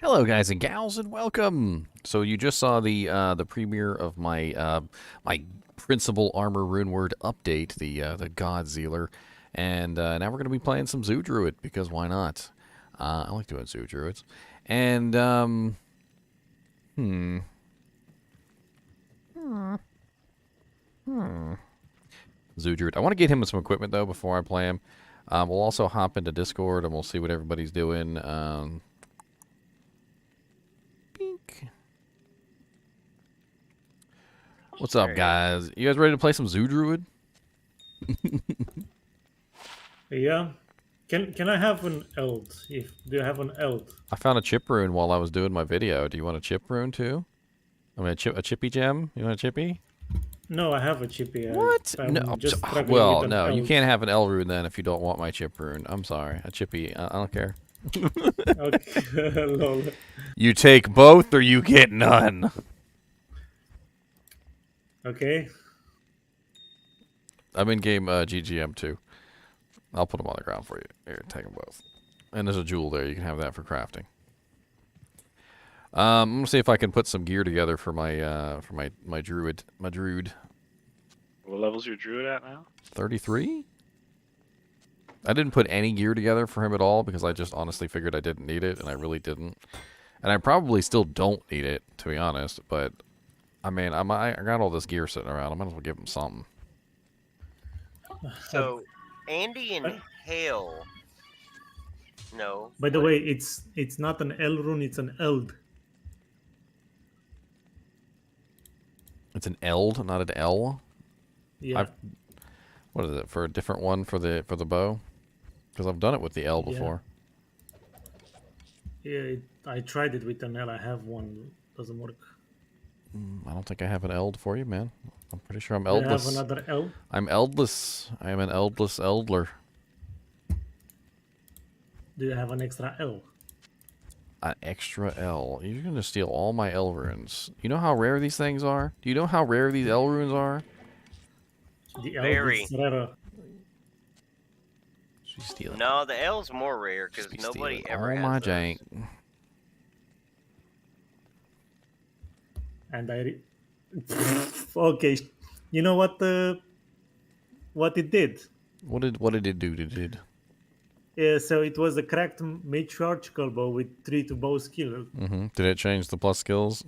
Hello, guys and gals, and welcome. So you just saw the premiere of my principal armor runeword update, the God Zealer, and now we're going to be playing some Zoo Druid because why not? I like doing Zoo Druids, and hmm, Zoo Druid. I want to get him some equipment though before I play him. We'll also hop into Discord and we'll see what everybody's doing. Bink. What's up, Alright. guys? You guys ready to play some Zoo Druid? Yeah. Can I have an eld? Do you have an eld? I found a chip rune while I was doing my video. Do you want a chip rune too? I mean, a chippy gem? You want a chippy? No, I have a chippy. What? No. I'm just struggling with Well, an no. You eld. can't have an L rune then if you don't want my chip rune. I'm sorry. A chippy. I don't care. Okay. Lol. You take both or you get none. Okay. I'm in game GGM too. I'll put them on the ground for you. Here, take them both. And there's a jewel there. You can have that for crafting. I'm gonna see if I can put some gear together for my druid. My druid. What level's your druid at now? 33. I didn't put any gear together for him at all because I just honestly figured I didn't need it, and I really didn't. And I probably still don't need it, to be honest. But I mean, I got all this gear sitting around. I might as well give him something. So, Andy and Hale. No. By the what? way, it's not an L rune, it's an eld. It's an eld, not an L. Yeah. What is it for a different one for the bow? Because I've done it with the L before. Yeah, I tried it with an L. I have one. Doesn't work. I don't think I have an eld for you, man. I'm pretty sure I'm Do you have eldless. another L? I'm eldless. I am an eldless eldler. Do you have an extra L? An extra L. You're gonna steal all my L runes. You know how rare these things are? Do you know how rare these L runes are? The L Very. is rarer. She's stealing. No, the L's more rare She's because be nobody stealing ever all has my those. jank. And okay. You know what it did? What did it do? Did Yeah, so it was a cracked matriarchal bow with 3 to bow skill. Did it change the plus skills?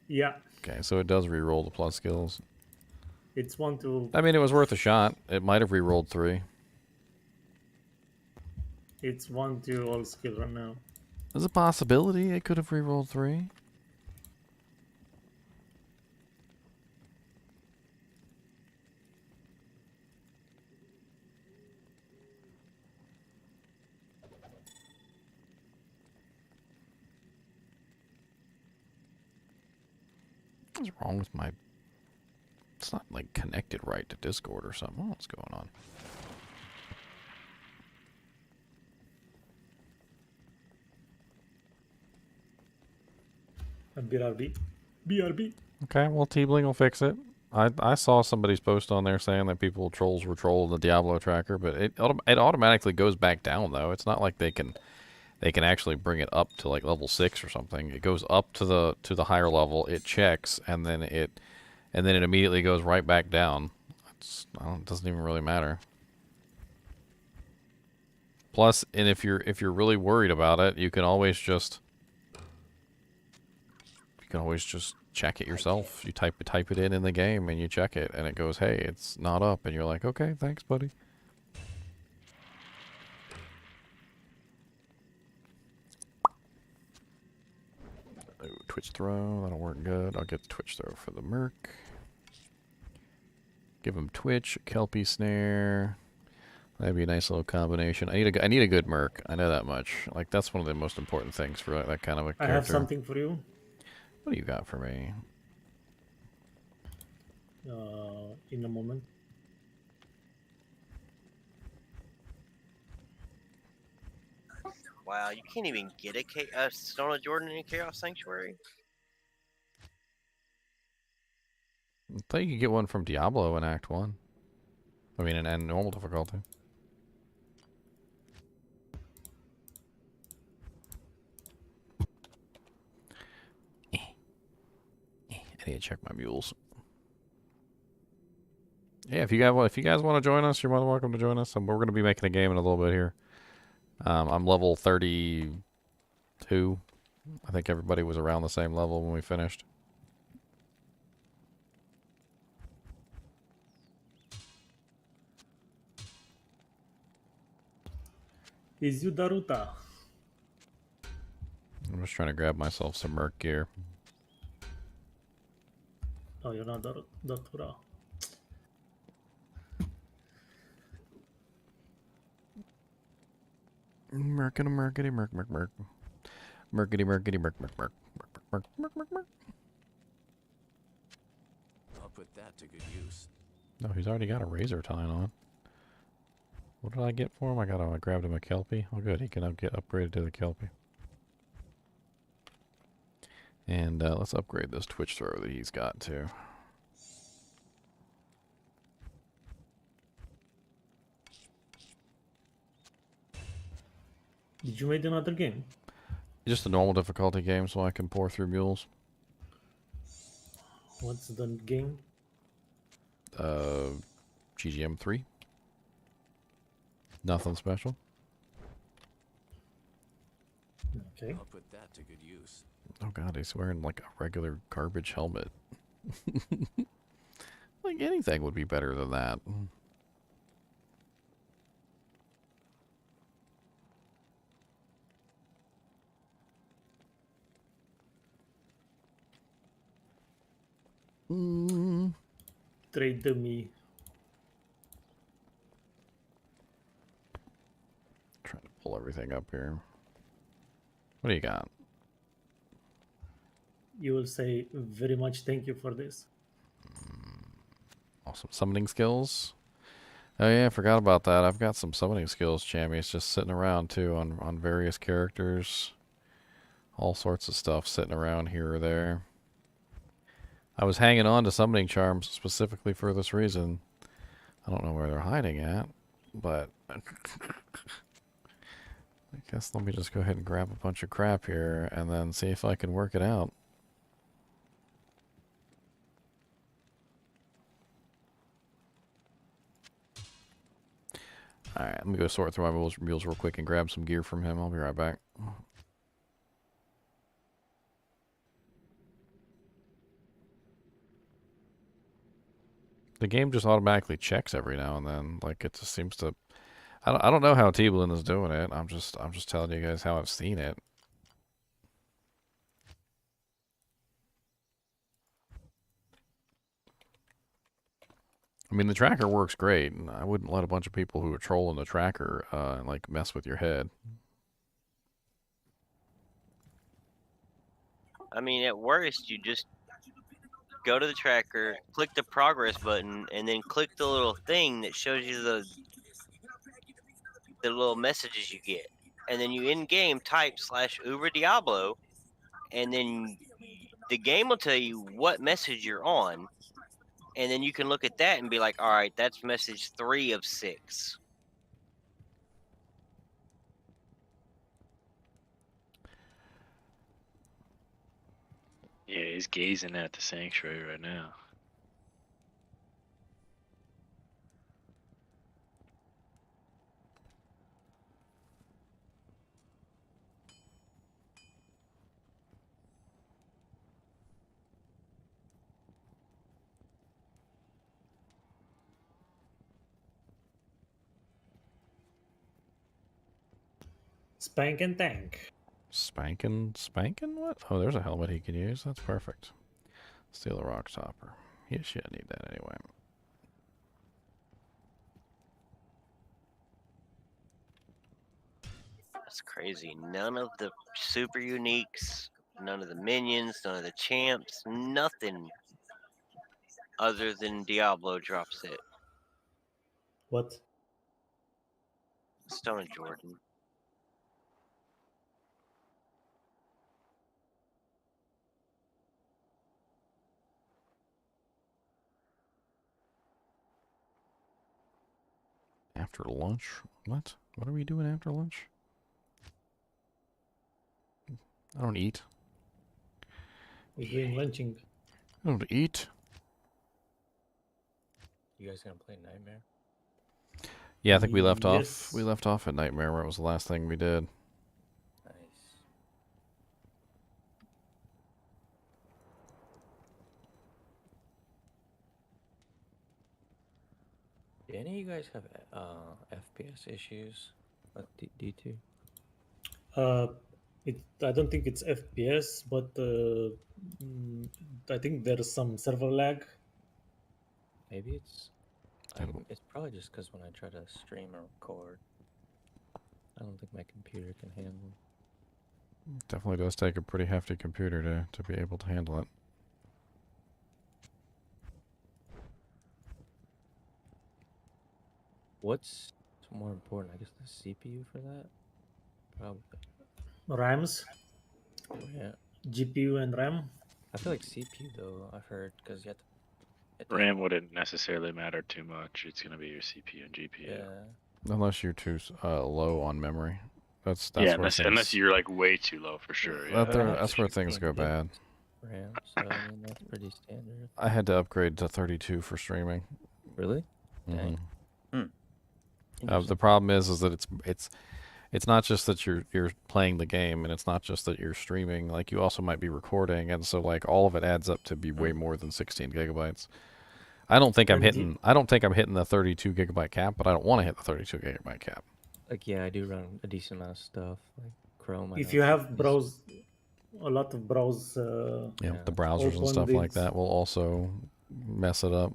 Yeah, Okay, so it does re-roll the plus skills. it's 1 to I mean, it was worth a shot. It might have re-rolled 3. it's 1 to all skill right now. There's a possibility it could have re-rolled 3. What's wrong with my... It's not, like, connected right to Discord or something. What's going on? And BRB. BRB. Okay, well, T-Bling will fix it. I saw somebody's post on there saying that trolls were trolling the Diablo tracker, but it automatically goes back down, though. It's not like they can actually bring it up to, like, level 6 or something. It goes up to the higher level, it checks, and then it immediately goes right back down. It doesn't even really matter. Plus, and if you're really worried about it, you can always just check it yourself. You type it in the game and you check it and it goes, "Hey, it's not up." And you're like, "Okay, thanks, buddy." Ooh, Twitch throw, that'll work good. I'll get the Twitch throw for the Merc. Give him Twitch, Kelpie Snare. That'd be a nice little combination. I need a good Merc. I know that much. Like, that's one of the most important things for that kind of a I character. have something for you. What do you got for me? In a moment. Wow, you can't even get a Stone of Jordan in a Chaos Sanctuary? I thought you could get one from Diablo in Act 1. I mean, in normal difficulty. I need to check my mules. Yeah, if you guys want to join us, you're more than welcome to join us. We're going to be making a game in a little bit here. I'm level 32. I think everybody was around the same level when we finished. Is you Daruta? I'm just trying to grab myself some merc gear. No, you're not Daruta. Merkity, merkity, merk, merk, merk. Merkity, merkity, merk, merk, merk. Merk, merk, merk, merk, merk. I'll put that to good use. No, he's already got a razor tine on. What did I get for him? I grabbed him a Kelpie. Oh good, he can get upgraded to the Kelpie. And let's upgrade this Twitch throw that he's got too. Did you make another game? Just a normal difficulty game so I can pour through mules. What's the game? GGM 3. Nothing special. Okay. I'll put that to good use. Oh god, he's wearing like a regular garbage helmet. Like anything would be better than that. Trade to me. Trying to pull everything up here. What do you got? You will say very much thank you for this. Awesome summoning skills. Oh yeah, I forgot about that. I've got some summoning skills, Chammies, just sitting around too on various characters. All sorts of stuff sitting around here or there. I was hanging on to summoning charms specifically for this reason. I don't know where they're hiding at, but I guess let me just go ahead and grab a bunch of crap here and then see if I can work it out. Alright, let me go sort through my mules real quick and grab some gear from him. I'll be right back. The game just automatically checks every now and then. Like it just seems to. I don't know how T-Blin is doing it. I'm just telling you guys how I've seen it. I mean, the tracker works great, and I wouldn't let a bunch of people who are trolling the tracker like mess with your head. I mean, at worst, you just go to the tracker, click the progress button, and then click the little thing that shows you the little messages you get. And then you in-game type /Uber Diablo, and then the game will tell you what message you're on. And then you can look at that and be like, all right, that's message 3 of 6. Yeah, he's gazing at the sanctuary right now. Spank and tank. Spanking? What? Oh, there's a helmet he can use. That's perfect. Steal a rock topper. He should need that anyway. That's crazy. None of the super uniques, none of the minions, none of the champs, nothing other than Diablo drops it. What? Stone of Jordan. After lunch? What? What are we doing after lunch? I don't eat. We're doing lunching. Oh, to eat? You guys gonna play Nightmare? Yeah, I think we left off. Yes. We left off at Nightmare, where it was the last thing we did. Nice. Do any of you guys have FPS issues with D2? I don't think it's FPS, but I think there's some server lag. Maybe it's. Um, It's probably just because when I try to stream or record, I don't think my computer can handle. Definitely does take a pretty hefty computer to be able to handle it. What's more important? I guess the CPU for that. Probably. RAMs, Yeah. GPU, and RAM. I feel like CPU though. I've heard because you have to. RAM wouldn't necessarily matter too much. It's gonna be your CPU and GPU. Yeah. Unless you're too low on memory. That's Yeah, where unless things, you're like way too low for sure. Yeah. that's where things go bad. RAM, so I mean that's pretty standard. I had to upgrade to 32 for streaming. Really? Dang. The Interesting. problem is that it's not just that you're playing the game, and it's not just that you're streaming. Like, you also might be recording, and so like all of it adds up to be way more than 16 gigabytes. I don't think I'm hitting the 32 gigabyte cap, but I don't want to hit the 32 gigabyte cap. Like yeah, I do run a decent amount of stuff like Chrome. I If know you have is- a lot of browse, Yeah, Yeah. the browsers and Open stuff like this. that will also mess it up.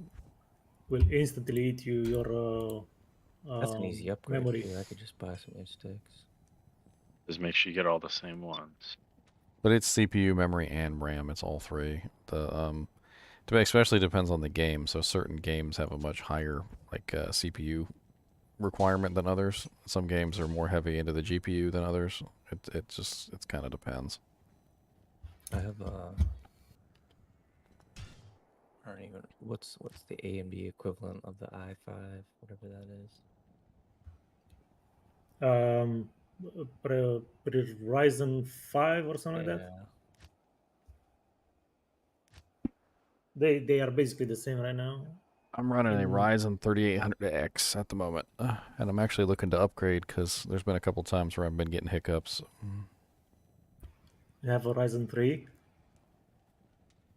will instantly eat you your That's an easy upgrade. memory. Too. I could just buy some inksticks. Just make sure you get all the same ones. But it's CPU, memory, and RAM. It's all three. Especially depends on the game. So certain games have a much higher CPU requirement than others. Some games are more heavy into the GPU than others. It kind of depends. I have I don't even what's the AMD equivalent of the i5, whatever that is. Ryzen 5 or something like that. They are basically the same right now. I'm running a Mm. Ryzen 3800X at the moment, and I'm actually looking to upgrade because there's been a couple times where I've been getting hiccups. You have a Ryzen 3.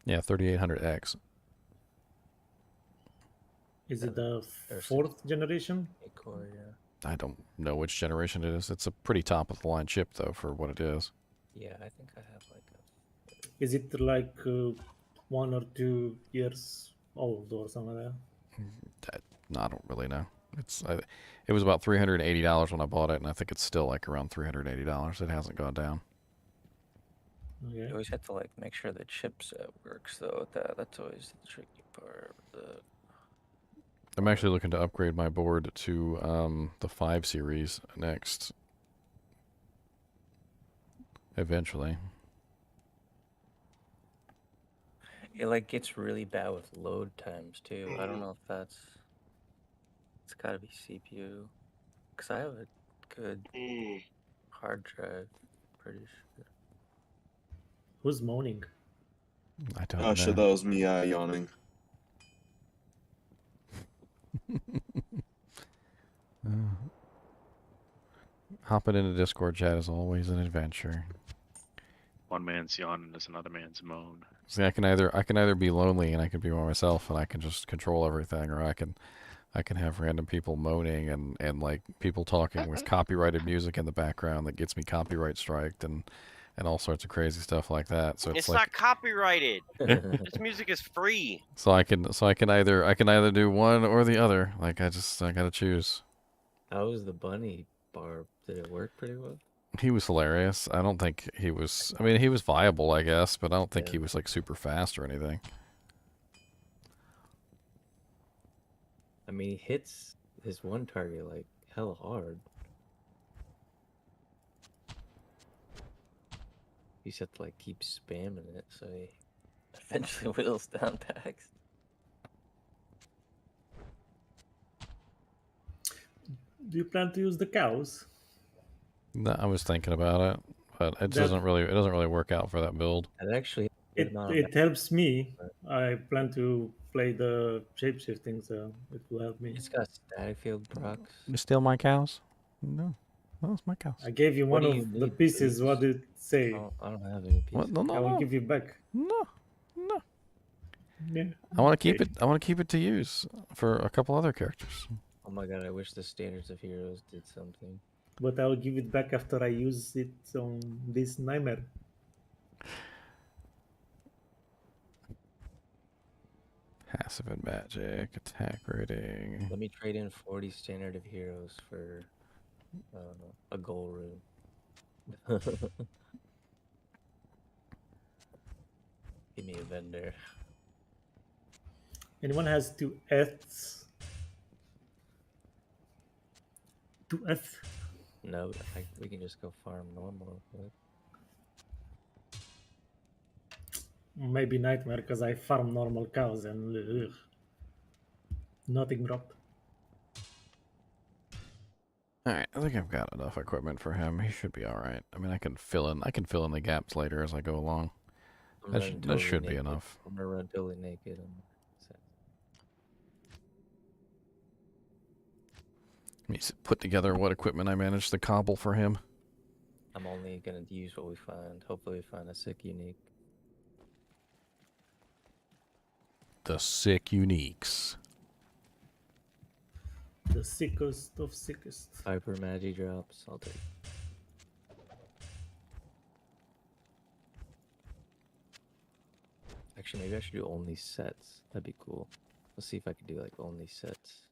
Yeah, 3800X. Is it the There's 4th generation? 8-core, yeah. I don't know which generation it is. It's a pretty top of the line chip though for what it is. Yeah, I think I have like a. Is it like 1 or 2 years old or something like that? No, I don't really know. It was about $380 when I bought it, and I think it's still like around $380. It hasn't gone down. You Okay. always have to like make sure the chipset works though. That's always the tricky part. I'm actually looking to upgrade my board to the 5 series next. Eventually. It like gets really bad with load times too. I don't know if that's. It's gotta be CPU, cause I have a good hard drive. Pretty sure. Who's moaning? I don't Oh shit, know. that was me yawning. Hopping into Discord chat is always an adventure. One man's yawning is another man's moan. See, I can either be lonely and I can be by myself and I can just control everything, or I can have random people moaning and like people talking with copyrighted music in the background that gets me copyright striked and all sorts of crazy stuff like that. So It's like, not copyrighted. This music is free. so I can either do one or the other. Like I gotta choose. How was the bunny bar? Did it work pretty well? He was hilarious. I don't think he was. I mean, he was viable, I guess, but I don't think Yeah. he was like super fast or anything. I mean, he hits his one target like hella hard. You just have to like keep spamming it, so he eventually whittles down packs. Do you plan to use the cows? No, I was thinking about it, but it That- doesn't really work out for that build. It actually It helps me. I plan to play the shapeshifting, so it will help me. It's got static field procs. You steal my cows? No. Well, it's my cows. I gave you What one do you of the need, pieces. What please? did it say? I don't have any What? pieces. No, no, I will no. give you back. No. No. Yeah. I want to keep Okay. it. I want to keep it to use for a couple other characters. Oh my god, I wish the Standards of Heroes did something. But I will give it back after I use it on this nightmare. Passive and magic, attack rating. Let me trade in 40 Standard of Heroes for a goal rune. Give me a vendor. Anyone has 2Fs? 2F? No, we can just go farm normal. But Maybe nightmare because I farm normal cows and nothing dropped. All right, I think I've got enough equipment for him. He should be all right. I mean, I can fill in the gaps later as I go along. I'm That, running that should be naked. enough. I'm gonna run totally naked. Let me put together what equipment I managed to cobble for him. I'm only gonna use what we find. Hopefully, we find a sick unique. The sick uniques. The sickest of sickest. Hyper Magi drops. I'll take. Actually, maybe I should do only sets. That'd be cool. Let's see if I can do like only sets.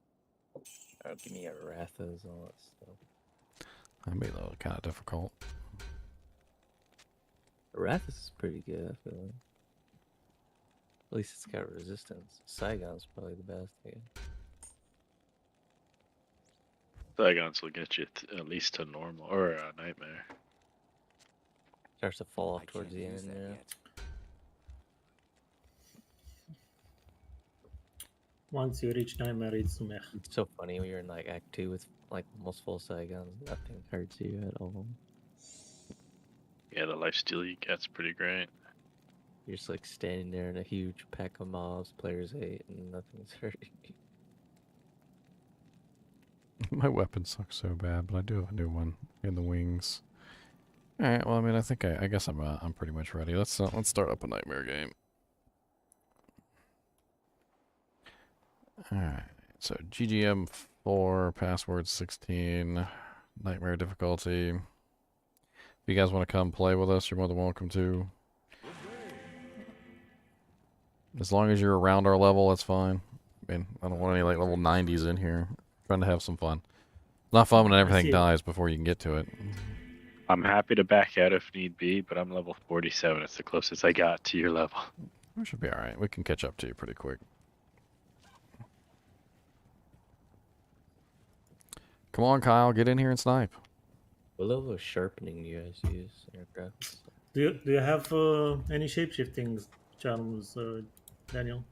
Or give me a Rathas and all that stuff. That'd be a little kind of difficult. Rathas is pretty good, I feel like. At least it's got resistance. Saigon's probably the best thing. Saigons will get you at least to normal or a nightmare. Starts to fall off I towards can't the use end, that yeah. yet. Once you reach nightmare, it's meh. It's so funny when you're in like Act 2 with like almost full Saigons. Nothing hurts you at all. Yeah, the lifesteal you get's pretty great. You're just like standing there in a huge pack of mobs, players 8, and nothing's hurting you. My weapon sucks so bad, but I do have a new one in the wings. All right. Well, I mean, I guess I'm pretty much ready. Let's start up a nightmare game. All right. So GGM 4, password 16, nightmare difficulty. If you guys want to come play with us, you're more than welcome to. As long as you're around our level, that's fine. I mean, I don't want any like level 90s in here. Trying to have some fun. It's not fun when everything dies before you can get to it. I'm happy to back out if need be, but I'm level 47. It's the closest I got to your level. We should be all right. We can catch up to you pretty quick. Come on, Kyle, get in here and snipe. What level of sharpening do you guys use in your graphics? Do you have any shapeshifting charms, Daniel?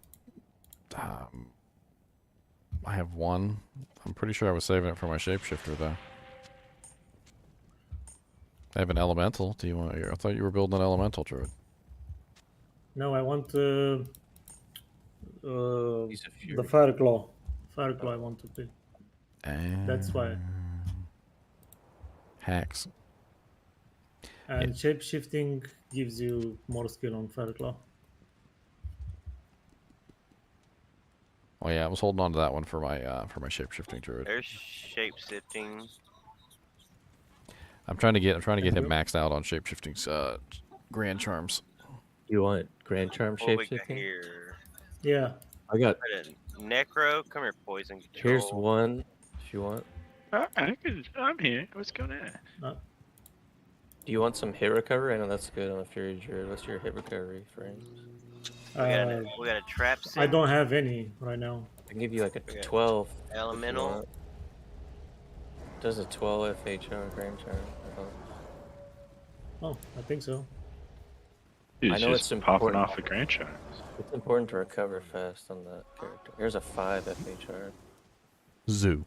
I have one. I'm pretty sure I was saving it for my shapeshifter, though. I have an elemental. Do you want? I thought you were building an elemental druid. No, I want Use a Fury. the fire claw. Fire claw I want to pick. And That's why. Hacks. And shapeshifting gives you more skill on fire claw. Oh yeah, I was holding on to that one for my shapeshifting druid. There's shape-shifting. I'm trying to get him maxed out on shapeshifting's grand charms. You want Grand Charm What we got shapeshifting? here? Yeah. I got. Necro, come here, poison control. Here's one if you want. I'm here. What's going on? Do you want some hit recovery? I know that's good on a Fury Druid. What's your hit recovery frames? We got a trap sim, I don't have any right now. I can give you like a Okay. 12. if you elemental. want. Does a 12 FHR Grand Charm. I thought. Oh, I think so. Dude, I know just it's popping important. off the grand charms. It's important to recover fast on that character. Here's a 5 FHR. Zoo.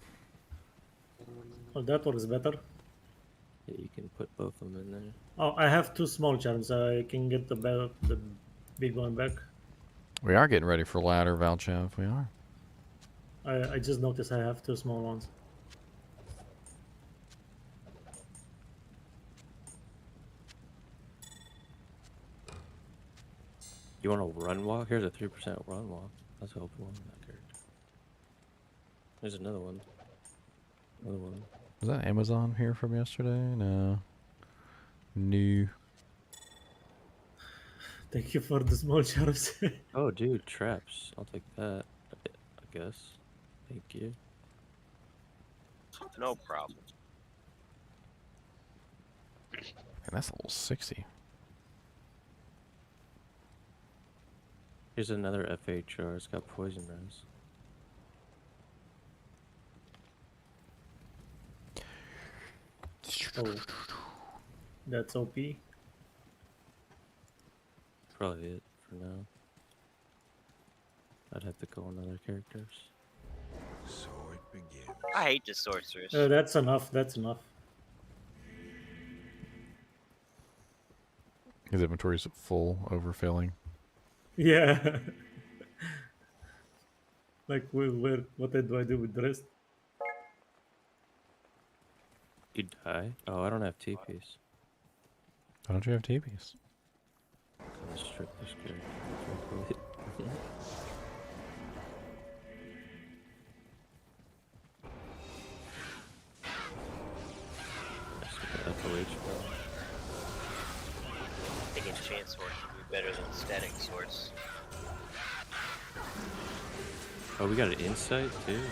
Oh, that works better. Yeah, you can put both of them in there. Oh, I have two small charms. I can get the big one back. We are getting ready for ladder, Valchav. We are. I just noticed I have 2 small ones. You want to run walk? Here's a 3% run walk. Let's hope one in that character. There's another one. Another one. Was that Amazon here from yesterday? No. New. Thank you for the small shadows. Oh, dude, traps. I'll take that. I guess. Thank you. No problem. Man, that's level 60. Here's another FHR. It's got poison res. Oh, that's OP. Probably it for now. I'd have to go on other characters. So it begins. I hate the sorceress. That's enough. That's enough. His inventory's full, overfilling. Yeah. Like, where? What do I do with the rest? You die? Oh, I don't have TPs. Why don't you have TPs? I'm gonna strip this character. I think enchant swords would be better than static swords. Oh, we got an insight too? Nice.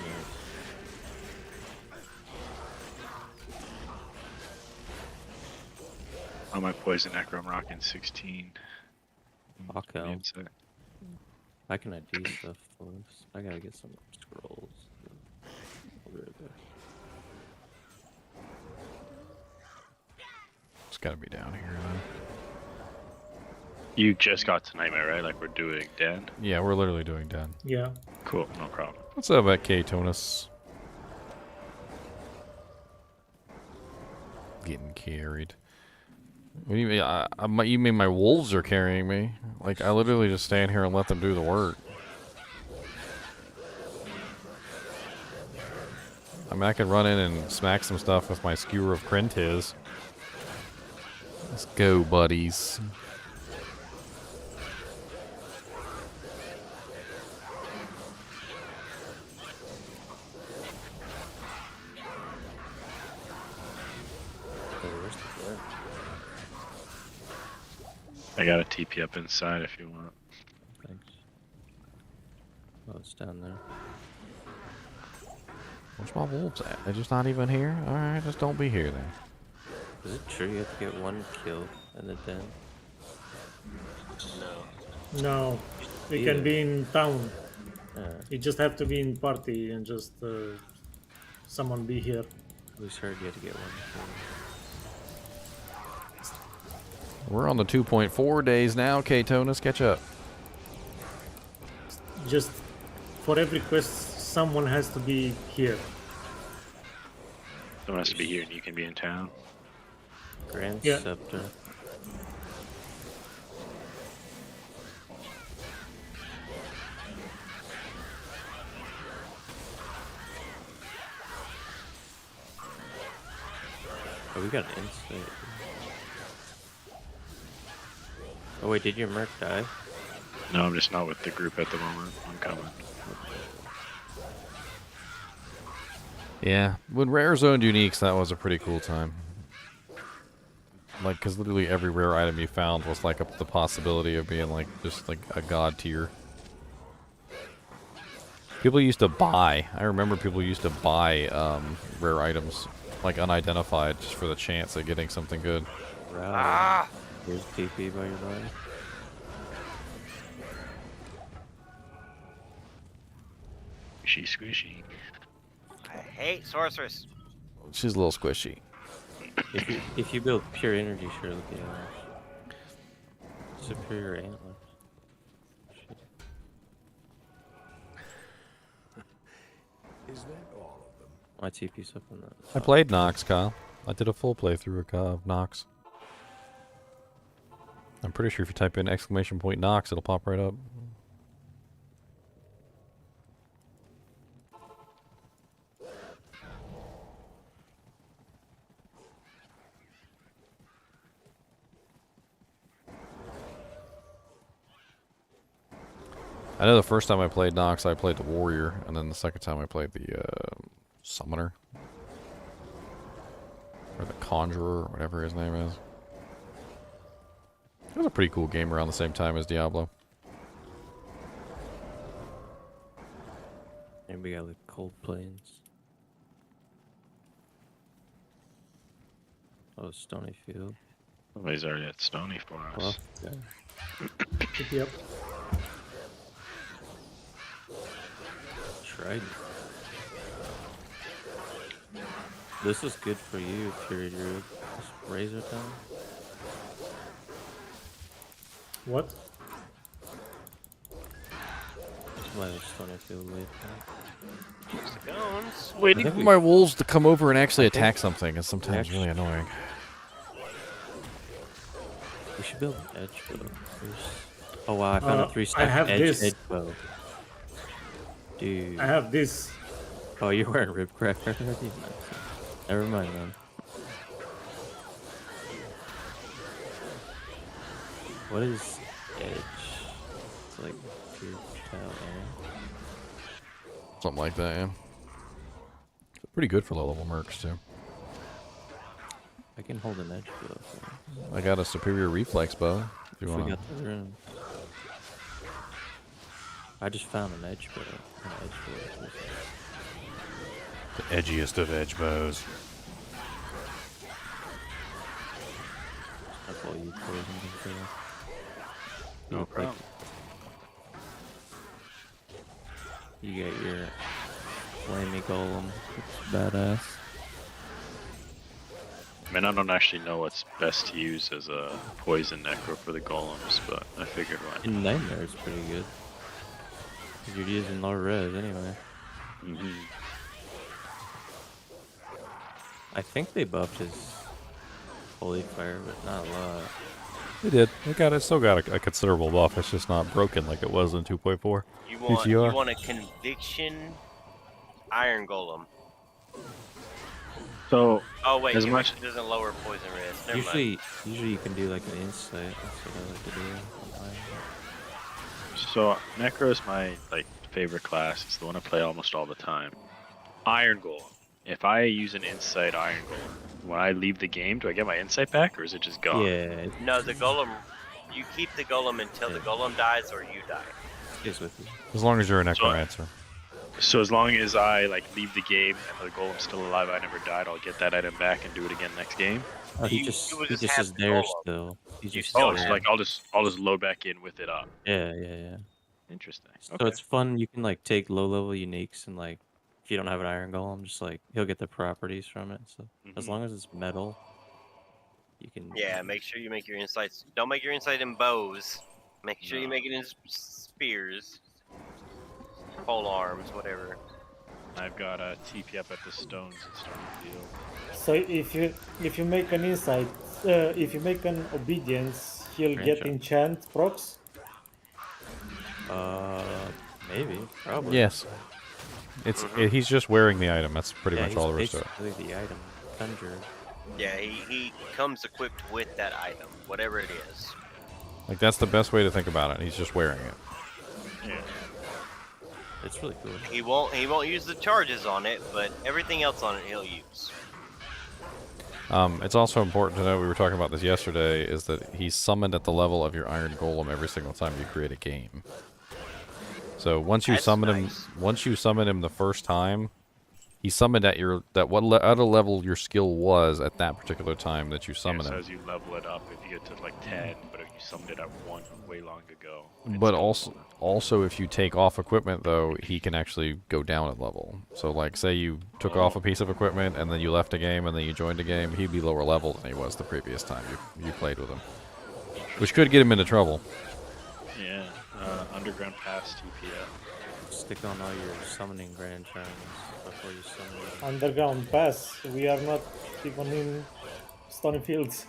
On my poison necro, I'm rocking 16. Fuck The hell. insight. I can ID stuff for us. I gotta get some scrolls. I'll be right back. It's gotta be down here, though. You just got to Nightmare, right? Like we're doing Dan? Yeah, we're literally doing dead. Yeah. Cool, no problem. What's up, at K-Tonus? Getting carried. What do you mean? You mean my wolves are carrying me? Like, I literally just stand here and let them do the work. I mean, I could run in and smack some stuff with my Skewer of Krentiz. Let's go, buddies. Oh, where's the blood? I got a TP up inside if you want. Thanks. Oh, it's down there. Where's my wolves at? They're just not even here? Alright, just don't be here then. Is it true you have to get 1 kill in the den? No. No. We Yeah. can be in town. Yeah. You just have to be in party and just someone be here. I always heard you had to get 1 kill. We're on the 2.4 days now, K-Tonus, catch up. Just for every quest, someone has to be here. Someone has to be here and you can be in town. Grand Yeah. Scepter. Oh, we got an insight. Oh wait, did your merc die? No, I'm just not with the group at the moment. I'm coming. Yeah, when rare zoned uniques, that was a pretty cool time. Like, because literally every rare item you found was like the possibility of being like just like a god tier. People used to buy. I remember people used to buy rare items, like unidentified, just for the chance of getting something good. Rowdy. Ah! Here's TP by your body. Squishy, squishy. I hate sorceress. She's a little squishy. If you build pure energy, sure, look at that. Superior antlers. Shit. Is that all of them? My TP's up on that. I played Nox, Kyle. I did a full playthrough of Nox. I'm pretty sure if you type in !Nox, it'll pop right up. I know the first time I played Nox, I played the Warrior, and then the second time I played the Summoner. Or the Conjurer, or whatever his name is. It was a pretty cool game around the same time as Diablo. And we got the Cold Plains. Oh, Stony Field. Somebody's already at Stony for us. Well, yeah. Yep. Trident. This is good for you if you're a druid. Just Razor Town. What? Why is Stony Field late? Stones. Waiting think for we- my wolves to come over and actually I think attack something is sometimes actually- really annoying. We should build an edge bow first. Oh wow, I found a 3-stack have edge this. bow. Dude. I have this. Oh, you're wearing Ribcracker? Never mind then. What is edge? It's like pure tile air. Something like that, yeah. It's pretty good for low-level mercs, too. I can hold an edge bow. I got a superior reflex bow. If you We want to. got the rune. I just found an edge bow. An edge bow. The edgiest of edge bows. That's all you poison control. No Like, problem. you get your flamey golem. It's badass. I mean, I don't actually know what's best to use as a poison necro for the golems, but I figured why. In Nightmare is pretty good. 'Cause you're using low res anyway. I think they buffed his Holy Fire, but not a lot. They did. It still got a considerable buff. It's just not broken like it was in 2.4. You want D2R. you want a conviction iron golem. So, Oh wait, As much- conviction doesn't lower poison risk. Never mind. Usually you can do like an insight. That's what I like to do. so necro is my favorite class. It's the one I play almost all the time. Iron Golem. If I use an insight Iron Golem, when I leave the game, do I get my insight back, or is it just gone? Yeah, No, the golem. You keep the golem until the golem dies or you die. it's with you. As long as you're a necromancer. So as long as I leave the game and the golem's still alive, I never died, I'll get that item back and do it again next game. Oh, he You- just you would he just just have is the there golem. still. He's You just still Oh, there. so I'll just load back in with it up. Yeah. Interesting. So Okay. it's fun. You can like take low level uniques and like if you don't have an iron golem, just like he'll get the properties from it. So as Mhm. long as it's metal, you can. Yeah, make sure you make your insights. Don't make your insight in bows. Make sure you No. make it in spears, pole arms, whatever. I've got a TP up at the stones and Stony Field. So if you make an insight, if you make an obedience, he'll get Franchise. enchant procs. Maybe, probably. Yes. He's just wearing the item. That's pretty Yeah, much he's all there is to it. basically the item conjured. Yeah, he comes equipped with that item, whatever it is. Like, that's the best way to think about it. He's just wearing it. Yeah. It's really cool. He won't use the charges on it, but everything else on it he'll use. It's also important to know, we were talking about this yesterday, is that he's summoned at the level of your Iron Golem every single time you create a game. So once you That's summon nice. once you summon him the first time, he's summoned at other level your skill was at that particular time that you summon So him. as you level it up, if you get to 10, but if you summoned it at 1 way long ago. it's But still also if you take off equipment though, he can actually go down a level. So like say you took off a piece of equipment and then you left a game and then you joined a game, he'd be lower level than he was the previous time you played with him. Which could get him into trouble. Yeah. Underground Pass TPF. Stick on all your summoning grand charms before you summon them. Underground pass. We are not even in Stony Fields.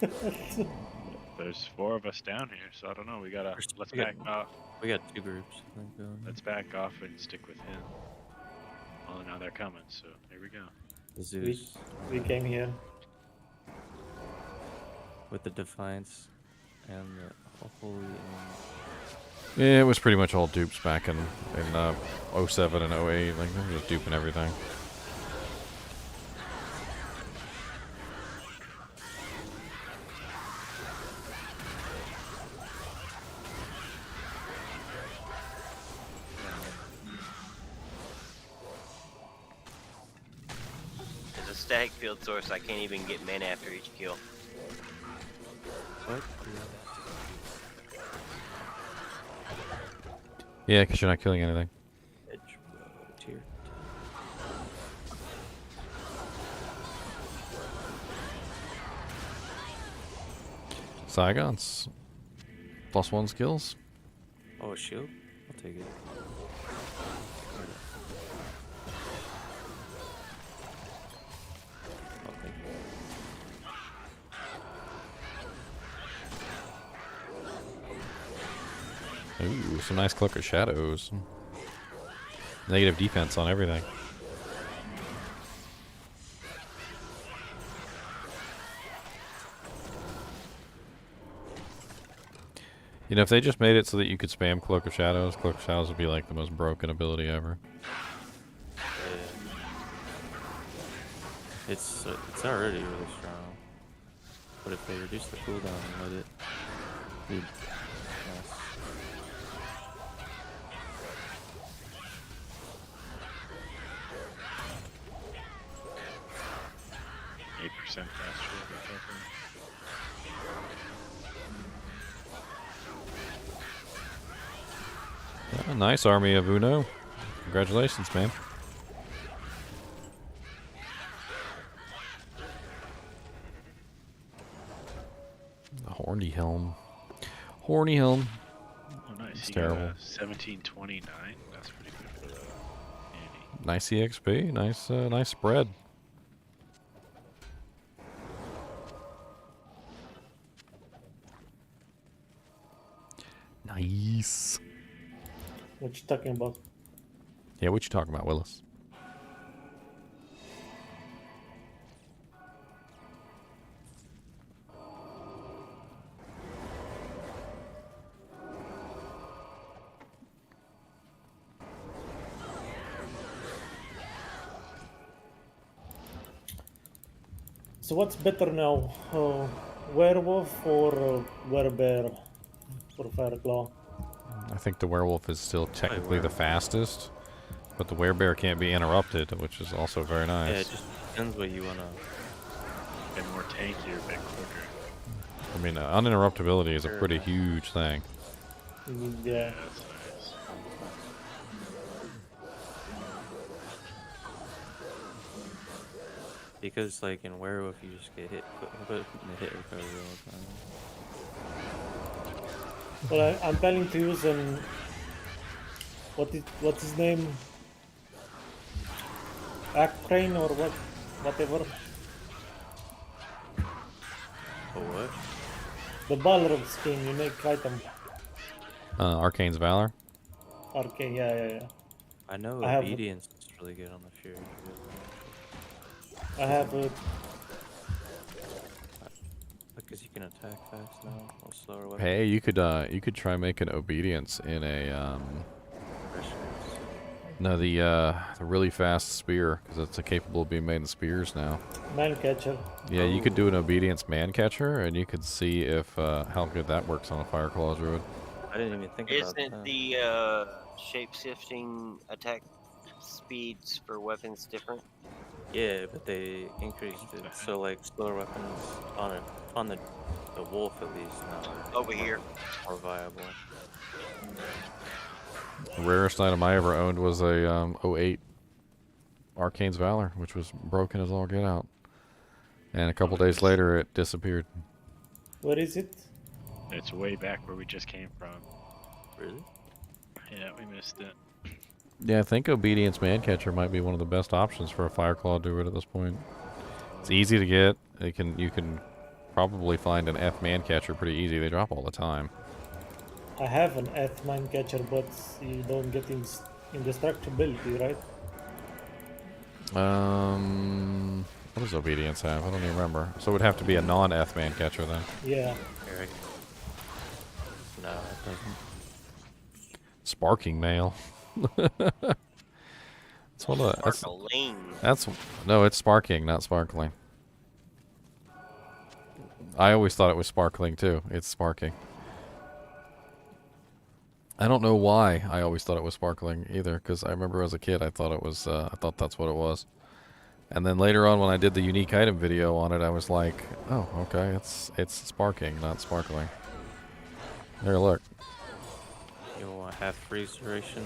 There's 4 of us down here, so I don't know. Let's we got- back off. We got 2 groups. I think, going. Let's back off and stick with him. Oh, now they're coming, so here we go. The Zeus we came here. with the Defiance and the Holy. Yeah, it was pretty much all dupes back in 07 and 08. Like, they were just duping everything. As a static field source, I can't even get mana after each kill. What? Yeah, because you're not killing anything. Edge tier. Saigons. +1 skills. Oh, a shield? I'll take it. I'll take it. Ooh, some nice Cloak of Shadows. Negative defense on everything. You know, if they just made it so that you could spam Cloak of Shadows would be like the most broken ability ever. Yeah. It's already really strong. But if they reduce the cooldown and let it be nice. 8% faster. Yeah, nice army of Uno. Congratulations, man. The Horny Helm. Horny Helm. Oh, nice. It's He terrible. got 1729. That's pretty good for the Annie. Nice EXP. Nice spread. Nice. What you talking about? Yeah, what you talking about, Willis? So what's better now, werewolf or werebear for Fireclaw? I think the werewolf is still technically the fastest, but the werebear can't be interrupted, which is also very nice. Yeah, it just depends what you wanna. And more tanky or a bit quicker. I mean, uninterruptibility is a pretty huge thing. Yeah. That's nice. Because like in werewolf, you just get hit, put hit recovery all the time. Well, I'm planning to use what's his name? Crane or whatever. Oh what? The Balrog skin, unique item. Arcane's Valor. Arcane, yeah. I know I have- obedience is really good on the Fury. I have Because you can attack fast now, or slower weapons. Hey, you could try making obedience in a no, the really fast spear, because it's capable of being made in spears now. man catcher. Yeah, you could do an obedience man catcher, and you could see if how good that works on a Fire Claw Druid. I didn't even think about Isn't that. the shape-shifting attack speeds for weapons different? Yeah, but they increased it, so like slower weapons on the wolf at least now are Over here. more viable. The rarest item I ever owned was a 08 Arcane's Valor, which was broken as all get out. And a couple days later, it disappeared. Where is it? It's way back where we just came from. Really? Yeah, we missed it. Yeah, I think Obedience Mancatcher might be one of the best options for a Fireclaw Druid at this point. It's easy to get. You can probably find an F Mancatcher pretty easy. They drop all the time. I have an F man catcher, but you don't get indestructibility, right? What does Obedience have? I don't even remember. So it would have to be a non-F Mancatcher then. Yeah. Eric? No, it doesn't. Sparking mail. It's one of the, Sparkling. that's no, it's sparking, not sparkling. I always thought it was sparkling too. It's sparking. I don't know why I always thought it was sparkling either, because I remember as a kid I thought it was. I thought that's what it was. And then later on, when I did the unique item video on it, I was like, "Oh, okay, it's sparking, not sparkling." There, look. You want half freeze duration,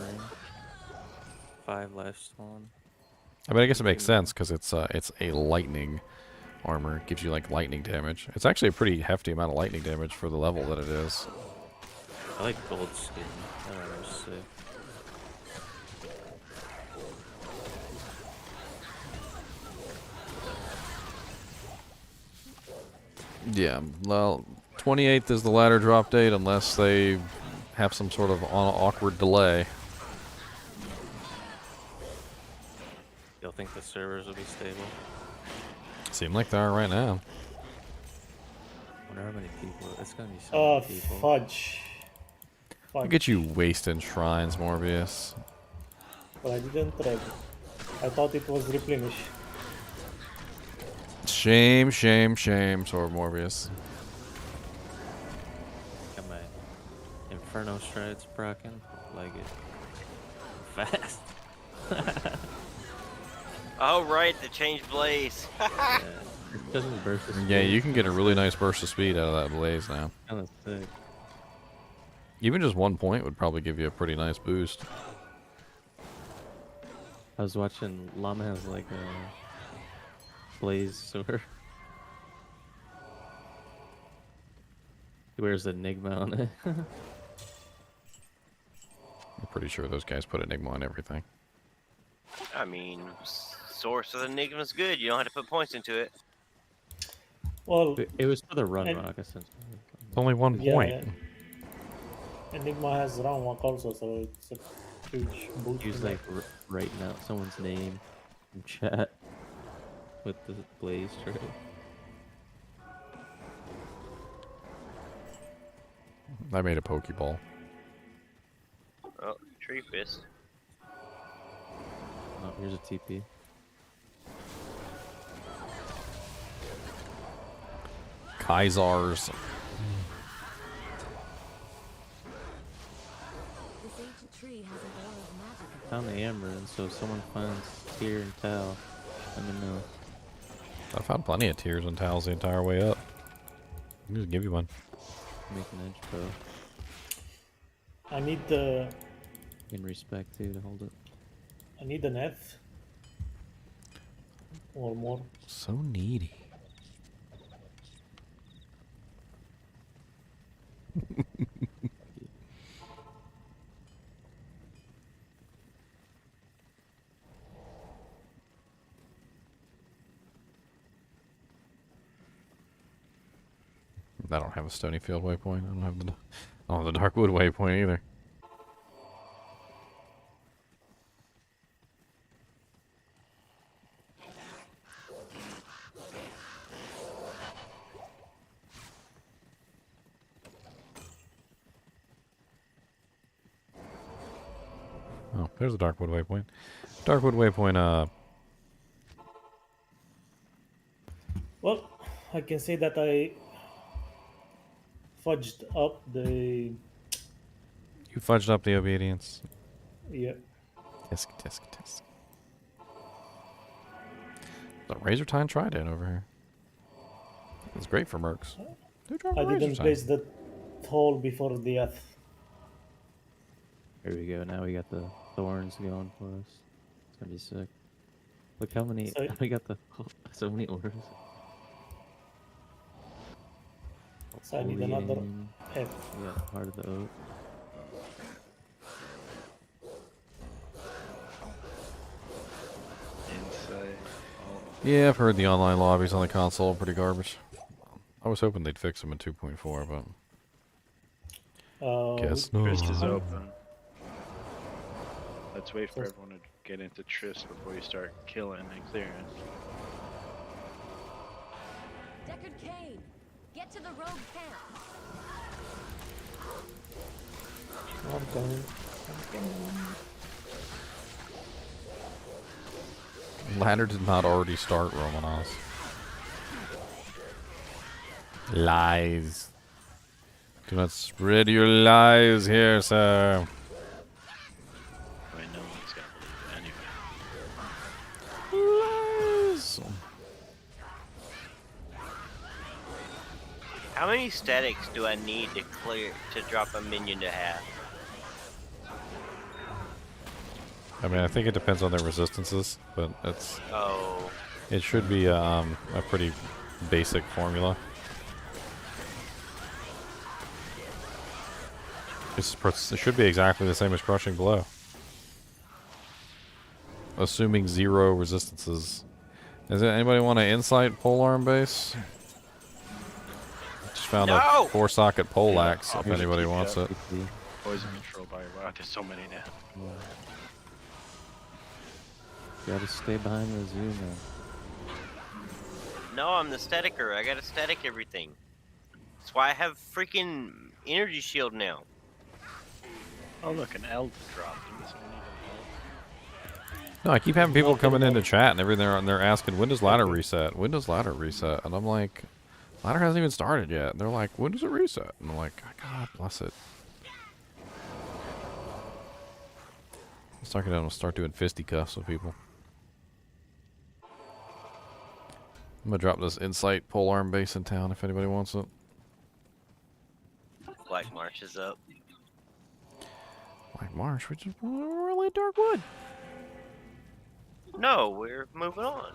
ring, 5 lifesteal. I mean, I guess it makes sense because it's a lightning armor. It gives you like lightning damage. It's actually a pretty hefty amount of lightning damage for the level that it is. I like gold skin. I don't know, it's sick. Yeah, well, 28th is the ladder drop date unless they have some sort of awkward delay. You'll think the servers will be stable? Seem like they are right now. Wonder how many people. It's gonna be so many people. Fudge. Look at you wasting shrines, Morbius. But I didn't trade. I thought it was replenish. Shame, shame, shame, Sword Morbius. Got my Inferno strides brocking. Like it. Fast. Oh right, the change blaze. Yeah. It doesn't burst. Yeah, you can get a really nice burst of speed out of that blaze now. Kind of sick. Even just 1 point would probably give you a pretty nice boost. I was watching Llama has like a blaze sword. He wears Enigma on it. I'm pretty sure those guys put Enigma on everything. I mean, Source of Enigma's good. You don't have to put points into it. Well, It was for the run And- rock essentially. It's only 1 yeah, point. Enigma has round walk also, so it's a huge boost. He was in like writing out someone's name in chat with the blaze tray. I made a Pokeball. Oh, Tree Fist. Oh, here's a TP. Kaisar's. This ancient tree has an aura of magic. Found the amber, and so if someone finds Tear and Tau, let me know. I found plenty of tears and towels the entire way up. I'll just give you one. Make an edge bow. I need the. In respect too to hold it. I need an F. Or more. So needy. I don't have a Stonyfield waypoint. I don't have the Darkwood waypoint either. Oh, there's a Darkwood waypoint. Darkwood waypoint, Well, I can say that I fudged up the. you fudged up the obedience. Yeah. Tisk, tisk, tisk. The Razortine Trident over here. It's great for mercs. Who drove a I didn't Razortine? place the toll before the F. There we go. Now we got the thorns going for us. It's gonna be sick. Look how many So- we got the so many orders. So I need another Olean, F. we got Heart of the Oak. Insight. Yeah, I've heard the online lobbies on the console are pretty garbage. I was hoping they'd fix them in 2.4, but guess no. Trist is open. Let's wait for everyone to get into Trist before you start killing and clearing. Deckard Cain, get to the rogue camp. I'm coming. Ladder did not already start, Romanos. Lies. Do not spread your lies here, sir. I know one's gonna believe it anyway. Lies. How many statics do I need to clear to drop a minion to half? I mean, I think it depends on their resistances, but Oh, it should be a pretty basic formula. It should be exactly the same as Crushing Blow. Assuming 0 resistances. Does anybody want an Insight polearm base? Just found a 4-socket poleaxe if anybody wants it. Poison control by wow, there's so many now. Yeah. Gotta stay behind the zoo now. no, I'm the staticer. I gotta static everything. That's why I have freaking energy shield now. Oh look, an Eld dropped. Does anyone need an No, I keep having people coming into chat and everything, and they're asking, when does ladder reset? When does ladder reset? And I'm like, ladder hasn't even started yet. And they're like, when does it reset? And I'm like, God bless it. I'm start doing fisticuffs with people. I'm gonna drop this Insight polearm base in town if anybody wants it. Black Marsh is up. Black Marsh, which is really dark wood. No, we're moving on.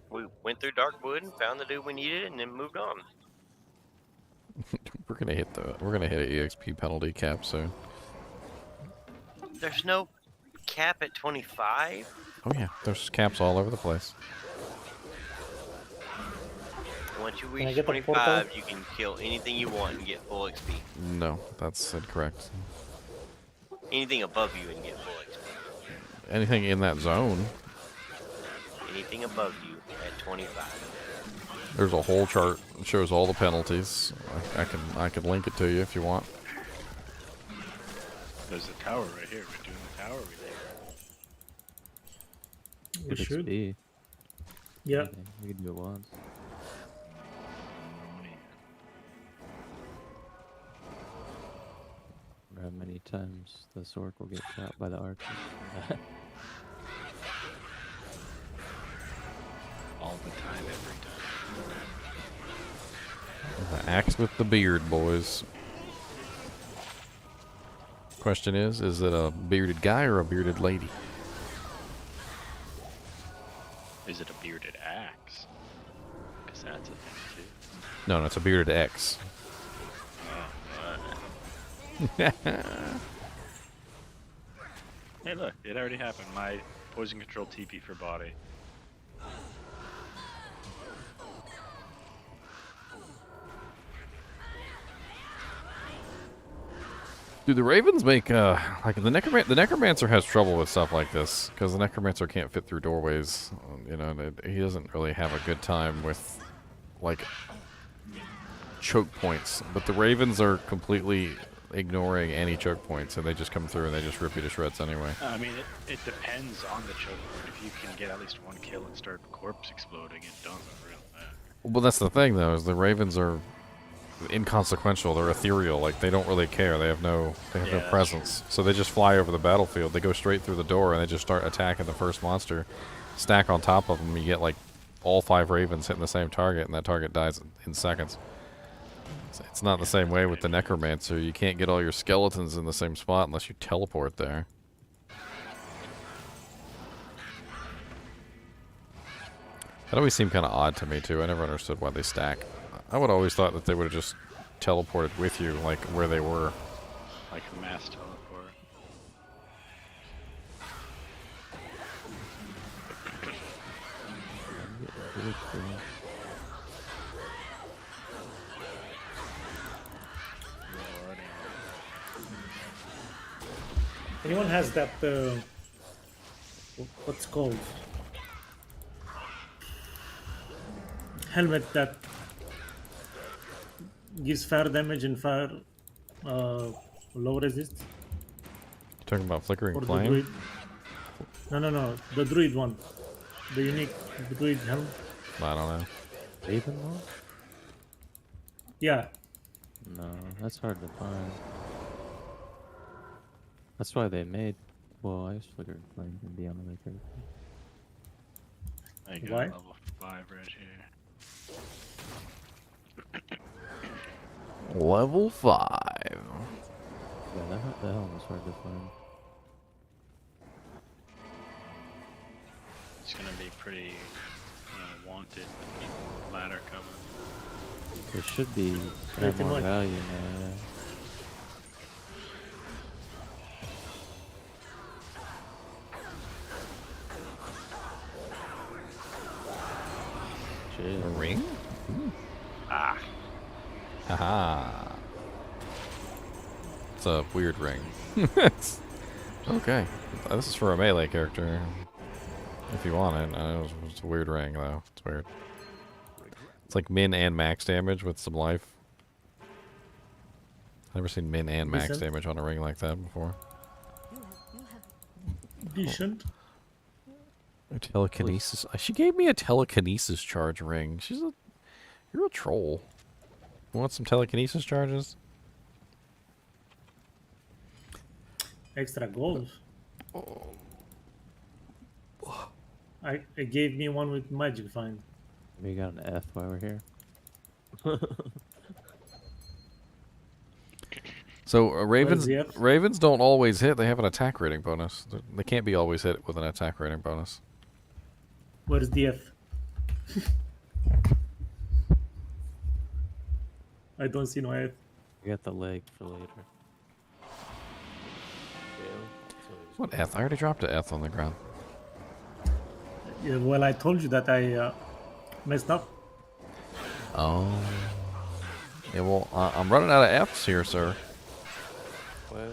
We went through Darkwood and found the dude we needed, and then moved on. We're gonna hit an EXP penalty cap soon. There's no cap at 25. Oh yeah, there's caps all over the place. Once you I reach get the 25, you can kill anything you want and get full XP. No, that's incorrect. Anything above you and get full XP. Anything in that zone. Anything above you at 25. There's a whole chart that shows all the penalties. I can link it to you if you want. There's a tower right here. We're doing the tower. We Good should. XP. Yeah. We can do it once. How many times the sword will get shot by the archer? All the time, every time. The axe with the beard, boys. Question is it a bearded guy or a bearded lady? Is it a bearded axe? Because that's a thing too. No, it's a bearded X. Hey, look, it already happened. My poison control TP for body. Do the Ravens make like the necromancer has trouble with stuff like this because the necromancer can't fit through doorways. You know, and he doesn't really have a good time with like choke points. But the Ravens are completely ignoring any choke points, and they just come through and they just rip you to shreds anyway. I mean, it depends on the choke point. If you can get at least one kill and start corpse exploding, it doesn't really matter. Well, that's the thing though, is the Ravens are inconsequential. They're ethereal. Like they don't really care. They have no presence. So they just fly over the battlefield. They go straight through the door and they just start attacking the first monster. Stack on top of them. You get like all 5 Ravens hitting the same target, and that target dies in seconds. It's not the same way with the necromancer. You can't get all your skeletons in the same spot unless you teleport there. That always seemed kind of odd to me too. I never understood why they stack. I would always thought that they would have just teleported with you, like where they were. Like a mass teleport. Anyone has that what's called helmet that gives fire damage and fire low resist Talking about flickering for the flame. druid. No, the druid one, the unique druid helm. I don't know. Ravenloft? Yeah, No, that's hard to find. That's why they made. Well, I used Flickering Flame and be on the character. I got Why? level 5 right here. Level 5. Yeah, that helm was hard to find. It's gonna be pretty wanted ladder coming. There should be Pretty more much. value now. Yeah. A Shit. ring? Ah, Haha. It's a weird ring. It's- okay. This is for a melee character. If you want it. It's a weird ring, though. It's weird. It's like min and max damage with some life. I've never seen min and max Decent. damage on a ring like that before. You have decent. A telekinesis. She gave me a telekinesis charge ring. You're a troll. You want some telekinesis charges? Extra gold. It gave me one with magic find. We got an F while we're here. So Where's the F? Ravens don't always hit. They have an attack rating bonus. They can't be always hit with an attack rating bonus. Where's the F? I don't see no F. We got the leg for later. What F? I already dropped a F on the ground. Yeah, well, I told you that I messed up. Oh. Yeah, well, I'm running out of Fs here, sir. Well,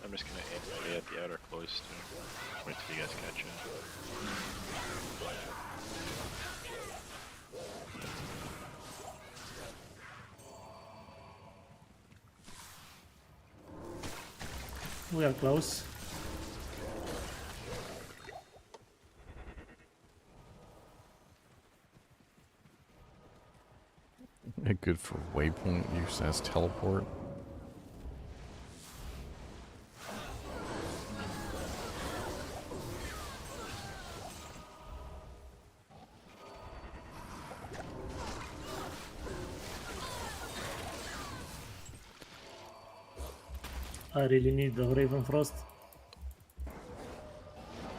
I'm just gonna aim right at the outer cloister. Wait till you guys catch up. We are close. Good for waypoint use as teleport. I really need the Raven Frost.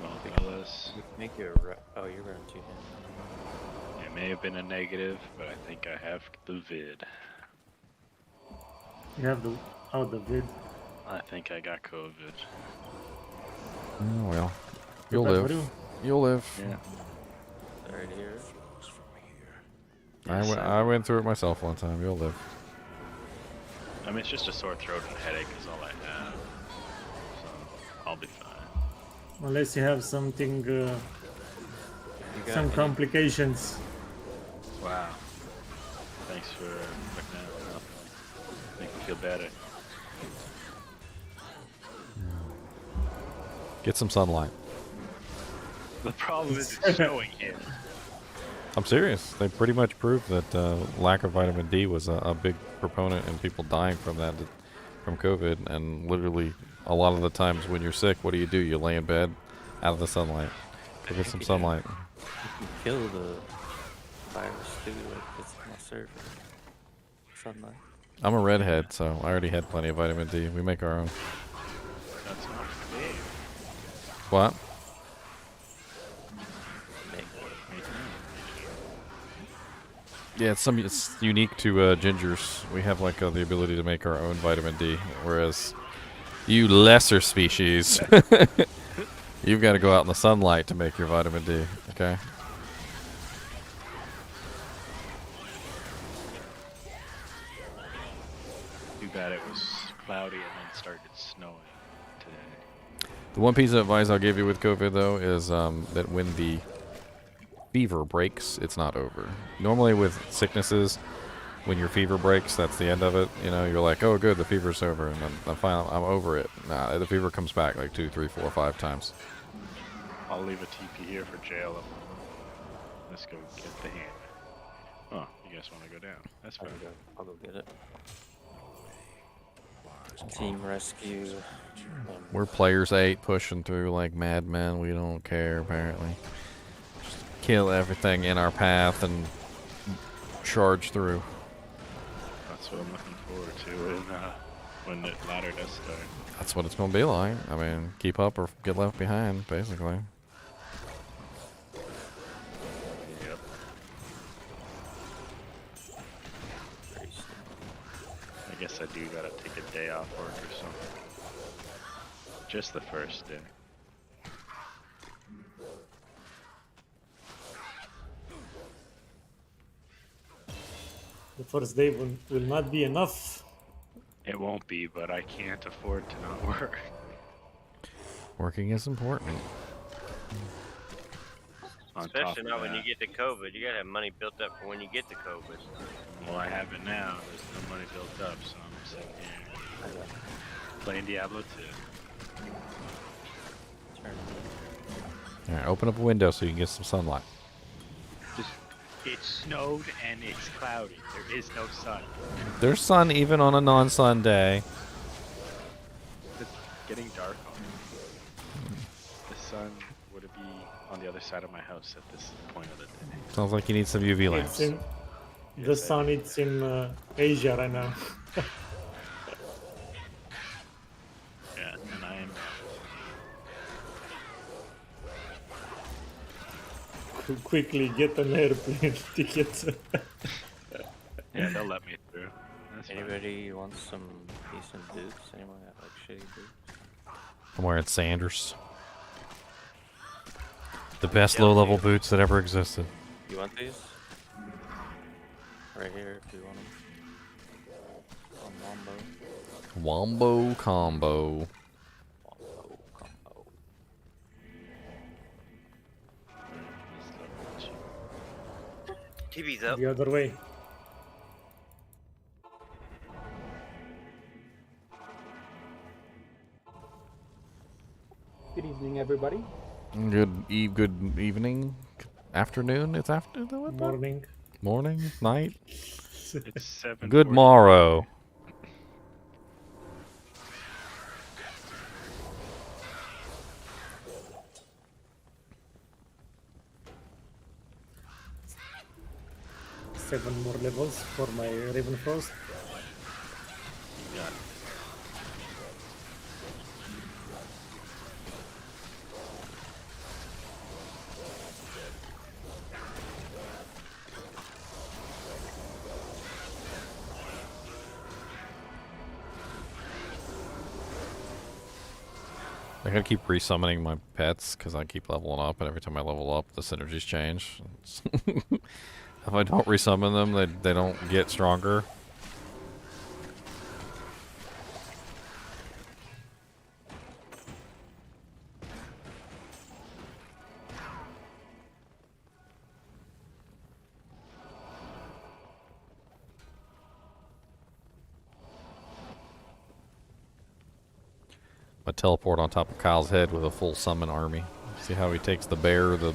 Well, fellas, make your oh, you're around 2 hands. it may have been a negative, but I think I have the vid. You have the vid. I think I got COVID. Oh, well. You'll Bad for live. you. You'll live. Yeah. Right here. I went through it myself one time. You'll live. I mean, it's just a sore throat and a headache is all I have. So, I'll be fine. Unless you have something, You got some any- complications. Wow. Thanks for looking at it. Make me feel better. Get some sunlight. The problem is it's showing it. I'm serious. They pretty much proved that lack of vitamin D was a big proponent in people dying from that, from COVID. And literally, a lot of the times when you're sick, what do? You lay in bed, out of the sunlight. Go get some sunlight. You can kill the virus too, like it's on the surface. Sunlight. I'm a redhead, so I already had plenty of vitamin D. We make our own. That's not fair. What? Yeah, it's unique to gingers. We have like the ability to make our own vitamin D, whereas you lesser species, you've got to go out in the sunlight to make your vitamin D. Okay. Too bad it was cloudy and then started snowing today. The one piece of advice I'll give you with COVID though is that when the fever breaks, it's not over. Normally with sicknesses, when your fever breaks, that's the end of it. You know, you're like, oh good, the fever's over, and I'm over it. Nah, the fever comes back like 2, 3, 4, 5 times. I'll leave a TP here for jail. Let's go get the hand. Oh, you guys want to go down? That's fine. I'll go get it. Team rescue. We're players 8 pushing through like madmen. We don't care apparently. Just kill everything in our path and charge through. That's what I'm looking forward to when the ladder does start. That's what it's gonna be like. I mean, keep up or get left behind, basically. Yep. I guess I do gotta take a day off work or something. Just the first day. The first day will not be enough. It won't be, but I can't afford to not work. Working is important. Especially not when you get the COVID. You gotta have money built up for when you get the COVID. Well, I have it now. There's no money built up, so I'm sitting here playing Diablo 2. Alright, open up a window so you can get some sunlight. It snowed and it's cloudy. There is no sun. There's sun even on a non-sun day. It's getting dark already. The sun would be on the other side of my house at this point of the day. Sounds like you need some UV lamps. The sun is in Asia right now. Yeah, and I am. Quickly get an airplane ticket. Yeah, they'll let me through. That's Anybody want some decent boots? Anyone got like shitty boots? I'm wearing Sanders. The best low-level boots that ever existed. You want these? Right here if you want them. On Wombo combo. TV's up. The other way. Good evening, everybody. Good evening, afternoon. It's afternoon. What time? Morning. Morning, night. It's 7. Good morrow. Seven more levels for my Raven Frost. Got it. I gotta keep resummoning my pets because I keep leveling up, and every time I level up, the synergies change. If I don't resummon them, they don't get stronger. I teleport on top of Kyle's head with a full summon army. See how he takes the bear, the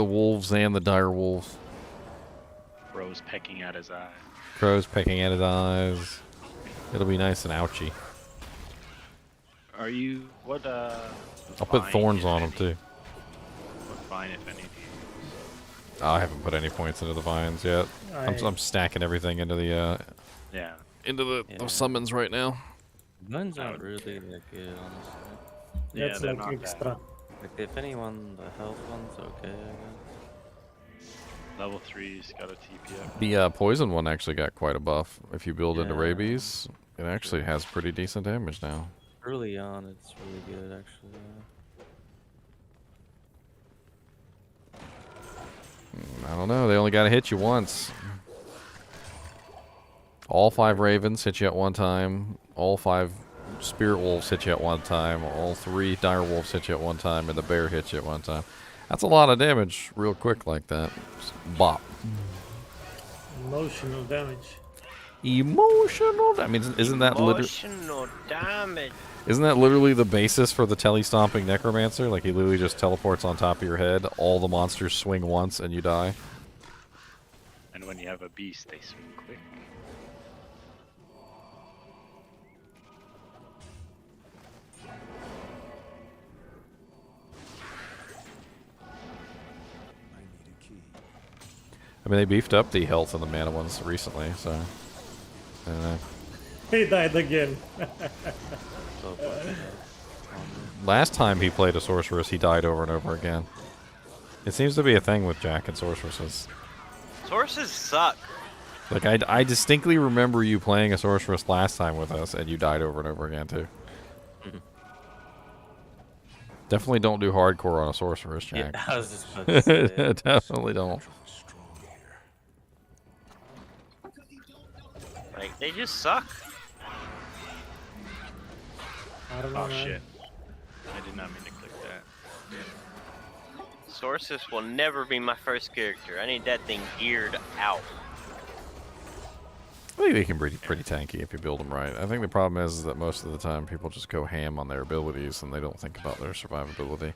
wolves, and the dire wolves. Crow's pecking at his eye. Crow's pecking at his eyes. It'll be nice and ouchy. Are you what? I'll put thorns on them too. What vine, if any, do you use? I haven't put any points into the vines yet. I'm stacking everything into the those summons right now. Vines aren't really that good, honestly. Yeah, That's they're like not extra. Like if anyone, the health one's okay, I guess. Level 3's got a TP up. The poison one actually got quite a buff. If you build into Yeah. rabies, it actually has pretty decent damage now. Early on, it's really good, actually. I don't know. They only got to hit you once. All 5 ravens hit you at one time. All 5 spirit wolves hit you at one time. All 3 dire wolves hit you at one time, and the bear hit you at one time. That's a lot of damage real quick like that. Just bop. Emotional damage. Emotional. I mean, isn't that literally? Emotional damage. Isn't that literally the basis for the tele-stomping necromancer? Like, he literally just teleports on top of your head, all the monsters swing once, and you die? And when you have a beast, they swing quick. I need a key. I mean, they beefed up the health in the mana ones recently, so... I don't know. He died again. So, Last time he played a sorceress, he died over and over again. It seems to be a thing with Jack and sorceresses. Sources suck. Like, I distinctly remember you playing a sorceress last time with us, and you died over and over again, too. Definitely don't do hardcore on a sorceress, Jack. yeah, I was just about to say. Definitely don't. Strong here. Like, they just suck. I don't know, Oh man. shit. I did not mean to click that. Sources will never be my first character. I need that thing geared out. I think they can be pretty tanky if you build them right. I think the problem is that most of the time people just go ham on their abilities and they don't think about their survivability.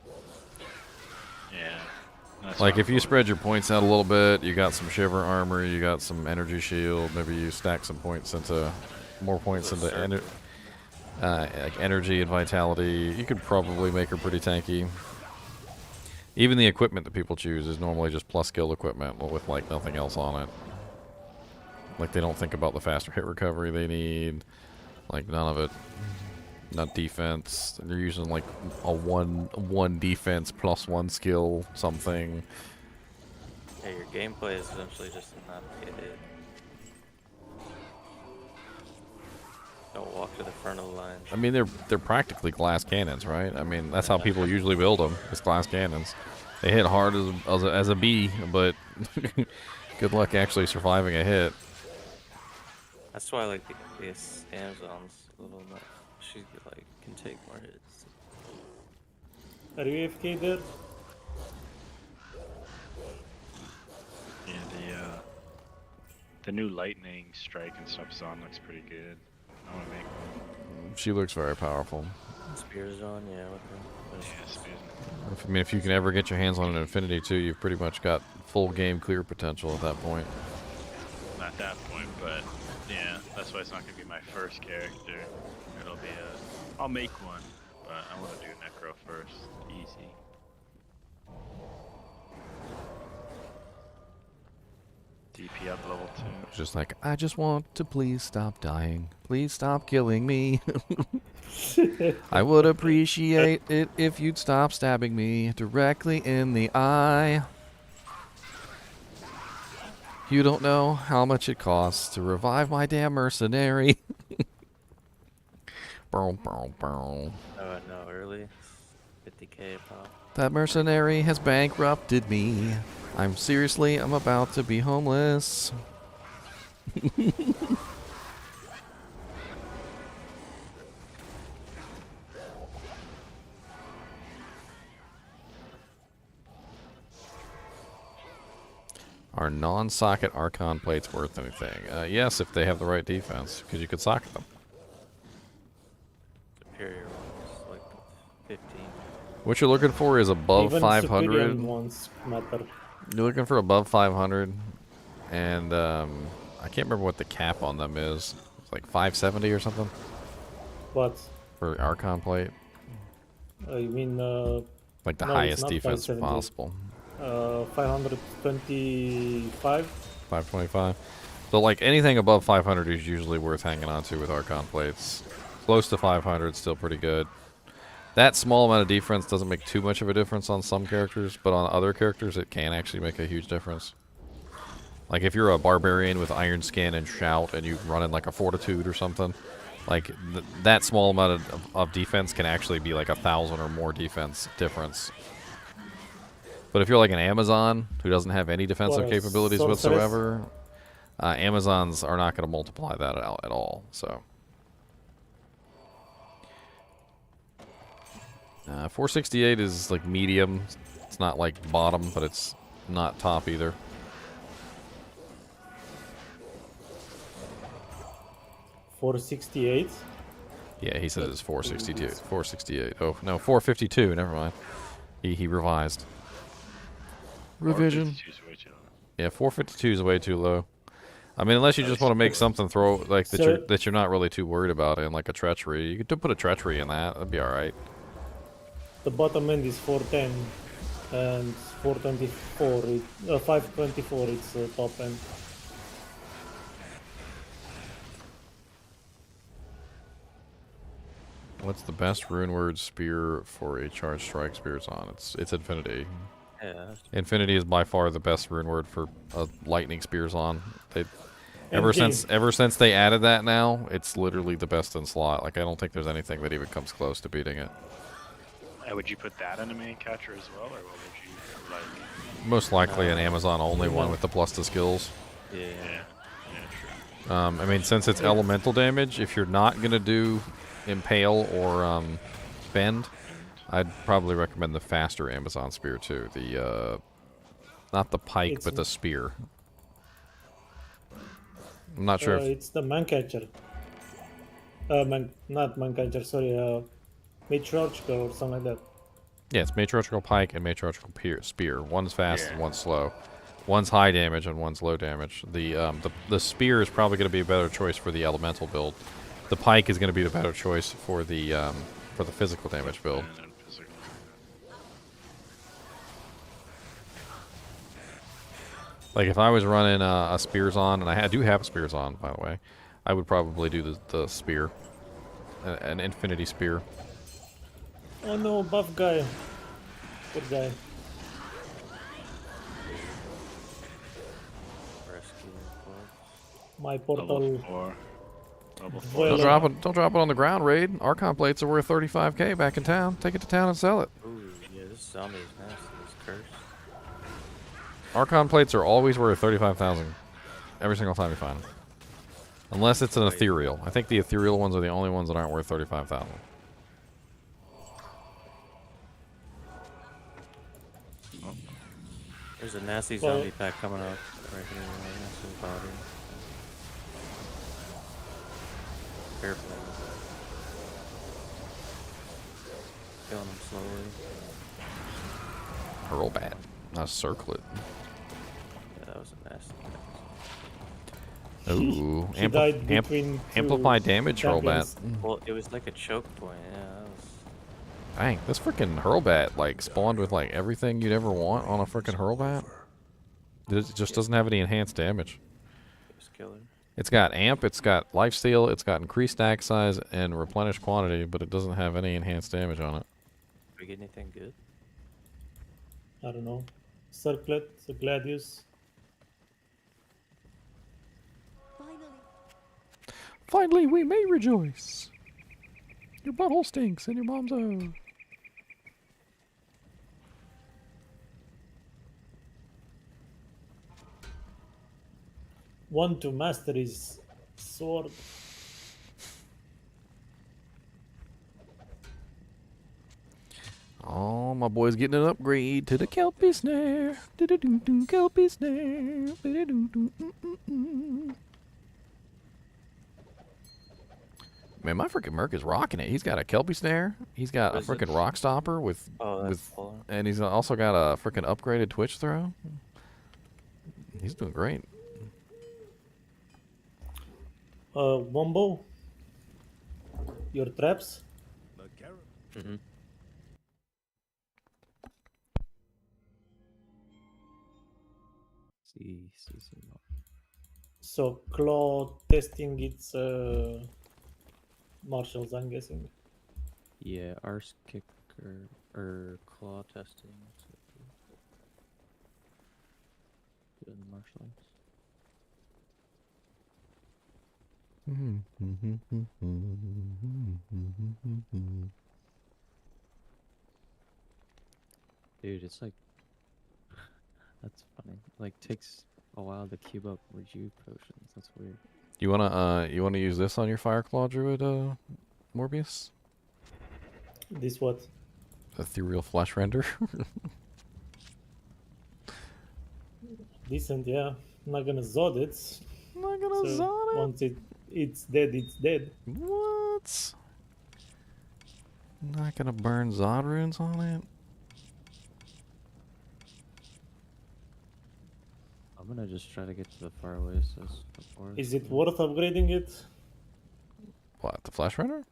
Yeah. That's Like, what if you spread your points out a little bit, you got some shiver armor, you got some energy shield, maybe you stack some points into... more points into like energy and vitality, you could probably make her pretty tanky. Even the equipment that people choose is normally just plus skill equipment with, like, nothing else on it. Like, they don't think about the faster hit recovery they need. Like, none of it. Not defense. They're using, like, a one defense plus 1 skill something. Yeah, your gameplay is essentially just not get hit. Don't walk to the front of the line. I mean, they're practically glass cannons, right? I mean, that's how people usually build them. It's glass cannons. They hit hard as a bee, but good luck actually surviving a hit. That's why I like this Amazon's a little bit. She like can take more hits. Are you AFK there? Yeah, the new lightning strike and stuff's on looks pretty good. I want to make one. She looks very powerful. Spears on, yeah. With Yeah, spears. I mean, if you can ever get your hands on an Infinity too, you've pretty much got full game clear potential at that point. Not that point, but yeah, that's why it's not gonna be my first character. It'll be I'll make one, but I want to do Necro first. Easy. DP up level 2. It's just like, I just want to please stop dying. Please stop killing me. I would appreciate it if you'd stop stabbing me directly in the eye. You don't know how much it costs to revive my damn mercenary. Boom, boom, boom. Oh no, early. 50k pop. That mercenary has bankrupted me. I'm about to be homeless. Are non-socket Archon plates worth anything? Yes, if they have the right defense, because you could socket them. Superior ones, like 15. What you're looking for is above Even 500. superior ones matter. You're looking for above 500, and I can't remember what the cap on them is. It's like 570 or something What? for Archon plate. You mean Like the No, it's highest not defense 570. possible. 525? 525. So like anything above 500 is usually worth hanging on to with Archon plates. Close to 500 still pretty good. That small amount of defense doesn't make too much of a difference on some characters, but on other characters it can actually make a huge difference. Like if you're a barbarian with iron skin and shout and you run in like a fortitude or something, like that small amount of defense can actually be like 1,000 or more defense difference. But if you're like an Amazon who doesn't have any defensive Or a capabilities sorceress. whatsoever, Amazons are not going to multiply that out at all. So 468 is like medium. It's not like bottom, but it's not top either. $468. Yeah, he says it's 462. 468. Oh, no, 452. Never mind. He revised. Revision. 452 is way too low. Yeah, 452 is way too low. I mean, unless you just want to make something throw like that you're not really too worried about in like a treachery. You could put a treachery in that. That'd be all right. The bottom end is 410 and 424. 524 it's top end. What's the best runeword spear for a charged strike spears on? It's Infinity. Yeah. Infinity is by far the best runeword for lightning spears on. Endgame. Ever since they added that now, it's literally the best in slot. Like I don't think there's anything that even comes close to beating it. Would you put that in a main catcher as well, or what would you like? Most likely an Amazon only one with the plus to skills. Yeah. True. I mean, since it's elemental damage, if you're not gonna do impale or bend, I'd probably recommend the faster Amazon spear too. The not the pike, but the spear. I'm not sure if It's the man catcher. Not man catcher. Sorry, matriarchal or something like that. yeah, it's matriarchal pike and matriarchal spear. One's fast and one's slow. One's high damage and one's low damage. The spear is probably going to be a better choice for the elemental build. The pike is going to be the better choice for the physical damage build. Like if I was running a spears on, and I do have spears on, by the way, I would probably do the spear, an infinity spear. Oh no, buff guy. Good guy. Rescue reports. My portal. Level 4. Level 4. Well, Don't drop it on the ground, Raid. Archon plates are worth 35k back in town. Take it to town and sell it. Ooh, yeah, this zombie is nasty. This curse. Archon plates are always worth 35,000 every single time you find them. Unless it's an ethereal. I think the ethereal ones are the only ones that aren't worth 35,000. There's a nasty zombie pack coming up right here. Nasty body. Careful. Killing him slowly. Hurl bat. Not circle it. Yeah, that was a nasty. Ooh. He died between two Amplify damage hurl bat. champions. Well, it was like a choke point. Yeah, that was. Dang, this freaking hurl bat like spawned with like everything you'd ever want on a freaking hurl bat. It just doesn't have any enhanced damage. It was killer. It's got amp, it's got lifesteal, it's got increased stack size and replenished quantity, but it doesn't have any enhanced damage on it. Did we get anything good? I don't know. Circlet, the Gladius. Finally, we may rejoice. Your butthole stinks and your mom's O. Want to master his sword. Oh, my boy's getting an upgrade to the Kelpie Snare. Do-do-do-do, Kelpie Snare. Do-do-do-do-mm-mm-mm. Man, my freaking Merc is rocking it. He's got a Kelpie Snare. He's got a freaking Rock Stopper with, and he's also got a freaking upgraded Twitch throw. He's doing great. Wombo. Your traps. Mm-hmm. See. So claw testing its marshals, I'm guessing. Yeah, arse kicker or claw testing. Good in the marshlands. Dude, it's like that's funny. Like takes a while to cube up rejuve potions. That's weird. You wanna use this on your Fire Claw Druid, Morbius? This what? Ethereal Flesh Render. Decent, yeah. Not gonna Zod it. Not gonna So Zod it. once it's dead, it's dead. What? Not gonna burn Zod runes on it? I'm gonna just try to get to the far oasis before. Is it worth upgrading it? What, the Flesh Render?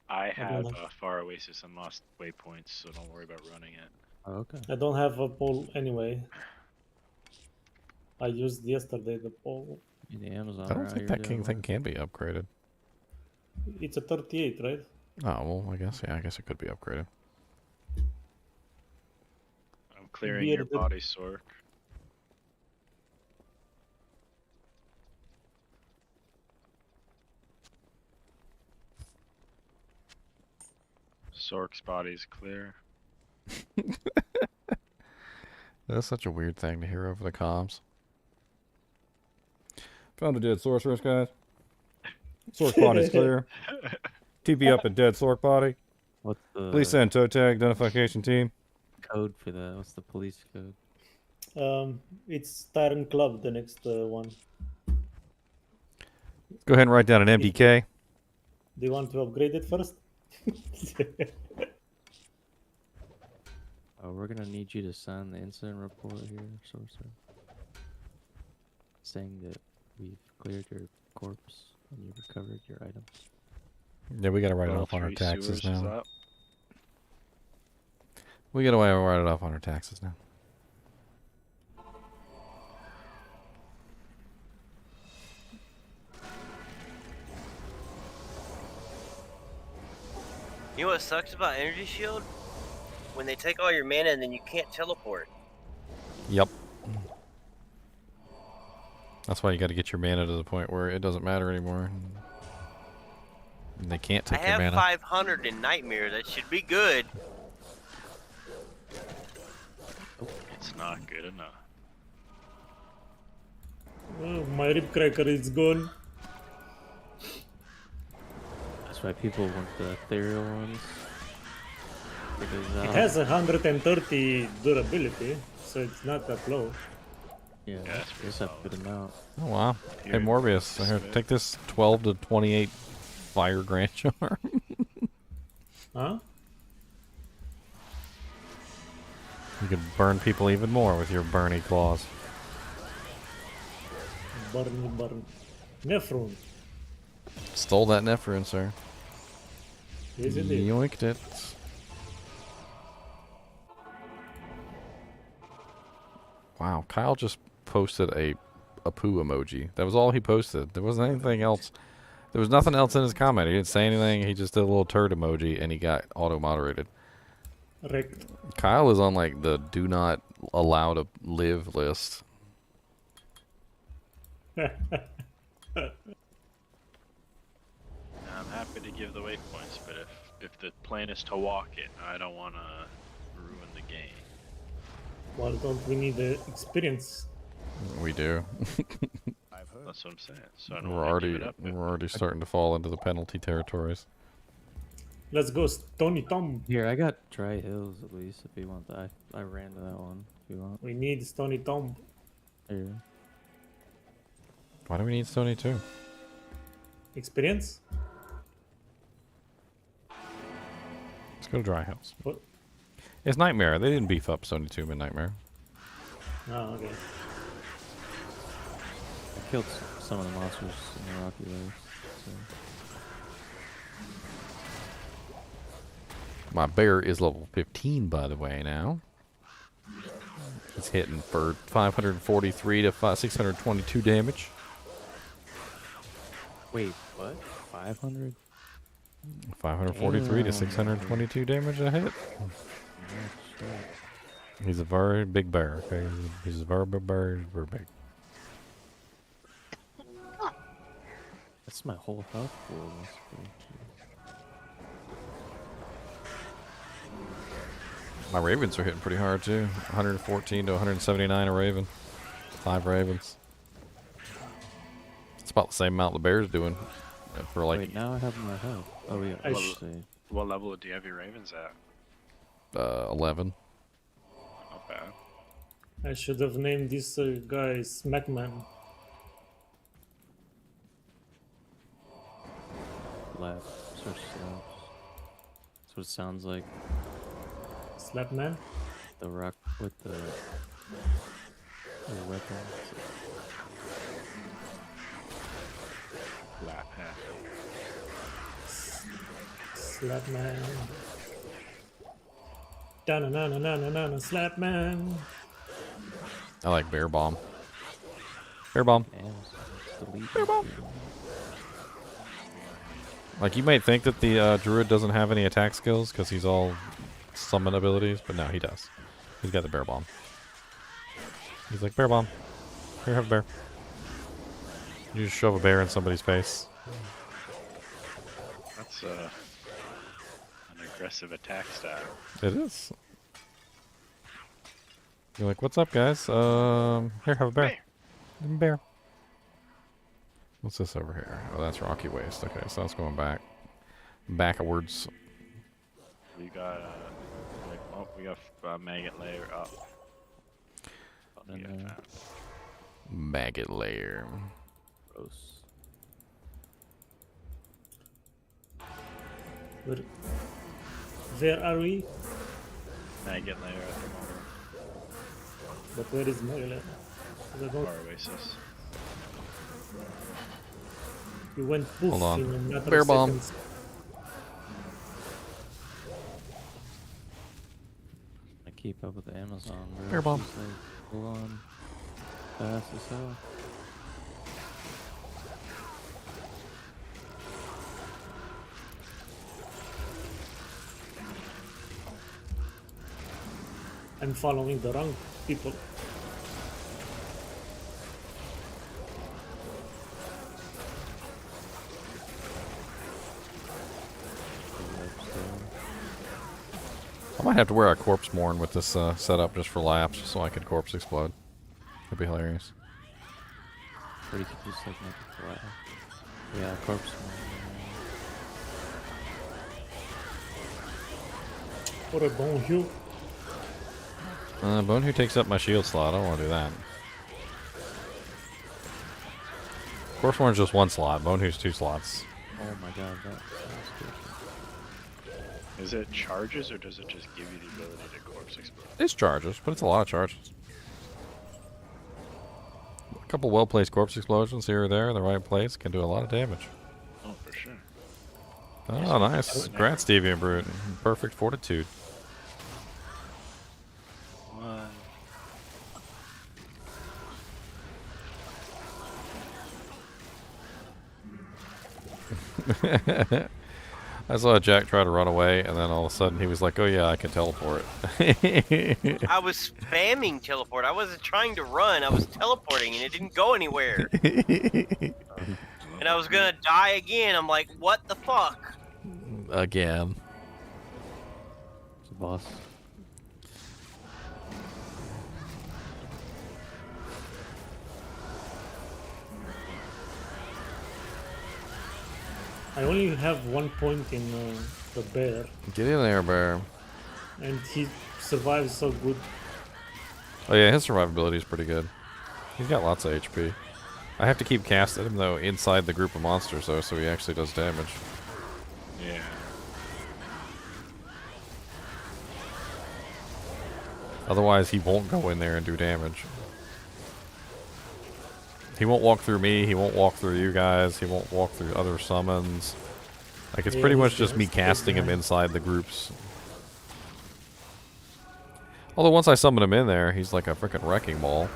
I have know. Far Oasis and Lost Waypoints, so don't worry about running it. Oh, okay. I don't have a pole anyway. I used yesterday the pole. In the Amazon. I don't right? think You're that doing thing can be upgraded. It's a 38, right? Oh, well, I guess it could be upgraded. I'm clearing your Weird. body, Sork. Sork's body's clear. That's such a weird thing to hear over the comms. Found a dead sorceress, guys. Sork body's clear. TP up a dead Sork body. What's the Please send toe tag identification team. code for that? What's the police code? It's Tyrant Club, the next one. Go ahead and write down an MDK. Do you want to upgrade it first? Oh, we're gonna need you to sign the incident report here, sorcerer, saying that we've cleared your corpse and you've recovered your items. Yeah, we gotta write it Well, off on our 3 taxes sewers is now. up. We gotta write it off on our taxes now. You know what sucks about Energy Shield? When they take all your mana and then you can't teleport. Yep. That's why you gotta get your mana to the point where it doesn't matter anymore. And they can't take I your have mana. 500 in Nightmare. That should be good. It's not good enough. Oh, my rib cracker is gone. That's why people want the ethereal ones. Because, It has 130 durability, so it's not that low. yeah, that's pretty it's a solid. good amount. Oh wow. Hey Here, Morbius, here, take this 12 to 28 fire grand charm. Huh? You could burn people even more with your burny claws. Burn. Nephrune. Stole that Nephrune, sir. Yes, it is. Yoinked it. Wow, Kyle just posted a poo emoji. That was all he posted. There wasn't anything else. There was nothing else in his comment. He didn't say anything. He just did a little turd emoji and he got auto-moderated. Wrecked. Kyle is on like the do not allow to live list. I'm happy to give the waypoints, but if the plan is to walk it, I don't want to ruin the game. Why don't we need the experience? We do. I've heard. That's what I'm saying. So I don't We're want to give already it up. we're already starting to fall into the penalty territories. Let's go, Stony Tom. Here, I got Dry Hills at least if you want that. I ran to that one if you want. We need Stony Tom. Here. Why do we need Stony too? Experience? Let's go to Dry House. What? It's Nightmare. They didn't beef up Stony 2 in Nightmare. Oh, okay. I killed some of the monsters in the Rocky Lakes. So. My bear is level 15, by the way, now. He's hitting for 543 to 622 damage. Wait, what? 500? 543 to 622 damage a hit. He's a very big bear, okay? He's a very big bear. He's very big. That's my whole health pool. That's pretty cool. My ravens are hitting pretty hard too. 114 to 179 a raven. 5 ravens. It's about the same amount the bear's doing. For like Wait, now I have my health. Oh yeah, I let's sh- see. What level do you have your ravens at? 11. Not bad. I should have named this guy Smackman. Lab. Search slabs. That's what it sounds like. Slapman? The rock with the weapon. Lap half. Slapman. Da-na-na-na-na-na-na, Slapman. I like bear bomb. Bear bomb. Bear bomb. Like, you might think that the druid doesn't have any attack skills because he's all summon abilities, but no, he does. He's got the bear bomb. He's like, bear bomb. Here, have a bear. You just shove a bear in somebody's face. That's an aggressive attack style. It is. You're like, what's up, guys? Here, have a bear. Bear. What's this over here? Oh, that's Rocky Waste. Okay, so that's going back. Backwards. We got, we got maggot layer up. And then, Maggot layer. gross. Where are we? Maggot layer at the moment. But where is Maryland? Our oasis. You went poof Hold on. in a matter Bear of bomb. seconds. I keep up with the Amazon. Bro. Bear bomb. She's like full on fast as hell. I'm following the wrong people. I might have to wear a corpse morn with this setup just for laps so I could corpse explode. That'd be hilarious. Or you could just like make it flat. Yeah, corpse. Or a bone hue. Bone who takes up my shield slot. I don't want to do that. Corpse morn's just 1 slot. Bone who's 2 slots. Oh my god, that sounds good. Is it charges or does it just give you the ability to corpse explode? It's charges, but it's a lot of charges. A couple well-placed corpse explosions here or there in the right place can do a lot of damage. Oh, for sure. Oh, nice. Congrats, Deviant Brute. Perfect fortitude. I saw Jack try to run away, and then all of a sudden he was like, oh yeah, I can teleport. I was spamming teleport. I wasn't trying to run. I was teleporting, and it didn't go anywhere. And I was gonna die again. I'm like, what the fuck? Again. It's a boss. I only have 1 point in the bear, Get in there, bear. and he survives so good. Oh yeah, his survivability is pretty good. He's got lots of HP. I have to keep casting him, though, inside the group of monsters, though, so he actually does damage. Yeah. Otherwise, he won't go in there and do damage. He won't walk through me, he won't walk through you guys, he won't walk through other summons. Like, it's Yeah, pretty much he's just me just casting him behind. inside the groups. Although once I summon him in there, he's like a freaking wrecking ball.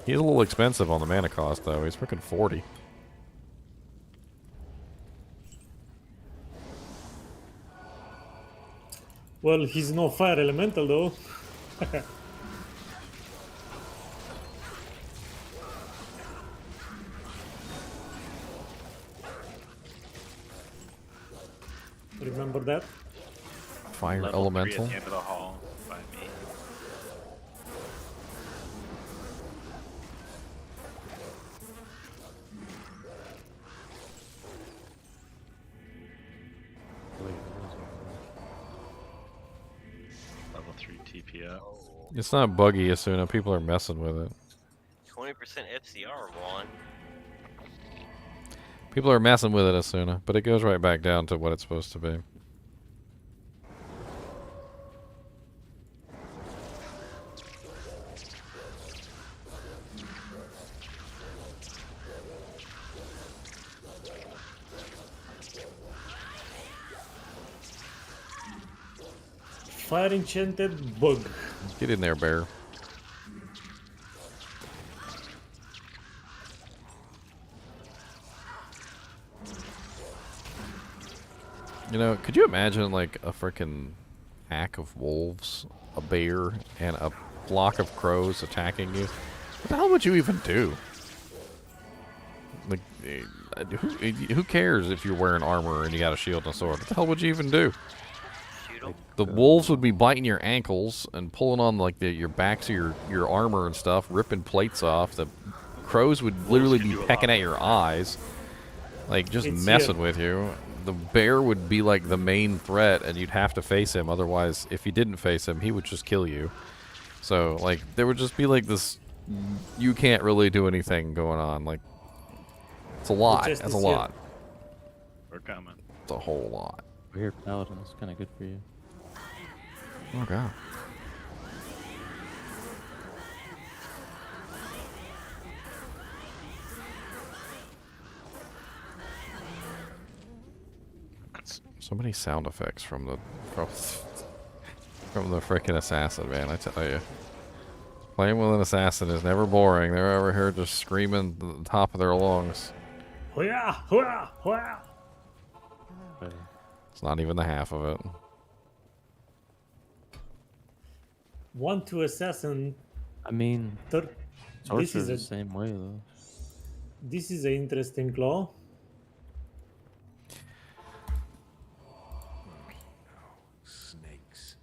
He's a little expensive on the mana cost, though. He's freaking 40. Well, he's no fire elemental though. Remember that? Fire Level 3 elemental. at the end of the hall by me. Level 3 TPO. Oh, It's not buggy, Asuna. People are messing with it. 20% FCR one. People are messing with it, Asuna, but it goes right back down to what it's supposed to be. Fire enchanted bug. Get in there, bear. You know, could you imagine like a freaking pack of wolves, a bear, and a flock of crows attacking you? What the hell would you even do? Like, who cares if you're wearing armor and you got a shield and a sword? What the hell would you even do? Shoot 'em. The wolves would be biting your ankles and pulling on like your backs of your armor and stuff, ripping plates off. The crows would literally can be do a pecking lot. at your eyes, like just It's messing with you. The bear would be like the main threat, and you'd have to face him. Otherwise, if you didn't face him, he would just kill you. So like there would just be like this. You can't really do anything going on. Like it's a lot. just That's a is lot. We're coming. It's a whole lot. Weird paladin is kind of good for you. Oh god. So many sound effects from the from the freaking assassin, man. I tell you, playing with an assassin is never boring. They're over here just screaming at the top of their lungs. Hoya! Hoya! Hoya! But It's not even the half of it. 1-2 assassin. I mean, This sorcerer's is the a same way though. this is an interesting claw. Snakes.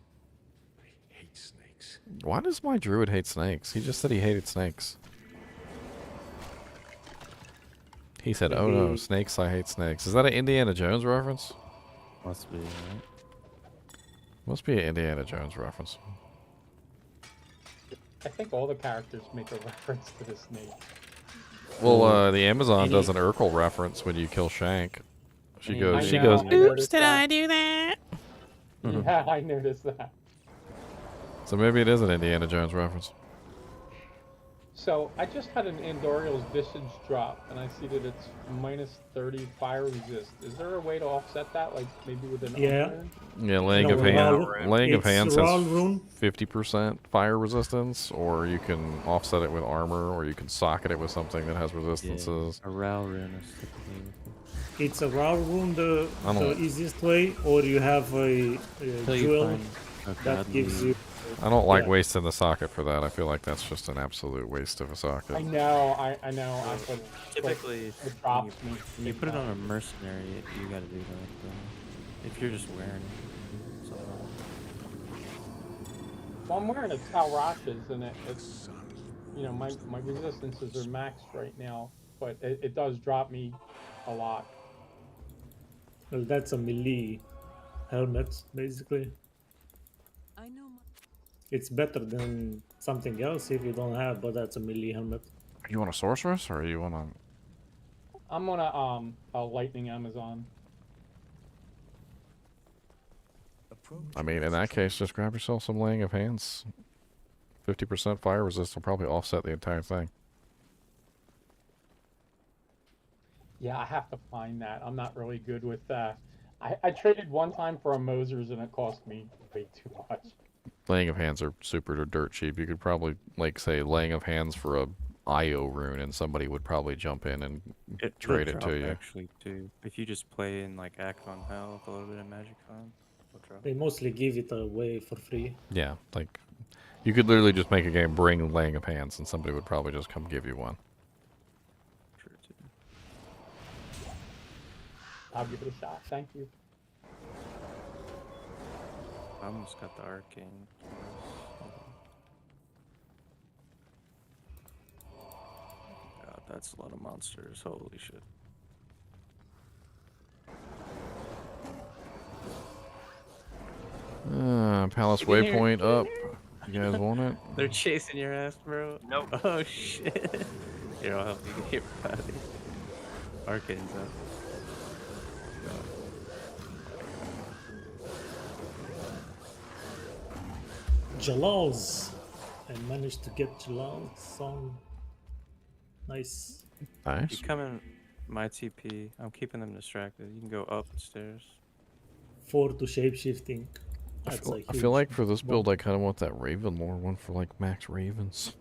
I hate snakes. Why does my druid hate snakes? He just said he hated snakes. He said, "Oh no, Maybe- snakes! I hate snakes." Is that an Indiana Jones reference? Must be, right? Must be an Indiana Jones reference. I think all the characters make a reference to the snake. Well, the Amazon Any- does an Urkel reference when you kill Shank. She Any- goes, I she know, goes, I "Oops, noticed did that. I do that?" Yeah, I noticed that. So maybe it is an Indiana Jones reference. So I just had an Andariel's Visage drop, and I see that it's minus 30 fire resist. Is there a way to offset that, like maybe with an Yeah. iron? Yeah, laying No, of Rerolling. hand, laying of It's hands Rerolling has rune. 50% fire resistance, or you can offset it with armor, or you can socket it with something that has resistances. A Rao rune is typically It's a raw rune, the I don't- easiest way, or you have a until you jewel find a that gives godly- you. I don't like Yeah. wasting the socket for that. I feel like that's just an absolute waste of a I socket. know, I know. But Typically, it when drops me. When you put it on a mercenary, you gotta do that. If you're just wearing something else. Well, I'm wearing a Talrash's, and it's, you know, my resistances are maxed right now, but it does drop me a lot. Well, that's a melee helmet, basically. I know my It's better than something else if you don't have, but that's a melee helmet. Are you on a sorceress, or are you on a... I'm on a lightning Amazon. I mean, in that case, just grab yourself some laying of hands. 50% fire resist will probably offset the entire thing. Yeah, I have to find that. I'm not really good with that. I traded one time for a Moser's and it cost me way too much. Laying of hands are super dirt cheap. You could probably, like, say, laying of hands for a IO rune, and somebody would probably jump in and It'll trade it drop to you. actually too. If you just play in like act on health, a little bit of magic on, it'll drop. They mostly give it away for free. Yeah, like, you could literally just make a game bring laying of hands, and somebody would probably just come give you one. True too. I'll give it a shot. Thank you. I almost got the arcane. God, that's a lot of monsters. Holy shit. Palace Get in here, waypoint get in up. You guys want it? They're chasing your ass, bro. Nope. Oh shit. Here, I'll help you get your body. Arcane's up. Jalal's. I managed to get Jalal's song. Nice. Nice. You come in my TP. I'm keeping them distracted. You can go up the stairs. 4 to shapeshifting. I That's feel, a I huge feel like for this build, bump. I kind of want that Raven lore one for like max Ravens.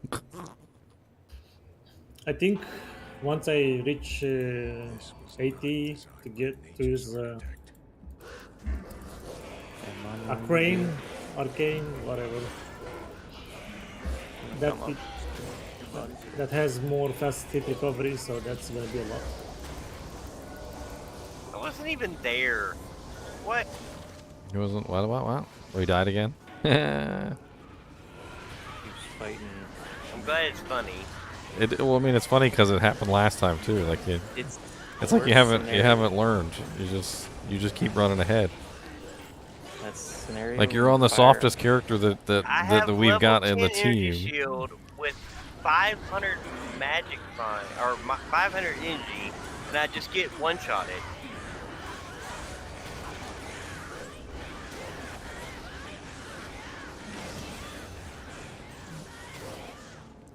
I think once I reach 80 to get to use Arcane, whatever. That has more fast hit recovery, so that's gonna be a lot. I wasn't even there. What? He wasn't. What? Oh, he died again. Keeps fighting. I'm glad it's funny. Well, I mean, it's funny because it happened last time too. Like It's like you haven't learned. You just keep running ahead. That scenario. Like you're on the softest character that we've got in the Energy team. shield with 500 magic fine or 500 energy, and I just get one-shotted.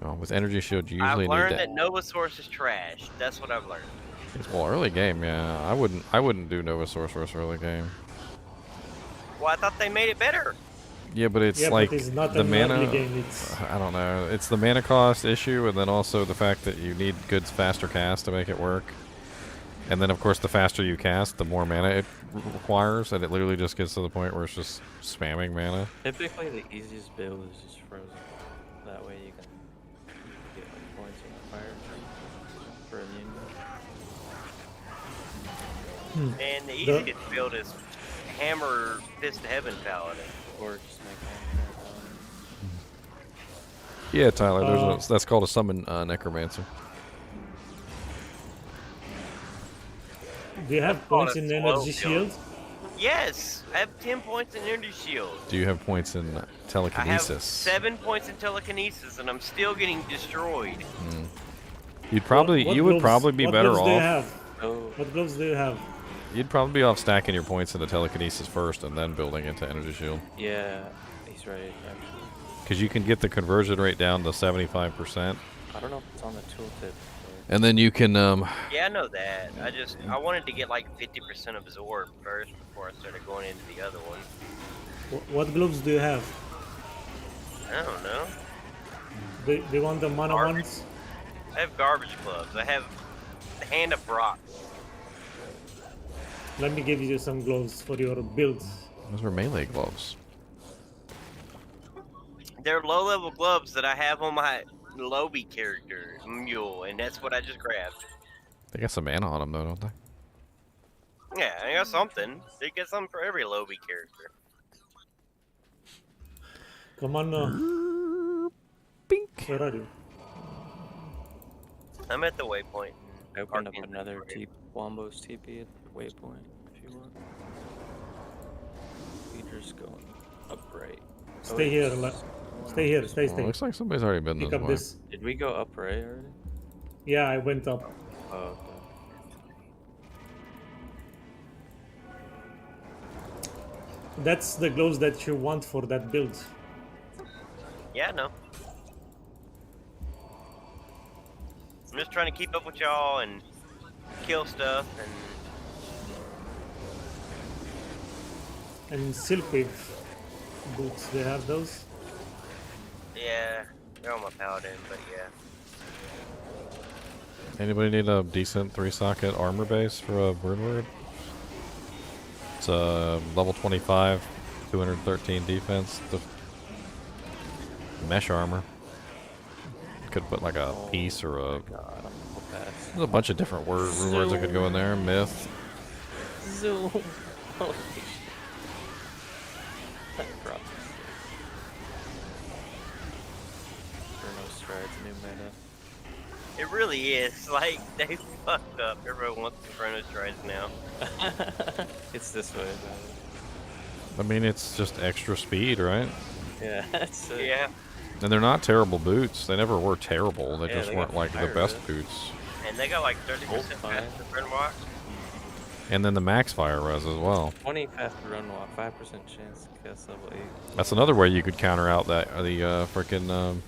Oh, with energy shield, you usually I've learned need that Nova Source is trash. That's what I've learned. Well, early game, yeah. I wouldn't do Nova Sorceress early game. Well, I thought they made it better. Yeah, but it's like but it's not the an mana. early game, it's... I don't know. It's the mana cost issue, and then also the fact that you need good, faster cast to make it work. And then, of course, the faster you cast, the more mana it requires, and it literally just gets to the point where it's just spamming mana. Typically, the easiest build is just frozen. That way you can get like points on the fire for immune. And the easiest build is Hammer Fist of Heaven Paladin. Or just make Yeah, Tyler. That's called a summon necromancer. Do you have points in energy shield? Yes, I have 10 points in energy shield. Do you have points in I have telekinesis? 7 points in telekinesis, and I'm still getting destroyed. You would probably be better What gloves do you off. have? Oh. What gloves do you have? You'd probably be off stacking your points into telekinesis first and then building into energy shield. Yeah, he's right, actually. Because you can get the conversion rate down to 75%. I don't know if it's on the tooltip. And then you can, Yeah, I know that. I wanted to get like 50% absorb first before I started going into the other one. What gloves do you have? I don't know. Do you want the mana Garbage. ones? I have garbage gloves. I have the Hand of Brock. Let me give you some gloves for your builds. those are melee gloves. They're low-level gloves that I have on my Lobby character, Mule, and that's what I just grabbed. They got some mana on them though, don't they? Yeah, I got something. They get something for every Lobby character. Come on now. Where are you? I'm at the waypoint. I opened up Arcane another Sorcery. Wombo's TP at the waypoint, if you want. You're just going up right. Stay here. Stay here. Stay. Well, looks like somebody's already been Pick this up way. this. Did we go up right already? Yeah, I went up. Oh, okay. That's the gloves that you want for that build. Yeah, no. I'm just trying to keep up with y'all and kill stuff And Silkwave boots, they have those? yeah, they're on my paladin, but yeah. Anybody need a decent 3-socket armor base for a runeword? It's a level 25, 213 defense. The mesh armor. Could put like a piece or a. There's a bunch of different runewords that could go in there. Myth. Zoom. Holy shit. Drop. Inferno Stride's new meta. It really is. Like, they fucked up. Everyone wants Inferno Strides now. It's this way, I mean, it's just extra speed, right? yeah, that's it. Yeah. And they're not terrible boots. They never were terrible. They Yeah, just they weren't got like the fire best res. boots. And they got like 30% Gold fire. faster burn walk. And then the max fire res as well. 20 faster run walk, 5% chance to cast level 8. That's another way you could counter out that the freaking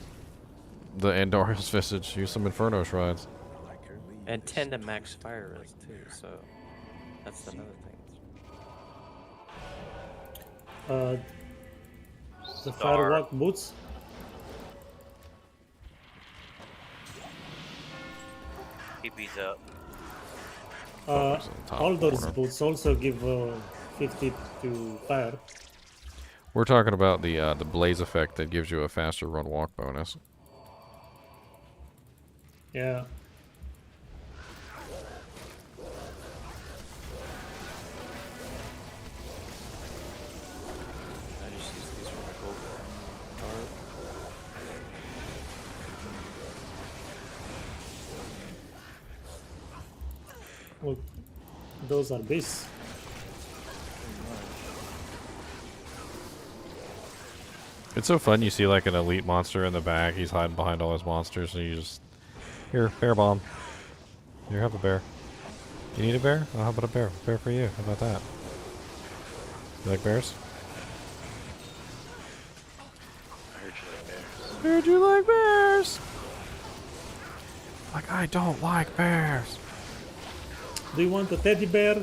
the Andariel's Visage. Use some Inferno Shrines. And 10 to max fire res too, so that's another thing. The firewalk boots. PP's up. All those boots also give 50 to fire. We're talking about the blaze effect that gives you a faster run walk bonus. Yeah. I just use these for my gold card. Well, those are beasts. It's so fun. You see like an elite monster in the back. He's hiding behind all his monsters, and you just here, bear bomb. Here, have a bear. You need a bear? Oh, how about a bear? Bear for you. How about that? You like bears? I heard you like bears. Heard you like bears. Like, I don't like bears. Do you want a teddy bear?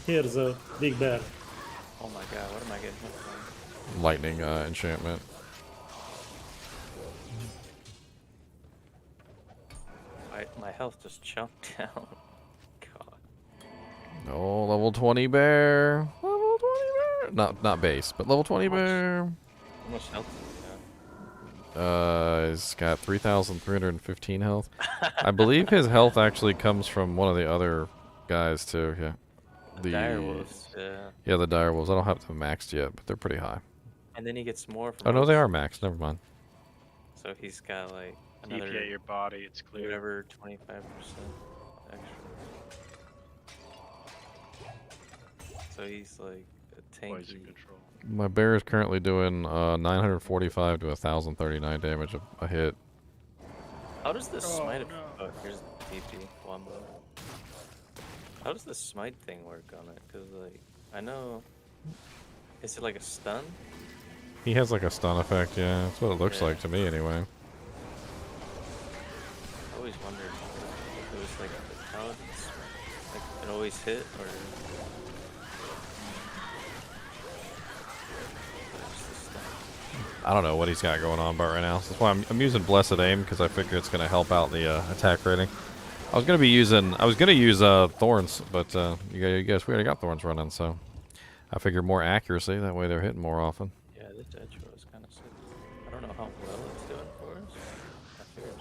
Here's a big bear. Oh my god, what am I getting hit from? Lightning enchantment. My health just jumped down. God. Oh, level 20 bear. Level 20 bear. Not base, but level 20 bear. How much health does he have? He's got 3,315 health. I believe his health actually comes from one of the other guys too. Yeah. The direwolves, yeah. Yeah, the direwolves. I don't have them maxed yet, but they're pretty high. And then he gets more from Oh no, us. they are maxed. Never mind. So he's got like another TPA your body, it's clear. whatever 25% extra. So he's like a Poison tanky. control. My bear is currently doing 945 to 1,039 damage a hit. How does this Oh, smite? no. Oh, here's the TP Wombo. How does the smite thing work on it? Cause like I know, is it like a stun? He has like a stun effect. Yeah, that's what it looks Yeah. like to me anyway. I always wondered if it was like the paladins, like it always hit or. Just the stun. I don't know what he's got going on about right now. That's why I'm using Blessed Aim because I figure it's going to help out the attack rating. I was going to use Thorns, but you guys we already got Thorns running, so I figured more accuracy. That way they're hitting more often. Yeah, this edge row is kind of sick. I don't know how well it's doing for us. I figured.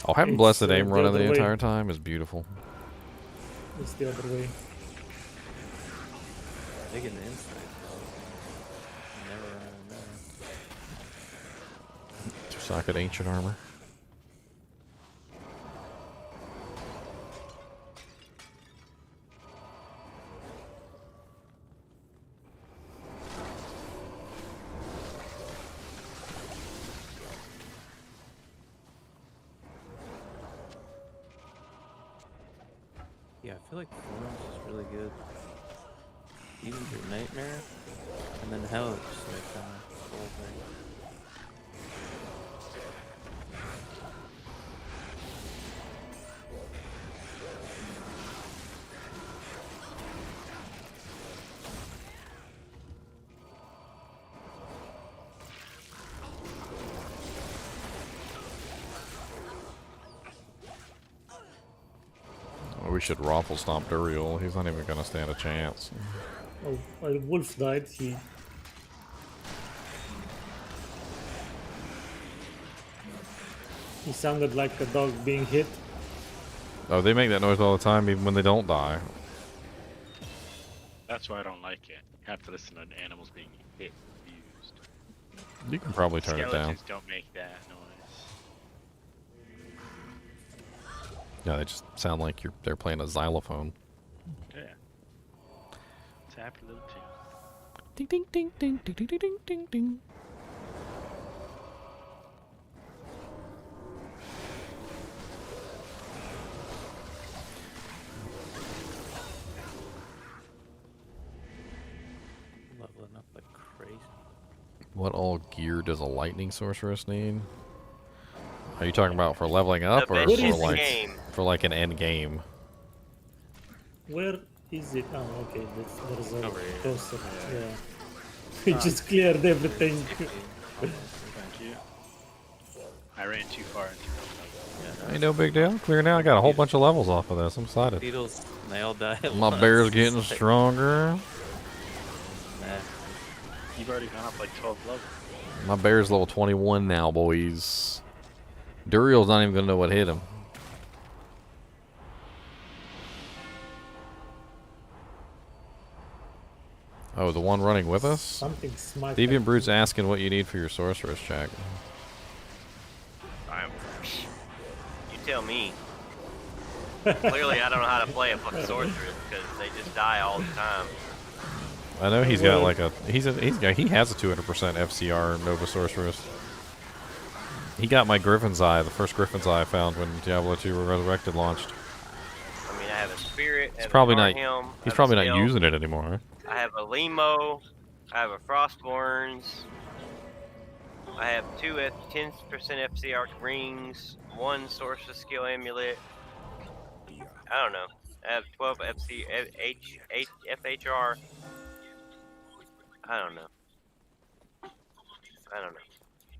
Oh, having It's, Blessed the Aim running other the way. entire time is beautiful. It's the other way. Taking the insight though. Never ran there. Two-socket Ancient Armor. Yeah, I feel like Thorns is really good. Even through Nightmare, and then Hell is just like full thing. Oh, we should Raffle Stomp Andariel. He's not even going to stand a chance. Oh, well, Wolf died. He sounded like a dog being hit. Oh, they make that noise all the time, even when they don't die. That's why I don't like it. You have to listen to animals being hit, abused. You can probably turn it down. Skeletons don't make that noise. Yeah, they just sound like they're playing a xylophone. Yeah. It's a happy little tune. Ding ding ding ding ding ding ding ding ding. Leveling up like crazy. What all gear does a lightning sorceress need? Are you talking about for leveling up The or best for in the like game. for like an end game? Where is it? Oh, okay. There's a Over here. poster. Yeah. Yeah. We just cleared everything. Thank you. I ran too far into it. Ain't no big deal. Clear now. I got a whole bunch of levels off of this. I'm excited. Beetles, and they all die. at My once. bear's getting It's like, stronger. nah. You've already gone up like 12 levels. My bear's level 21 now, boys. Duriel's not even gonna know what hit him. Oh, the one running with us? Something smart. Deviant Brute's asking what you need for your sorceress check. You tell me. Clearly, I don't know how to play a fucking sorceress because they just die all the time. I know he's got like a he has a 200% FCR Nova Sorceress. He got my Griffin's Eye, the first Griffin's Eye I found when Diablo 2 Resurrected launched. I mean, I have a spirit. He's probably not. Helm, He's probably not using it anymore. I have a Limo. I have a Frostburns. I have 10% FCR rings, 1 sorceress skill amulet. I don't know. I have 12 FHR. I don't know.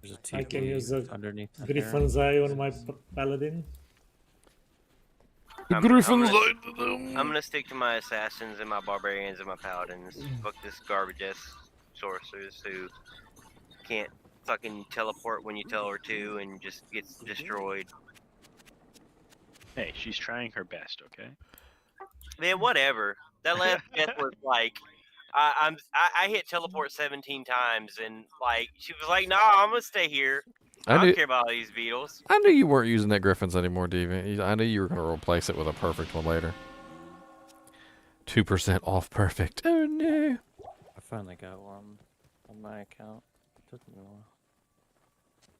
There's a I can TP use a underneath the hair. Griffin's Eye on my paladin. I'm gonna stick to my assassins and my barbarians and my paladins. Fuck this garbage ass sorcerers who can't fucking teleport when you tell her to and just gets destroyed. Hey, she's trying her best, okay? Man, whatever. That last death was like, I hit teleport 17 times and like she was like, nah, I'm gonna stay here. I don't care about all these beetles. I knew you weren't using that Griffin's anymore, Deviant. I knew you were going to replace it with a perfect one later. 2% off perfect. Oh no. I finally got one on my account. It took me a while.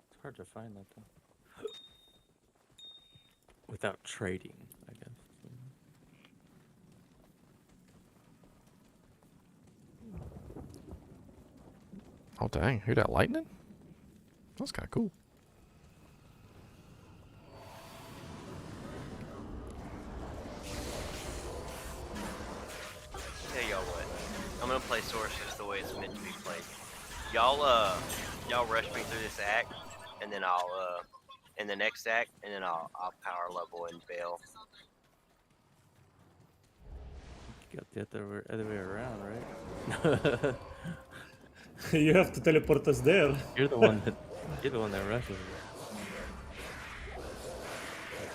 It's hard to find that though. Without trading, I guess. Oh dang, who that lightning? That's kind of cool. Tell y'all what, I'm gonna play sorceress the way it's meant to be played. Y'all rush me through this act, and then I'll in the next act, and then I'll power level and Baal. You got the other way around, right? You have to teleport us there. You're the one that rushes.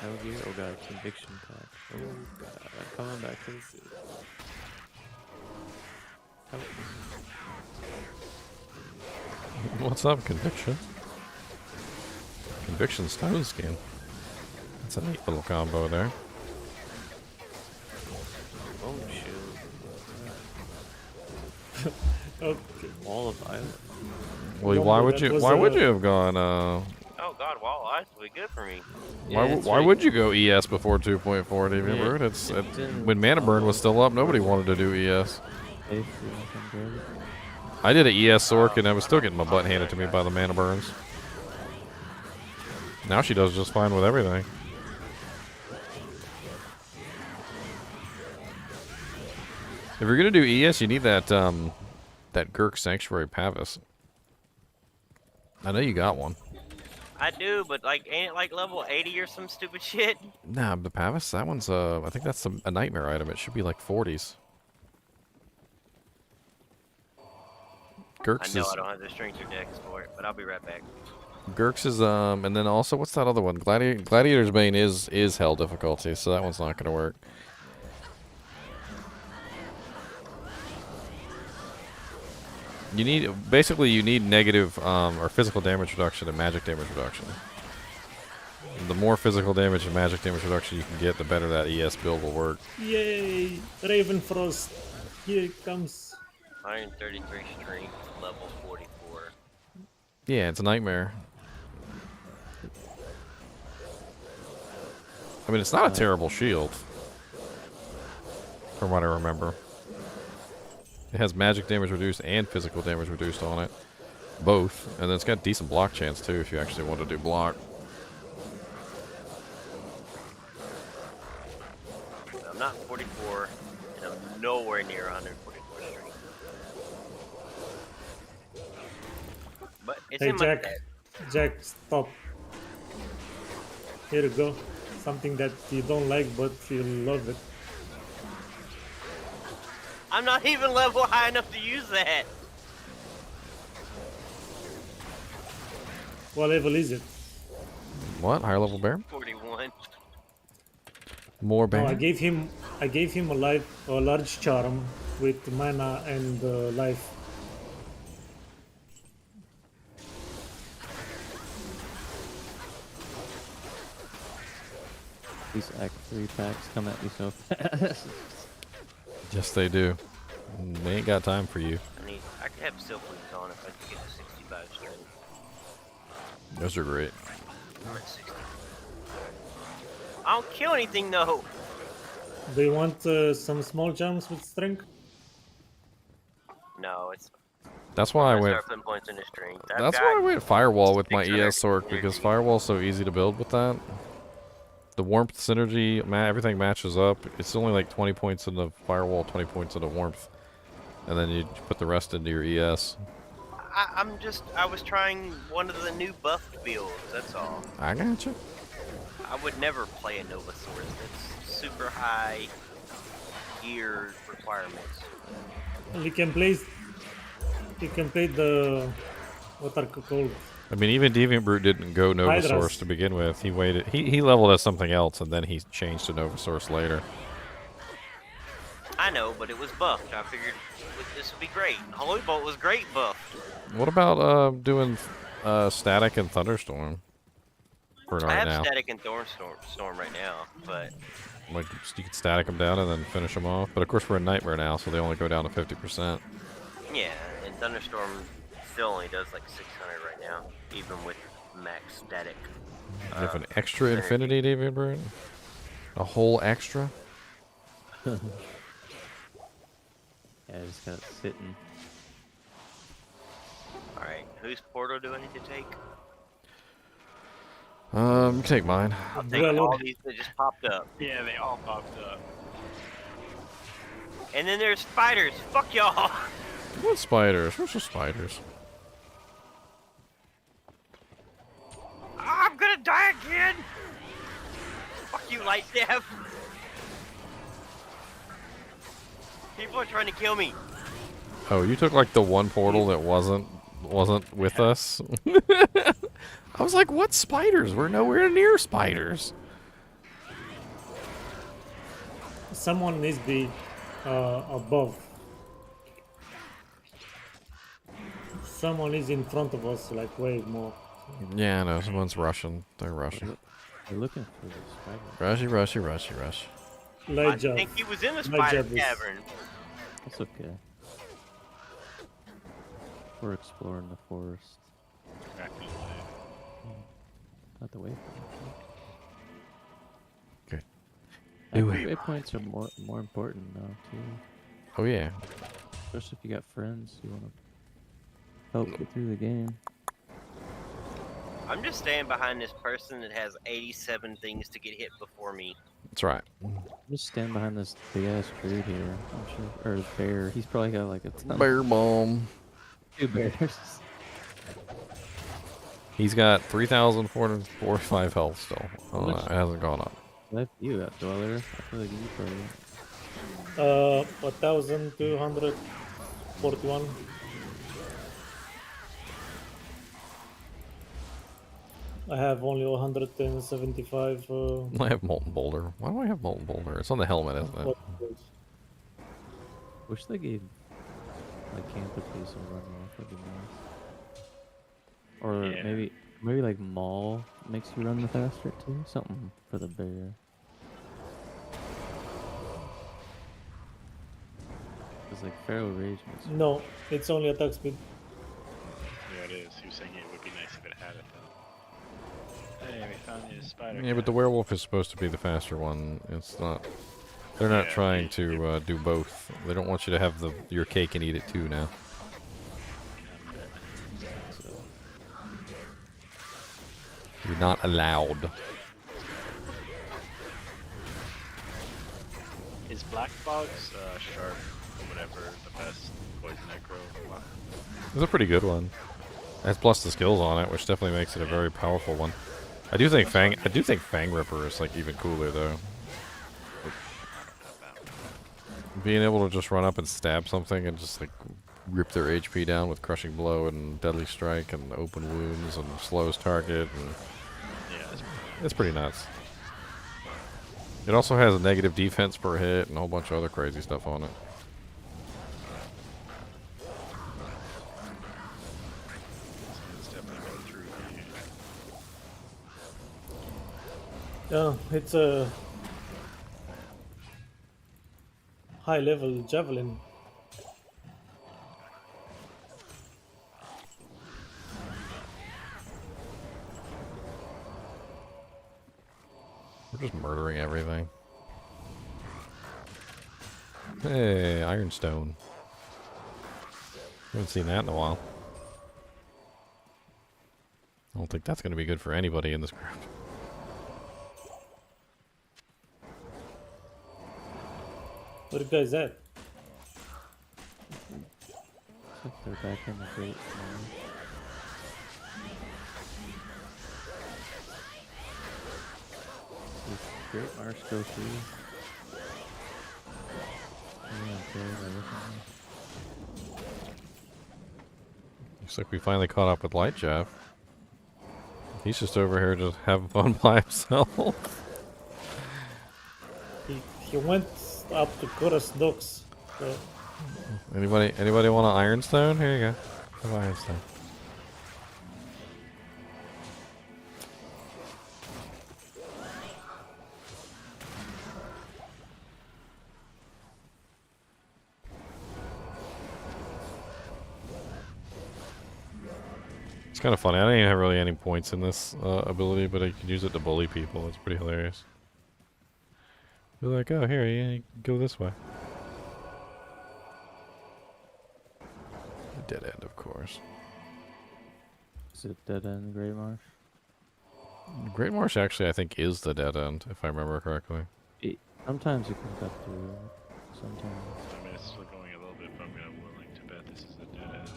No gear? Oh god, conviction patch. Oh god, I'm coming back to the city. What's up, Conviction? Conviction Stone Skin. That's a neat little combo there. Oh shoot. Okay. Wall of Island. Well, why would you have gone? Oh god, wall eyes will be good for me. Why would you go ES before 2.4, Deviant Brute? It's when Mana Burn was still up, nobody wanted to do ES. I did an ES Sork and I was still getting my butt handed to me by the Mana Burns. Now she does just fine with everything. If you're gonna do ES, you need that that Gurk Sanctuary Pavis. I know you got one. I do, but like, ain't it like level 80 or some stupid shit? Nah, the Pavis, that one's I think that's a nightmare item. It should be like 40s. Gurks I know is I don't have the strength or dex for it, but I'll be right back. Gurks is and then also what's that other one? Gladiator's Bane is hell difficulty, so that one's not gonna work. You need basically you need negative or physical damage reduction and magic damage reduction. The more physical damage and magic damage reduction you can get, the better that ES build will work. Yay! Ravenfrost. Here it comes. 133 strength, level 44. Yeah, it's a nightmare. I mean, it's not a terrible shield, from what I remember. It has magic damage reduced and physical damage reduced on it. Both. And then it's got decent block chance, too, if you actually want to do block. I'm not 44, and I'm nowhere near 144 strength. But it's Hey in my Jack, head. Jack, stop. Here you go. Something that you don't like, but you love it. I'm not even level high enough to use that. What level is it? What? Higher level bear? 41. More bear? No, I gave him a large charm with mana and life. These Act 3 packs come at me so fast. Yes, they do. They ain't got time for you. I could have silk boots on if I could get to 65 strength. Those are great. I'm at 60. I don't kill anything though. Do you want some small jumps with strength? No, it's. That's why I went. Start putting points in the strength. That's why I went Firewall with my 600 ES Sorc, because Firewall's so easy to build with that. The warmth synergy, everything matches up. It's only like 20 points in the Firewall, 20 points in the warmth. And then you put the rest into your ES. I was trying one of the new buffed builds, that's all. I gotcha. I would never play a Nova Source. That's super high gear requirements. You can play the what are called? I mean, even Deviant Brute didn't go Nova Hydras. Source to begin with. He waited. He leveled as something else, and then he changed to Nova Source later. I know, but it was buffed. I figured this would be great. Holy Bolt was great buffed. What about doing Static and Thunderstorm for I right have now? Static and Storm right now, but Like, you can static them down and then finish them off. But of course, we're in Nightmare now, so they only go down to 50%. yeah, and Thunderstorm still only does like 600 right now, even with max static. You have an extra Infinity, David Brute? A whole extra? Yeah, I just got it sitting. Alright, whose portal do I need to take? You can take mine. I'll take all these that just popped up. Yeah, they all popped up. And then there's spiders. Fuck y'all. What spiders? What's the spiders? I'm gonna die again. Fuck you, Light Death. People are trying to kill me. Oh, you took like the one portal that wasn't with us. I was like, what spiders? We're nowhere near spiders. Someone needs to be above. Someone is in front of us, like way more. Yeah, I know. Someone's rushing. They're rushing. They're looking for the spider. Rushy, rushy, rushy, rush. Light I job. think he was in the My spider job is- cavern. That's okay. We're exploring the forest. Not the waypoint. Good. I New think waypoints are more important now too. Oh yeah. Especially if you got friends you want to help get through the game. I'm just staying behind this person that has 87 things to get hit before me. That's right. Just stand behind this big ass druid here. I'm sure, or bear. He's probably got like a ton. Bear bomb. 2 bears. He's got 3,445 health still. Oh, no, it hasn't gone up. Left you out, Dweller. I feel like you probably. 1,241. I have only 175. I have Molten Boulder. Why do I have Molten Boulder? It's on the helmet, isn't it? Wish they gave like Canthropy some run off. would be nice. Or Yeah. maybe like Maul makes you run the faster too. Something for the bear. Cause like Pharaoh Rage makes you. No, it's only attack speed. Yeah, it is. He was saying it would be nice if it had it though. Hey, we found the spider. Yeah, but the werewolf is supposed to be the faster one. It's not. They're not Yeah, trying to do both. They don't want you to have your cake and eat it too now. So, You're not allowed. Is Black Fog's sharp or whatever the best poison necro? It's a pretty good one. It has plus the skills on it, which definitely makes it a very powerful one. I do think Fang Ripper is like even cooler though. Being able to just run up and stab something and just like rip their HP down with Crushing Blow and Deadly Strike and Open Wounds and slows target, and Yeah, it's pretty nuts. It also has a negative defense per hit and a whole bunch of other crazy stuff on it. it's definitely been through. Yeah, it's a high level javelin. We're just murdering everything. Hey, Ironstone. Haven't seen that in a while. I don't think that's going to be good for anybody in this group. Where you guys at? looks like they're back in the Great Marsh. Does Great Marsh go through? Looks like we finally caught up with Light Jeff. He's just over here just having fun by himself. He went up to Chorus Docks. So Anybody want an Ironstone? Here you go. Have Ironstone. It's kind of funny. I don't even have really any points in this ability, but I can use it to bully people. It's pretty hilarious. Be like, oh, here, you go this way. Dead end, of course. Is it dead end Great Marsh? Great Marsh actually, I think, is the dead end, if I remember correctly. Sometimes you can cut through. Sometimes. I mean, it's still going a little bit, but I'm willing to bet this is a dead end.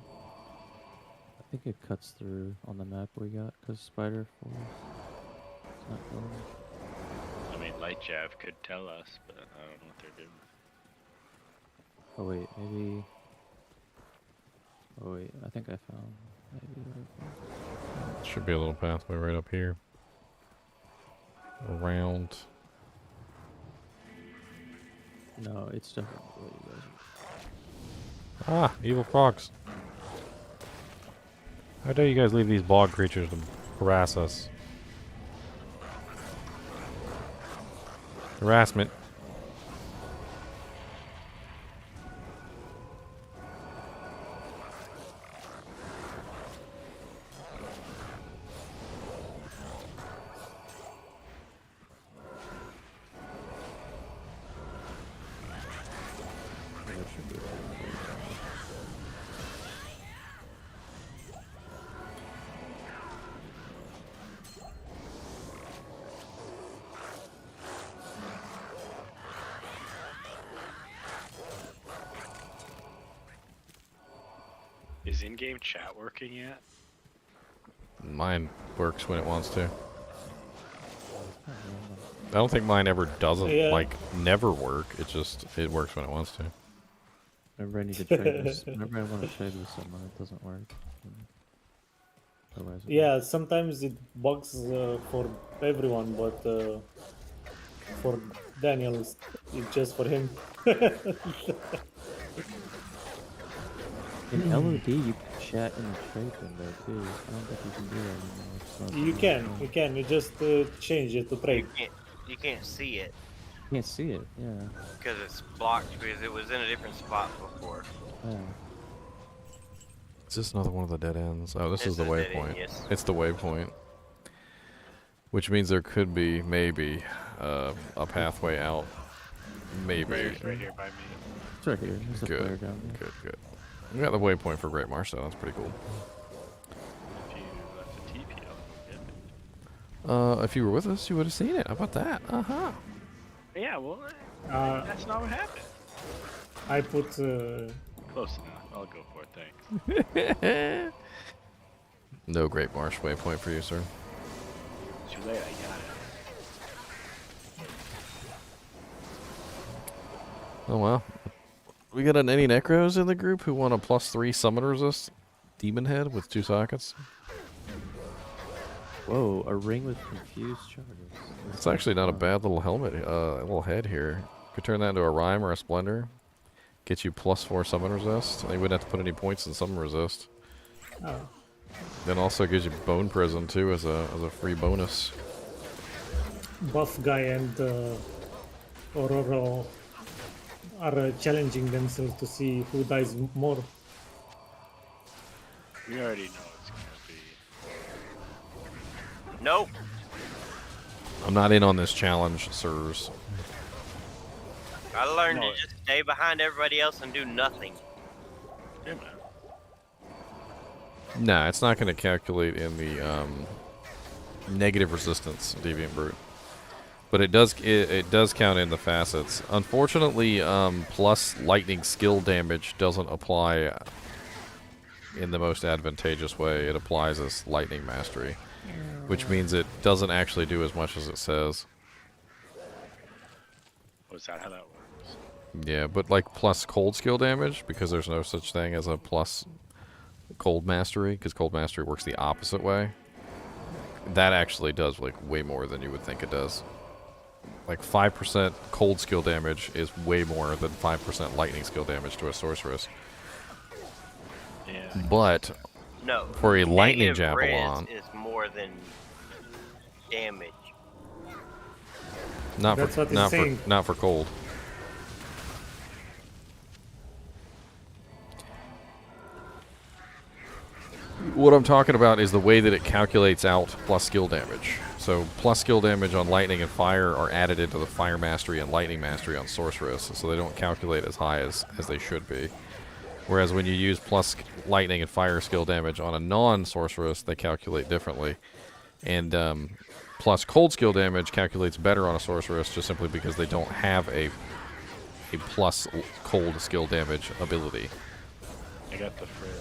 I think it cuts through on the map we got because Spider Force. It's not going. I mean, Light Jav could tell us, but I don't know what they're doing. Oh wait, maybe. Oh wait, I think I found. Maybe right Should be a little pathway right up here. Around. there. No, it's definitely what you guys Ah, evil frogs. How dare you guys leave these bog creatures to harass us? Harassment. Is in-game chat working yet? Mine works when it wants to. I don't think mine ever doesn't, Yeah. like, never work. It works when it wants to. Whenever I need to trade this, whenever I want to trade with someone, it doesn't work. Otherwise, it yeah, sometimes it bugs for everyone, but for Daniel, it's just for him. In LOD, you can chat in the trade window too. I don't think you can do that anymore. It's not You the can, same. you can. You just change it to trade. You can't see it You can't see it. Yeah. because it's blocked because it was in a different spot before. Yeah. Is this another one of the dead ends? Oh, this is the a dead end, waypoint. yes. It's the waypoint. Which means there could be, maybe, a pathway out. Maybe. It's right here by me. It's right here. There's a Good. player down there. Good, good. We got the waypoint for Great Marsh, so that's pretty cool. If you left a TP, I'll get it. If you were with us, you would have seen it. How about that? Uh-huh. Yeah, well, that's not what happened. I put. Close enough. I'll go for it, thanks. No Great Marsh waypoint for you, sir. Too late, I got it. Oh, well. We got any Necros in the group who want a +3 summon resist demon head with 2 sockets? Whoa, a ring with confused charges. It's actually not a bad little helmet, little head here. Could turn that into a Rhyme or a Splendor. Get you +4 summon resist. And you wouldn't have to put any points in summon resist. Oh. Then also gives you Bone Prison too as a free bonus. Buff guy and Aurora are challenging themselves to see who dies more. We already know it's gonna be. Nope. I'm not in on this challenge, sirs. I learned No. to just stay behind everybody else and do nothing. Yeah, man. Nah, it's not going to calculate in the negative resistance Deviant Brute, but it does count in the facets. Unfortunately, plus lightning skill damage doesn't apply in the most advantageous way. It applies as lightning mastery, which means it doesn't actually do as much as it says. Oh, is that how that works? Yeah, but like plus cold skill damage, because there's no such thing as a plus cold mastery, because cold mastery works the opposite way. That actually does like way more than you would think it does. Like 5% cold skill damage is way more than 5% lightning skill damage to a sorceress. Yeah. But No. for a lightning negative javelin, res is more than damage. not That's for what he's saying. not for cold. What I'm talking about is the way that it calculates out plus skill damage. So plus skill damage on lightning and fire are added into the fire mastery and lightning mastery on sorceress, so they don't calculate as high as they should be. Whereas when you use plus lightning and fire skill damage on a non-sorceress, they calculate differently. And plus cold skill damage calculates better on a sorceress just simply because they don't have a plus cold skill damage ability. I got the frail.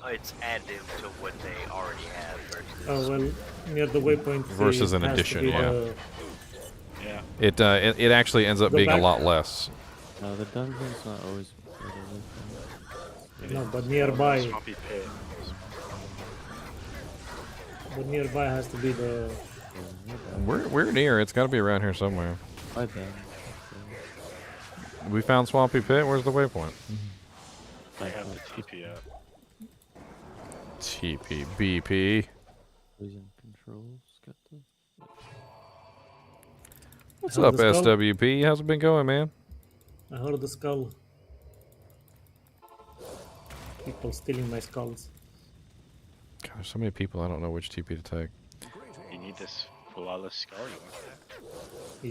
It's additive to what they already have versus. Oh well, near the waypoint. Versus it an has to addition, be yeah. Yeah. It actually ends up The being a back- lot less. No, the dungeon's not always. No, but nearby. Swampy pit. But nearby has to be the. We're near. It's got to be around here somewhere. My bad. We found Swampy Pit. Where's the waypoint? I have the TP up. TPBP. Poison controls. Got the. What's Oh, up, the skull? SWP? How's it been going, man? I heard the skull. People stealing my skulls. God, there's so many people. I don't know which TP to take. You need this flawless skull. You want that?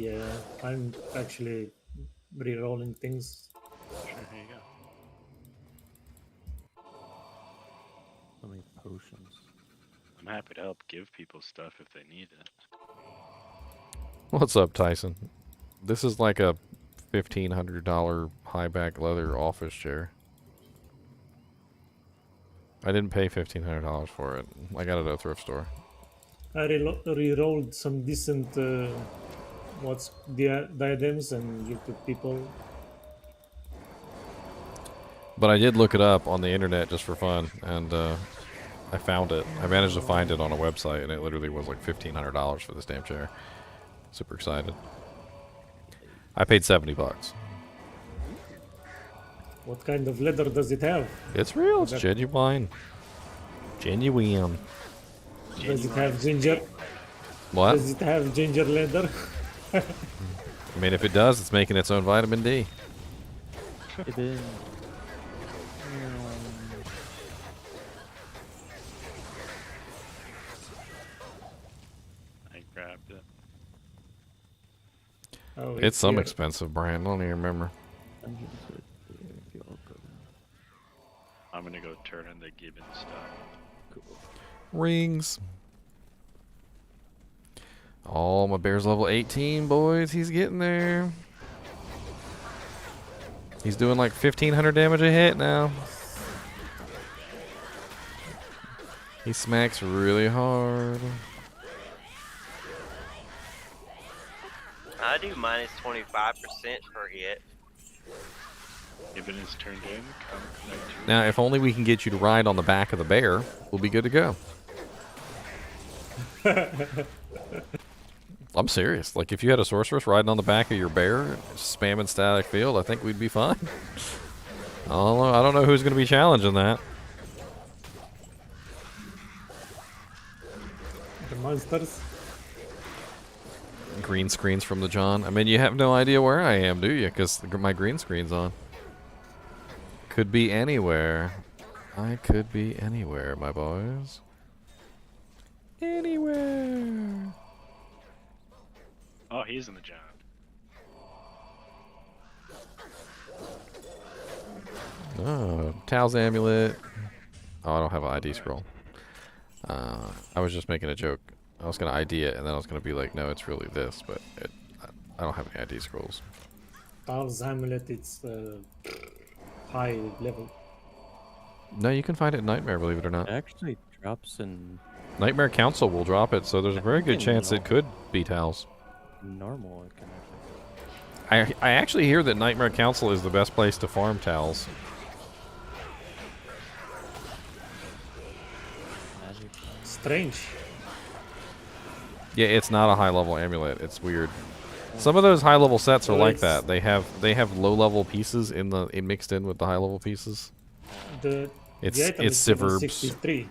Yeah, I'm actually re-rolling things. Sure, here you go. So many potions. I'm happy to help give people stuff if they need it. What's up, Tyson? This is like a $1,500 high back leather office chair. I didn't pay $1,500 for it. I got it at a thrift store. I re-rolled some decent diadems and give to people. But I did look it up on the internet just for fun, and I found it. I managed to find it on a website, and it literally was like $1,500 for this damn chair. Super excited. I paid $70. What kind of leather does it have? It's real. It's That- genuine. Genuine. Does it have ginger? What? Does it have ginger leather? I mean, if it does, it's making its own vitamin D. It been. I grabbed it. Oh, It's some here. expensive brand. I don't even remember. I'm gonna go turn in the Gibbon stuff. Rings. Oh, my bear's level 18, boys. He's getting there. He's doing like 1,500 damage a hit now. He smacks really hard. I do minus 25% per hit. Gibbon is turned in. Come connect to Now, if only we can get you to ride on the back of the bear, we'll be good to go. I'm serious. Like, if you had a sorceress riding on the back of your bear, spamming static field, I think we'd be fine. I don't know who's going to be challenging that. The monsters. Green screens from the John. I mean, you have no idea where I am, do you? Because my green screen's on. Could be anywhere. I could be anywhere, my boys. Anywhere. Oh, he's in the John. Oh, Tal's amulet. Oh, I don't have an ID scroll. I was just making a joke. I was going to ID it, and then I was going to be like, no, it's really this, but I don't have any ID scrolls. Tal's amulet, it's high level. No, you can find it in Nightmare, believe it or It not. actually drops in Nightmare Council will drop it, so there's a very good chance it could be Tal's. normal. It can actually. I actually hear that Nightmare Council is the best place to farm Tal's. Magic. Strange. Yeah, it's not a high level amulet. It's weird. Some of those high level sets are Well, like it's- that. They have low level pieces mixed in with the high level pieces. The It's item it's is level Siverbs. 63.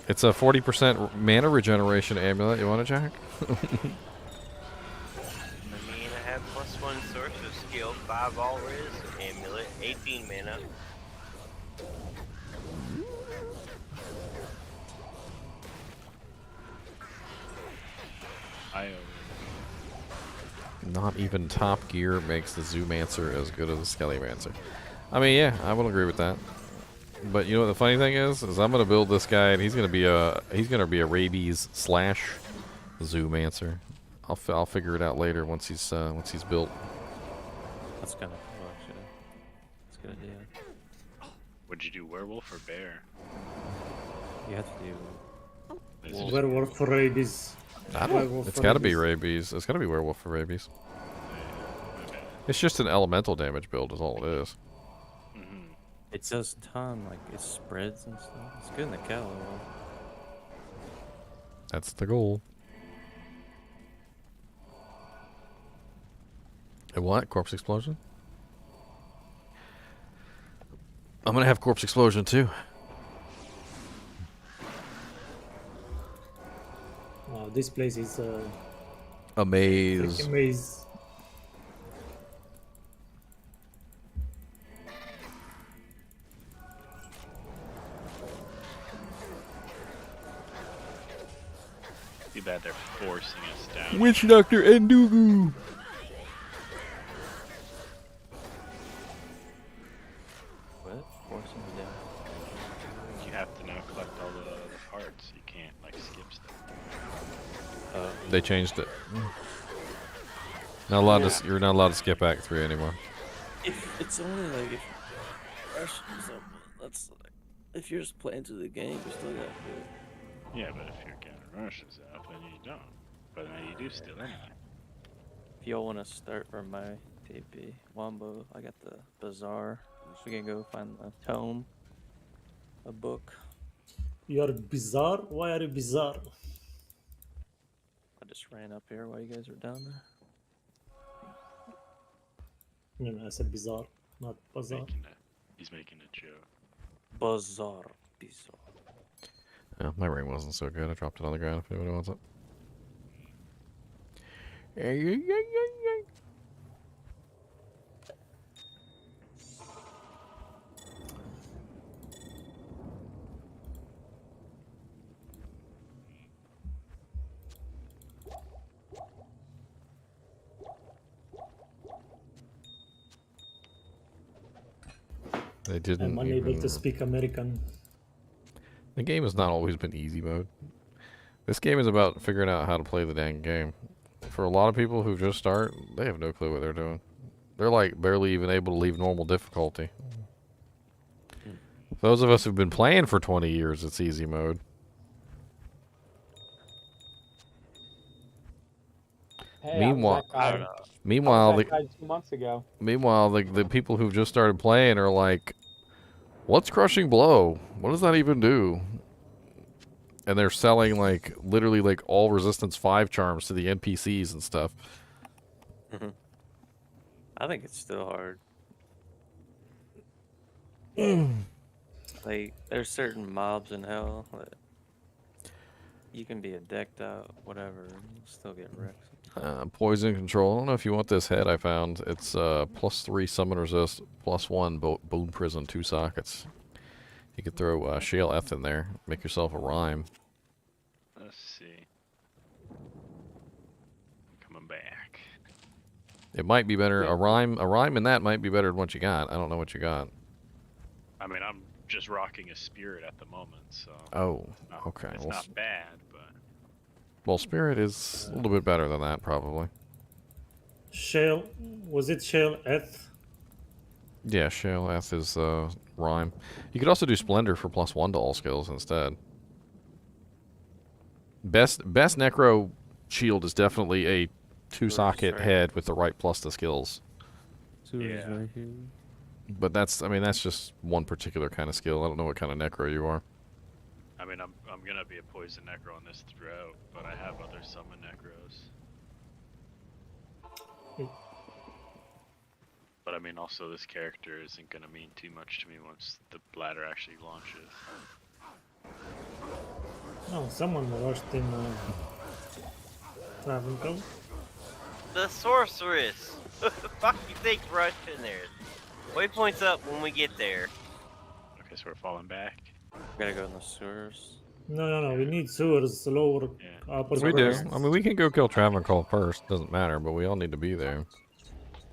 It's a 40% mana regeneration amulet. You want to check? I mean, I have +1 sorcerer skill, 5 all res amulet, 18 mana. Not even Top Gear makes the Zoomancer as good as the Skellymancer. I mean, yeah, I will agree with that. But you know what the funny thing is I'm gonna build this guy, and he's gonna be a rabies / Zoomancer. I'll figure it out later once he's built. That's kind of cool, actually. That's a good idea. Would you do werewolf or bear? You have to do. Is it just Werewolf for rabies. I don't. Werewolf It's for got to be rabies. rabies. It's got to be werewolf for rabies. Okay. It's just an elemental damage build, is all it is. Mm-hmm. It does ton, like it spreads and stuff. It's good in the cattle. That's the goal. And what? Corpse explosion? I'm gonna have corpse explosion too. Wow, this place is A maze. freaking maze. Too bad they're forcing us down. Witch Doctor Endugu. What? Forcing you down. You have to now collect all the parts. You can't like skip stuff. They changed it. Not allowed to. You're not allowed to skip Act 3 anymore. If it's only like if rush or something, that's like if you're just playing through the game, you still gotta do it. Yeah, but if you're getting rushes up, then you don't. But then you do still anyway. If y'all want to start from my TP Wombo, I got the Bazaar. We can go find the tome, a book. You are bizarre? Why are you bizarre? I just ran up here while you guys were down there. No, I said bizarre, not bizarre. He's making a joke. Bizarre. Yeah, my ring wasn't so good. I dropped it on the ground if anybody wants it. Ay, ay, ay, ay, ay. They didn't I'm unable even... to speak American. The game has not always been easy mode. This game is about figuring out how to play the dang game. For a lot of people who just start, they have no clue what they're doing. They're like barely even able to leave normal difficulty. Those of us who've been playing for 20 years, it's easy mode. Hey, Meanwhile, I was meanwhile, that guy 2 months ago. Meanwhile, the people who've just started playing are like, "What's crushing blow? What does that even do?" And they're selling like literally like all resistance 5 charms to the NPCs and stuff. I think it's still hard. Like, there's certain mobs in hell that you can be a decked out, whatever, and you'll still get wrecked. Poison control. I don't know if you want this head I found. It's +3 summon resist, +1 bone prison, 2 sockets. You could throw Shale Eth in there, make yourself a rhyme. Let's see. Coming back. It might be better. A rhyme in that might be better than what you got. I don't know what you got. I mean, I'm just rocking a spirit at the moment, so. Oh, okay. It's Well, not bad, but. well, spirit is a little bit better than that, probably. Shale, was it Shale Eth? Yeah, Shale Eth is rhyme. You could also do Splendor for +1 to all skills instead. Best Necro shield is definitely a 2-socket head with the right plus to skills. Sewer's right here. But that's, I mean, that's just one particular kind of skill. I don't know what kind of Necro you are. I mean, I'm gonna be a poison necro on this throughout, but I have other summon necros. But I mean, also this character isn't gonna mean too much to me once the bladder actually launches. No, someone rushed in Travenco. The sorceress. What the fuck you think rushed in there? Waypoint's up when we get there. Okay, so we're falling back. Gotta go in the sewers. No, we need sewers, lower upper We do. first. I mean, we can go kill Travancore first. Doesn't matter, but we all need to be there.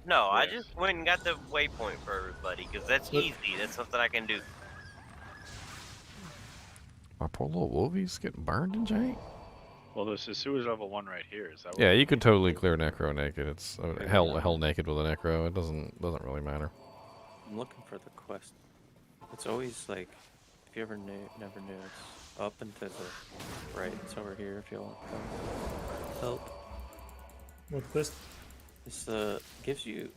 No, I just went and got the waypoint for everybody because that's easy. That's something I can do. My poor little wolvies getting burned in jank. Well, this is sewers level 1 right here. Is that what? Yeah, you could totally clear Necro naked. It's hell naked with a Necro. It doesn't really matter. I'm looking for the quest. It's always like, if you ever never knew, it's up and to the right. It's over here if you want help. What quest? This gives you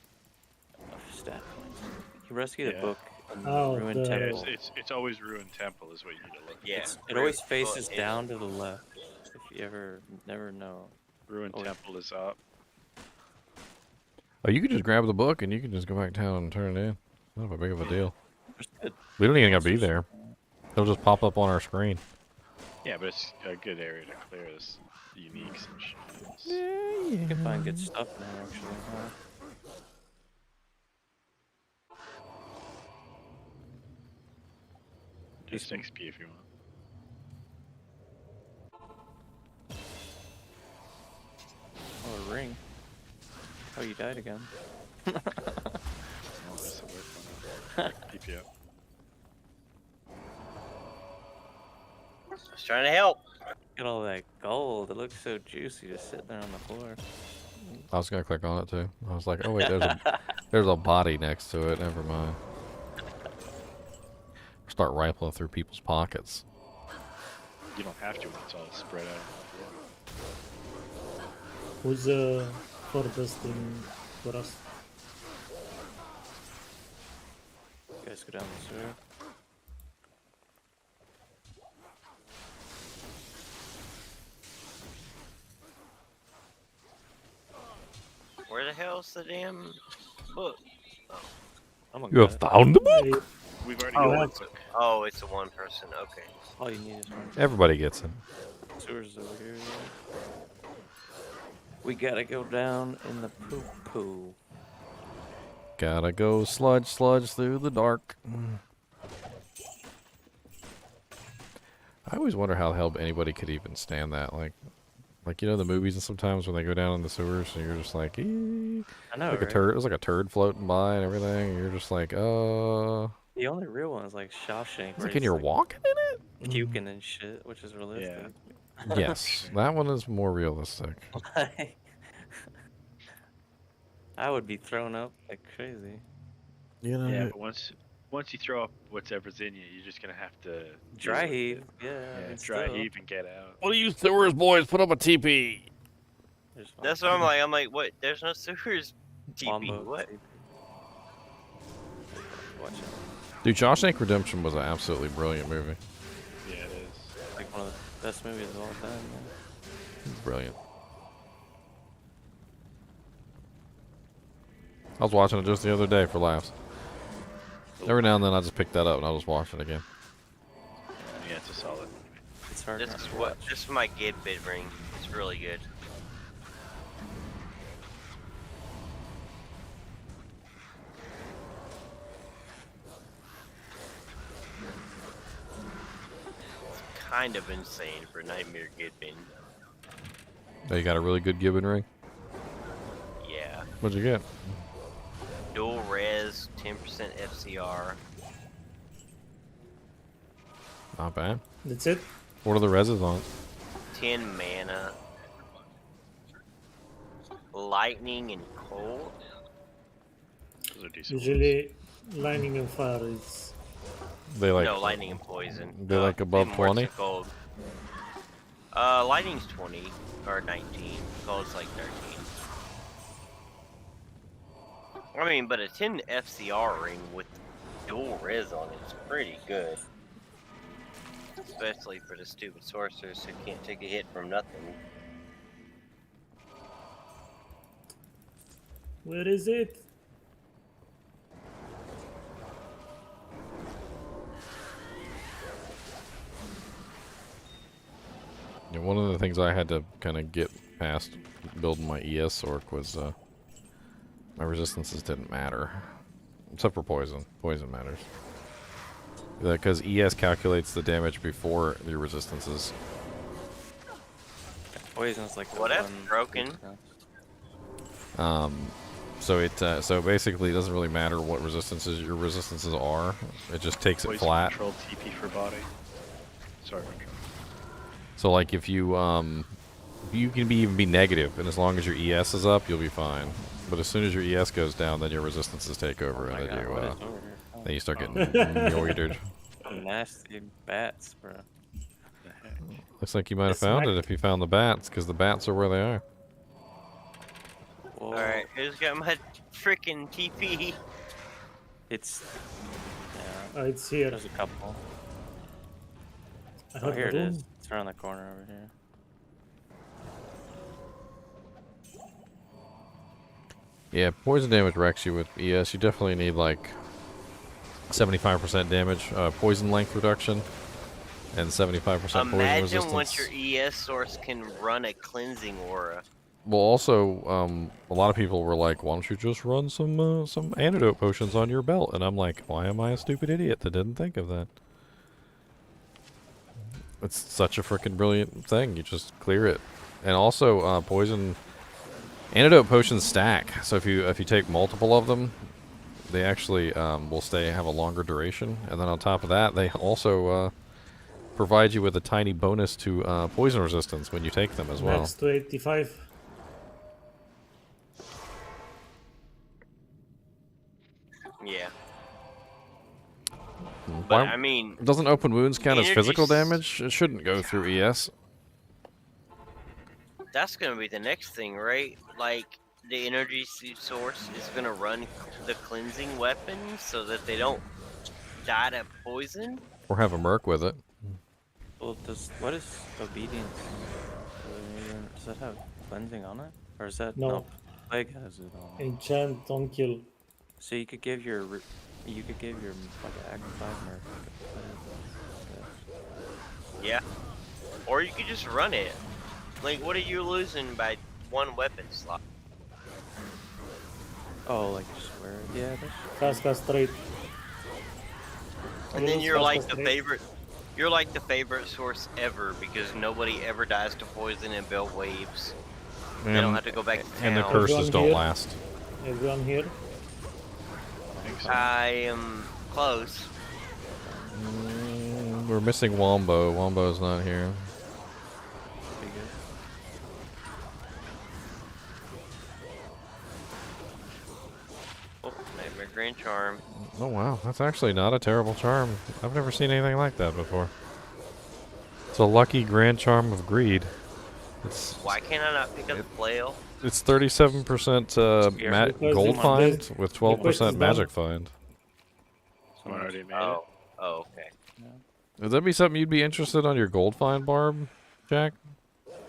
a stat points. You rescue the Yeah. book in Oh, Ruined the- Temple. It's always ruined temple is what you need to look at. Yeah. It always faces down to the left. If you ever never know. Ruined temple is up. Oh, you can just grab the book and you can just go back down and turn it in. Not a big of a deal. We don't even gotta be there. It'll just pop up on our screen. Yeah, but it's a good area to clear this uniques and shit. You can find good stuff now, actually. Huh? Just XP if you want. Oh, a ring. Oh, you died again. Oh, that's a weird one. Keep you up. I was trying to help. Get all that gold. It looks so juicy just sitting there on the floor. I was gonna click on it too. I was like, oh wait, there's a body next to it. Never mind. Start rifling through people's pockets. You don't have to when it's all spread out. Who's furthest in for us? You guys go down the sewer. Where the hell's the damn book? I'm You have found the book? We've already Oh, got that's- one book. Oh, it's a one person. Okay. All you need is one. Everybody gets it. Sewers over here. Yeah. We gotta go down in the poo poo. Gotta go sludge through the dark. I always wonder how the hell anybody could even stand that. Like you know the movies and sometimes when they go down in the sewers and you're just like, "Ee." I know, Like a right? turd. It was like a turd floating by and everything. And you're just like, The only real one is like Shawshank. It's where like, and he's, you're like, walking in it? puking and shit, which is realistic. Yes, that one is more realistic. Like, I would be thrown up like crazy. You know, Yeah, but once you throw up whatever's in you, you're just gonna have to Dry deal with heave, it. yeah. Yeah, I mean, dry still. heave and get out. what are you sewers boys? Put up a teepee. There's one. That's what I'm like. I'm like, what? There's no sewers. TP. Wombo What? TP. Watch it. Dude, Shawshank Redemption was an absolutely brilliant movie. Yeah, it is. Like one of the best movies of all time. Man. It's brilliant. I was watching it just the other day for laughs. Every now and then I just pick that up and I'll just watch it again. Yeah, it's a solid. It's hard This not is to what. watch. This is my Gid bid ring. It's really good. It's kind of insane for Nightmare Gibbon. Oh, you got a really good Gibbon ring? Yeah. What'd you get? Dual res, 10% FCR. Not bad. That's it. What are the reses on it? 10 mana. Lightning and cold. Those are decent. Usually, lightning and fire is. They like No, lightning and poison. They like above and more 20? Gold. Lightning's 20 or 19. Gold's like 13. I mean, but a 10 FCR ring with dual res on it's pretty good. Especially for the stupid sorcerers who can't take a hit from nothing. Where is it? Yeah, one of the things I had to kind of get past building my ES orc was my resistances didn't matter. Except for poison. Poison matters. Because ES calculates the damage before your resistances. Poison's like the What if one broken? So basically it doesn't really matter what your resistances are. It just takes it Poison flat. control TP for body. Sorry, Retro. So like if you you can even be negative, and as long as your ES is up, you'll be fine. But as soon as your ES goes down, then your resistances take over, Oh my and God, what is over here? Oh, then you start getting yoitered. nasty bats, bro. The heck? Looks like you might have found it if you found the bats, because the bats are where they are. Whoa. Alright, who's got my freaking TP? It's yeah. Oh, it's here. There's a couple. I Oh, have here it the room. is. It's around the corner over here. Yeah, poison damage wrecks you with ES. You definitely need like 75% damage, poison length reduction, and 75% poison Imagine resistance. once your ES source can run a cleansing aura. Well, also, a lot of people were like, "Why don't you just run some antidote potions on your belt?" And I'm like, "Why am I a stupid idiot that didn't think of that?" It's such a freaking brilliant thing. You just clear it, and also poison antidote potions stack. So if you take multiple of them, they actually will have a longer duration. And then on top of that, they also provide you with a tiny bonus to poison resistance when you take them as well. Max to 85. Yeah. Why- But I mean, Doesn't open wounds count as energy physical s- damage? It shouldn't go through ES. that's gonna be the next thing, right? Like, the energy source is gonna run the cleansing weapon so that they don't die to poison. Or have a merc with it. Well, what is obedience? Does that have cleansing on it, or is that No. Plague has it on? Enchant, don't kill. So you could give your like Act 5 Merc. Yeah. Or you could just run it. Like, what are you losing by one weapon slot? Oh, like just wear it. Yeah, that's Fast castrate. And then Use you're fast like the castrate. favorite. You're like the favorite source ever because nobody ever dies to poison and build waves. They don't have to go back to town. And the curses Everyone don't here? last. Everyone here? I am close. We're missing Wombo. Wombo's not here. pretty good. Oh, Nightmare Grand Charm. Oh wow, that's actually not a terrible charm. I've never seen anything like that before. It's a lucky Grand Charm of Greed. It's Why can't I not pick up the flail? it's 37% Because gold it's find this- with the quest 12% is magic done. find. Someone already made Oh, oh, okay. Would that be something you'd be interested on your gold find, Barb, Jack?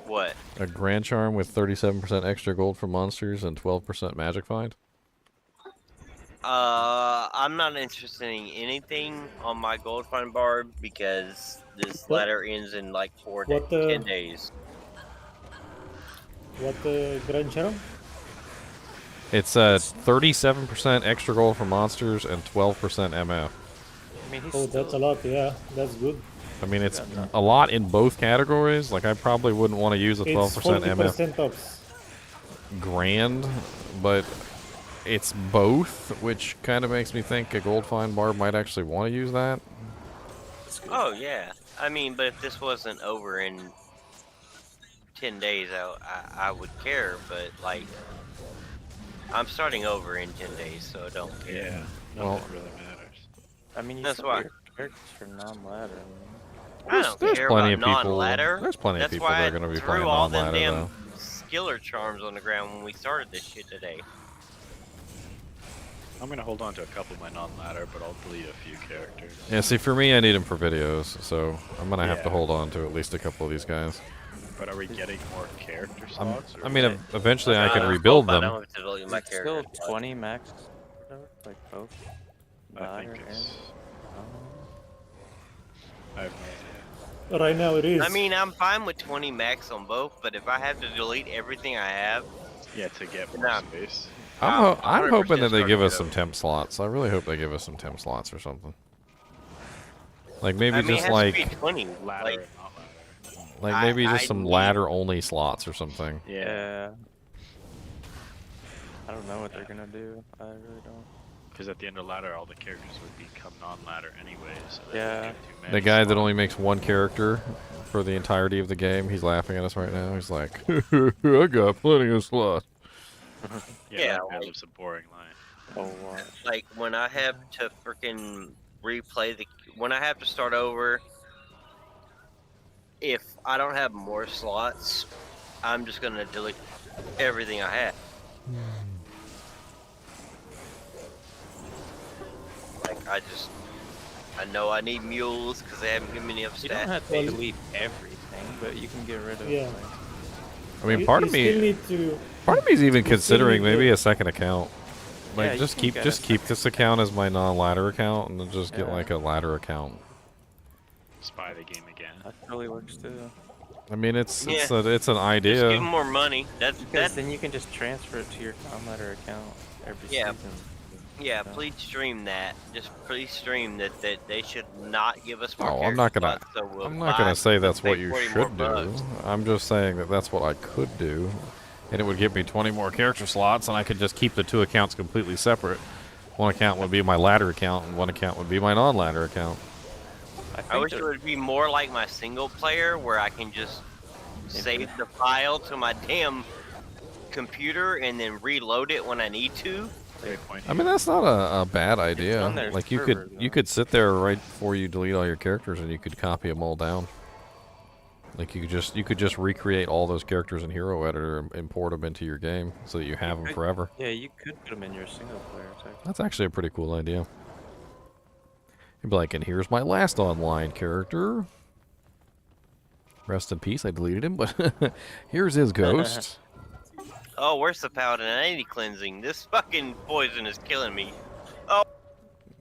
What? A Grand Charm with 37% extra gold for monsters and 12% magic find? I'm not interested in anything on my gold find barb because this What? ladder ends in like What, 10 days. What Grand Charm? It's 37% extra gold for monsters and 12% MF. I mean, he's Oh, that's a lot. Yeah, that's good. I mean, it's a lot in both categories. Like, I probably wouldn't want to use a It's 12% MF 40% off. grand, but it's both, which kind of makes me think a gold find barb might actually want to use that. Oh yeah. I mean, but if this wasn't over in 10 days, I would care. But like, I'm starting over in 10 days, so I don't care. Yeah, Well- nothing really matters. I mean, you That's still why. get your characters for non-ladder. I don't There's care plenty about of people. non-ladder. There's plenty of That's people why that I are going to be threw playing all them non-ladder, damn though. skiller charms on the ground when we started this shit today. I'm gonna hold on to a couple of my non-ladder, but I'll delete a few characters. Yeah, see, for me, I need them for videos, so I'm going to have to Yeah. hold on to at least a couple of these guys. But are we getting more character slots? or I mean, what? eventually I can Uh, rebuild I them. don't have to delete my It's still character slot. 20 max, like both. I Ladder think it's. and I have no idea. Right now it is. I mean, I'm fine with 20 max on both, but if I have to delete everything I have, Yeah, to get more Nah. space. I'm 100% hoping that they starting give it us over. some temp slots. I really hope they give us some temp slots or something. Like maybe I mean, just it has to be like 20. Ladder Like, and not ladder. like maybe just I some need- ladder only slots or something. Yeah. yeah. I don't know what they're gonna do. I really don't. Because at the end of ladder, all the characters would become non-ladder anyway. So that Yeah. would give too many The guy that slots. only makes one character for the entirety of the game, he's laughing at us right now. He's like, I got plenty of slots. Yeah, that like- lives a boring life. Oh, what? like when I have to freaking replay when I have to start over, if I don't have more slots, I'm just gonna delete everything I have. Like I know I need mules because they haven't given me enough You don't stats. have to delete everything, but you can get rid of. Yeah. Like, I mean, You- part you of still me, need to. part of me is even you still considering need to- maybe a second account. Like Yeah, you just can keep get a just keep this account as my non-ladder account, and then just get Yeah. like a ladder account. Spy the game again. that totally works too. I mean, it's Yeah. it's an Just give them idea. more money. Because That's then you can just transfer it to your non-ladder account every Yeah. season. yeah. Please stream that. Just please stream that they should not give us more. Oh, I'm not character gonna. slots, so we'll I'm not buy gonna say that's what like you 40 more should do. bucks. I'm just saying that that's what I could do, and it would give me 20 more character slots, and I could just keep the two accounts completely separate. One account would be my ladder account, and one account would be my non-ladder account. I wish it would be more like my single player where I can just save the file to my damn computer and then reload it when I need to. Great point. I mean, that's not a bad idea. on their Like you server, could though. sit there right before you delete all your characters, and you could copy them all down. Like you could just recreate all those characters in Hero Editor and import them into your game so that you have them forever. Yeah, you could put them in your single player. That's actually a pretty cool idea. You'd be like, and here's my last online character. Rest in peace, I deleted him, but here's his ghost. Oh, where's the paladin? I need cleansing. This fucking poison is killing me.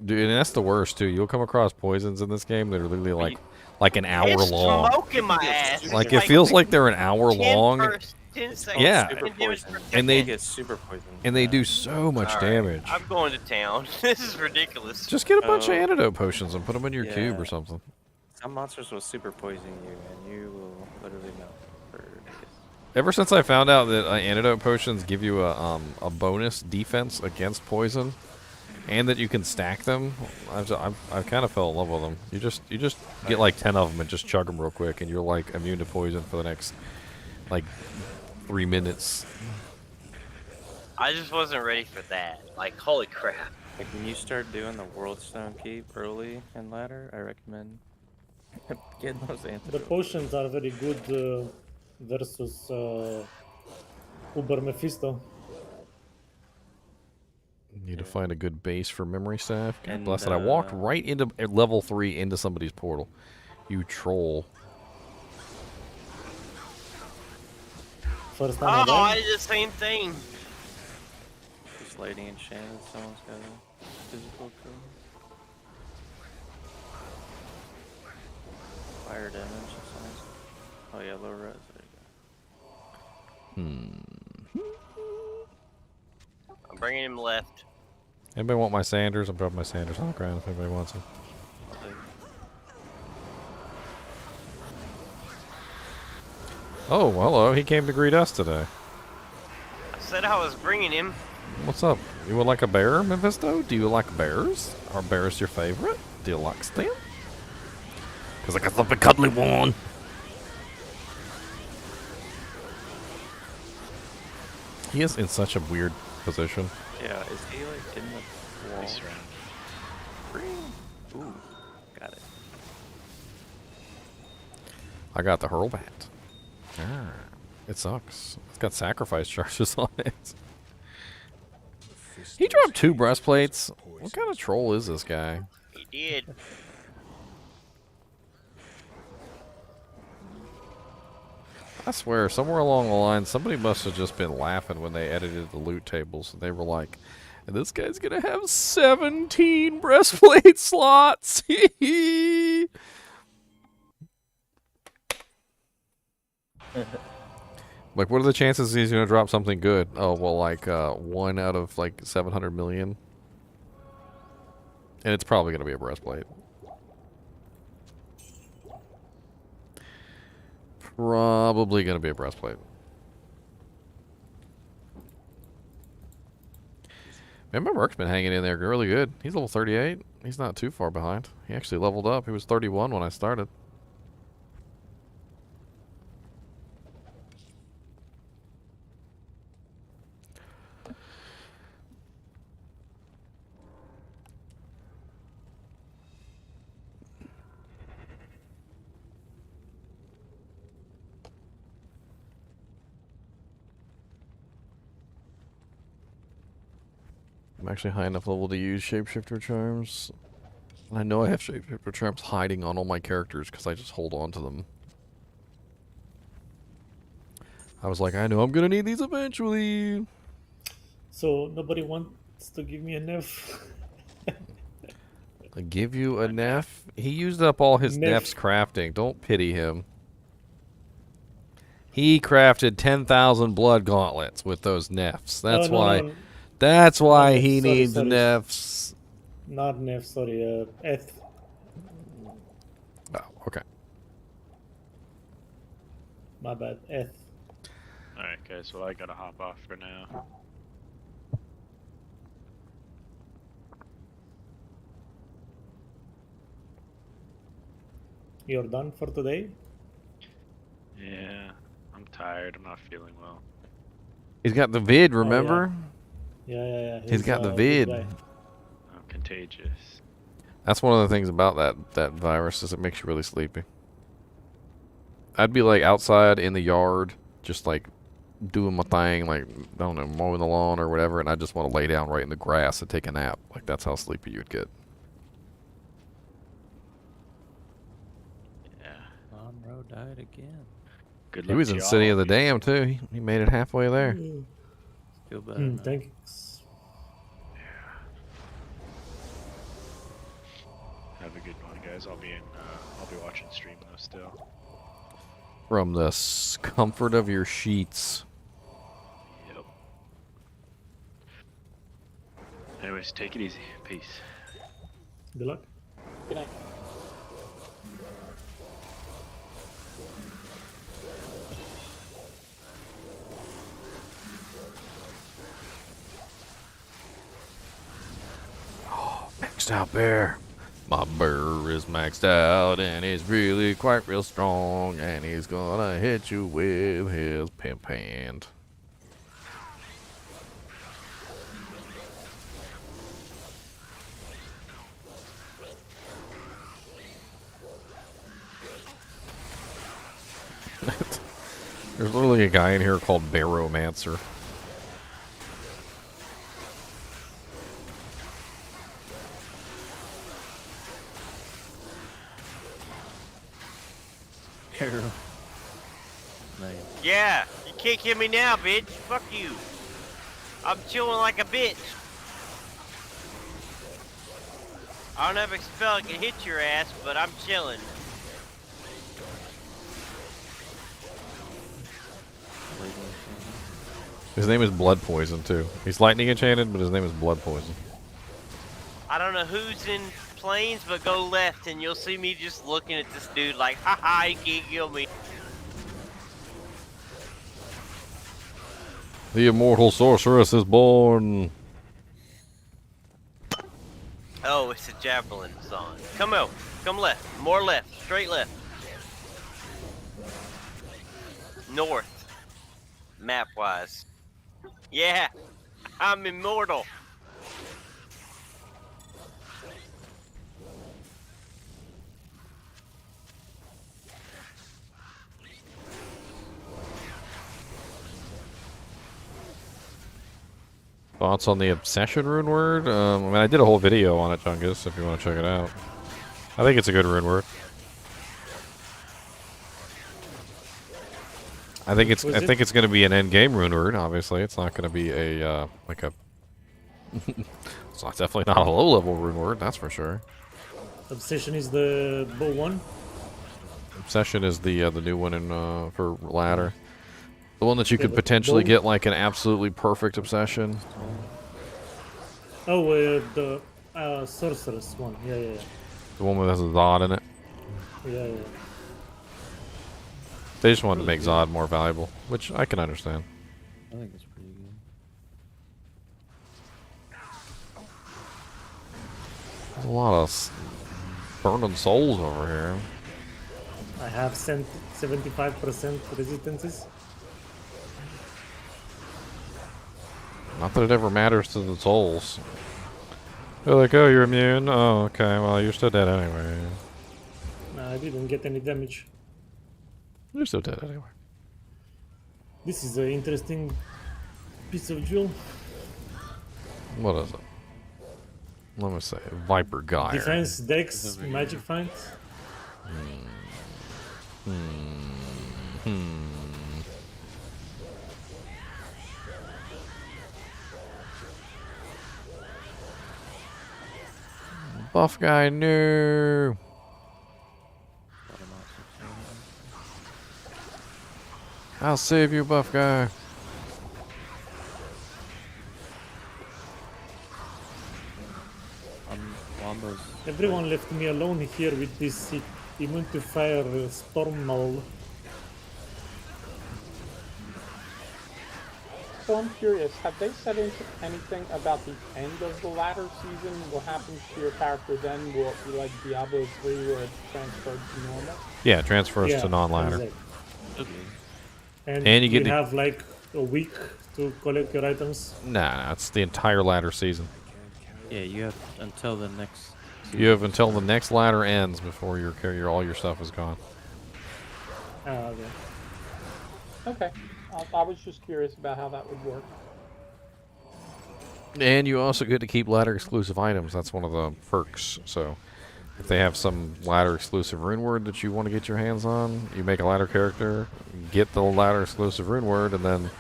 Dude, and that's the worst too. You'll come across poisons in this game that are literally like an hour It's long. smoking my ass. Like it feels like they're an hour 10 long. 10 seconds. Yeah. Super poison. And they get super poison. And they do so much All right, damage. I'm going to town. This is ridiculous. Just get a bunch of antidote potions and put them in your cube or something. Some monsters will super poison you, and you will literally melt for days. Ever since I found out that antidote potions give you a bonus defense against poison, and that you can stack them, I've kind of fell in love with them. You just get like 10 of them and just chug them real quick, and you're like immune to poison for the next like 3 minutes. I just wasn't ready for that. Like, holy crap. Like when you start doing the World Stone Keep early and ladder, I recommend getting those antidotes. The potions are very good versus Uber Mephisto. Need to find a good base for memory staff. God And, bless it. I walked right into level 3 into somebody's portal. You troll. First time Oh, I I did the same thing. Just lighting enchanted, someone's got a physical code. Fire damage, that's nice. Oh yeah, low res, there you go. I'm bringing him left. Anybody want my Sanders? I'm dropping my Sanders on the ground if anybody wants them. Oh, hello. He came to greet us today. I said I was bringing him. What's up? You would like a bear, Mephisto? Do you like bears? Are bears your favorite? Do you like them? Because I got something cuddly one. He is in such a weird position. Yeah, is he like in the wall? Green. Ooh, got it. I got the Hurlbat. Ah, it sucks. It's got sacrifice charges on it. He dropped 2 breastplates. What kind of troll is this guy? He did. I swear, somewhere along the line, somebody must have just been laughing when they edited the loot tables. And they were like, this guy's going to have 17 breastplate slots. Like, what are the chances he's going to drop something good? Oh, well, like, 1 out of, like, 700 million. And it's probably going to be a breastplate. Probably going to be a breastplate. Man, my Merc's been hanging in there really good. He's level 38. He's not too far behind. He actually leveled up. He was 31 when I started. I'm actually high enough level to use Shapeshifter Charms. And I know I have Shapeshifter Charms hiding on all my characters because I just hold on to them. I was like, I know I'm going to need these eventually. So nobody wants to give me a nerf. I give you a Nef? He used up all his Nef's crafting. Don't pity him. He crafted 10,000 blood gauntlets with those Nefs. That's why... No. That's why he sorry, needs sorry. Nefs. Not nerf, sorry, Eth. Oh, okay. My bad, Eth. Alright, guys, well, I gotta hop off for now. You're done for today? Yeah, I'm tired. I'm not feeling well. He's got the vid, remember? Yeah. He's got the a vid. good guy. I'm contagious. That's one of the things about that virus is it makes you really sleepy. I'd be like outside in the yard, just like doing my thing, like, I don't know, mowing the lawn or whatever, and I just want to lay down right in the grass and take a nap. Like, that's how sleepy you'd get. Yeah. Monroe died again. Good luck He was to in y'all. City of the Dam, too. He made it halfway there. Feel better. now. Thanks. Have a good one, guys. I'll be watching stream though still. From the comfort of your sheets. Yep. Anyways, take it easy. Peace. Good luck. Good night. Maxed out bear. My bear is maxed out and he's really quite real strong and he's gonna hit you with his pimp hand. There's literally a guy in here called Baromancer. Arrow. Nice. Yeah, you can't kill me now, bitch. Fuck you. I'm chilling like a bitch. I don't have a spell that can hit your ass, but I'm chilling. His name is Blood Poison, too. He's lightning enchanted, but his name is Blood Poison. I don't know who's in planes, but go left and you'll see me just looking at this dude like, haha, you can't kill me. The Immortal Sorceress is born. Oh, it's a javelin song. Come out. Come left. More left. Straight left. North. Map-wise. Yeah. I'm immortal. Thoughts on the Obsession rune word? I mean, I did a whole video on it, Chungus, if you want to check it out. I think it's a good rune word. I think it's going to be an endgame rune word. Obviously, it's not going to be a like a. It's not definitely not a low level rune word. That's for sure. Obsession is the bow one. Obsession is the new one in for ladder. The one that you Yeah, could but potentially bow- get like an absolutely perfect obsession. Oh, the sorceress one. Yeah, yeah, yeah. The one that has a Zod in it. Yeah, yeah. They just wanted to make Zod more valuable, which I can understand. I think it's pretty good. There's a lot of burning souls over here. I have sent 75% resistances. Not that it ever matters to the souls. They're like, oh, you're immune? Oh, okay, well, you're still dead anyway. I didn't get any damage. You're still dead anyway. This is an interesting piece of jewel. What is it? Let me say, Viper Gyre. Defense, Dex, Magic Find. Buff guy, no. I'll save you, buff guy. Wombo's Everyone left me alone here with this immune to fire storm maul. So I'm curious, have they said anything about the end of the latter season? What happens to your character then? Will it be like Diablo 3 where it's transferred to normal? Yeah, transfers to non-ladder. Exactly. And you you get the- have like a week to collect your items. Nah, it's the entire ladder season. Yeah, you have until the next. You have until the next ladder ends before all your stuff is gone. Okay. Okay. I was just curious about how that would work. And you also get to keep ladder exclusive items. That's one of the perks. So if they have some ladder exclusive rune word that you want to get your hands on, you make a ladder character, get the ladder exclusive rune word, and then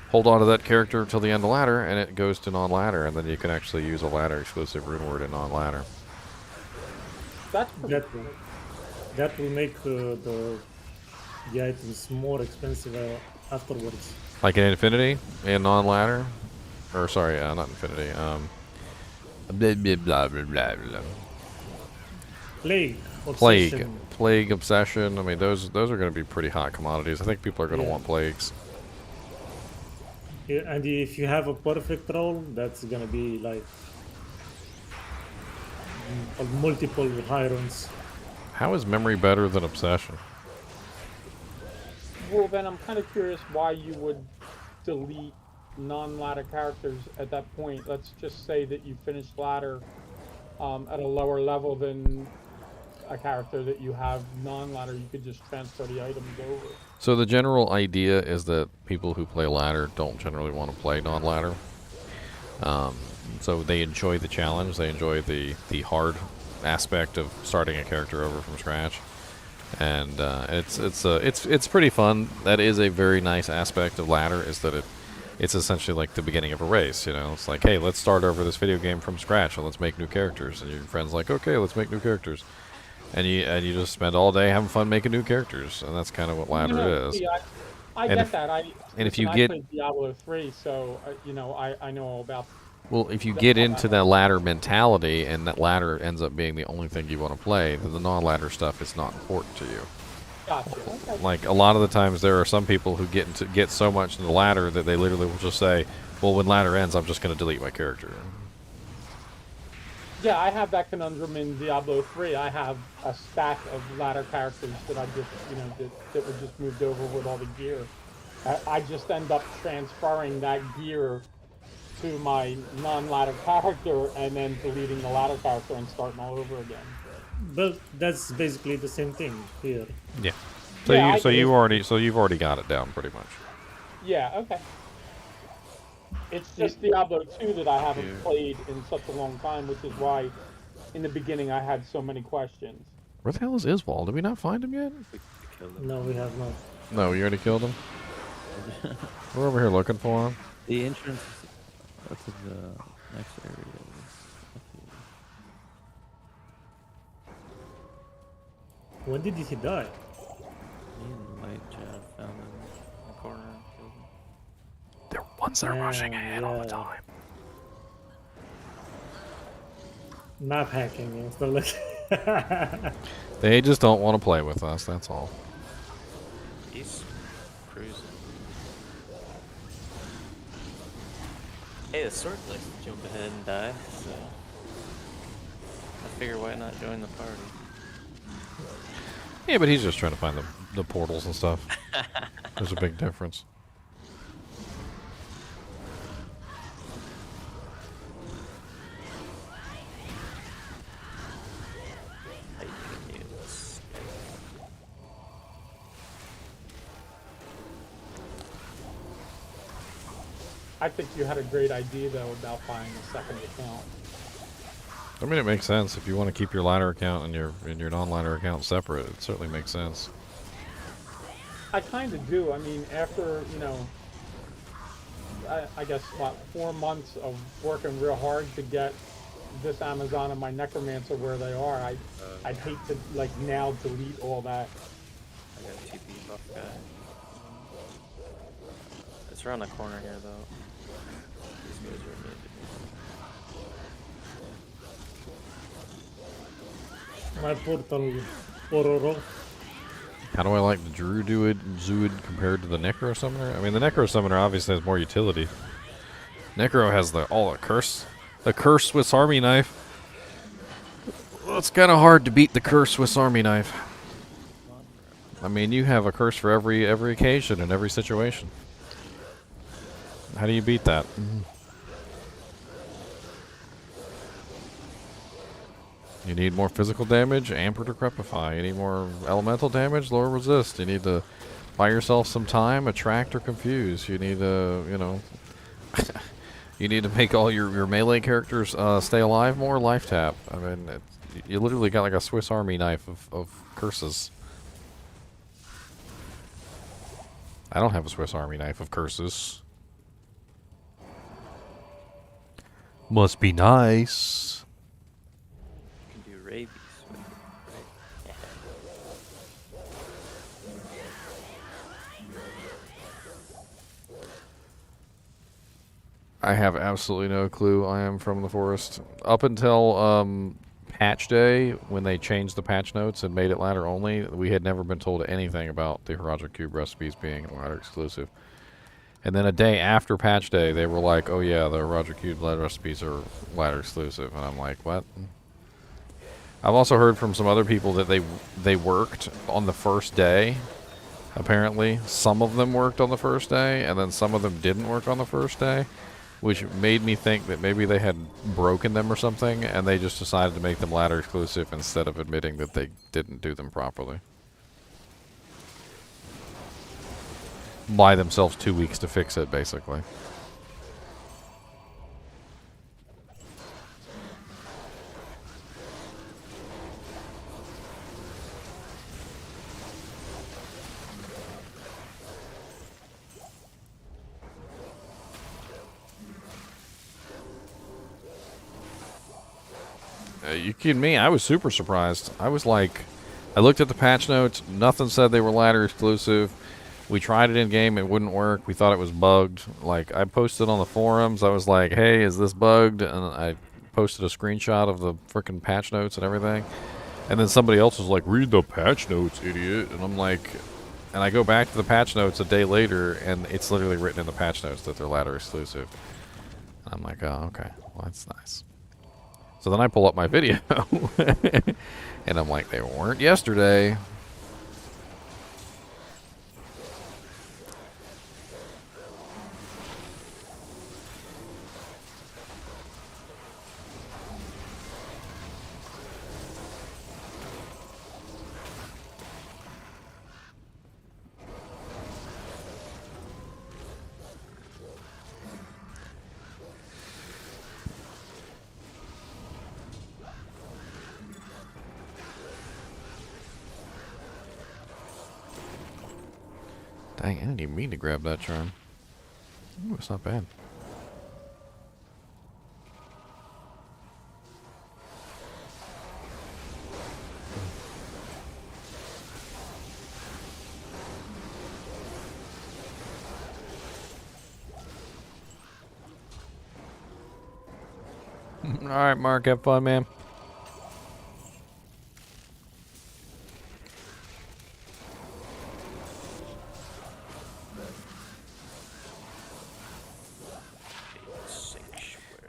hold on to that character until the end of ladder, and it goes to non-ladder, and then you can actually use a ladder exclusive rune word in non-ladder. That's pretty That cool. that will make the items more expensive afterwards. Like in Infinity, in non-ladder, or sorry, not Infinity. Blah, blah, blah, blah, blah, blah. Plague, Plague, obsession. plague, obsession. I mean, those are going to be pretty hot commodities. I think people are going to Yeah. want plagues. Yeah, and if you have a perfect roll, that's gonna be like multiple high runs. How is memory better than obsession? Well, then I'm kind of curious why you would delete non-ladder characters at that point. Let's just say that you finished ladder at a lower level than a character that you have non-ladder. You could just transfer the items over. So the general idea is that people who play ladder don't generally want to play non-ladder. So they enjoy the challenge. They enjoy the hard aspect of starting a character over from scratch, and it's pretty fun. That is a very nice aspect of ladder. Is that it's essentially like the beginning of a race. You know, it's like, hey, let's start over this video game from scratch and let's make new characters. And your friend's like, okay, let's make new characters. And you just spend all day having fun making new characters, and that's kind of what ladder is. See, I And get if- that. if you I get- played Diablo 3, so I know all about. Well, if you That's get how into that that ladder mentality, and that ladder ends up being the only thing you want to play, then the non-ladder stuff is not important to you. Gotcha. Okay. Like a lot of the times, there are some people who get so much into ladder that they literally will just say, "Well, when ladder ends, I'm just going to delete my character." Yeah, I have that conundrum in Diablo 3. I have a stack of ladder characters that I just, that were just moved over with all the gear. I just end up transferring that gear to my non-ladder character and then deleting the ladder character and starting all over again. But that's basically the same thing here. Yeah. So Yeah, you've already got it down pretty much. Yeah, okay. It's just Diablo 2 that I haven't played in such a long time, which is why in the beginning I had so many questions. Where the hell is Iswald? Did we not find him yet? We killed him. No, we have not. No, you already killed him. We're over here looking for him. The entrance is to the next area. When did he die? Me and White Jeff found him in the corner and killed him. They're ones that are rushing Ah, ahead all the yeah. time. Map hacking and stuff like. They just don't want to play with us. That's all. He's cruising. Hey, the sword likes to Jump ahead and die, so I figure why not join the party? Yeah, but he's just trying to find the portals and stuff. There's a big difference. I think you had a great idea, though, about buying a second account. I mean, it makes sense if you want to keep your ladder account and your non-ladder account separate. It certainly makes sense. I kind of do. I mean, after, I guess, 4 months of working real hard to get this Amazon and my Necromancer where they are, I'd hate to, now delete all that. I got a TP buff guy. It's around the corner here, though. These guys are immediate. My portal Ororo. How do I like the Druid compared to the Necro Summoner? I mean, the Necro Summoner obviously has more utility. Necro has the curse Swiss Army knife. Well, it's kind of hard to beat the curse Swiss Army knife. I mean, you have a curse for every occasion and every situation. How do you beat that? You need more physical damage, Amper to Crepify. You need more elemental damage, lower resist. You need to buy yourself some time, attract or confuse. You need to, you need to make all your melee characters stay alive more, life tap. I mean, you literally got like a Swiss Army knife of curses. I don't have a Swiss Army knife of curses. Must be nice. You can do rabies with it, right? I have absolutely no clue. I am from the forest. Up until patch day, when they changed the patch notes and made it ladder only, we had never been told anything about the Horadric Cube recipes being ladder exclusive. And then a day after patch day, they were like, oh yeah, the Horadric Cube ladder recipes are ladder exclusive. And I'm like, what? I've also heard from some other people that they worked on the first day. Apparently, some of them worked on the first day, and then some of them didn't work on the first day, which made me think that maybe they had broken them or something, and they just decided to make them ladder exclusive instead of admitting that they didn't do them properly. Buy themselves 2 weeks to fix it, basically. You kidding me? I was super surprised. I was like, I looked at the patch notes. Nothing said they were ladder exclusive. We tried it in game. It wouldn't work. We thought it was bugged. Like, I posted on the forums. I was like, hey, is this bugged? And I posted a screenshot of the freaking patch notes and everything. And then somebody else was like, read the patch notes, idiot. And I'm like, and I go back to the patch notes a day later, and it's literally written in the patch notes that they're ladder exclusive. And I'm like, oh, okay. Well, that's nice. So then I pull up my video, and I'm like, they weren't yesterday. Dang, I didn't even mean to grab that charm. Ooh, it's not bad. Alright, Mark, have fun, man.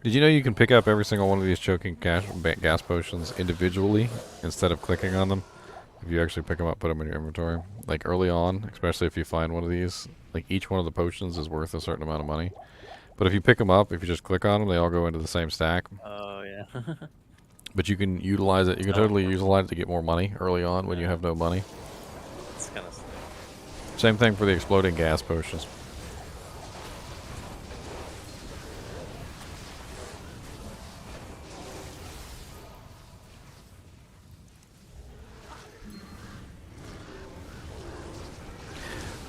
Did you know you can pick up every single one of these choking gas potions individually instead of clicking on them? If you actually pick them up, put them in your inventory. Like early on, especially if you find one of these, like each one of the potions is worth a certain amount of money. But if you pick them up, if you just click on them, they all go into the same stack. Oh, yeah. But you can utilize it. You can totally utilize it to get more money early on when you have no money. It's kind of... Same thing for the exploding gas potions.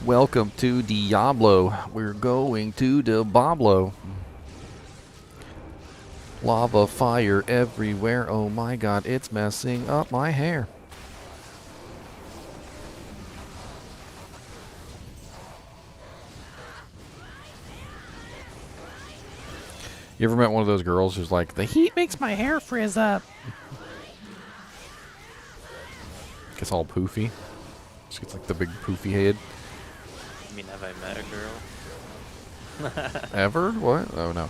Welcome to Diablo. We're going to Diablo. Lava fire everywhere. Oh my god, it's messing up my hair. You ever met one of those girls who's like, the heat makes my hair frizz up? Gets all poofy. She gets like the big poofy head. I mean, have I met a girl? Ever? What? Oh, no.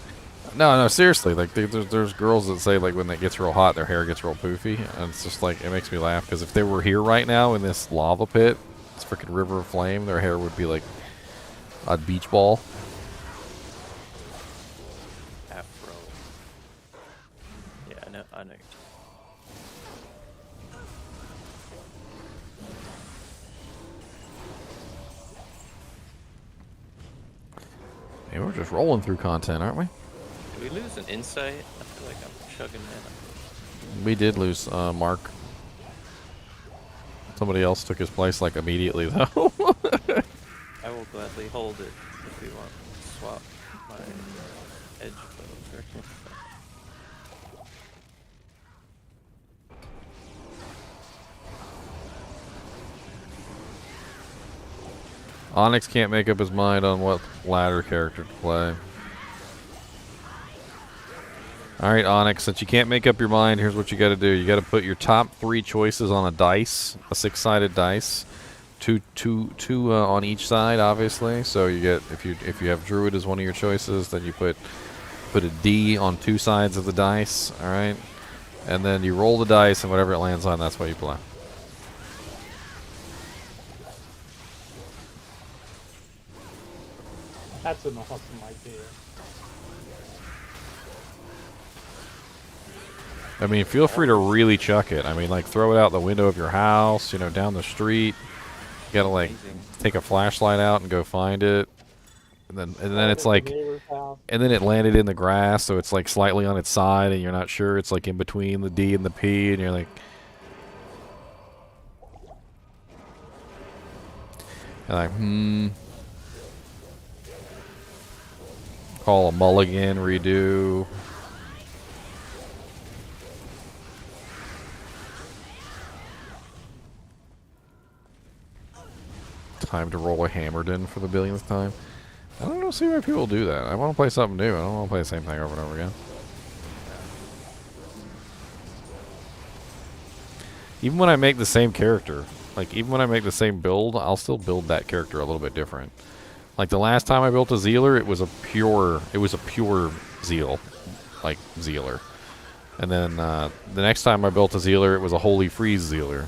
No, seriously. Like, there's girls that say, like, when it gets real hot, their hair gets real poofy. And it's just, like, it makes me laugh. Because if they were here right now in this lava pit, this freaking river of flame, their hair would be like a beach ball. Afro. Yeah, I know. Hey, we're just rolling through content, aren't we? Did we lose an insight? I feel like I'm chugging in. We did lose Mark. Somebody else took his place, like, immediately, though. I will gladly hold it if we want to swap my edge bow. Onyx can't make up his mind on what ladder character to play. Alright, Onyx, since you can't make up your mind, here's what you gotta do. You gotta put your top 3 choices on a dice, a 6-sided dice. Two on each side, obviously. So you get, if you have Druid as one of your choices, then you put a D on 2 sides of the dice, alright? And then you roll the dice, and whatever it lands on, that's what you play. That's an awesome idea. I mean, feel free to really chuck it. I mean, like, throw it out the window of your house, you know, down the street. You gotta, like, take a flashlight out and go find it. And then it's like, and then it landed in the grass, so it's, like, slightly on its side, and you're not sure. It's, like, in between the D and the P, and you're like... Call a mulligan, redo. Time to roll a Hammerden for the billionth time. I don't see why people do that. I want to play something new. I don't want to play the same thing over and over again. Even when I make the same character, like even when I make the same build, I'll still build that character a little bit different. Like the last time I built a Zealer, it was a pure Zeal, like Zealer. And then the next time I built a Zealer, it was a Holy Freeze Zealer.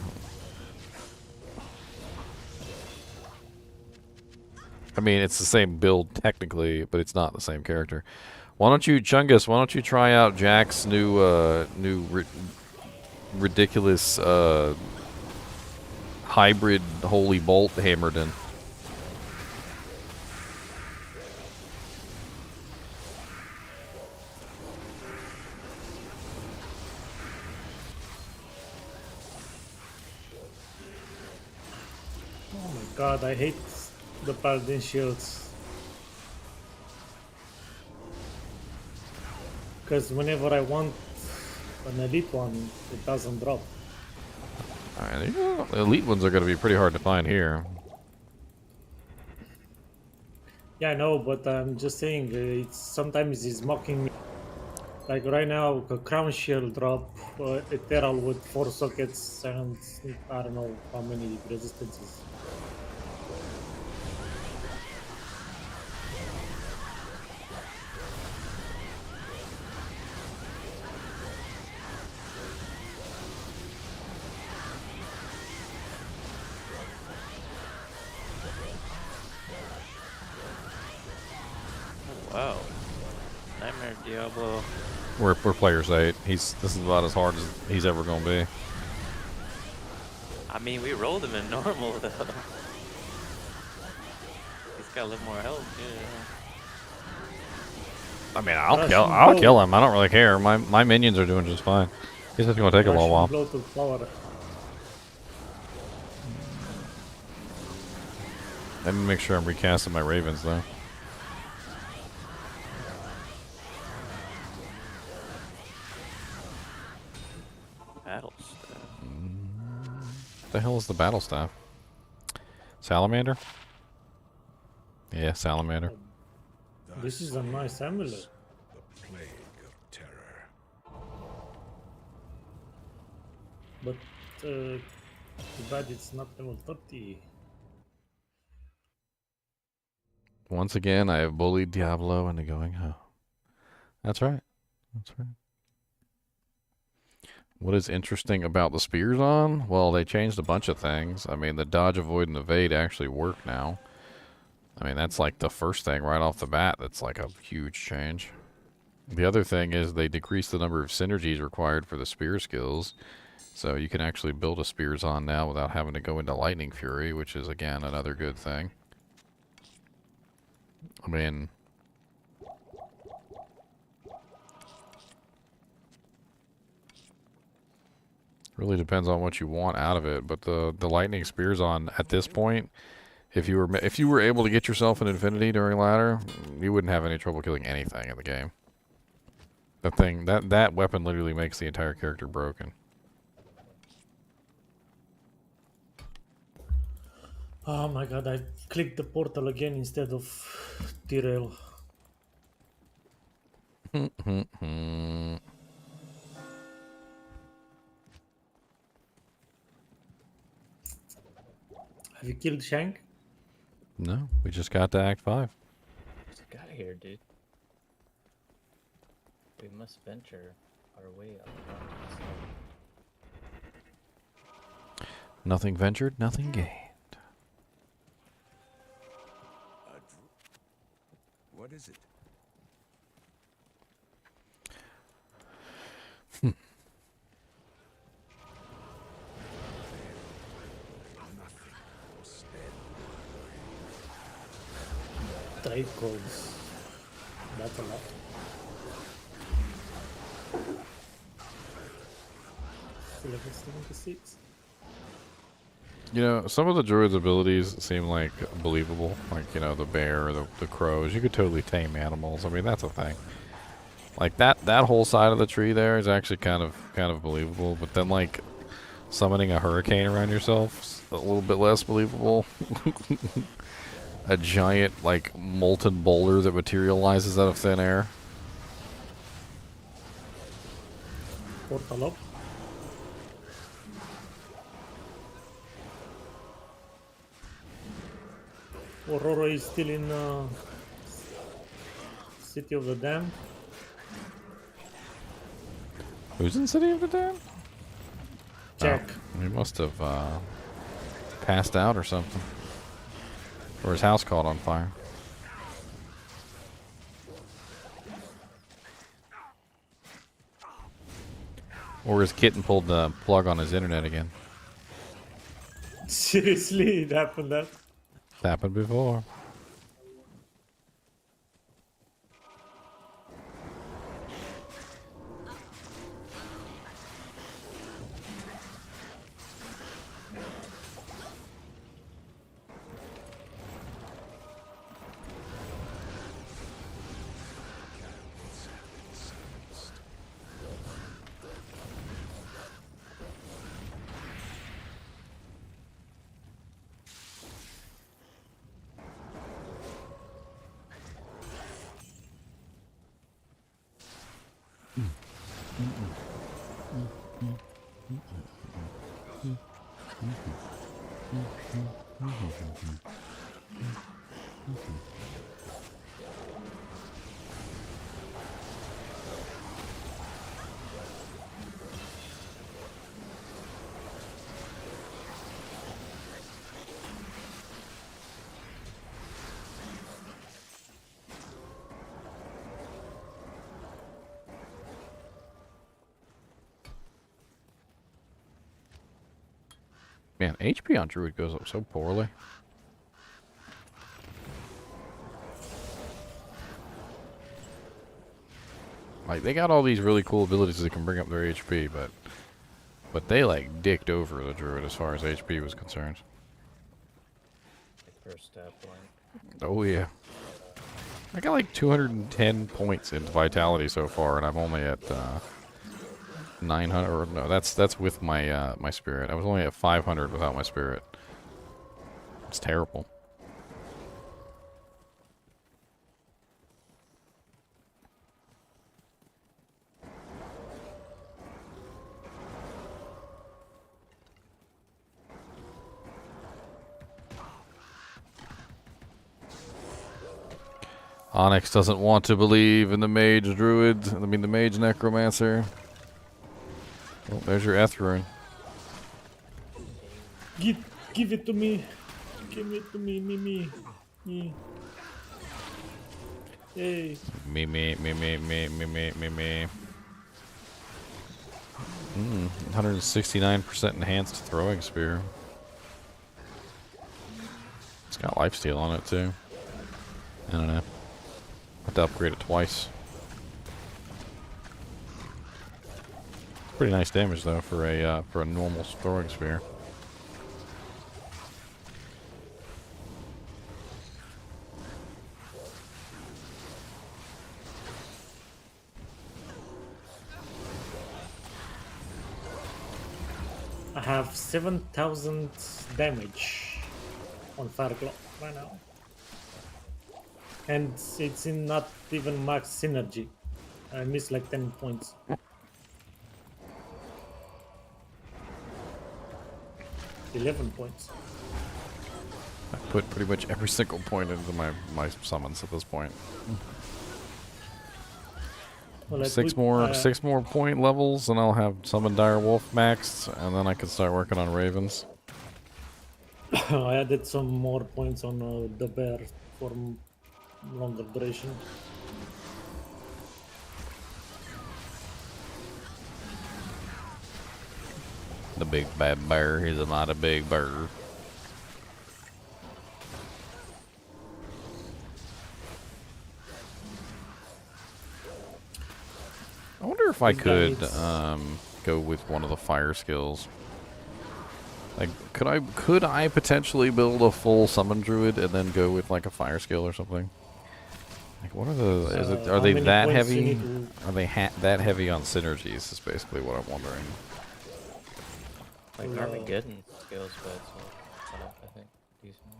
I mean, it's the same build technically, but it's not the same character. Why don't you, Chungus? Why don't you try out Jack's new ridiculous hybrid Holy Bolt Hammerden? Oh my god, I hate the Paladin shields. Because whenever I want an elite one, it doesn't drop. Alright, the elite ones are going to be pretty hard to find here. Yeah, I know, but I'm just saying, sometimes it's mocking me. Like right now, a crown shield drop, Ethereal with 4 sockets and I don't know how many resistances. Wow. Nightmare Diablo. We're players 8. This is about as hard as he's ever gonna be. I mean, we rolled him in normal though. He's got a little more health, yeah. I mean, I'll kill him. I don't really care. My minions are doing just fine. He's just gonna take a little while. Let me make sure I'm recasting my ravens though. Battle staff. What the hell is the battle staff? Salamander? Yeah, salamander. This is a nice amulet. The plague of terror. But too bad it's not level 30. Once again, I have bullied Diablo into going home. That's right. That's right. What is interesting about the spears on? Well, they changed a bunch of things. I mean, the dodge, avoid, and evade actually work now. I mean, that's like the first thing right off the bat. That's like a huge change. The other thing is they decreased the number of synergies required for the spear skills. So you can actually build a spears on now without having to go into Lightning Fury, which is, again, another good thing. I mean... really depends on what you want out of it, but the lightning spears on at this point, if you were able to get yourself an infinity during ladder, you wouldn't have any trouble killing anything in the game. That weapon literally makes the entire character broken. Oh my god, I clicked the portal again instead of Tyrell. Have you killed Shank? No, we just got to Act 5. Just got here, dude. We must venture our way up. Nothing ventured, nothing gained. What is it? Nothing will stand. Trade codes. That's a lot. Level 76. You know, some of the druid's abilities seem like believable. Like, you know, the bear or the crows. You could totally tame animals. I mean, that's a thing. Like that whole side of the tree there is actually kind of believable. But then like summoning a hurricane around yourself is a little bit less believable. A giant like molten boulder that materializes out of thin air. Portal up. Aurora is still in City of the Damned. Who's in City of the Damned? Jack. Oh, he must have passed out or something. Or his house caught on fire. Or his kitten pulled the plug on his internet again. Seriously, it happened that. It's happened before. Man, HP on Druid goes up so poorly. Like, they got all these really cool abilities that can bring up their HP, but they, like, dicked over the Druid as far as HP was concerned. First step one. Oh, yeah. I got, like, 210 points into Vitality so far, and I'm only at, 900, or no, that's with my my spirit. I was only at 500 without my spirit. It's terrible. Onyx doesn't want to believe in the mage druid. I mean the mage necromancer. Oh, there's your Ethrune. Give it to me. Give it to me, me. Hey. Me. 169% enhanced throwing spear. It's got lifesteal on it too. I don't know. I have to upgrade it twice. Pretty nice damage though for a normal throwing spear. I have 7,000 damage on Fireclaw right now. And it's in not even max synergy. I missed like 10 points. $11 points. I put pretty much every single point into my summons at this point. Well, Six more point levels, and I'll have Summon Dire Wolf maxed, and then I can start working on Ravens. I added some more points on the bear for longer duration. The big bad bear, he's not a big bear. I wonder if I could go with one of the fire skills. Like, could I potentially build a full summon druid and then go with like a fire skill or something? Like, what are the? Are they that heavy? Are they that heavy on synergies? Is basically what I'm wondering. Like Armageddon skills, but it's not, I think, decent.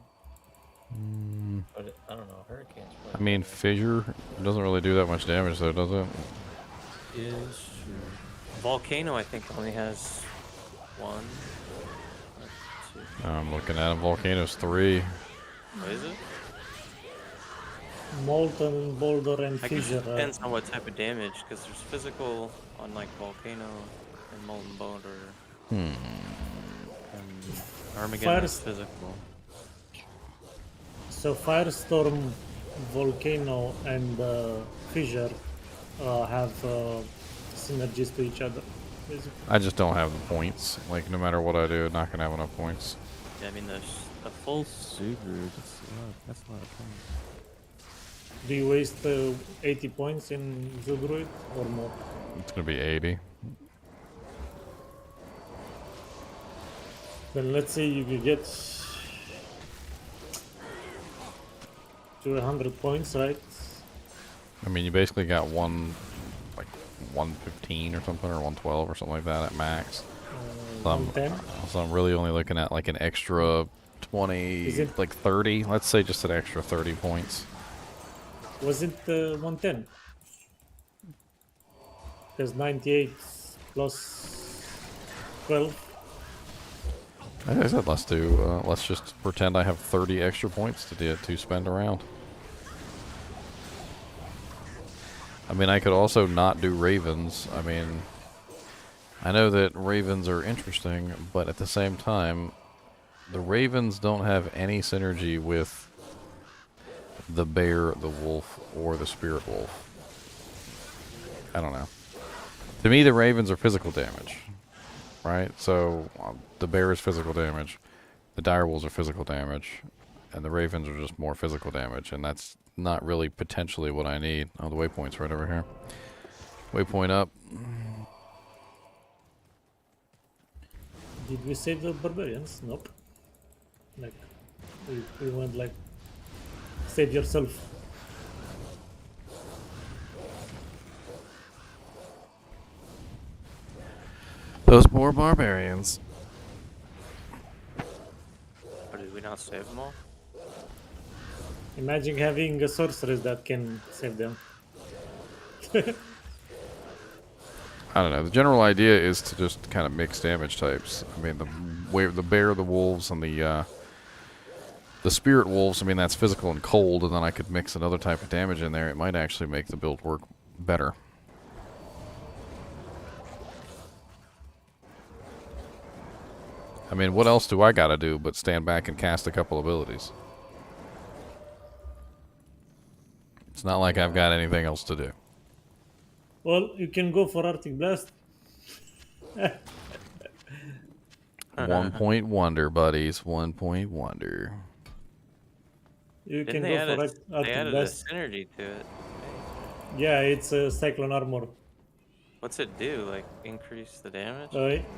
But I don't know, Hurricane's I mean, fissure doesn't really do that much damage, though, does it? Is Volcano, I think, only has one. I'm looking at him. Volcano's 3. What is it? Molten, Boulder, and I guess Fissure. it depends on what type of damage, because there's physical on like Volcano and Molten Boulder. And Armageddon is physical. So Firestorm, Volcano, and Fissure have synergies to each other. Basically. I just don't have the points. Like, no matter what I do, I'm not gonna have enough points. Yeah, I mean, there's a full Zoo Druid, that's a lot of points. Do you waste 80 points in Zoo Druid or more? It's gonna be 80. Then let's say you could get to 100 points, right? I mean, you basically got one, like 115 or something, or 112 or something like that at max. So I'm really only looking at like an extra 20, like 30. Let's say just an extra 30 points. Was it 110? Because 98 plus 12. Like I said, let's just pretend I have 30 extra points to spend around. I mean, I could also not do Ravens. I mean, I know that Ravens are interesting, but at the same time, the Ravens don't have any synergy with the bear, the wolf, or the spirit wolf. I don't know. To me, the Ravens are physical damage. Right? So, the bear is physical damage, the dire wolves are physical damage, and the ravens are just more physical damage, and that's not really potentially what I need. Oh, the waypoint's right over here. Waypoint up. Did we save the barbarians? Nope. Like, we went like, save yourself. Those poor barbarians. Or did we not save them all? Imagine having a sorceress that can save them. I don't know. The general idea is to just kind of mix damage types. I mean, the bear, the wolves, and the spirit wolves. I mean, that's physical and cold, and then I could mix another type of damage in there. It might actually make the build work better. I mean, what else do I gotta do but stand back and cast a couple abilities? It's not like I've got anything else to do. Well, you can go for Arctic Blast. 1 point wonder, buddies. 1 point wonder. You Didn't can they go add for a, Arctic they added Blast. a synergy to it. Yeah, it's a Cyclone Armor. What's it do? Like, increase the damage?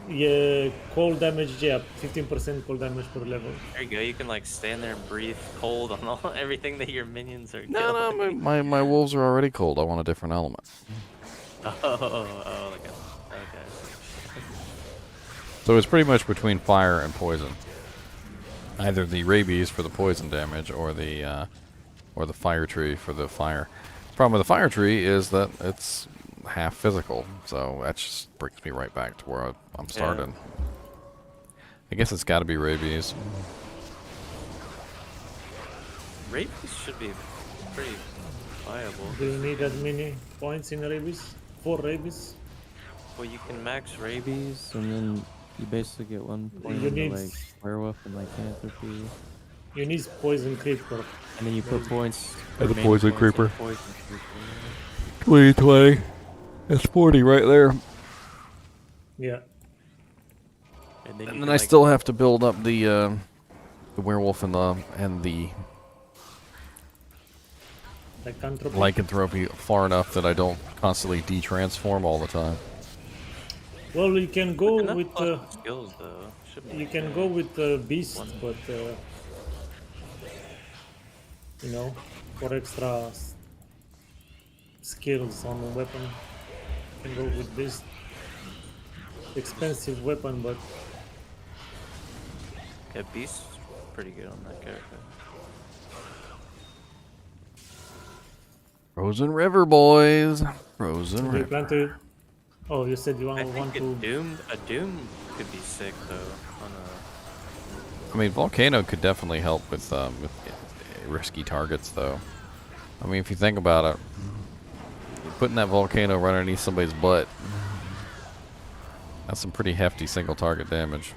Yeah, cold damage, yeah, 15% cold damage per level. There you go. You can like stand there and breathe cold on all, everything that your minions are killing. No, my wolves are already cold. I want a different element. Okay. So it's pretty much between fire and poison. Either the rabies for the poison damage, or the fire tree for the fire. Problem with the fire tree is that it's half physical, so that just brings me right back to where I'm starting. I guess it's got to be rabies. Rabies should be pretty viable. Do you need that many points in rabies? 4 rabies? Well, you can max rabies, and then you basically get 1 point You into need- like werewolf and lycanthropy. You need poison creeper. And then you put points. And the remaining poison points in creeper. Poison creeper. 2020. That's 40 right there. Yeah. And then, And then I still have to build up the werewolf and the Lycanthropy. lycanthropy far enough that I don't constantly de-transform all the time. Well, you can go enough with plus skills though. Should be you can okay. go with beast, but you know, for extra skills on the weapon, you can go with beast. Expensive weapon, but Yeah, beast's pretty good on that character. Frozen River, boys. Frozen do you River. plan to? Oh, you said you I want think to. a doom could be sick though. On a I mean, Volcano could definitely help with risky targets, though. I mean, if you think about it, putting that Volcano right underneath somebody's butt, that's some pretty hefty single target damage.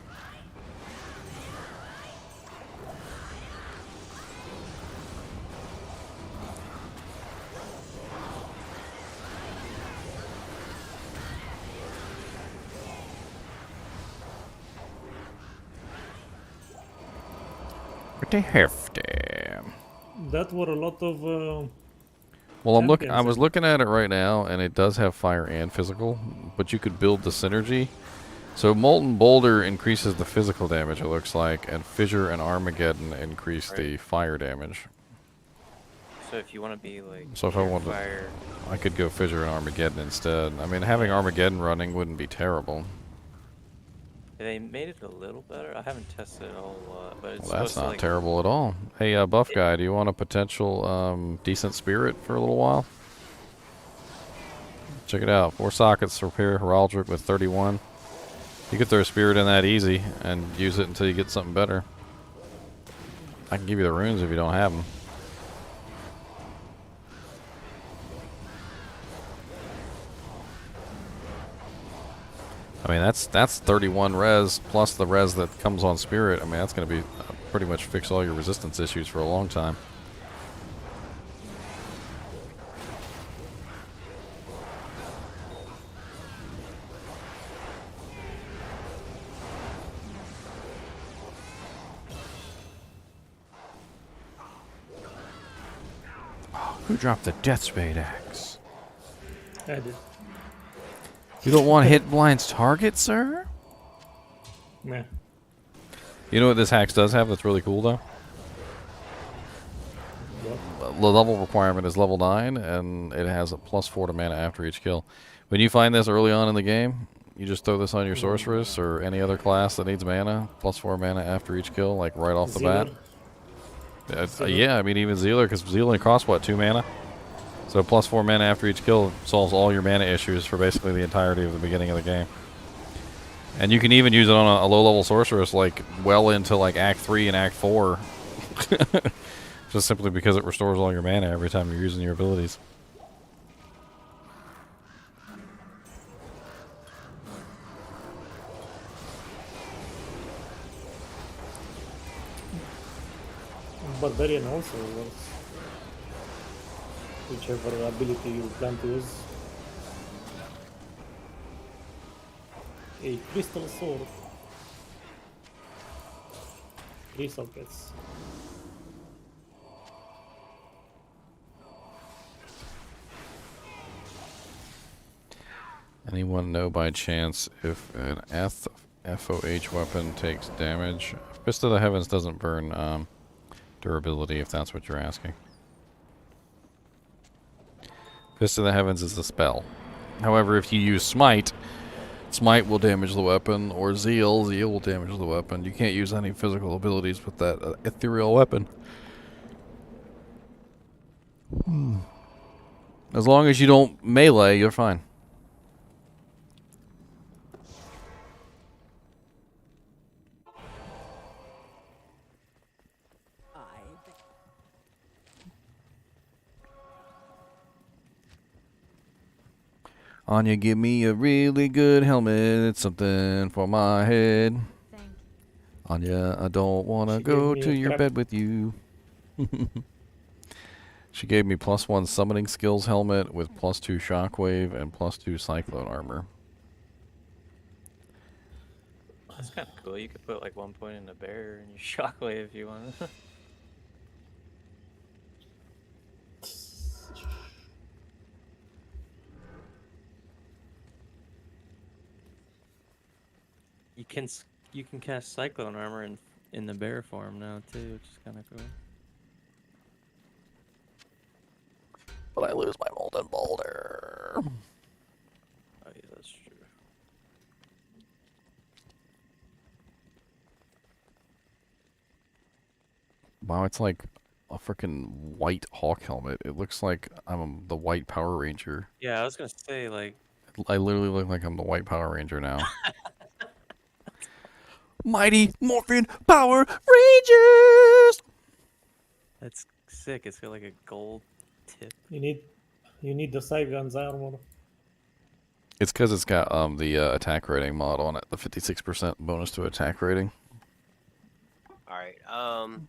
Pretty hefty. That were a lot of. Well, I champions was in- looking at it right now, and it does have fire and physical, but you could build the synergy. So Molten Boulder increases the physical damage, it looks like, and Fissure and Armageddon increase the fire damage. So if you want to be like So if I pure wanted to- fire, I could go Fissure and Armageddon instead. I mean, having Armageddon running wouldn't be terrible. they made it a little better. I haven't tested it a whole lot, but it's Well, that's supposed to, not like, terrible at all. Hey, Buff Guy, do you want a potential decent spirit for a little while? Check it out. 4 sockets repair Heraldric with 31. You could throw spirit in that easy and use it until you get something better. I can give you the runes if you don't have them. I mean, that's 31 res plus the res that comes on spirit. I mean, that's going to be pretty much fix all your resistance issues for a long time. Oh, who dropped the Death Spade axe? I did. You don't want hit blinds target, sir? Meh. You know what this axe does have that's really cool, though? What? The level requirement is level 9, and it has a +4 to mana after each kill. When you find this early on in the game, you just throw this on your sorceress or any other class that needs mana, +4 mana after each kill, like right off the bat. Yeah, I mean even Zealer, because Zealer costs what, 2 mana? So +4 mana after each kill solves all your mana issues for basically the entirety of the beginning of the game. And you can even use it on a low-level sorceress, like well into like Act 3 and Act 4. Just simply because it restores all your mana every time you're using your abilities. Barbarian also works. Whichever ability you plan to use. A crystal sword. 3 sockets. Anyone know by chance if an FOH weapon takes damage? Fist of the Heavens doesn't burn durability, if that's what you're asking. Fist of the Heavens is the spell. However, if you use Smite, Smite will damage the weapon, or Zeal will damage the weapon. You can't use any physical abilities with that ethereal weapon. As long as you don't melee, you're fine. Anya, give me a really good helmet. It's something for my head. Thank you. Anya, I don't want to She go gave me to a your crap- bed with you. She gave me +1 summoning skills helmet with +2 shockwave and +2 cyclone armor. That's kind of cool. You could put like 1 point in the bear and you shockwave if you want. You can cast cyclone armor in the bear form now too, which is kind of cool. But I lose my molten boulder. Oh yeah, that's true. Wow, it's like a freaking white hawk helmet. It looks like I'm the white Power Ranger. Yeah, I was gonna say like I literally look like I'm the white Power Ranger now. Mighty Morphin Power Rangers! that's sick. It's got like a gold tip. You need the Saigon's armor. It's because it's got the attack rating mod on it, the 56% bonus to attack rating. Alright, I'm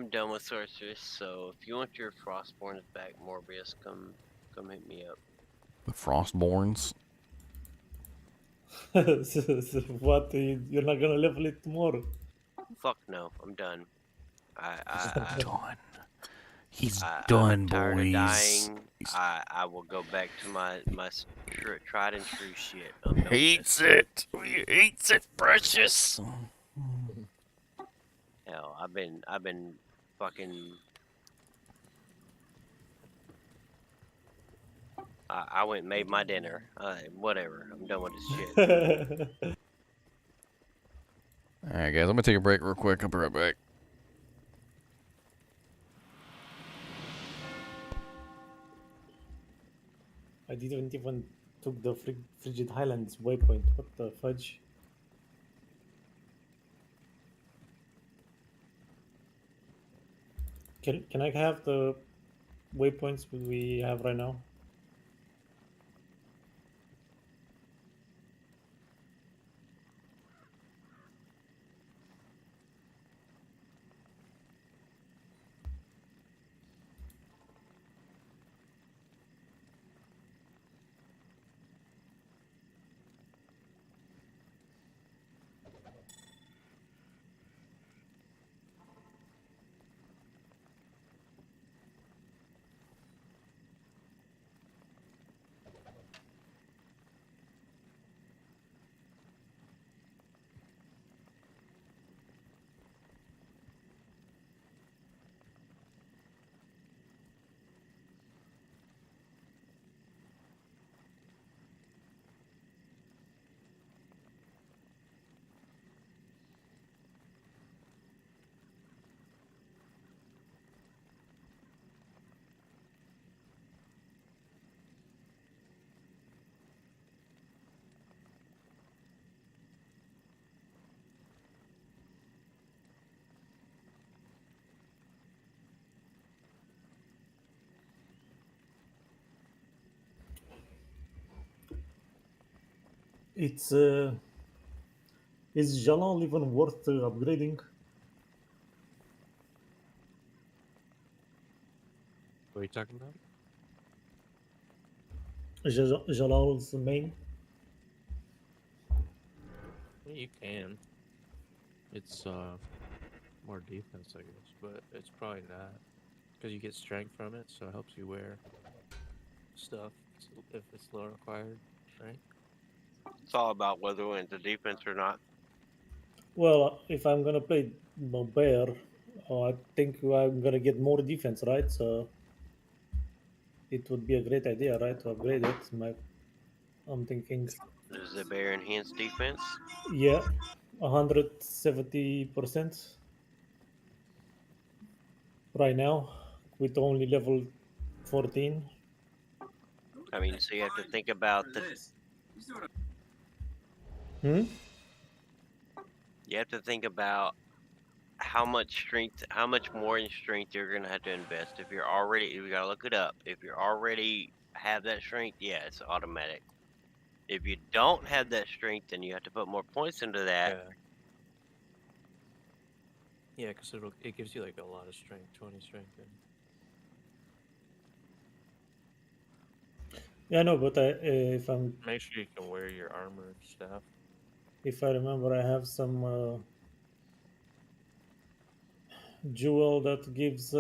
done with Sorceress, so if you want your Frostborns back, Morbius, come hit me up. The Frostborns. What? You're not gonna level it tomorrow? Fuck no, I'm done. Done. He's I'm done, tired boys. of dying. I will go back to my tried and true shit. I'm done with Hates it. He hates it, precious. Hell, I've been fucking. I went and made my dinner. Whatever. I'm done with this shit. Alright, guys, I'm gonna take a break real quick. I'll be right back. I didn't even took the Frigid Highlands waypoint. What the fudge? Can I have the waypoints we have right now? It's is Jalal even worth upgrading? What are you talking about? Jalal's main. Yeah, you can. It's more defense, I guess, but it's probably not because you get strength from it, so it helps you wear stuff if it's low required strength. It's all about whether we're into defense or not. Well, if I'm gonna play bear, I think I'm gonna get more defense, right? So it would be a great idea, right, to upgrade it. I'm thinking. Is it better enhanced defense? Yeah, 170% right now with only level 14. I mean, so you have to think about the. Hmm? You have to think about how much strength, how much more in strength you're gonna have to invest. If you're already, you gotta look it up. If you're already have that strength, yeah, it's automatic. If you don't have that strength, then you have to put more points into that. Yeah. Yeah, because it gives you like a lot of strength, 20 strength, and Yeah, no, but make sure you can wear your armor staff. if I remember, I have some jewel that gives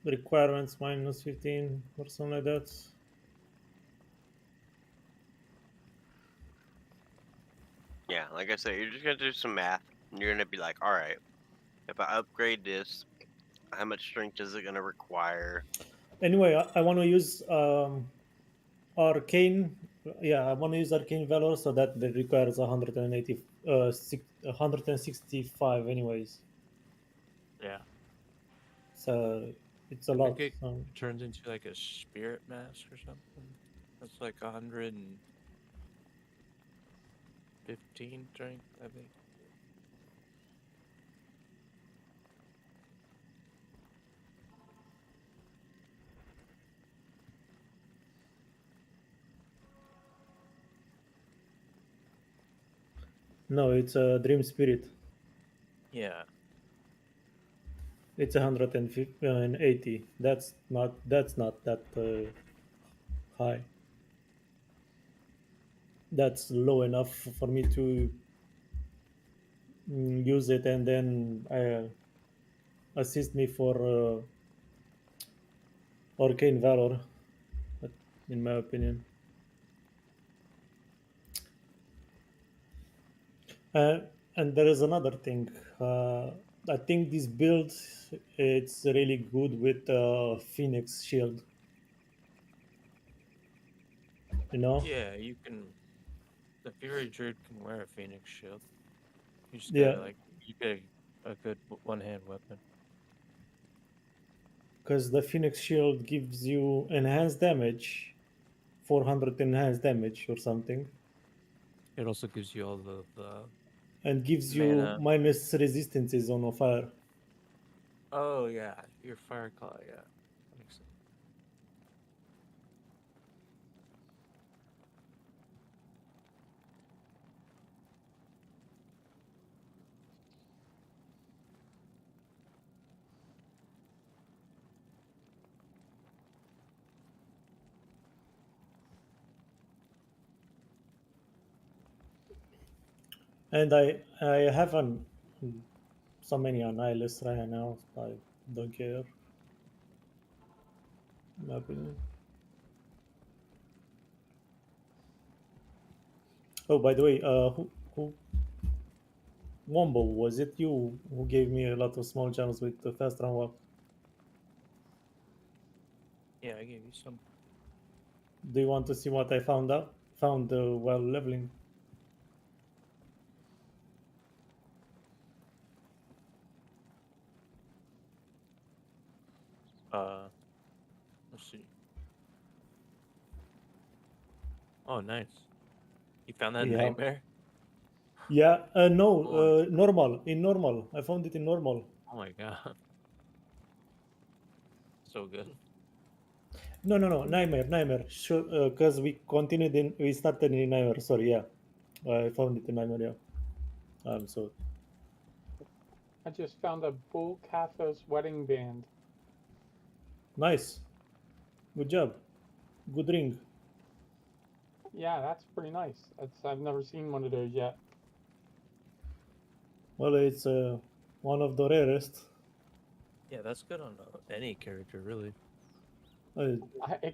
requirements minus 15 or something like that. Yeah, like I said, you're just gonna do some math, and you're gonna be like, all right, if I upgrade this, how much strength is it gonna require? Anyway, I want to use arcane. Yeah, I want to use arcane valor so that it requires 165 anyways. Yeah. So it's a I think lot. it turns into like a spirit mask or something. That's like 115 strength, I think. No, it's a dream spirit. Yeah. It's 180. That's not that high. That's low enough for me to use it and then assist me for arcane valor, in my opinion. Uh, and there is another thing. I think this build it's really good with Phoenix Shield. You know? Yeah, you can. The Fury Druid can wear a Phoenix shield. You just Yeah, gotta, like, you get a good one hand weapon. because the Phoenix Shield gives you enhanced damage, 400 enhanced damage or something, It also gives you all the and gives you mana. minus resistances on a fire. Oh, yeah, your fire claw, yeah. That makes sense. And I haven't so many annihilus right now. I don't care. In my opinion. Oh, by the way, who Wombo, was it you who gave me a lot of small gems with the fast run walk? Yeah, I gave you some. Do you want to see what I found while leveling? Let's see. Oh, nice. You found that Yeah. nightmare? Yeah. No. Oh, Normal. In normal. I found it in normal. oh my god. So good. No. Nightmare. Sure. Because we started in nightmare. Sorry. Yeah. I found it in nightmare. Yeah. So I just found a Bull Cathos wedding band. nice. Good job. Good ring. Yeah, that's pretty nice. I've never seen one of those yet. Well, it's one of the rarest. Yeah, that's good on any character, really. It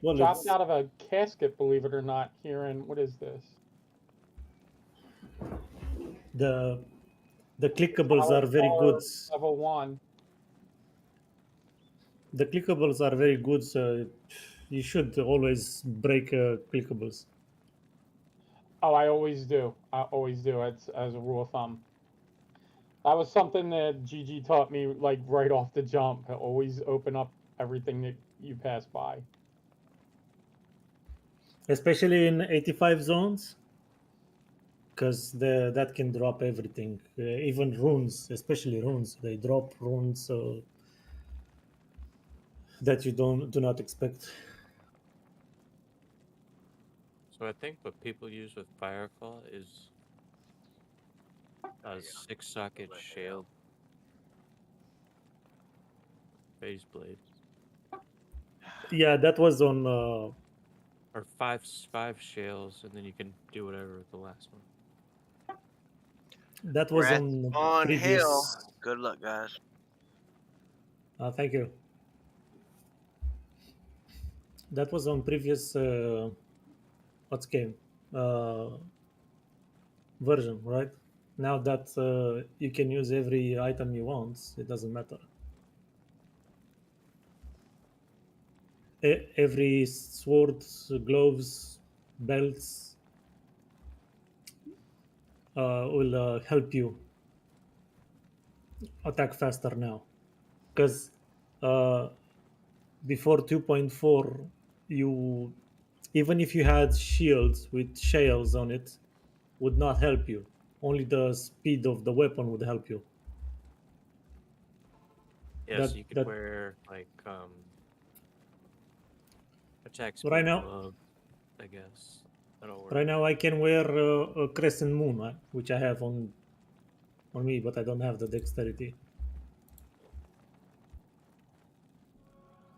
Well, dropped it's out of a casket, believe it or not, here in, what is this? the clickables are very good. Level 1. The clickables are very good, so you should always break clickables. Oh, I always do. I always do. It's as a rule of thumb. That was something that Gigi taught me, like right off the jump. Always open up everything that you pass by. Especially in 85 zones, because that can drop everything. Even runes, especially runes, they drop runes that you do not expect. So I think what people use with Firefall is a 6-socket shale phase blade. Yeah, that was on. Or five shales, and then you can do whatever with the last one. That was Wrath on on previous. hell. Good luck, guys. Thank you. That was on previous. What's game? Version, right? Now that you can use every item you want, it doesn't matter. Every sword, gloves, belts will help you attack faster now. Because before 2.4, you even if you had shields with shales on it, would not help you. Only the speed of the weapon would help you. Yeah, so you could wear like attack speed right now. glove, I guess. That'll work. Right now, I can wear a crescent moon, which I have on me, but I don't have the dexterity.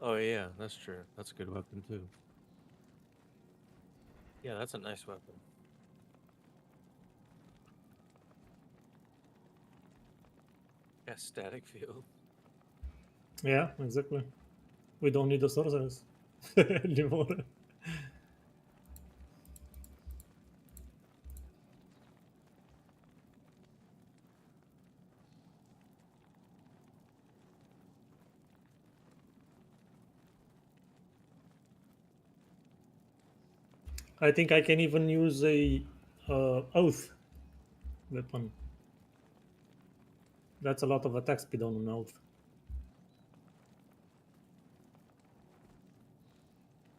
Oh yeah, that's true. That's a good weapon too. Yeah, that's a nice weapon. Yeah, static field. Yeah, exactly. We don't need the sorceress anymore. I think I can even use a oath weapon. That's a lot of attack speed on an oath.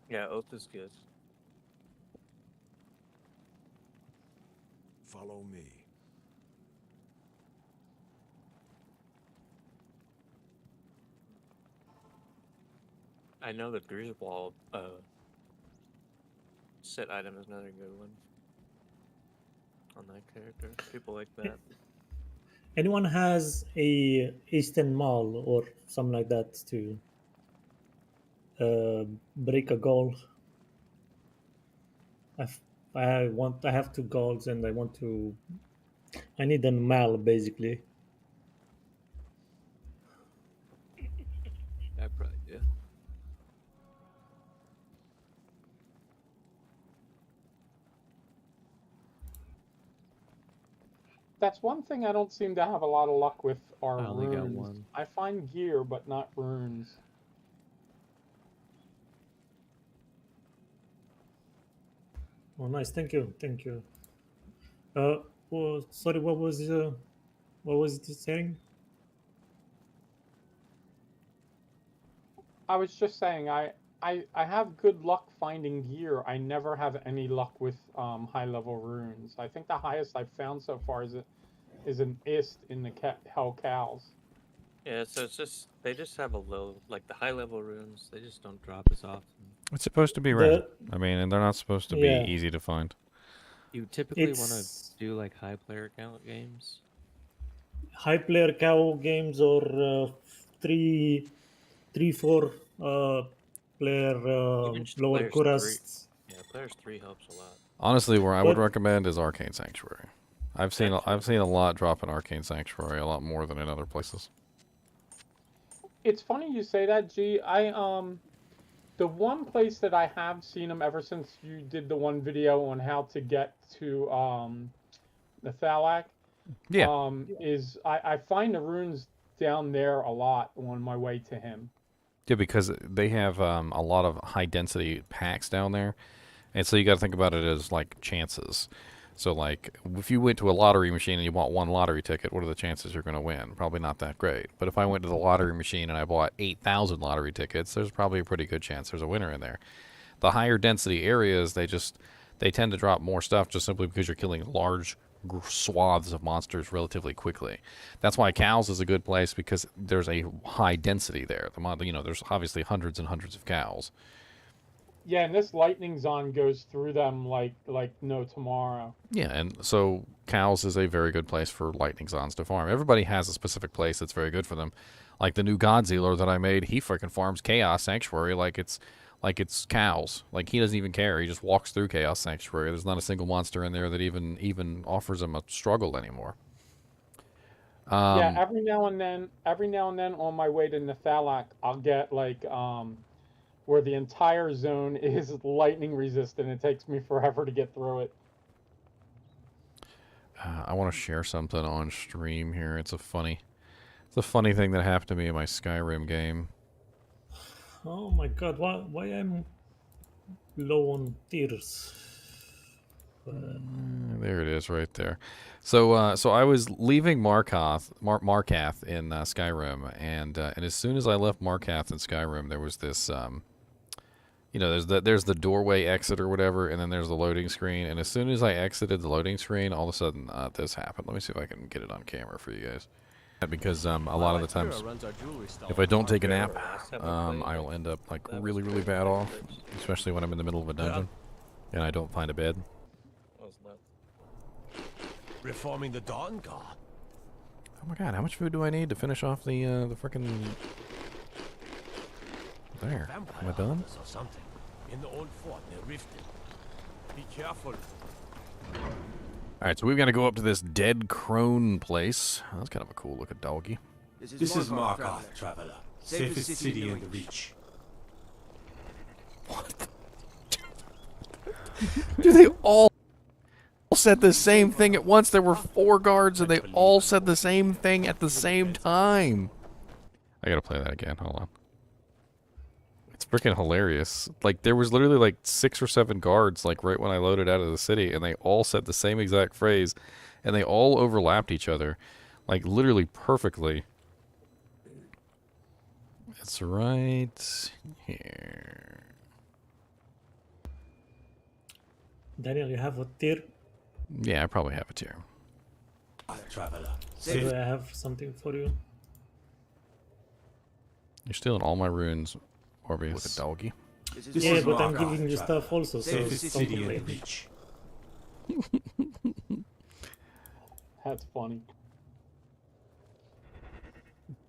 Yeah, oath is good. Follow me. I know the Griswold set item is another good one on that character. People like that. Anyone has a Eastern Mall or something like that to break a goal? I have 2 goals and I need a mal basically. I probably do. That's one thing I don't seem to have a lot of luck with are I only got runes. one. I find gear, but not runes. Oh, nice. Thank you. Thank you. Well, sorry. What was it saying? I was just saying I have good luck finding gear. I never have any luck with high level runes. I think the highest I've found so far is an ist in the Hell Cows. Yeah, so it's just they just have a low, like the high level runes. They just don't drop as often. It's supposed to be rare. I mean, and they're not supposed to be easy to find. You typically want to do like high player count games. High player count games or 4 player lower Kuras. Yeah, players 3 helps a lot. Honestly, where I would recommend is Arcane Sanctuary. I've seen a lot drop in Arcane Sanctuary, a lot more than in other places. It's funny you say that, G. The one place that I have seen them ever since you did the one video on how to get to the Thalak. Yeah. Is I find the runes down there a lot on my way to him. Yeah, because they have a lot of high density packs down there, And so you got to think about it as like chances. So like if you went to a lottery machine and you bought one lottery ticket, what are the chances you're going to win? Probably not that great. But if I went to the lottery machine and I bought 8,000 lottery tickets, there's probably a pretty good chance there's a winner in there. The higher density areas, they tend to drop more stuff just simply because you're killing large swaths of monsters relatively quickly. That's why cows is a good place, because there's a high density there. There's obviously hundreds and hundreds of cows. Yeah, and this lightning zone goes through them like no tomorrow. Yeah, and so cows is a very good place for lightning zones to farm. Everybody has a specific place that's very good for them. Like the new Godzilla that I made, he freaking farms Chaos Sanctuary like it's cows. Like he doesn't even care. He just walks through Chaos Sanctuary. There's not a single monster in there that even offers him a struggle anymore. Yeah, every now and then on my way to Nethalak, I'll get like where the entire zone is lightning resistant. It takes me forever to get through it. I want to share something on stream here. It's a funny thing that happened to me in my Skyrim game. Oh my god, why I'm low on tears? There it is, right there. So I was leaving Markath in Skyrim, and as soon as I left Markath in Skyrim, there was this, there's the doorway exit or whatever, and then there's the loading screen. And as soon as I exited the loading screen, all of a sudden this happened. Let me see if I can get it on camera for you guys. Because a lot of the times, if I don't take a nap, I will end up like really, really bad off, especially when I'm in the middle of a dungeon and I don't find a bed. Reforming the Dawn Guard. Oh my god, how much food do I need to finish off the frickin'... There. Am I done? Or something. In the old fort near Riften. Be careful. Alright, so we've got to go up to this dead crone place. Oh, that's kind of a cool looking doggy. This is Markoth, traveler. Safest city in the Reach. What? Do they all said the same thing at once? There were 4 guards and they all said the same thing at the same time. I gotta play that again. Hold on. It's freaking hilarious. Like, there was literally like 6 or 7 guards, like, right when I loaded out of the city, and they all said the same exact phrase, and they all overlapped each other, like, literally perfectly. It's right here. Daniel, you have a tier? Yeah, I probably have a tier. Traveler. So do I have something for you? You're stealing all my runes, Orbeus. With a doggy. Yeah, but I'm giving you stuff also, so don't complain. That's funny.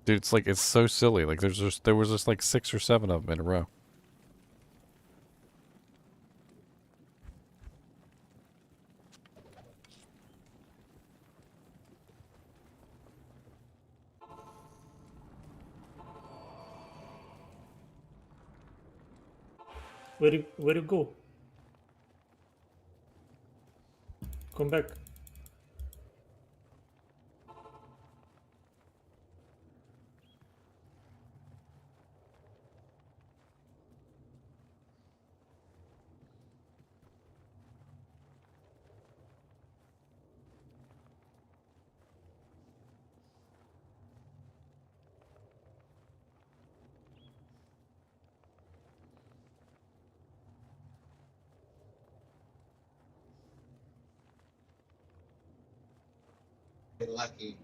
Dude, it's like, it's so silly. Like, there was just like 6 or 7 of them in a row. Where you go? Come back. Lucky.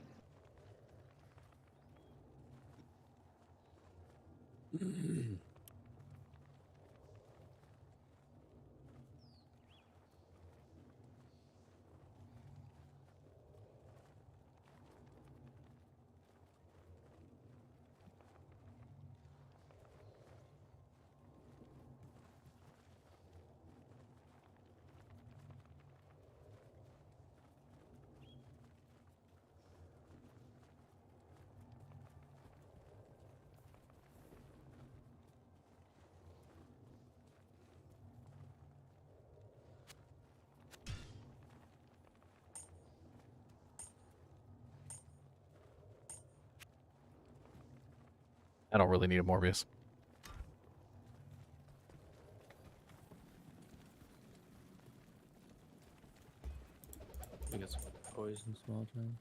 I don't really need a Morbius. poison small giants.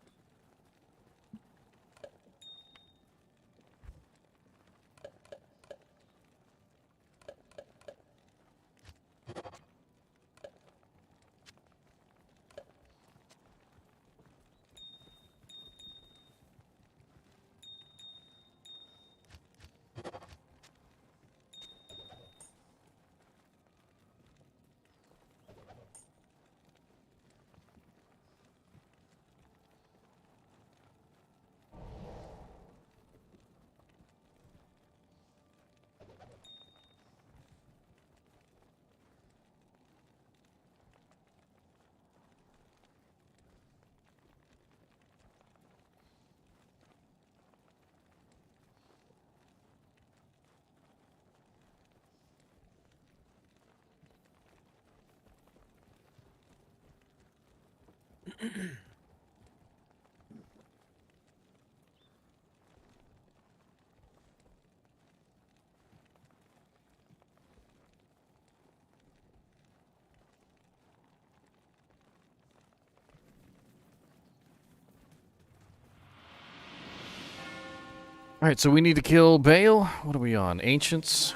Alright, so we need to kill Baal. What are we on? Ancients?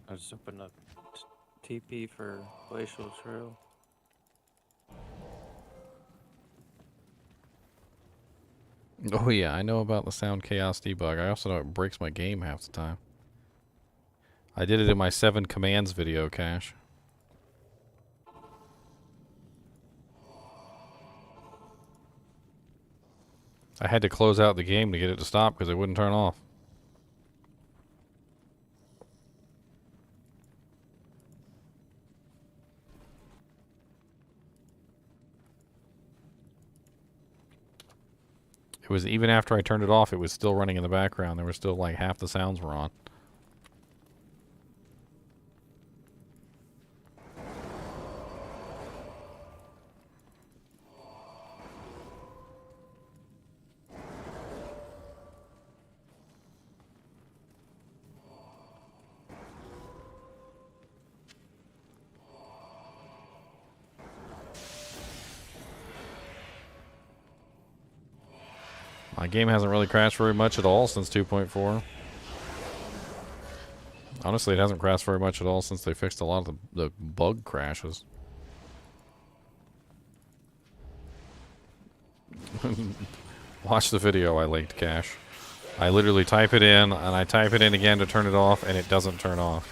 I just opened up TP for Glacial Trail. Oh yeah, I know about the sound chaos debug. I also know it breaks my game half the time. I did it in my 7 commands video, Cash. I had to close out the game to get it to stop because it wouldn't turn off. It was even after I turned it off, it was still running in the background. There was still like half the sounds were on. My game hasn't really crashed very much at all since 2.4. Honestly, it hasn't crashed very much at all since they fixed a lot of the bug crashes. Watch the video I linked, Cash. I literally type it in, and I type it in again to turn it off, and it doesn't turn off.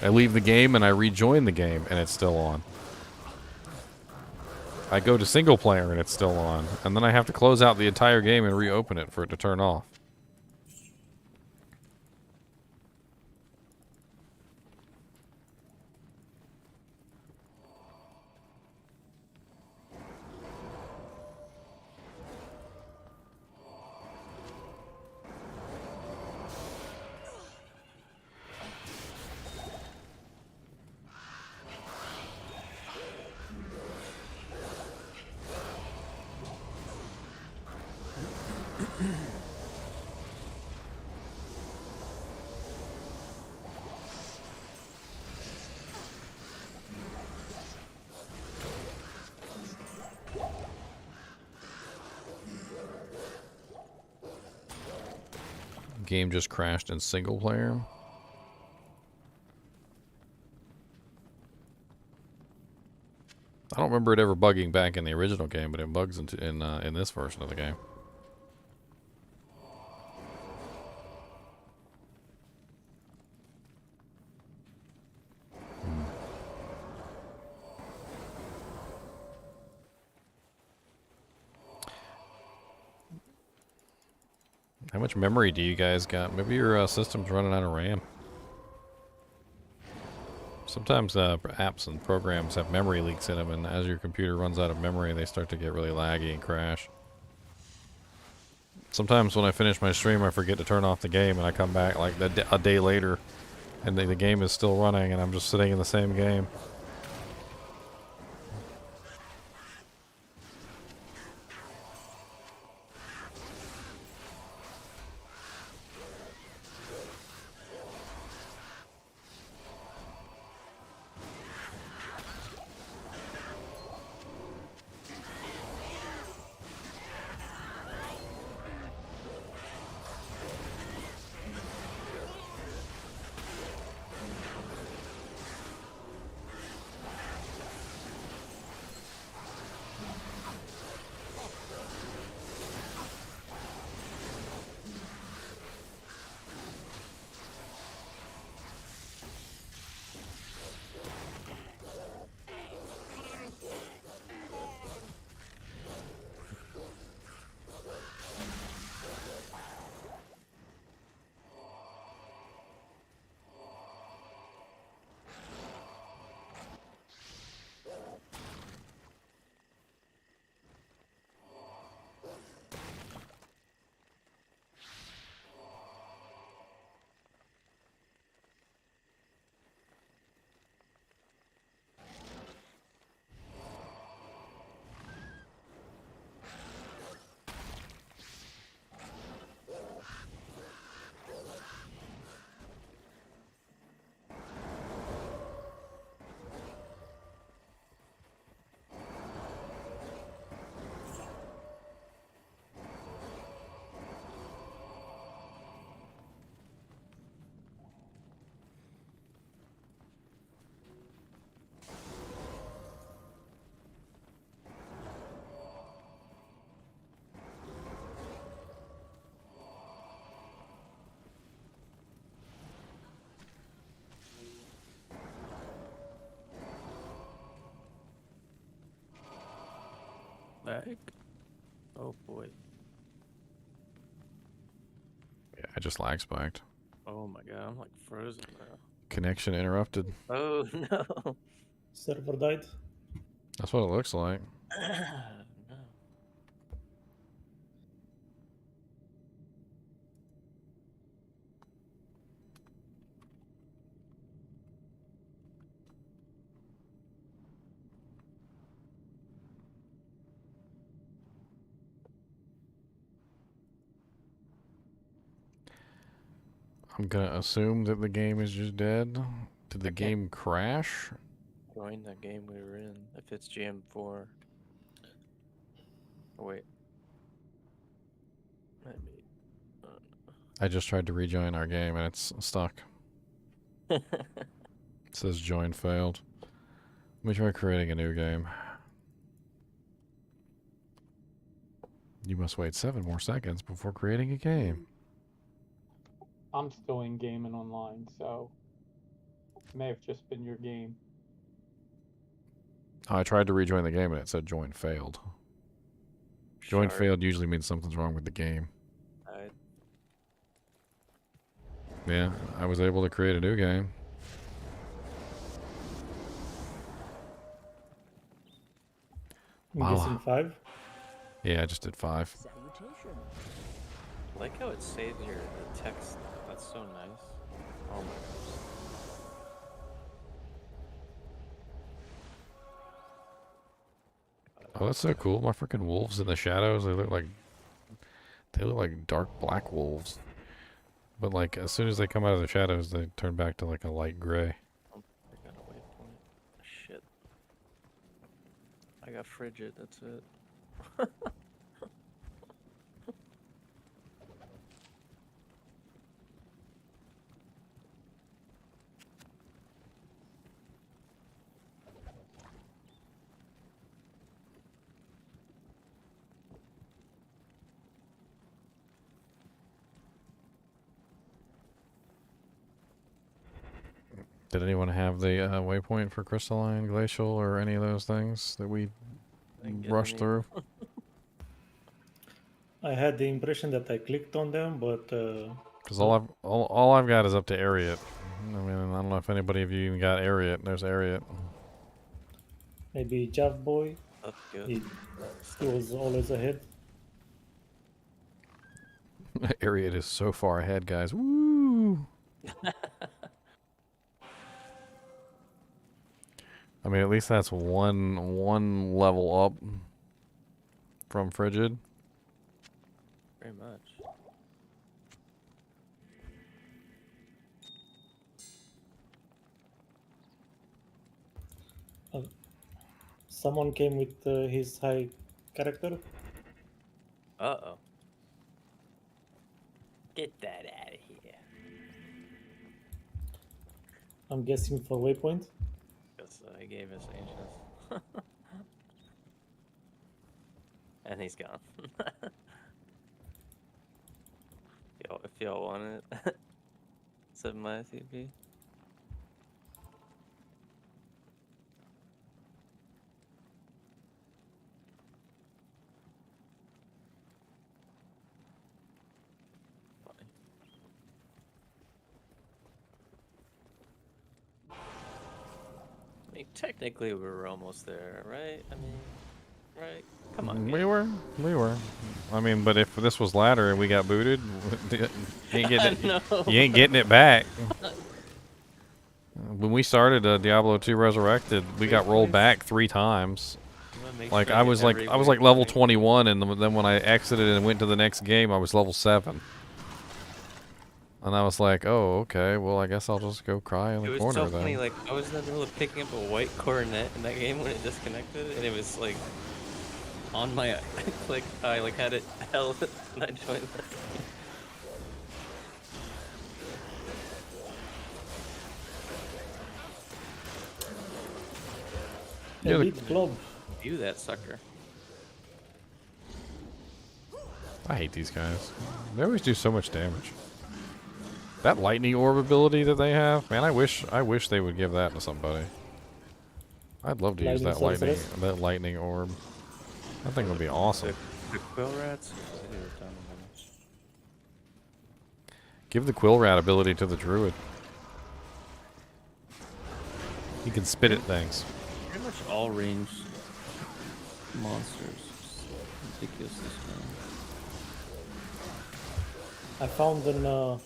I leave the game, and I rejoin the game, and it's still on. I go to single player and it's still on. And then I have to close out the entire game and reopen it for it to turn off. Game just crashed in single player. I don't remember it ever bugging back in the original game, but it bugs in this version of the game. How much memory do you guys got? Maybe your system's running out of RAM. Sometimes apps and programs have memory leaks in them, and as your computer runs out of memory, they start to get really laggy and crash. Sometimes when I finish my stream, I forget to turn off the game, and I come back like a day later, and the game is still running, and I'm just sitting in the same game. lag. Oh boy. Yeah, I just lag spiked. Oh my god, I'm like frozen now. Connection interrupted. Oh no. Server died. That's what it looks like. No. I'm gonna assume that the game is just dead. Did the Okay. game crash? Join the game we were in. If it's GM4. Oh, wait. Maybe. I just tried to rejoin our game and it's stuck. It says join failed. Let me try creating a new game. You must wait 7 more seconds before creating a game. I'm still in game and online, so it may have just been your game. Oh, I tried to rejoin the game and it said join failed. Join Shark failed usually means something's wrong with the game. died. Yeah, I was able to create a new game. I'm Wow. guessing 5. Yeah, I just did 5. I like how it saves your the text. That's so nice. Oh my Oh, that's so cool. My freaking wolves in the shadows, they look like dark black wolves. But like as soon as they come out of the shadows, they turn back to like a light gray. Oh, I got a waypoint. Shit. I got frigid, that's it. Did anyone have the waypoint for crystalline, glacial, or any of those things that we Didn't get rushed any. through? I had the impression that I clicked on them, but Because all I've got is up to Ariat. I mean, I don't know if anybody of you even got Ariat. There's Ariat. maybe Jav Boy, That's good. he was always ahead. Ariat is so far ahead, guys. Woo! I mean, at least that's one level up from Frigid. Very much. Someone came with his high character. Uh-oh. Get that out of here. I'm guessing for waypoint. Because he gave us ancients. And he's gone. If y'all want it. Send my CP. I mean, technically we were almost there, right? I mean, right? Come on. We were. I mean, but if this was ladder and we got booted, you ain't getting it, No. you ain't getting it back. When we started Diablo 2 Resurrected, we got rolled back 3 times. Like I was like level 21, and then when I exited and went to the next game, I was level 7. And I was like, oh, okay, well, I guess I'll just go cry in It the was corner so then. funny, like, I was in the middle of picking up a white coronet in that game when it disconnected, and it was, like, on my click, I, like, had it held, and I joined the You're the- Elite Club. view that sucker. I hate these guys. They always do so much damage. That lightning orb ability that they have, man, I wish they would give that to somebody. I'd love to use Lightning that sorceress? lightning orb. I think it'll be awesome. The quill rats. They do a ton of damage. Give the quill rat ability to the druid. He can spit at things. Pretty much all ranged monsters. Ridiculously strong. I found an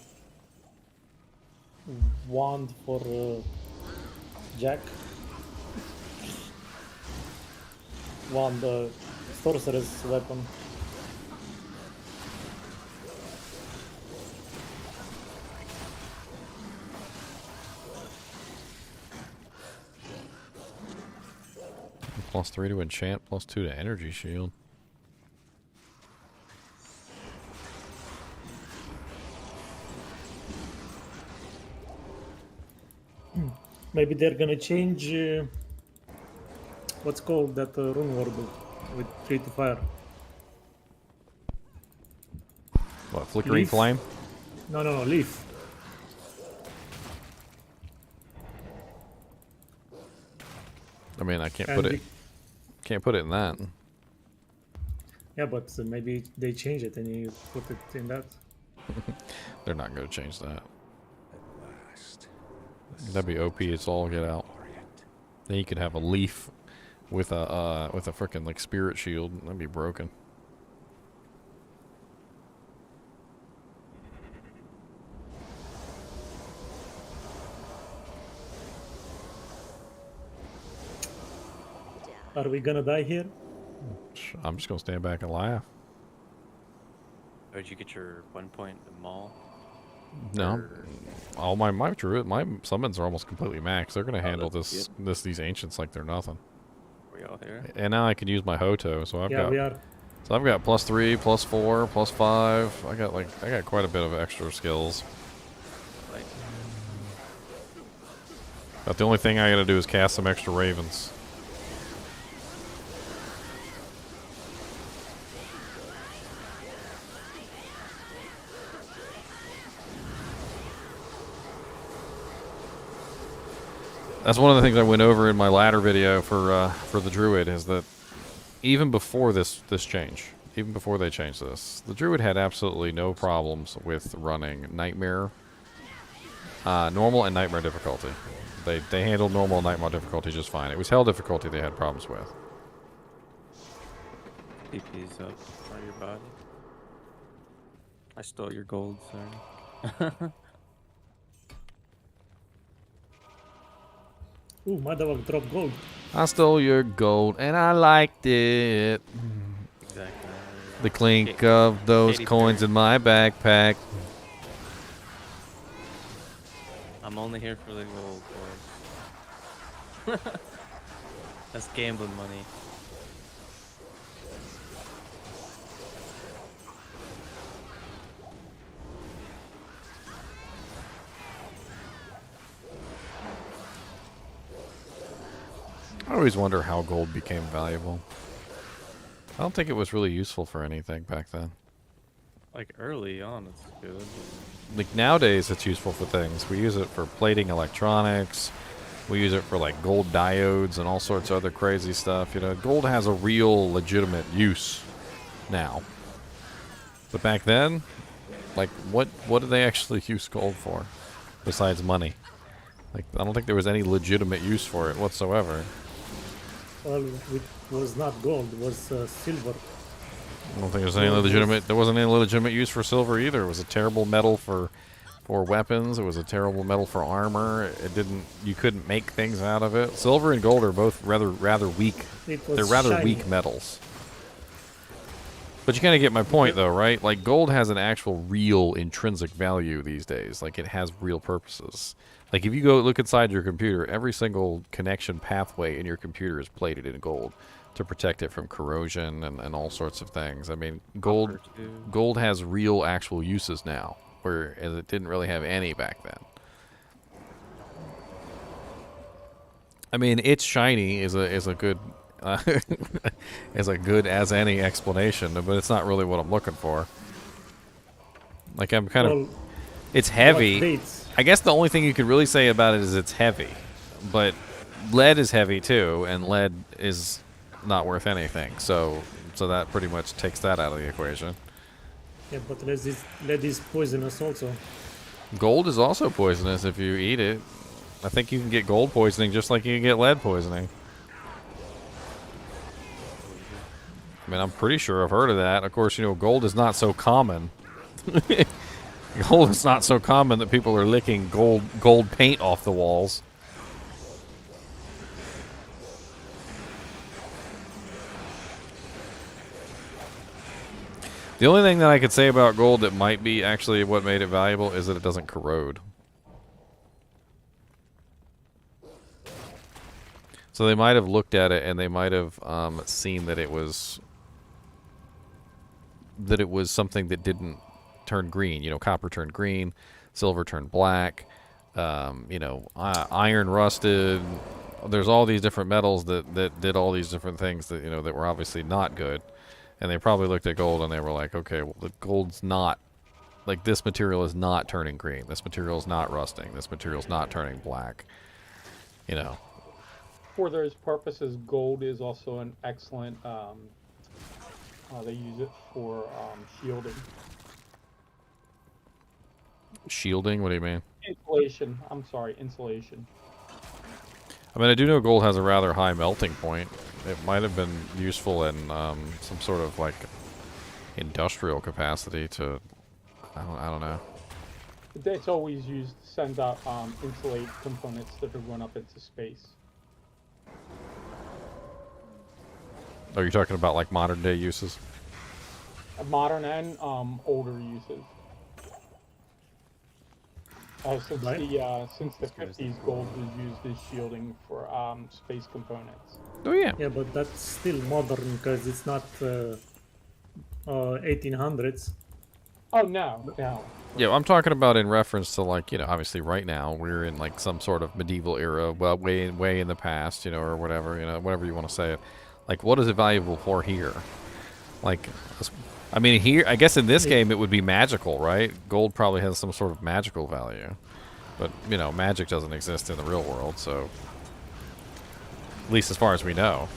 wand for Jack. Wand, sorceress weapon. +3 to enchant, +2 to energy shield. Maybe they're gonna change what's called that runeword with 3 to fire. What, flickering Leaf? flame? No, leaf. I mean, I can't And put it. Can't put it in that. Yeah, but maybe they change it and you put it in that. They're not going to change that. That'd be OP. It's all get out. Then you could have a leaf with a frickin' like spirit shield. That'd be broken. Are we gonna die here? I'm just gonna stand back and laugh. Oh, did you get your 1 point in Maul? No, Or- all my druid, my summons are almost completely maxed. They're gonna handle that's these ancients like they're nothing. Are we all here? And now I can use my Hoto, so I've Yeah, got we are. so I've got +3, +4, +5. I got quite a bit of extra skills. Like, But the only thing I gotta do is cast some extra ravens. That's one of the things I went over in my ladder video for the druid, is that even before this change, even before they changed this, the druid had absolutely no problems with running nightmare, normal and nightmare difficulty. They handled normal and nightmare difficulty just fine. It was hell difficulty they had problems with. DP's up for your body. I stole your gold, sorry. Ooh, my dog dropped gold. I stole your gold and I liked it. Exactly. The clink of those Katy coins Perry. in my backpack. I'm only here for the gold, boys. That's gambling money. I always wonder how gold became valuable. I don't think it was really useful for anything back then. Like early on, it's good. Like nowadays, it's useful for things. We use it for plating electronics. We use it for like gold diodes and all sorts of other crazy stuff. You know, gold has a real legitimate use now. But back then, like what did they actually use gold for besides money? Like I don't think there was any legitimate use for it whatsoever. Well, it was not gold, it was silver. I don't think there's any legitimate. There wasn't any legitimate use for silver either. It was a terrible metal for weapons. It was a terrible metal for armor. It didn't. You couldn't make things out of it. Silver and gold are both rather weak. It was They're rather shiny. weak metals. But you kind of get my point, though, right? Like gold has an actual, real intrinsic value these days. Like it has real purposes. Like if you go look inside your computer, every single connection pathway in your computer is plated in gold to protect it from corrosion and all sorts of things. I mean, gold has real actual uses now, whereas it didn't really have any back then. I mean, it's shiny is a good is a good as any explanation, but it's not really what I'm looking for. Like I'm kind of, it's heavy. I guess the only thing you could really say about it is it's heavy, but lead is heavy too, and lead is not worth anything. So so that pretty much takes that out of the equation. Yeah, but lead is poisonous also. Gold is also poisonous if you eat it. I think you can get gold poisoning just like you can get lead poisoning. I mean, I'm pretty sure I've heard of that. Of course, you know, gold is not so common. Gold is not so common that people are licking gold paint off the walls. The only thing that I could say about gold that might be actually what made it valuable is that it doesn't corrode. So they might have looked at it and they might have seen that it was something that didn't turn green. You know, copper turned green, silver turned black, you know, iron rusted. There's all these different metals that did all these different things that, you know, that were obviously not good. And they probably looked at gold and they were like, okay, well, the gold's not, like, this material is not turning green. This material is not rusting. This material is not turning black. You know. For those purposes, gold is also an excellent, they use it for shielding. Shielding? What do you mean? Insulation. I'm sorry, insulation. I mean, I do know gold has a rather high melting point. It might have been useful in some sort of, like, industrial capacity to, I don't know. It's always used to send out insulate components that are run up into space. Are you talking about, like, modern day uses? Modern and older uses. Since the 50s, gold was used as shielding for space components. Oh yeah. Yeah, but that's still modern because it's not 1800s. Oh no. Yeah, I'm talking about in reference to, like, you know, obviously right now we're in, like, some sort of medieval era, well, way in the past, you know, or whatever, you know, whatever you want to say it. Like, what is it valuable for here? Like, I mean, here, I guess in this game it would be magical, right? Gold probably has some sort of magical value. But, you know, magic doesn't exist in the real world, so... At least as far as we know.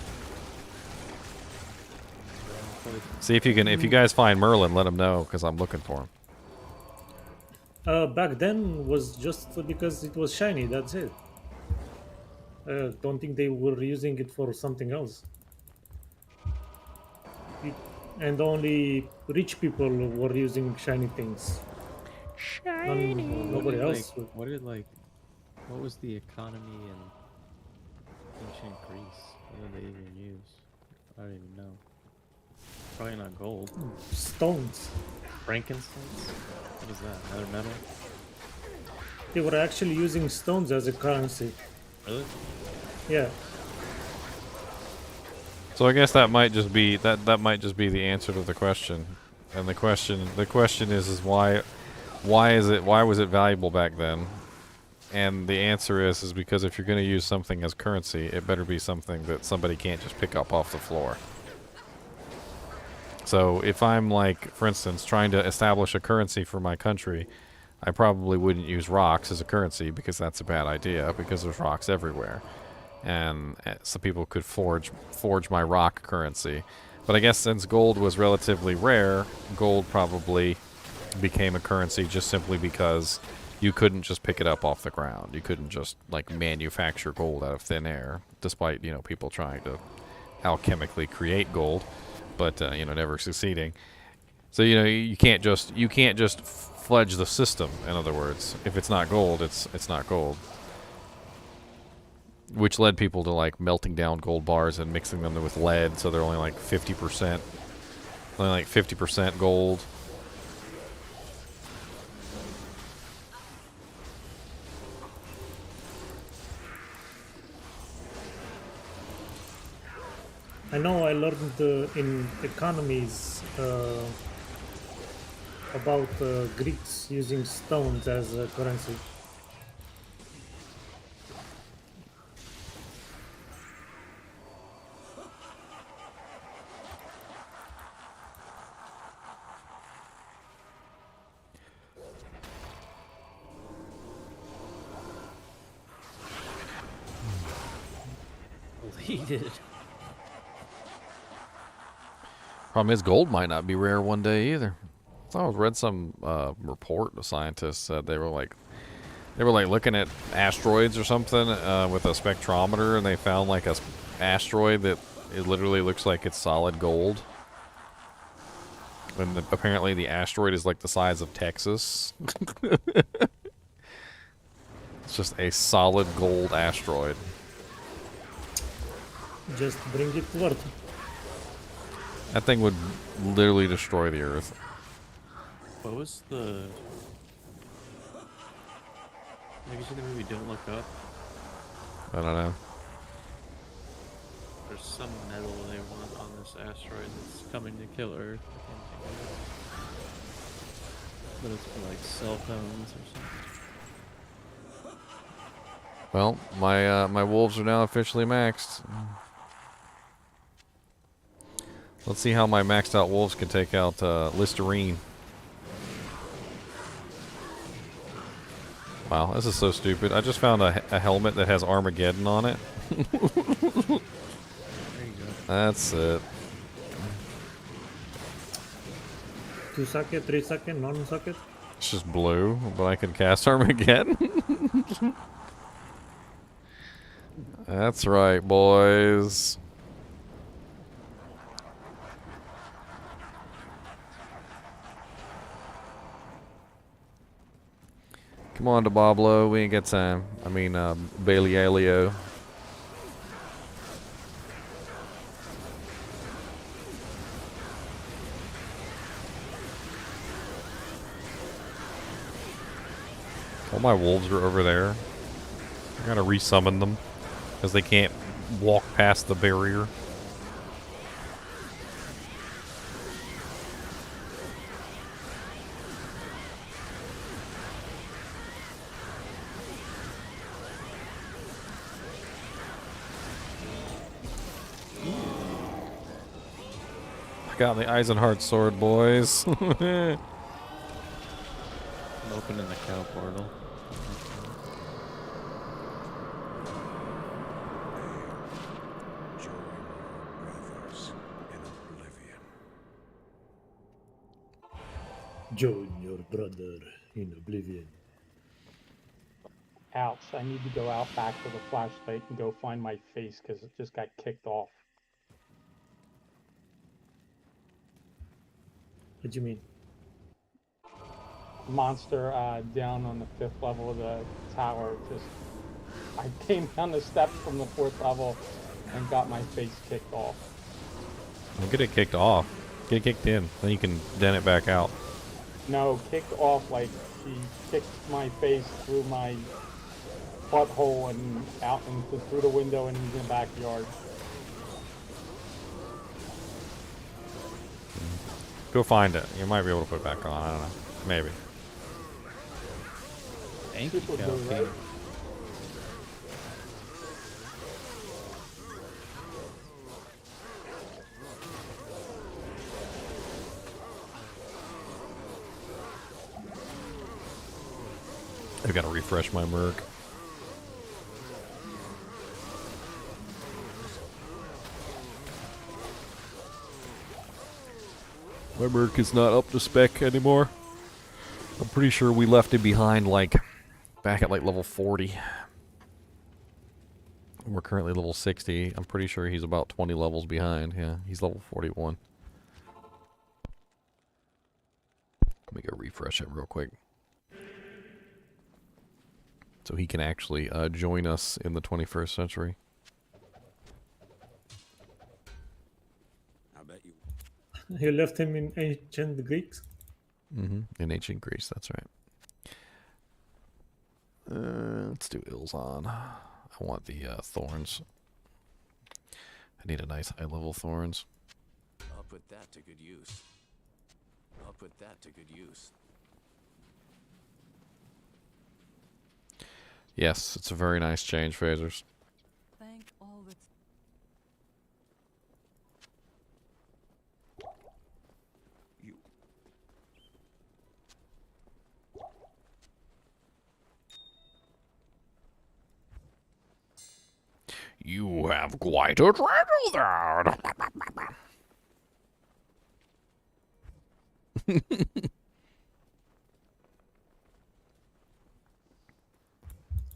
See if you can, if you guys find Merlin, let him know, because I'm looking for him. Back then was just because it was shiny, that's it. Don't think they were using it for something else. And only rich people were using shiny things. Shiny. Nobody else. What was the economy in ancient Greece? What did they even use? I don't even know. Probably not gold. Stones. Frankincense? What is that? Another metal? They were actually using stones as a currency. Really? Yeah. So I guess that might just be that might just be the answer to the question. And the question is why was it valuable back then? And the answer is because if you're going to use something as currency, it better be something that somebody can't just pick up off the floor. So if I'm, like, for instance, trying to establish a currency for my country, I probably wouldn't use rocks as a currency because that's a bad idea because there's rocks everywhere. And so people could forge my rock currency. But I guess since gold was relatively rare, gold probably became a currency just simply because you couldn't just pick it up off the ground. You couldn't just, like, manufacture gold out of thin air, despite, you know, people trying to alchemically create gold, but you know, never succeeding. So, you know, you can't just fledge the system. In other words, if it's not gold, it's not gold. Which led people to, like, melting down gold bars and mixing them with lead, so they're only like 50%, only like 50% gold. I know I learned in economies about Greeks using stones as a currency. Deleted. Problem is, gold might not be rare one day either. I read some report. The scientists said they were like looking at asteroids or something with a spectrometer, and they found like a asteroid that it literally looks like it's solid gold. And apparently the asteroid is like the size of Texas. It's just a solid gold asteroid. Just bring it to Earth. That thing would literally destroy the Earth. What was the... Have you seen the movie Don't Look Up? I don't know. There's some metal they want on this asteroid that's coming to kill Earth. I can't think of it. But it's for like cell phones or something. Well, my wolves are now officially maxed. Let's see how my maxed out wolves can take out Listerine. Wow, this is so stupid. I just found a helmet that has Armageddon on it. There you go. That's it. 2 socket, 3 socket, non-socket. It's just blue, but I can cast Armageddon. That's right, boys. Come on, Diablo. We ain't got time. I mean, Balialio. All my wolves are over there. I gotta resummon them because they can't walk past the barrier. I got the Eisenhart sword, boys. I'm opening the cow portal. Join your brother in oblivion. Ouch, I need to go out back to the flashlight and go find my face because it just got kicked off. What do you mean? Monster down on the 5th level of the tower. Just, I came down the steps from the 4th level and got my face kicked off. Well, get it kicked off. Get it kicked in. Then you can den it back out. No, kicked off like she kicked my face through my butthole and out into through the window and into the backyard. Go find it. You might be able to put it back on. I don't know. Maybe. Thank you, People do, Cow right? King. I've got to refresh my Merc. My Merc is not up to spec anymore. I'm pretty sure we left him behind, like, back at, like, level 40. We're currently level 60. I'm pretty sure he's about 20 levels behind. Yeah, he's level 41. Let me go refresh it real quick. So he can actually join us in the 21st century. I bet you. You left him in ancient Greeks? In ancient Greece, that's right. Let's do Ilzon. I want the thorns. I need a nice high level thorns. I'll put that to good use. I'll put that to good use. Yes, it's a very nice change, phasers. Thank all the You have quite a travel there.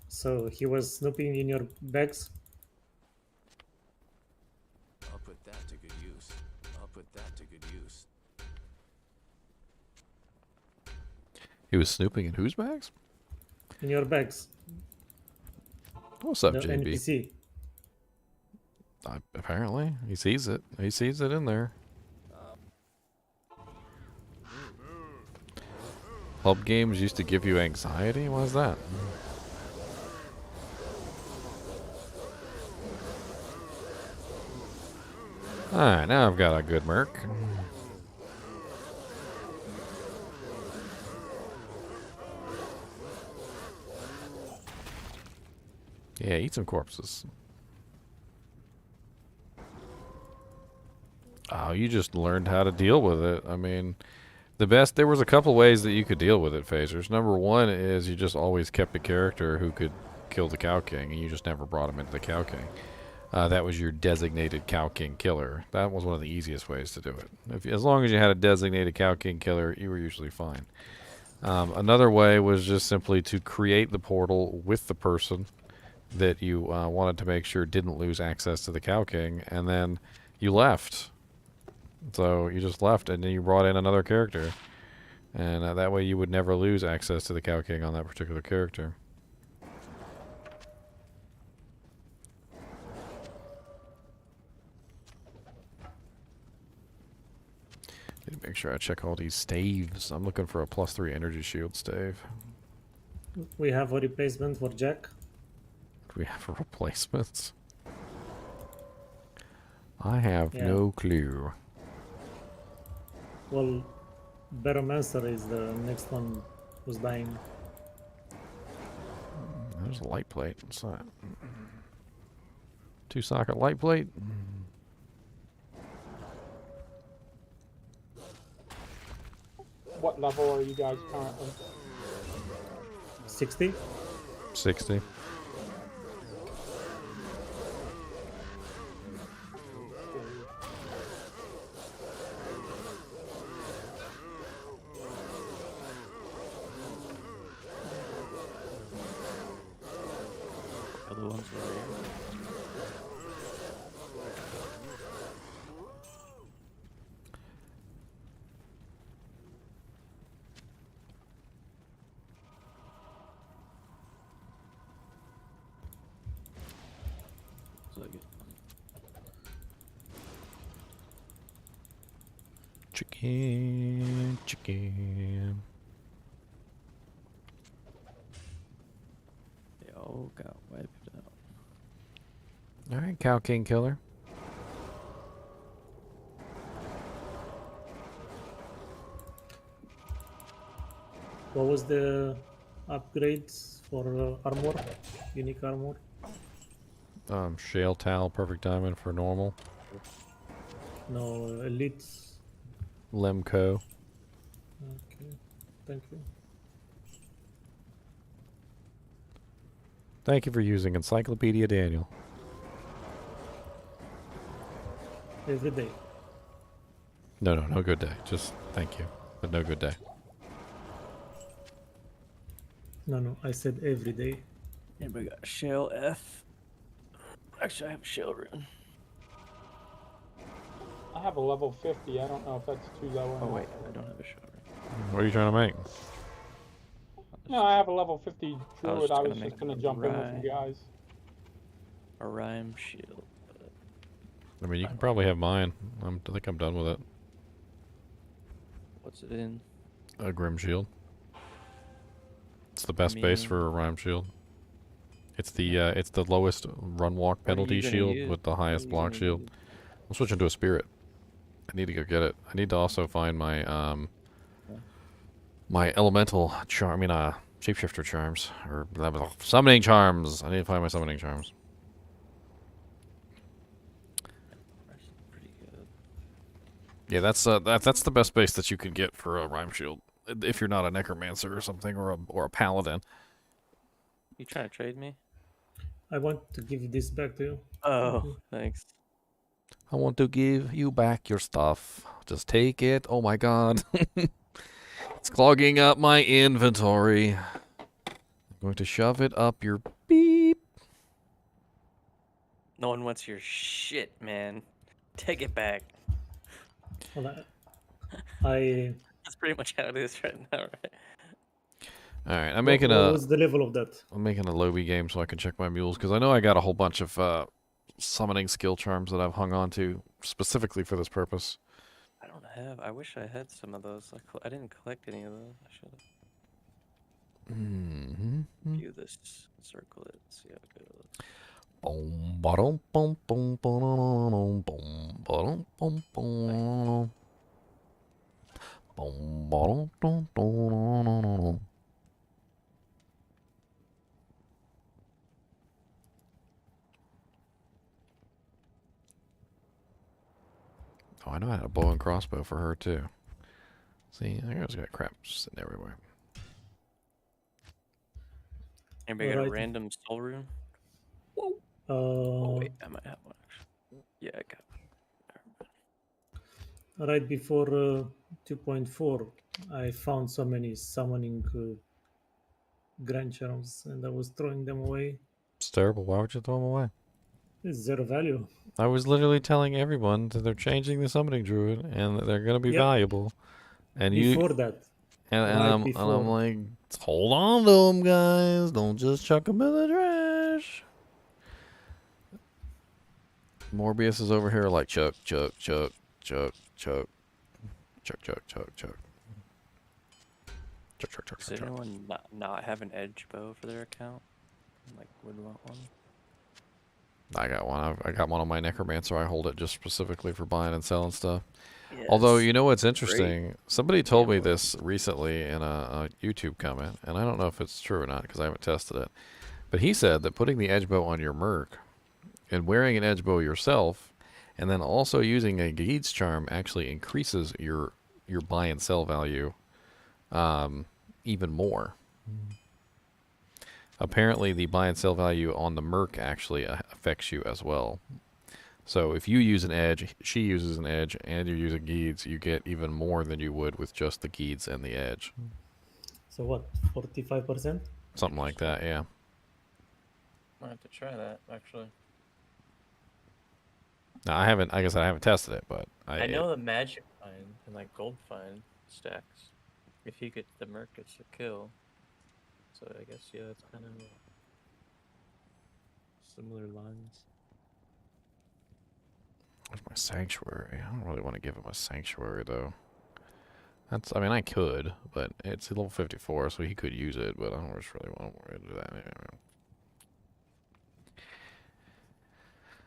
So he was snooping in your bags. I'll put that to good use. I'll put that to good use. He was snooping in whose bags? In your bags. What's up, The JB? NPC. Apparently, he sees it. He sees it in there. Pub games used to give you anxiety? Why is that? Alright, now I've got a good merc. Yeah, eat some corpses. Oh, you just learned how to deal with it. I mean, there was a couple ways that you could deal with it, Phasers. Number one is you just always kept a character who could kill the Cow King, and you just never brought him into the Cow King. That was your designated Cow King killer. That was one of the easiest ways to do it. As long as you had a designated Cow King killer, you were usually fine. Another way was just simply to create the portal with the person that you wanted to make sure didn't lose access to the Cow King, and then you left. So you just left, and then you brought in another character. And that way you would never lose access to the Cow King on that particular character. Need to make sure I check all these staves. I'm looking for a +3 energy shield stave. We have a replacement for Jack. Do we have a replacement? I have Yeah. no clue. Well, Baromancer is the next one who's dying. There's a light plate. What's that? 2-socket light plate. What level are you guys currently? 60? 60. Other ones are here. So I get Chicken, chicken. they all got wiped out. Alright, Cow King killer. What was the upgrades for armor? Unique armor? Shale Towel, Perfect Diamond for normal. No, elite. Lemco. Okay, thank you. Thank you for using Encyclopedia Daniel. Every day. No, no good day. Just thank you, but no good day. No, I said every day. Anybody got a shell F? Actually, I have a shell rune. I have a level 50. I don't know if that's too low or Oh not. wait, I don't have a shell rune. What are you trying to make? No, I have a level 50 druid. I gonna was make just gonna a jump in with you rye. guys. A rhyme shield. But I mean, you can probably have mine. I think I'm done with it. what's it in? A Grim Shield. It's the best base mean- for a Rhyme Shield. It's the lowest run walk What are you penalty gonna shield use? with the What are highest you block gonna shield. use? I'm switching to a Spirit. I need to go get it. I need to also find my my elemental charm. I mean, shapeshifter charms or blah, blah, blah. Summoning charms. I need to find my summoning charms. That's pretty good. Yeah, that's the best base that you can get for a Rhyme Shield if you're not a Necromancer or something or a Paladin. You trying to trade me? I want to give this back to you. Oh, thanks. I want to give you back your stuff. Just take it. Oh my god. It's clogging up my inventory. I'm going to shove it up your beep. No one wants your shit, man. Take it back. Well, I That's pretty much how it is right now, right? All right, I'm making what's the level of that? I'm making a lobby game so I can check my mules because I know I got a whole bunch of summoning skill charms that I've hung on to specifically for this purpose. I don't have. I wish I had some of those. I didn't collect any of those. I should have. View this. Circle it. See how good it looks. Boom, ba-dum, boom, boom, ba-dum, boom, ba-dum, boom, boom. Boom, ba-dum, dum, dum, dum, dum, dum. Oh, I know I had a bow and crossbow for her too. See, I just got crap sitting everywhere. Anybody got a Alright. random soul rune? Uh, Oh wait, I might have one actually. Yeah, I got one. right before 2.4, I found so many summoning grand charms, and I was throwing them away. It's terrible. Why would you throw them away? It's zero value. I was literally telling everyone that they're changing the summoning druid and that they're going to be Yep. valuable. And Before that, and right I'm before. like, hold on to them, guys. Don't just chuck them in the trash. Morbius is over here like chuck, chuck, chuck, chuck, chuck, chuck, chuck, chuck, chuck. Chuck, chuck, chuck, Does chuck, chuck. anyone not have an edge bow for their account? Like, would want one? I got one. I got one on my necromancer. I hold it just specifically for buying and selling stuff. Yeah, Although, it's you know what's great. interesting? Somebody told me Gamble. this recently in a YouTube comment, and I don't know if it's true or not because I haven't tested it. But he said that putting the edge bow on your merc and wearing an edge bow yourself, and then also using a Geed's charm actually increases your buy and sell value even more. Apparently, the buy and sell value on the merc actually affects you as well. So if you use an edge, she uses an edge, and you're using Geeds, you get even more than you would with just the Geeds and the edge. So what, 45%? Something like that, yeah. Might have to try that actually. Now, I haven't, I guess I haven't tested it, but I know the magic find and like gold find stacks. If you get the merc, it's a kill. So I guess yeah, it's kind of similar lines. Where's my sanctuary? I don't really want to give him a sanctuary though. That's, I mean, I could, but it's level 54, so he could use it, but I don't just really want to do that.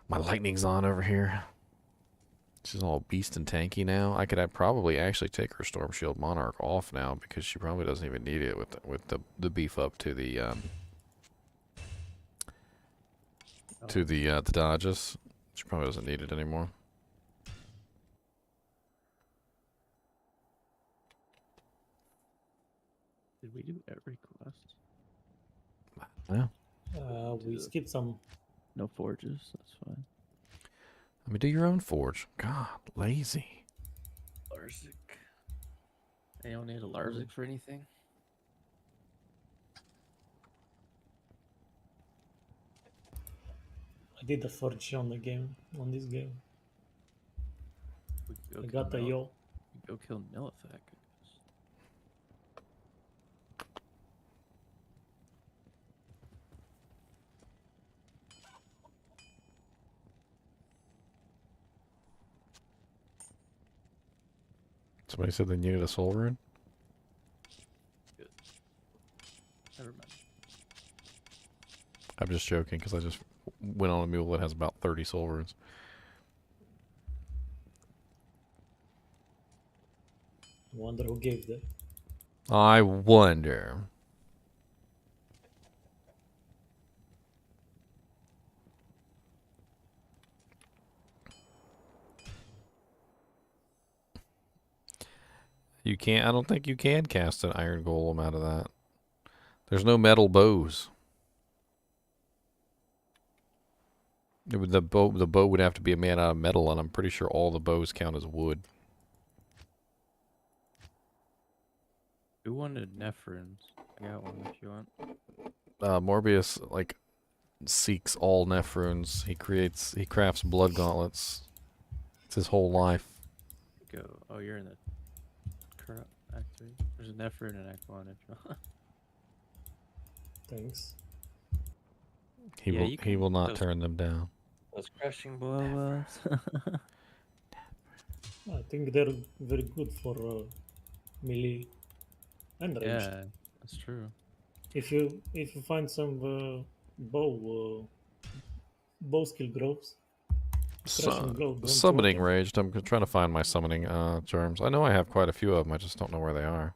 My lightning's on over here. She's all beast and tanky now. I could probably actually take her Storm Shield Monarch off now because she probably doesn't even need it with the beef up to the the dodges. She probably doesn't need it anymore. Did we do every quest? Yeah. We skipped some. No forges, that's fine. I mean, do your own forge. God, lazy. Larzik. They don't need a Larzik for anything? I did the forge on the game, on this game. We could I go got the kill yo. Go kill Nilithak. Somebody said they needed a soul rune. Good. Never mind. I'm just joking because I just went on a mule that has about 30 soul runes. I wonder who gave that. I wonder. You can't, I don't think you can cast an iron golem out of that. There's no metal bows. The bow would have to be made out of metal, and I'm pretty sure all the bows count as wood. Who wanted Nephrons? I got one if you want. Morbius like seeks all Nephrons. He crafts blood gauntlets. It's his whole life. Go. Oh, you're in the current Act 3. There's a Nephron in Act 1 if you want. Thanks. He will not turn them down. Those crushing blow-ups. I think they're very good for melee and range. Yeah, that's true. If you find some bow skill groves, crushing blow. Don't Summoning work. raged. I'm trying to find my summoning charms. I know I have quite a few of them. I just don't know where they are.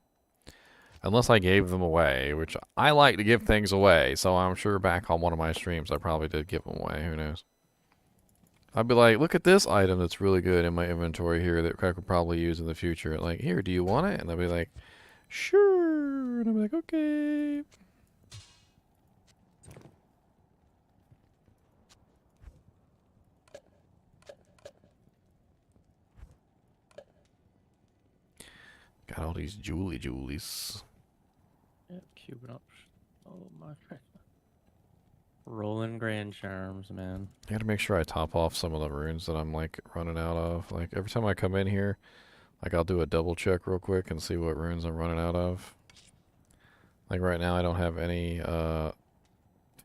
Unless I gave them away, which I like to give things away. So I'm sure back on one of my streams I probably did give them away. Who knows? I'd be like, look at this item that's really good in my inventory here that I could probably use in the future. Like, here, do you want it? And they'll be like, sure. And I'll be like, okay. Got all these jewelies. Yeah, cubing up. Oh my. Rolling grand charms, man. I gotta make sure I top off some of the runes that I'm like running out of. Like every time I come in here, like I'll do a double check real quick and see what runes I'm running out of. Like right now I don't have any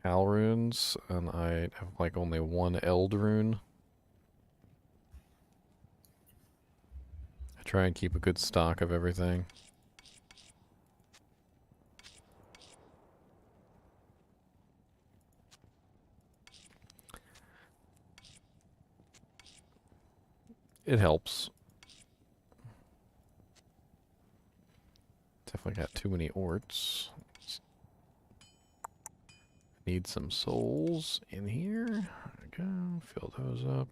Tal runes, and I have like only one Eld rune. I try and keep a good stock of everything. It helps. Definitely got too many orts. Need some souls in here. There we go. Fill those up.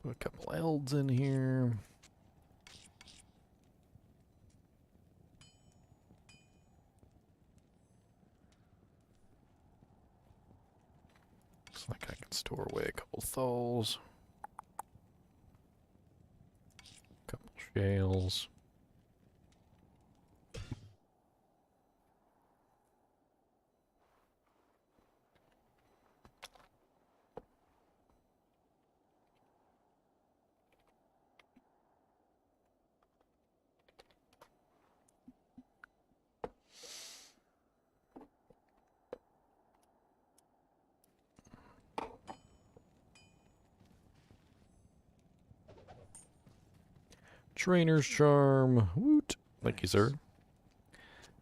Put a couple elds in here. Looks like I can store away a couple thulls. Couple shales. Trainer's charm. Woot. Thank you, sir.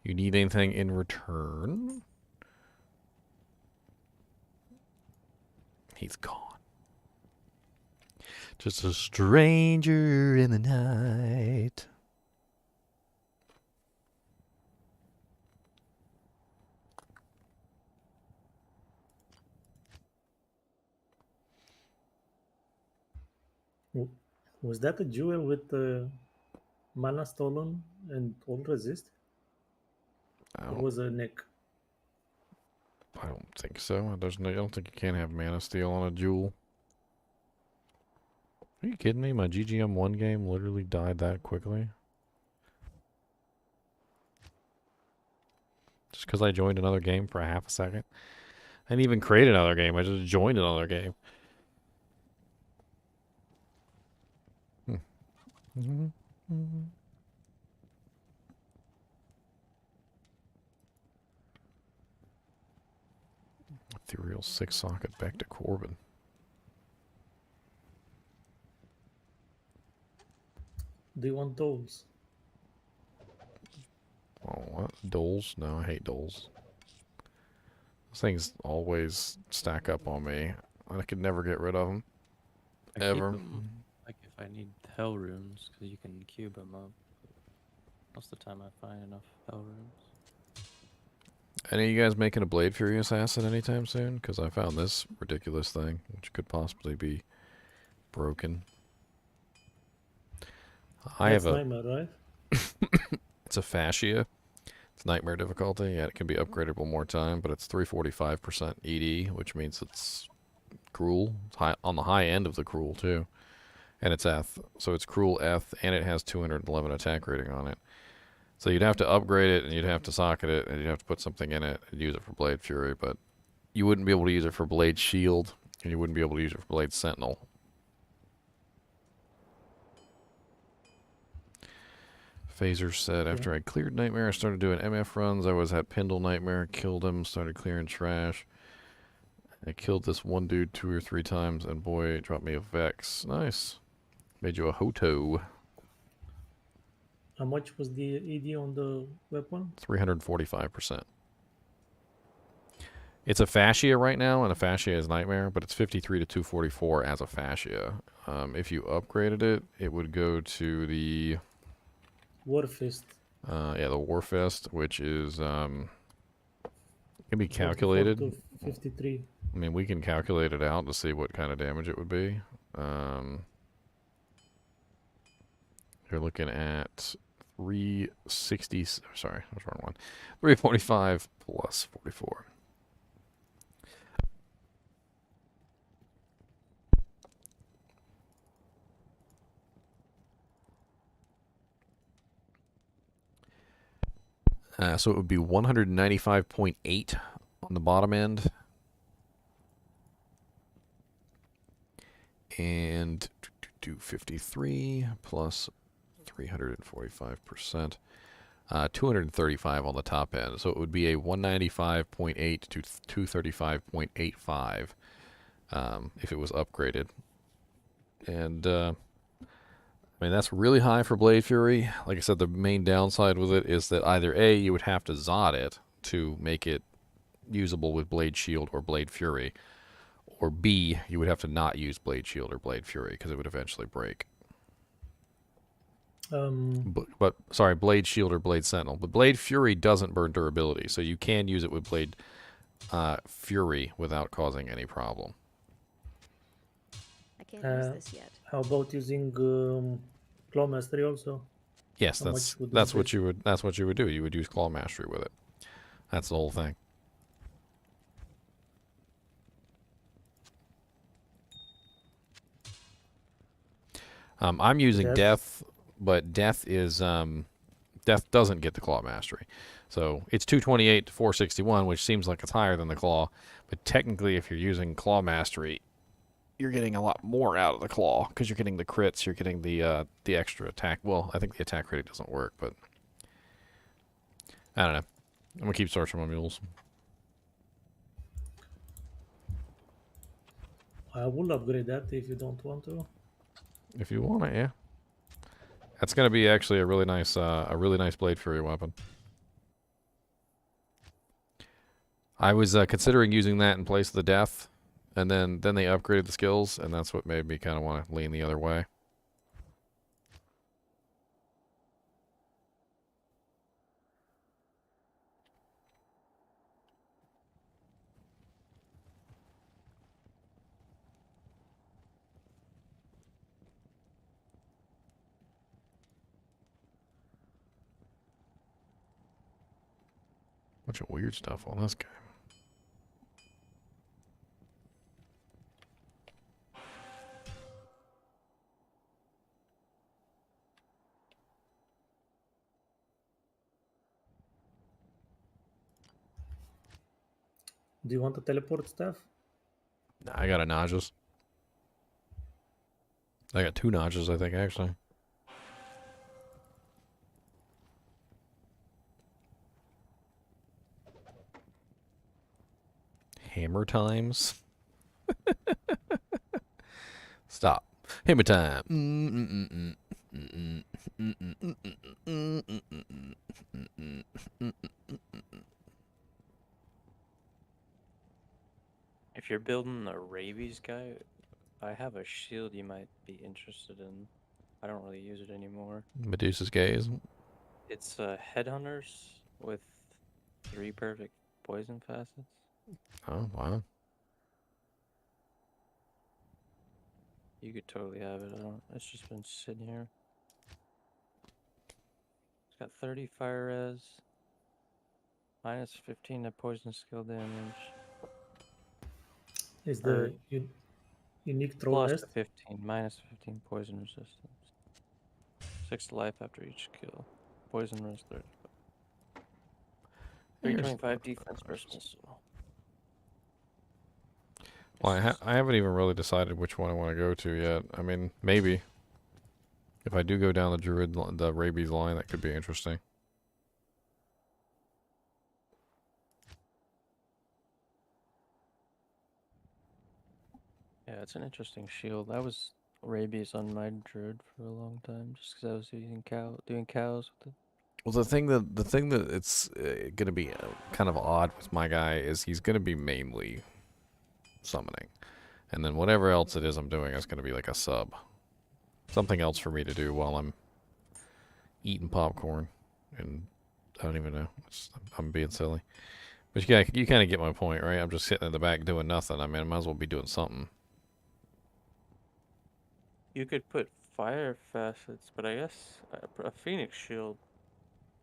You need anything in return? He's gone. Just a stranger in the night. Was that a jewel with mana stolen and all resist? Or was a neck? I don't think so. I don't think you can have mana steal on a jewel. Are you kidding me? My GGM1 game literally died that quickly. Just because I joined another game for a half a second. I didn't even create another game. I just joined another game. Ethereal 6-socket back to Corbin. Do you want those? Oh, what? Doles? No, I hate doles. Those things always stack up on me. I could never get rid of them. Ever. Like if I need hell runes, because you can cube them up. Most of the time I find enough hell runes. Any of you guys making a Blade Fury Assassin anytime soon? Because I found this ridiculous thing, which could possibly be broken. I have a... Nightmare, right? It's a fascia It's nightmare difficulty. Yeah, it can be upgraded one more time, but it's 345% ED, which means it's cruel. It's high, on the high end of the cruel too, and it's Eth, so it's cruel Eth, and it has 211 attack rating on it. So you'd have to upgrade it, and you'd have to socket it, and you'd have to put something in it and use it for Blade Fury, but you wouldn't be able to use it for Blade Shield, and you wouldn't be able to use it for Blade Sentinel. Phaser said, after I cleared Nightmare, I started doing MF runs. I was at Pendle Nightmare, killed him, started clearing trash. I killed this one dude 2 or 3 times, and boy, it dropped me a Vex. Nice. Made you a Hoto. How much was the ED on the weapon? 345%. It's a fascia right now, and a fascia is Nightmare, but it's 53 to 244 as a fascia. If you upgraded it, it would go to the... Warfist. Yeah, the Warfist, which is... can be calculated. 53. I mean, we can calculate it out to see what kind of damage it would be. You're looking at 360... Sorry, I was wrong one. 345 plus 44. So it would be 195.8 on the bottom end. And do 53 plus 345%. 235 on the top end. So it would be a 195.8 to 235.85 if it was upgraded. And I mean, that's really high for Blade Fury. Like I said, the main downside with it is that either A, you would have to Zod it to make it usable with Blade Shield or Blade Fury, or B, you would have to not use Blade Shield or Blade Fury because it would eventually break. But sorry, Blade Shield or Blade Sentinel. But Blade Fury doesn't burn durability, so you can use it with Blade Fury without causing any problem. I can't use this yet. How about using Claw Mastery also? Yes, How that's much would that's this what be? you would do. You would use Claw Mastery with it. That's the whole thing. I'm using Death, but Death is Death doesn't get the Claw Mastery. So it's 228 to 461, which seems like it's higher than the Claw, but technically if you're using Claw Mastery, you're getting a lot more out of the Claw because you're getting the crits, you're getting the extra attack. Well, I think the attack rating doesn't work, but I don't know. I'm gonna keep searching my mules. I will upgrade that if you don't want to. If you want it, yeah. That's gonna be actually a really nice Blade Fury weapon. I was considering using that in place of the Death, and then they upgraded the skills, and that's what made me kind of want to lean the other way. Bunch of weird stuff on this guy. Do you want to teleport stuff? Nah, I got a Najas. I got 2 Najas, I think, actually. Hammer times? Stop. Hammer time. If you're building a rabies guy, I have a shield you might be interested in. I don't really use it anymore. Medusa's Gaze. It's headhunters with 3 perfect poison facets. Oh, wow. You could totally have it. It's just been sitting here. It's got 30 fire res. minus 15 to poison skill damage. Is Or the unique throw plus best? 15, minus 15 poison resistance. 6 life after each kill. Poison rest 30. Here's 325 defense versus missile. Well, I haven't even really decided which one I want to go to yet. I mean, maybe. If I do go down the Druid, the Rabies line, that could be interesting. Yeah, it's an interesting shield. I was Rabies on my Druid for a long time, just because I was using doing cows with it. Well, the thing that it's going to be kind of odd with my guy is he's going to be mainly summoning. And then whatever else it is I'm doing is going to be like a sub. Something else for me to do while I'm eating popcorn. And I don't even know. I'm being silly. But you kind of get my point, right? I'm just sitting in the back doing nothing. I mean, I might as well be doing something. You could put fire facets, but I guess a Phoenix shield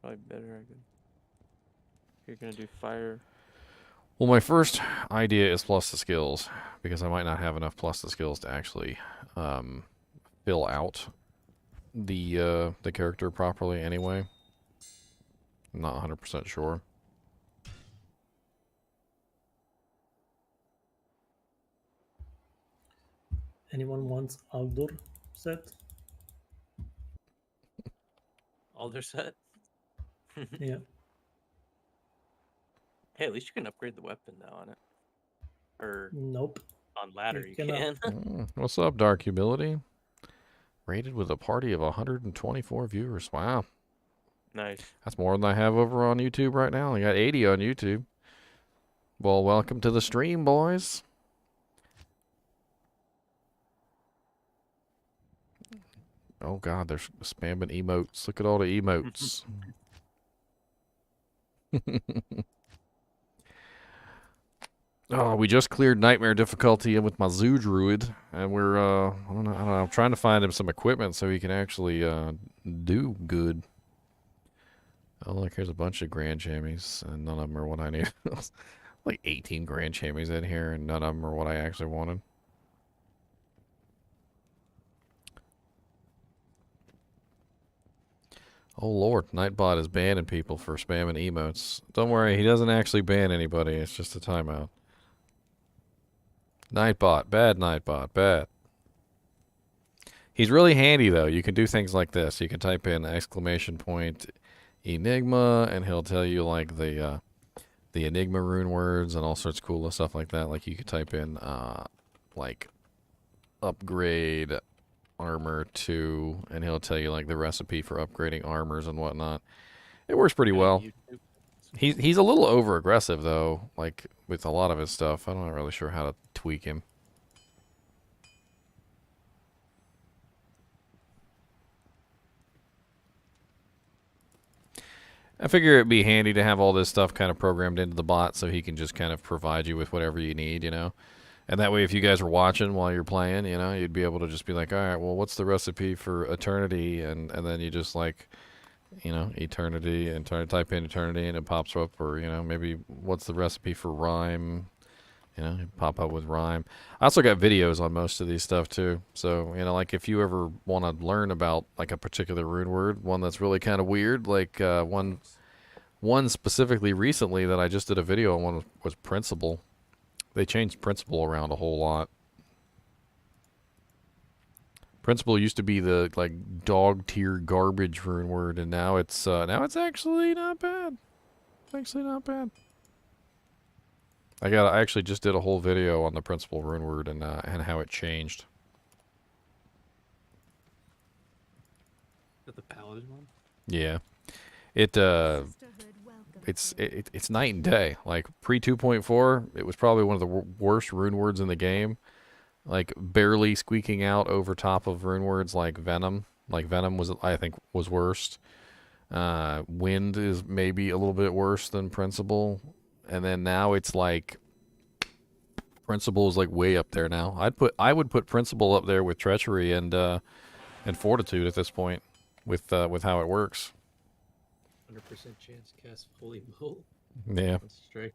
probably better. You're gonna do fire. Well, my first idea is plus the skills, because I might not have enough plus the skills to actually fill out the character properly anyway. I'm not 100% sure. Anyone wants outdoor set? All their set. Yeah. Hey, at least you can upgrade the weapon now on it. Or Nope. on ladder You you can. What's up, Dark Humility? Rated with a party of 124 viewers. Wow. Nice. That's more than I have over on YouTube right now. I got 80 on YouTube. Well, welcome to the stream, boys. Oh, God, they're spamming emotes. Look at all the emotes. Oh, we just cleared nightmare difficulty with my Zoo Druid, and we're I don't know, I'm trying to find him some equipment so he can actually do good. Oh, look, here's a bunch of Grand Chamois, and none of them are what I need. Like 18 Grand Chamois in here, and none of them are what I actually wanted. Oh lord, Nightbot is banning people for spamming emotes. Don't worry, he doesn't actually ban anybody, it's just a timeout. Nightbot, bad. He's really handy though. You can do things like this. You can type in exclamation point Enigma, and he'll tell you like the Enigma rune words and all sorts of cool stuff like that. Like you could type in like upgrade armor 2, and he'll tell you like the recipe for upgrading armors and whatnot. It works pretty well. He's a little over aggressive though, like with a lot of his stuff. I'm not really sure how to tweak him. I figure it'd be handy to have all this stuff kind of programmed into the bot so he can just kind of provide you with whatever you need, you know? And that way if you guys are watching while you're playing, you know, you'd be able to just be like, all right, well, what's the recipe for eternity? And then you just like, you know, eternity, and type in eternity and it pops up. Or, you know, maybe what's the recipe for rhyme? You know, pop up with rhyme. I also got videos on most of these stuff too. So, you know, like if you ever want to learn about like a particular rune word, one that's really kind of weird, like one specifically recently that I just did a video on was principle. They changed principle around a whole lot. Principle used to be the like dog tier garbage rune word, and now it's actually not bad. It's actually not bad. I actually just did a whole video on the principle rune word and how it changed. Is that the paladin one? Yeah, it's night and day. Like pre 2.4, it was probably one of the worst rune words in the game. Like barely squeaking out over top of rune words like venom. Like venom was, I think, was worst. Wind is maybe a little bit worse than principle. And then now it's like principle is like way up there now. I would put principle up there with treachery and fortitude at this point with how it works. 100% chance to cast Holy Bolt. Yeah. That's straight.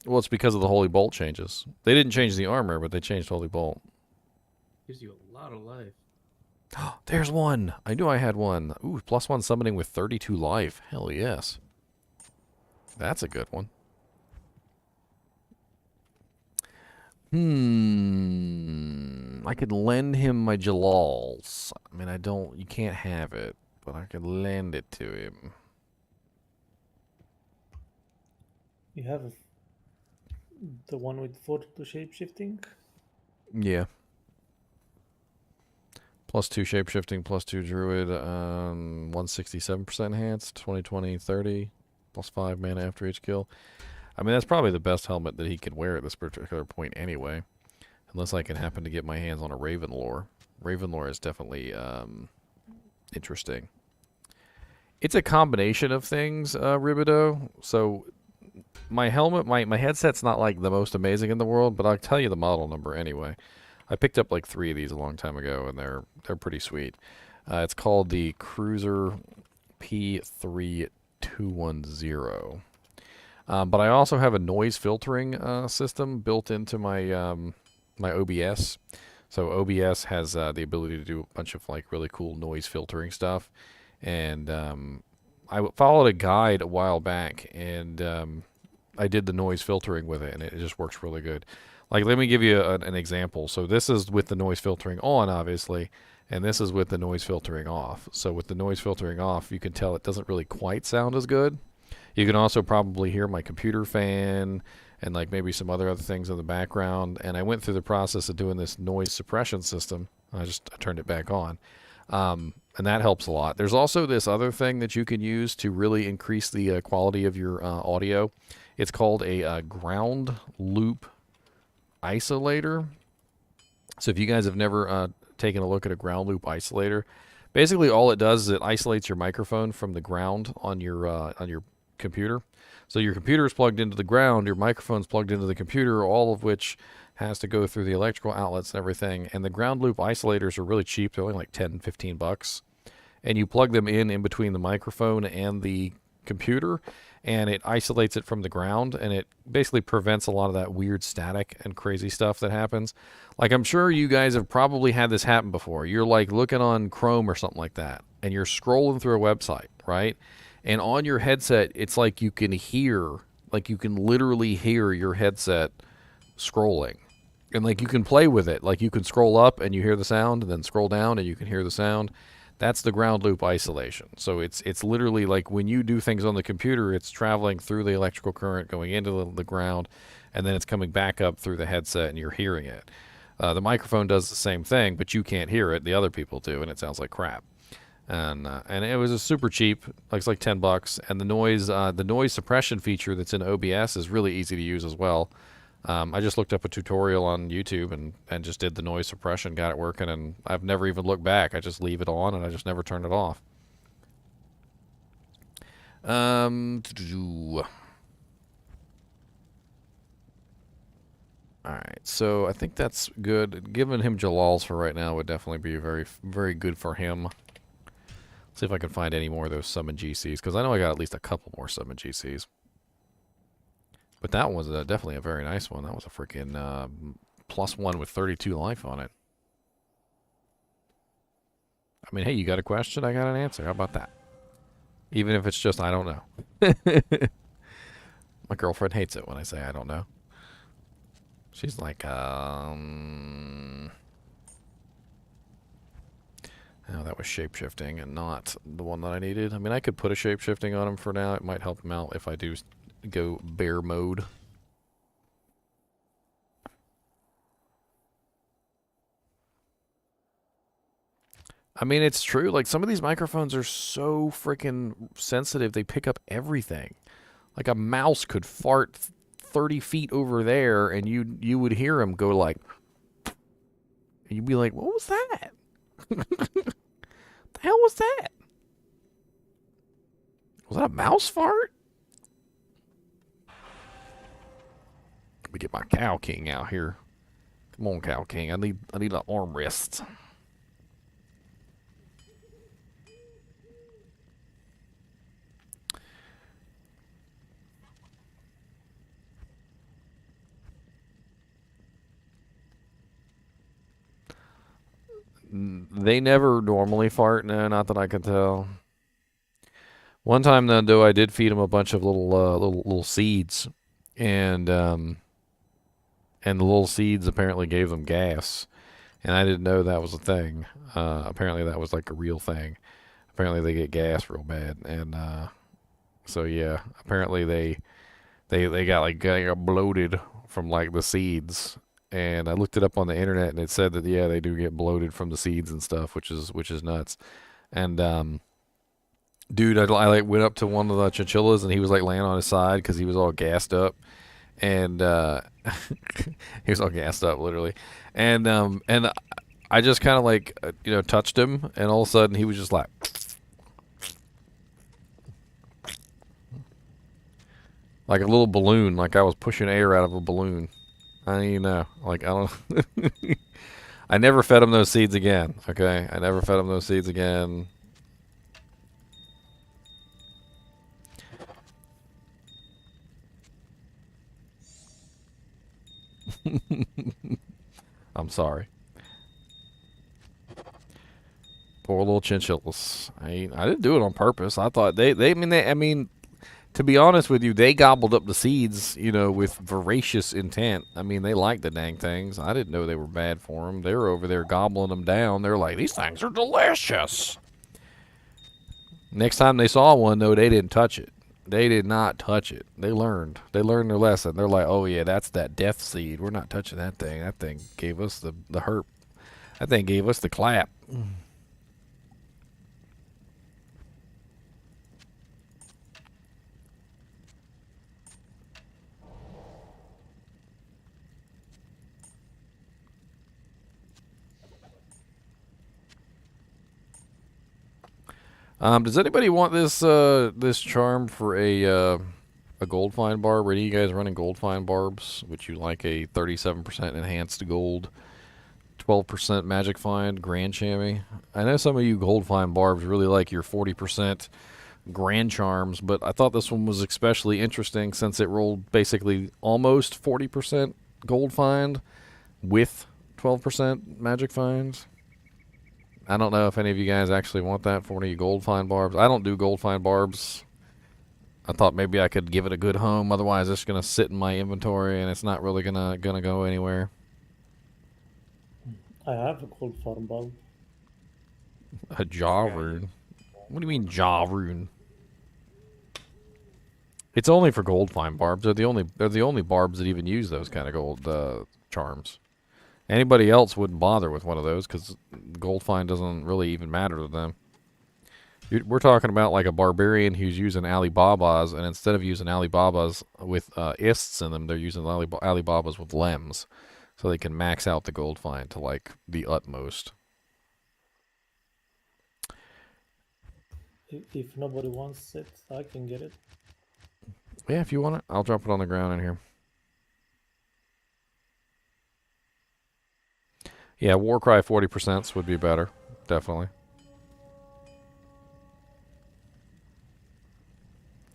Well, it's because of the Holy Bolt changes. They didn't change the armor, but they changed Holy Bolt. Gives you a lot of life. There's one. I knew I had one. Ooh, +1 summoning with 32 life. Hell yes. That's a good one. I could lend him my Jalals. I mean, you can't have it, but I could lend it to him. You have the one with 4 to shapeshifting? Yeah. +2 shapeshifting, +2 druid, 167% enhanced, 20, 30, +5 mana after each kill. I mean, that's probably the best helmet that he can wear at this particular point anyway. Unless I can happen to get my hands on a Ravenlore. Ravenlore is definitely interesting. It's a combination of things, Ribido. So my helmet, my headset's not like the most amazing in the world, but I'll tell you the model number anyway. I picked up like 3 of these a long time ago, and they're pretty sweet. It's called the Cruiser P3210. But I also have a noise filtering system built into my my OBS. So OBS has the ability to do a bunch of like really cool noise filtering stuff. And I followed a guide a while back, and I did the noise filtering with it, and it just works really good. Like, let me give you an example. So this is with the noise filtering on, obviously, and this is with the noise filtering off. So with the noise filtering off, you can tell it doesn't really quite sound as good. You can also probably hear my computer fan and like maybe some other things in the background. And I went through the process of doing this noise suppression system. I turned it back on. And that helps a lot. There's also this other thing that you can use to really increase the quality of your audio. It's called a ground loop isolator. So if you guys have never taken a look at a ground loop isolator, basically all it does is it isolates your microphone from the ground on your computer. So your computer is plugged into the ground, your microphone's plugged into the computer, all of which has to go through the electrical outlets and everything. And the ground loop isolators are really cheap. They're only like 10, 15 bucks. And you plug them in between the microphone and the computer, and it isolates it from the ground, and it basically prevents a lot of that weird static and crazy stuff that happens. Like, I'm sure you guys have probably had this happen before. You're like looking on Chrome or something like that, and you're scrolling through a website, right? And on your headset, it's like you can literally hear your headset scrolling. And like you can play with it. Like you can scroll up and you hear the sound, and then scroll down and you can hear the sound. That's the ground loop isolation. So it's literally like when you do things on the computer, it's traveling through the electrical current, going into the ground, and then it's coming back up through the headset, and you're hearing it. The microphone does the same thing, but you can't hear it. The other people do, and it sounds like crap. And it was a super cheap, like it's like $10. And the noise suppression feature that's in OBS is really easy to use as well. I just looked up a tutorial on YouTube and just did the noise suppression, got it working, and I've never even looked back. I just leave it on, and I just never turn it off. Alright, so I think that's good. Giving him Jalals for right now would definitely be very, very good for him. See if I can find any more of those summon GCs, because I know I got at least a couple more summon GCs. But that one was definitely a very nice one. That was a freaking +1 with 32 life on it. I mean, hey, you got a question? I got an answer. How about that? Even if it's just, I don't know. My girlfriend hates it when I say I don't know. She's like, Oh, that was shapeshifting and not the one that I needed. I mean, I could put a shapeshifting on him for now. It might help him out if I do go bear mode. I mean, it's true. Like, some of these microphones are so freaking sensitive. They pick up everything. Like, a mouse could fart 30 feet over there, and you would hear him go like... And you'd be like, what was that? The hell was that? Was that a mouse fart? Let me get my Cow King out here. Come on, Cow King. I need an armrest. They never normally fart. No, not that I can tell. One time though, I did feed them a bunch of little seeds, and the little seeds apparently gave them gas, and I didn't know that was a thing. Apparently that was like a real thing. Apparently they get gas real bad, and so yeah, apparently they got bloated from like the seeds. And I looked it up on the internet, and it said that yeah, they do get bloated from the seeds and stuff, which is nuts. And dude, I like went up to one of the chinchillas, and he was like laying on his side because he was all gassed up, and he was all gassed up literally, and I just kind of like touched him, and all of a sudden he was just like a little balloon, like I was pushing air out of a balloon. I don't even know. Like, I don't I never fed him those seeds again, okay? I never fed him those seeds again. I'm sorry. Poor little chinchillas. I didn't do it on purpose. I thought I mean, to be honest with you, they gobbled up the seeds, with voracious intent. I mean, they liked the dang things. I didn't know they were bad for them. They were over there gobbling them down. They're like, these things are delicious. Next time they saw one, though, they didn't touch it. They did not touch it. They learned. They learned their lesson. They're like, oh, yeah, that's that death seed. We're not touching that thing. That thing gave us the herp. That thing gave us the clap. Does anybody want this charm for a gold find barb? Are you guys running gold find barbs? Would you like a 37% enhanced gold, 12% magic find grand chamois? I know some of you gold find barbs really like your 40% grand charms, but I thought this one was especially interesting since it rolled basically almost 40% gold find with 12% magic finds. I don't know if any of you guys actually want that for any gold find barbs. I don't do gold find barbs. I thought maybe I could give it a good home. Otherwise, it's gonna sit in my inventory and it's not really gonna go anywhere. I have a gold farm bulb. A jaw rune. What do you mean jaw rune? It's only for gold find barbs. They're the only barbs that even use those kind of gold charms. Anybody else wouldn't bother with one of those because gold find doesn't really even matter to them. We're talking about like a barbarian who's using Alibabas, and instead of using Alibabas with ists in them, they're using Alibabas with lems, so they can max out the gold find to like the utmost. If nobody wants it, I can get it. Yeah, if you want it, I'll drop it on the ground in here. Yeah, Warcry 40% would be better, definitely.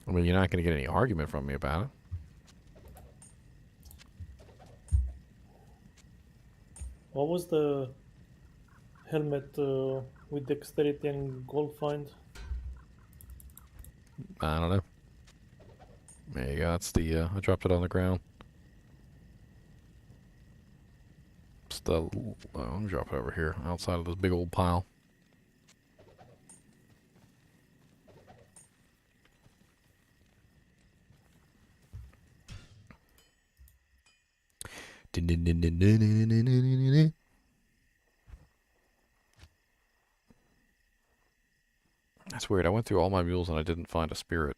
I mean, you're not going to get any argument from me about it. What was the helmet with dexterity and gold find? I don't know. There you go. That's the, I dropped it on the ground. It's the, let me drop it over here, outside of this big old pile. That's weird. I went through all my mules and I didn't find a spirit.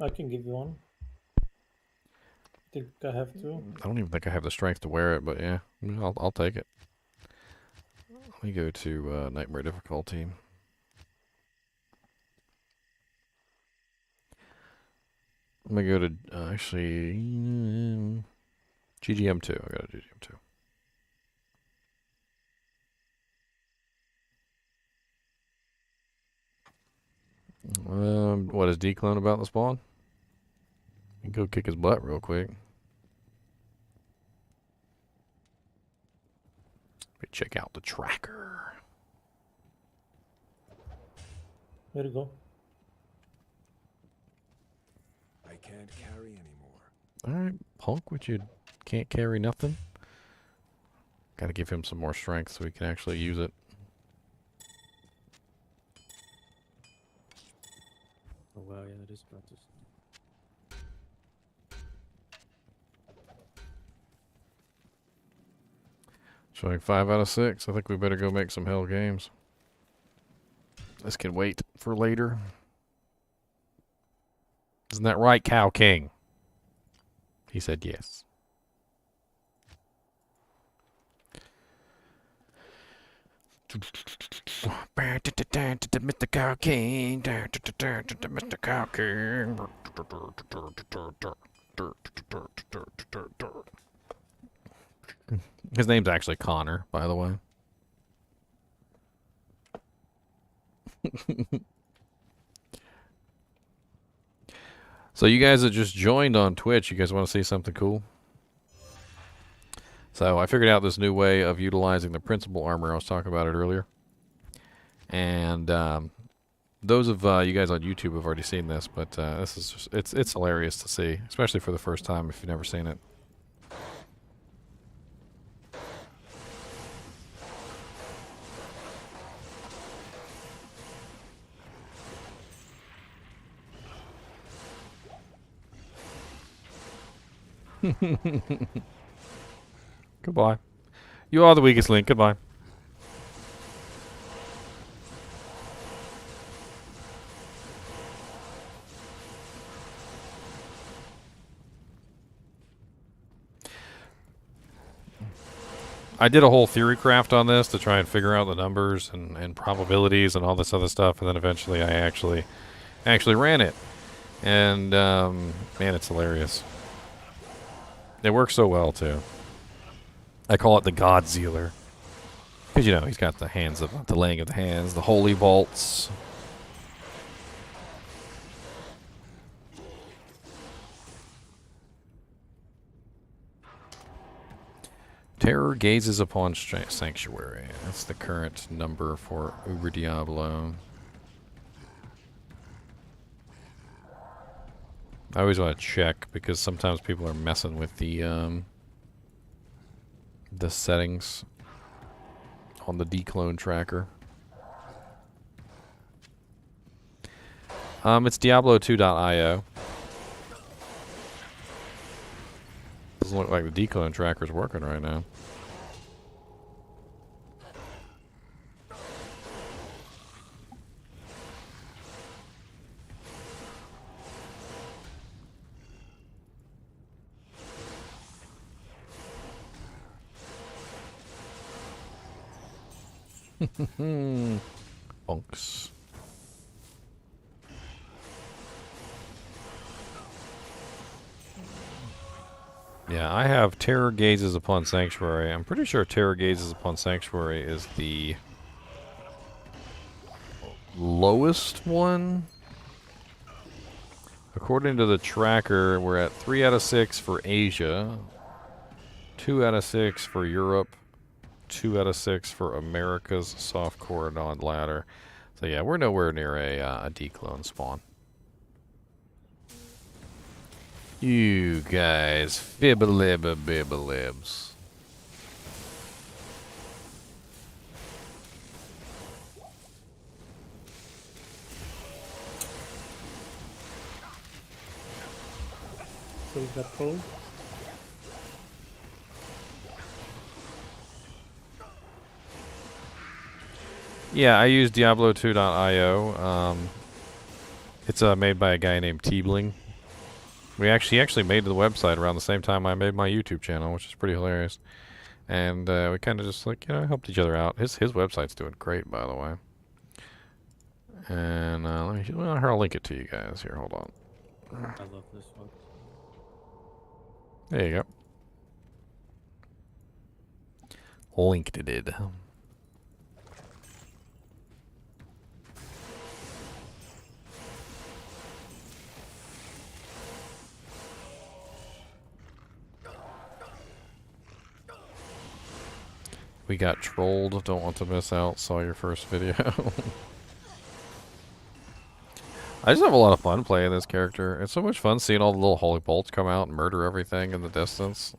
I can give you one. Think I have to? I don't even think I have the strength to wear it, but yeah, I'll take it. Let me go to Nightmare difficulty. Let me go to, actually, GGM2. I got a GGM2. What is Declone about the spawn? You can go kick his butt real quick. me check out the tracker. There you go. I can't carry anymore. All right, punk, which you can't carry nothing. Got to give him some more strength so he can actually use it. Oh wow, yeah, it is about to. Showing 5 out of 6. I think we better go make some hell games. This can wait for later. Isn't that right, Cow King? He said yes. Mr. Cow King. Mr. Cow King. His name's actually Connor, by the way. So you guys that just joined on Twitch, you guys want to see something cool? So I figured out this new way of utilizing the principal armor. I was talking about it earlier. And those of you guys on YouTube have already seen this, but this is just, it's hilarious to see, especially for the first time if you've never seen it. Goodbye. You are the weakest link. Goodbye. I did a whole theory craft on this to try and figure out the numbers and probabilities and all this other stuff, and then eventually I actually ran it. And man, it's hilarious. It works so well too. I call it the God Zealer. Because, you know, he's got the hands of the laying of the hands, the holy vaults. Terror gazes upon Sanctuary. That's the current number for Uber Diablo. I always want to check because sometimes people are messing with the settings on the declone tracker. It's Diablo2.io. Doesn't look like the declone tracker's working right now. Bunks. Yeah, I have Terror Gazes upon Sanctuary. I'm pretty sure Terror Gazes upon Sanctuary is the lowest one. According to the tracker, we're at 3 out of 6 for Asia, 2 out of 6 for Europe, 2 out of 6 for America's softcore non-ladder. So yeah, we're nowhere near a declone spawn. You guys, fibbalibba-bibbalibs. So is that cold? Yeah, I use Diablo2.io. It's made by a guy named Teebling. He actually made the website around the same time I made my YouTube channel, which is pretty hilarious. And we kind of just helped each other out. His website's doing great, by the way. And I'll link it to you guys here. Hold on. I love this one. There you go. Linked it. We got trolled. Don't want to miss out. Saw your first video. I just have a lot of fun playing this character. It's so much fun seeing all the little holy bolts come out and murder everything in the distance.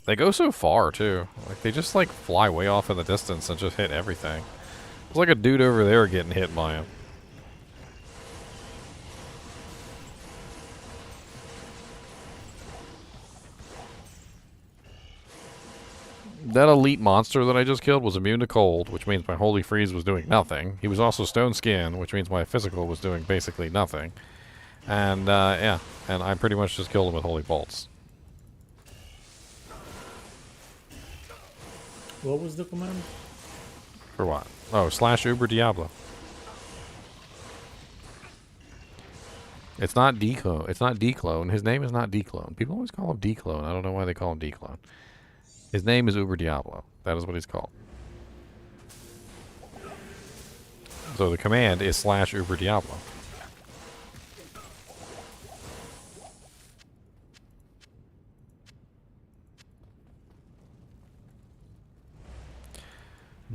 They go so far, too. Like, they just, like, fly way off in the distance and just hit everything. There's like a dude over there getting hit by him. That elite monster that I just killed was immune to cold, which means my Holy Freeze was doing nothing. He was also Stone Skin, which means my physical was doing basically nothing. And, yeah. And I pretty much just killed him with Holy Bolts. What was the command? For what? Oh, / Uber Diablo. It's not Declone. It's not Declone. His name is not Declone. People always call him Declone. I don't know why they call him Declone. His name is Uber Diablo. That is what he's called. So the command is / Uber Diablo.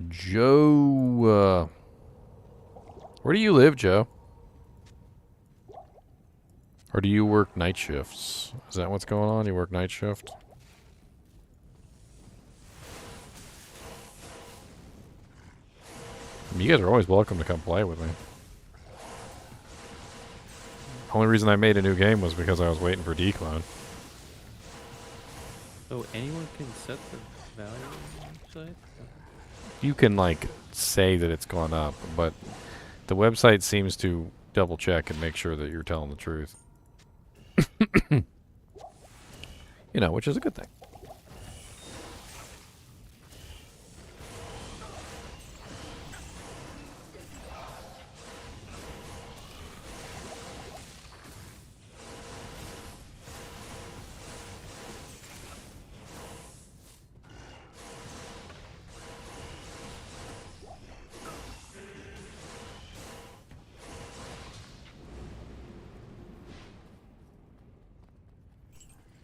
Joe, where do you live, Joe? Or do you work night shifts? Is that what's going on? You work night shift? You guys are always welcome to come play with me. Only reason I made a new game was because I was waiting for Declone. So anyone can set the value on the website? You can, like, say that it's gone up, but the website seems to double check and make sure that you're telling the truth. You know, which is a good thing.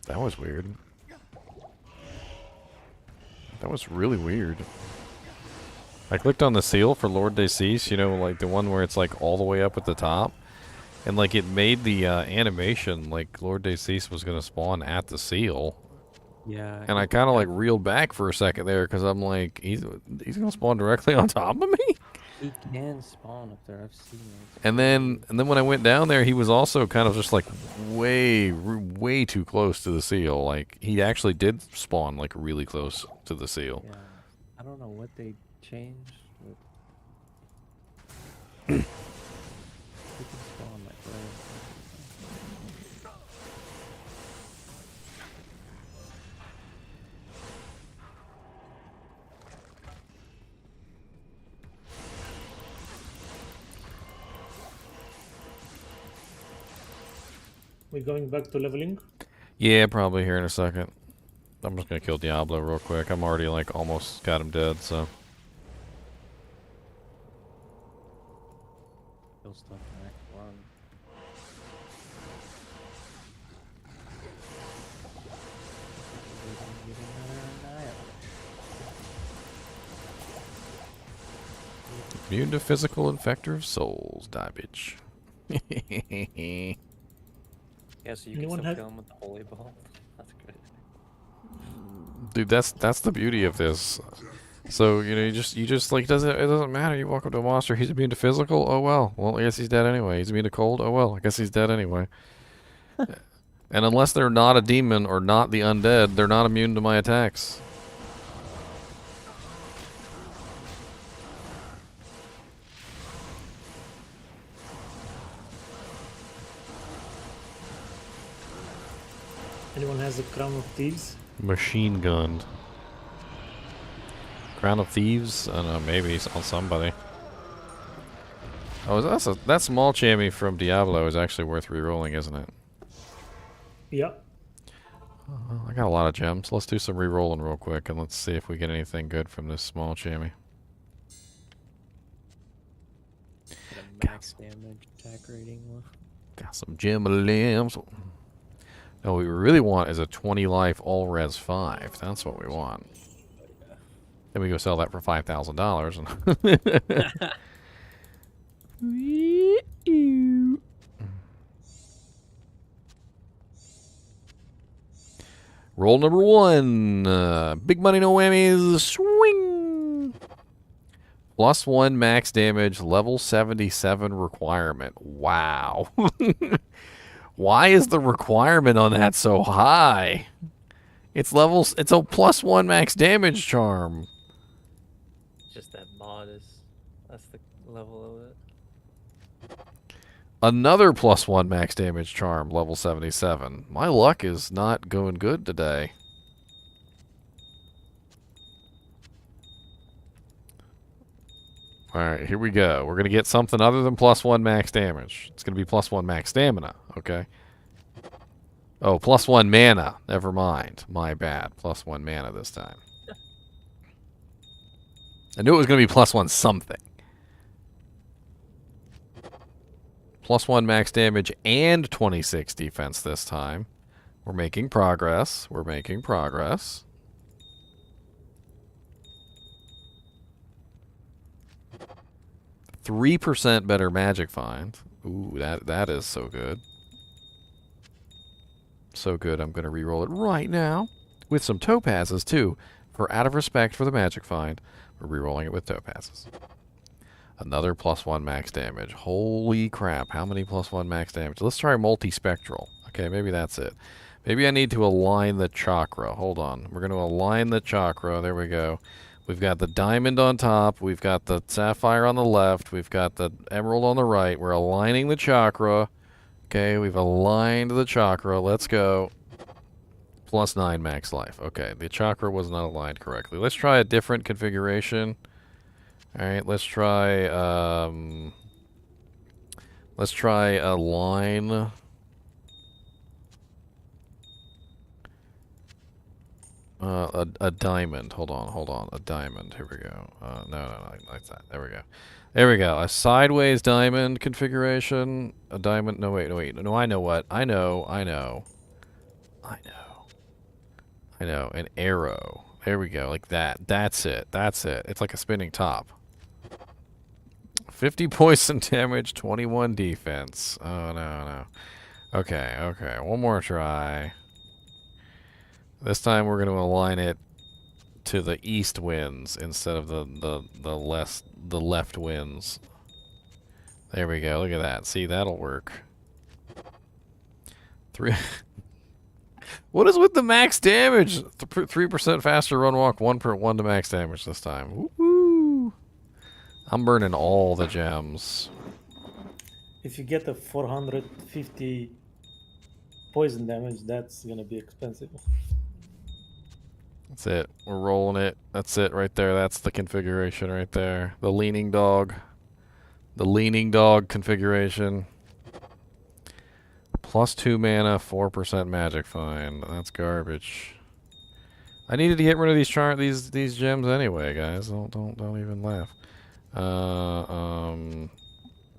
That was weird. That was really weird. I clicked on the seal for Lord Decease, you know, like the one where it's like all the way up at the top. And like it made the animation like Lord Decease was going to spawn at the seal. Yeah. And I kind of like reeled back for a second there because I'm like, he's going to spawn directly on top of me? He can spawn up there. I've seen it. And then when I went down there, he was also kind of just like way too close to the seal. Like he actually did spawn like really close to the seal. Yeah. I don't know what they changed. He can spawn like right. We going back to leveling? Yeah, probably here in a second. I'm just gonna kill Diablo real quick. I'm already like almost got him dead, so. Kill stuff in Act 1. Immune to physical infector of souls, die bitch. Yeah, so you Anyone can have- still kill him with the holy ball. That's crazy. Dude, that's the beauty of this. So, you know, you just like it doesn't matter. You walk up to a monster, he's immune to physical, oh well. Well, I guess he's dead anyway. He's immune to cold, oh well, I guess he's dead anyway. And unless they're not a demon or not the undead, they're not immune to my attacks. Anyone has a Crown of Thieves? Machine gunned. Crown of Thieves? I don't know, maybe on somebody. Oh, that small chamois from Diablo is actually worth rerolling, isn't it? Yeah. I got a lot of gems. Let's do some rerolling real quick and let's see if we get anything good from this small chamois. Get a max damage attack rating one. Got some gem limbs. No, what we really want is a 20 life all res 5. That's what we want. Then we go sell that for $5,000. Roll number 1. Big money, no whammies. Swing. +1 max damage, level 77 requirement. Wow. Why is the requirement on that so high? It's a +1 max damage charm. Just that mod is, that's the level of it. Another +1 max damage charm, level 77. My luck is not going good today. Alright, here we go. We're going to get something other than +1 max damage. It's going to be +1 max stamina, okay? Oh, +1 mana. Never mind. My bad. +1 mana this time. I knew it was going to be +1 something. +1 max damage and 26 defense this time. We're making progress. We're making progress. %3 better magic find. Ooh, that is so good. So good, I'm going to re-roll it right now. With some topazes, too. Out of respect for the magic find, we're re-rolling it with topazes. Another +1 max damage. Holy crap, how many +1 max damage? Let's try multi-spectral. Okay, maybe that's it. Maybe I need to align the chakra. Hold on. We're going to align the chakra. There we go. We've got the diamond on top. We've got the sapphire on the left. We've got the emerald on the right. We're aligning the chakra. Okay, we've aligned the chakra. Let's go. +9 max life. Okay, the chakra was not aligned correctly. Let's try a different configuration. Alright, let's try a line. A diamond. Hold on. A diamond. Here we go. No, like that. There we go. There we go. A sideways diamond configuration. A diamond. No, wait. No, I know what. I know. An arrow. There we go. Like that. That's it. It's like a spinning top. 50 poison damage, 21 defense. Oh, no. Okay. One more try. This time we're going to align it to the east winds instead of the left winds. There we go. Look at that. See, that'll work. 3. What is with the max damage? 3% faster run walk, 1 to max damage this time. Woo! I'm burning all the gems. If you get a 450 poison damage, that's gonna be expensive. That's it. We're rolling it. That's it right there. That's the configuration right there. The leaning dog. The leaning dog configuration. +2 mana, 4% magic find. That's garbage. I needed to get rid of these gems anyway, guys. Don't even laugh.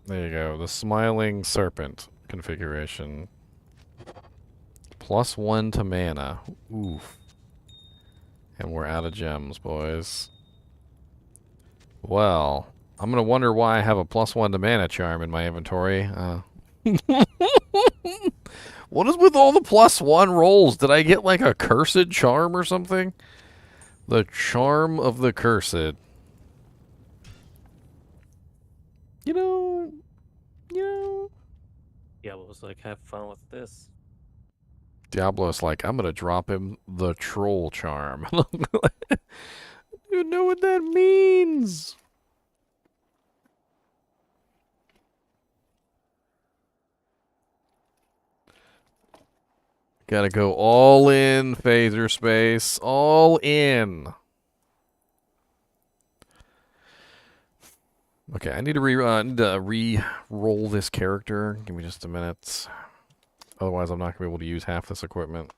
There you go. The smiling serpent configuration. +1 to mana. Oof. And we're out of gems, boys. Well, I'm gonna wonder why I have a +1 to mana charm in my inventory. What is with all the +1 rolls? Did I get like a cursed charm or something? The charm of the cursed. You know. Diablo's like, have fun with this. Diablo's like, I'm gonna drop him the troll charm. You know what that means? Gotta go all in, phaser space. All in. Okay, I need to re-roll this character. Give me just a minute. Otherwise, I'm not going to be able to use half this equipment.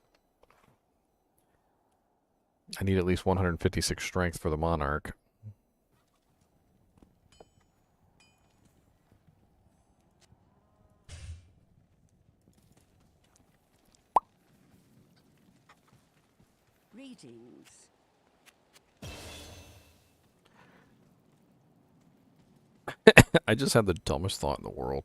I need at least 156 strength for the Monarch. Greetings. I just had the dumbest thought in the world.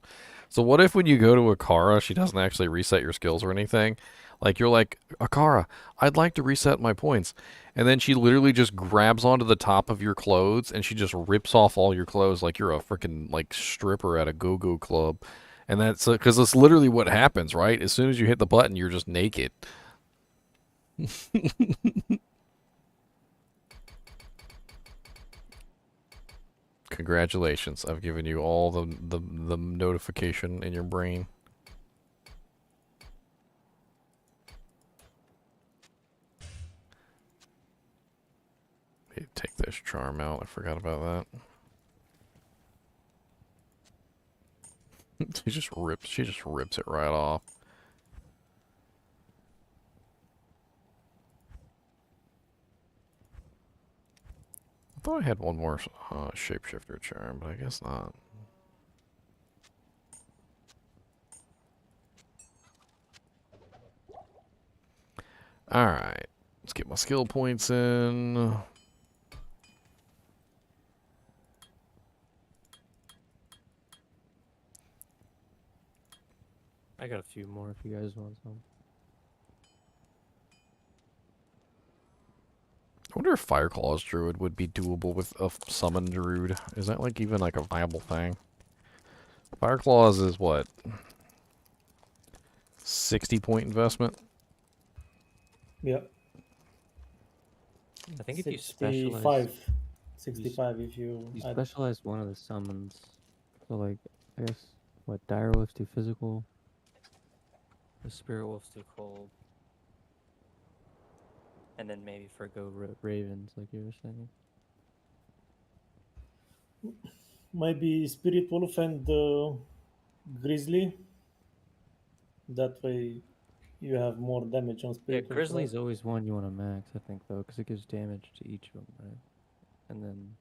So what if when you go to Akara, she doesn't actually reset your skills or anything? Like you're like, Akara, I'd like to reset my points. And then she literally just grabs onto the top of your clothes and she just rips off all your clothes like you're a freaking like stripper at a go-go club. And that's because that's literally what happens, right? As soon as you hit the button, you're just naked. Congratulations. I've given you all the notification in your brain. Take this charm out. I forgot about that. She just rips it right off. I thought I had one more shapeshifter charm, but I guess not. Alright. Let's get my skill points in. I got a few more if you guys want some. I wonder if Claw's Druid would be doable with a Summon Druid. Is that like even like a viable thing? Claws is what? 60 point investment? Yeah. I think if you 65. specialize, 65 if you you add. specialize one of the summons. So like, I guess what direwolves do physical, the spirit wolves do cold, and then maybe forgo ravens like you were saying. Maybe Spirit Wolf and Grizzly. That way you have more damage on Yeah, Spirit Wolf. grizzly's always one you want to max, I think, though, because it gives damage to each of them, right? And then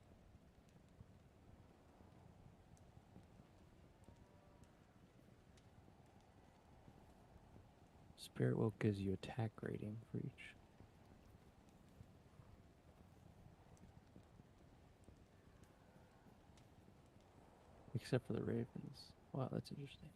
spirit wolf gives you attack rating for each. Except for the ravens. Wow, that's interesting.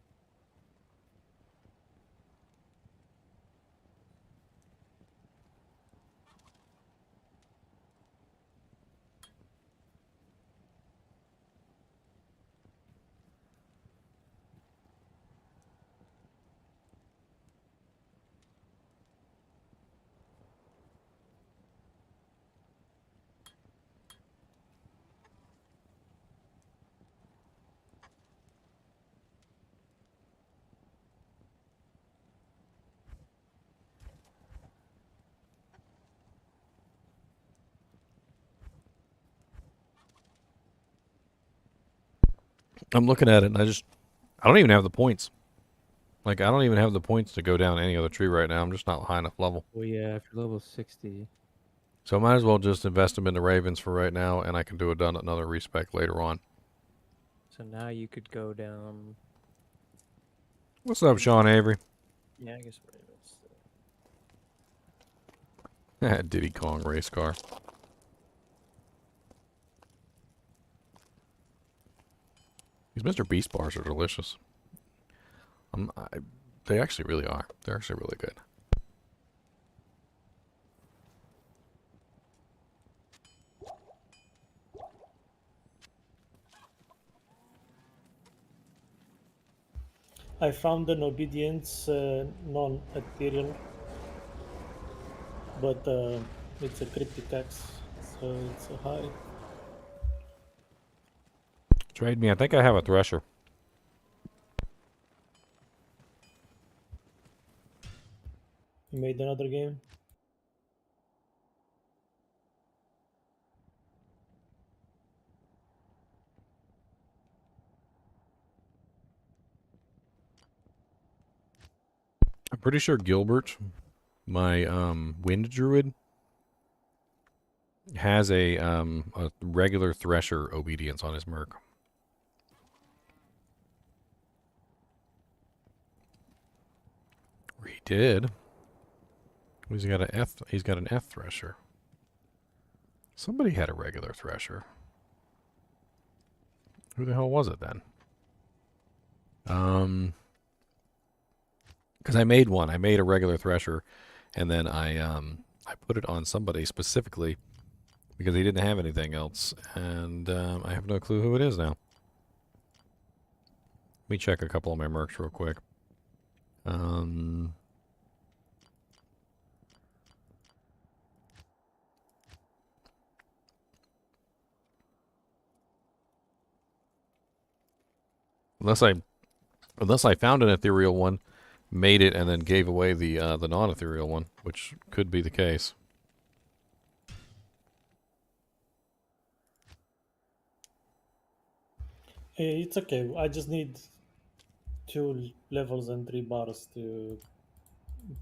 I'm looking at it and I don't even have the points. Like, I don't even have the points to go down any other tree right now. I'm just not high enough level. Well, yeah, if you're level 60. So I might as well just invest them in the ravens for right now, and I can do another respec later on. So now you could go down. What's up, Sean Avery? Yeah, I guess ravens. Diddy Kong race car. These Mr. Beast bars are delicious. They actually really are. They're actually really good. I found an obedience non-ethereal, but it's a cryptic X, so it's a high. Trade me. I think I have a thresher. You made another game? I'm pretty sure Gilbert, my wind druid, has a regular thresher obedience on his merc. Or he did. He's got an F thresher. Somebody had a regular thresher. Who the hell was it then? Because I made one. I made a regular thresher, and then I put it on somebody specifically because he didn't have anything else, and I have no clue who it is now. Let me check a couple of my mercs real quick. Unless I found an ethereal one, made it, and then gave away the non-ethereal one, which could be the case. Hey, it's okay. I just need 2 levels and 3 bars to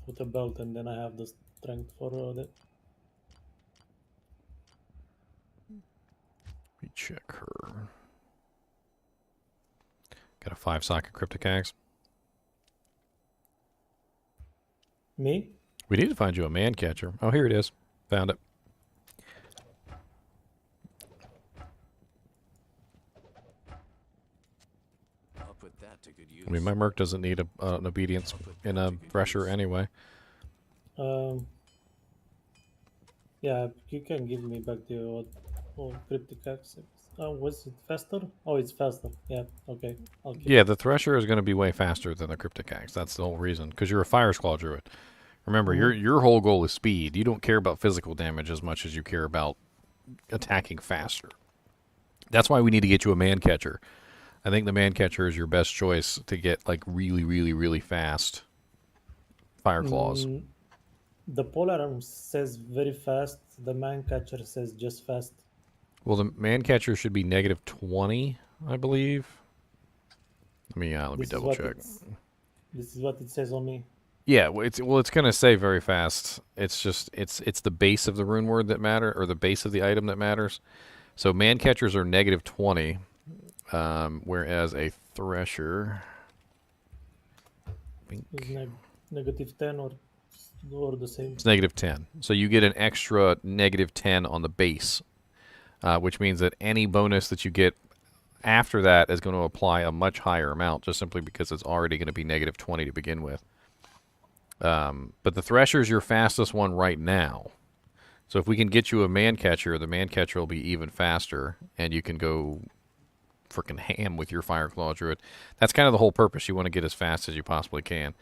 put a belt, and then I have the strength for that. Let me check her. Got a 5-socket cryptic axe. Me? We need to find you a man catcher. Oh, here it is. Found it. I'll put that to good use. I mean, my merc doesn't need an obedience in a thresher anyway. Yeah, you can give me back the old cryptic axe. Was it faster? Oh, it's faster. Yeah, okay. I'll keep Yeah, the thresher is going to be way faster than the cryptic axe. That's the whole reason. Because you're a fire Claw Druid. Remember, your whole goal is speed. You don't care about physical damage as much as you care about attacking faster. That's why we need to get you a man catcher. I think the man catcher is your best choice to get like really, really, really fast fire claws. The polearm says very fast. The man catcher says just fast. Well, the man catcher should be negative 20, I believe. Let me double check. This is what it says on me. Yeah, it's going to say very fast. It's just it's the base of the rune word that matter, or the base of the item that matters. So man catchers are negative 20, whereas a thresher Is negative 10 or the same. It's negative 10. So you get an extra negative 10 on the base, which means that any bonus that you get after that is going to apply a much higher amount, just simply because it's already going to be negative 20 to begin with. But the thresher is your fastest one right now. So if we can get you a man catcher, the man catcher will be even faster, and you can go freaking ham with your Fire Claw Druid. That's kind of the whole purpose. You want to get as fast as you possibly can.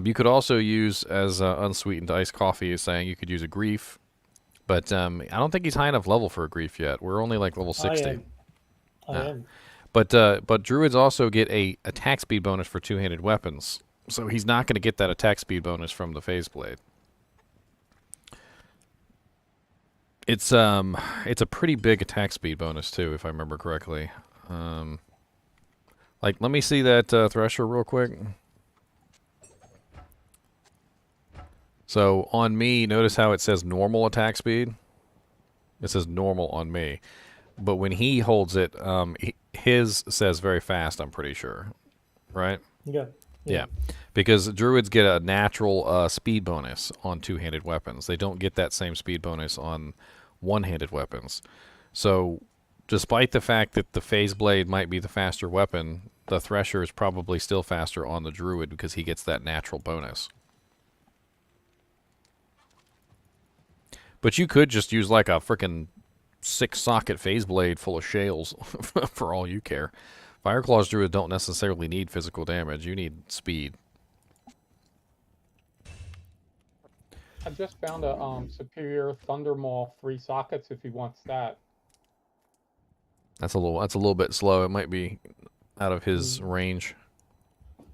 You could also use, as unsweetened iced coffee is saying, you could use a grief. But I don't think he's high enough level for a grief yet. We're only like level 60. I am. But druids also get a attack speed bonus for two-handed weapons. So he's not going to get that attack speed bonus from the phase blade. It's a pretty big attack speed bonus too, if I remember correctly. Like, let me see that thresher real quick. So on me, notice how it says normal attack speed. It says normal on me, but when he holds it, his says very fast. I'm pretty sure, right? Yeah. Because druids get a natural speed bonus on two-handed weapons. They don't get that same speed bonus on one-handed weapons. So despite the fact that the phase blade might be the faster weapon, the thresher is probably still faster on the druid because he gets that natural bonus. But you could just use like a frickin' 6-socket phase blade full of shales for all you care. Fireclaws druid don't necessarily need physical damage. You need speed. I just found a superior Thundermaw 3 sockets if he wants that. That's a little bit slow. It might be out of his range.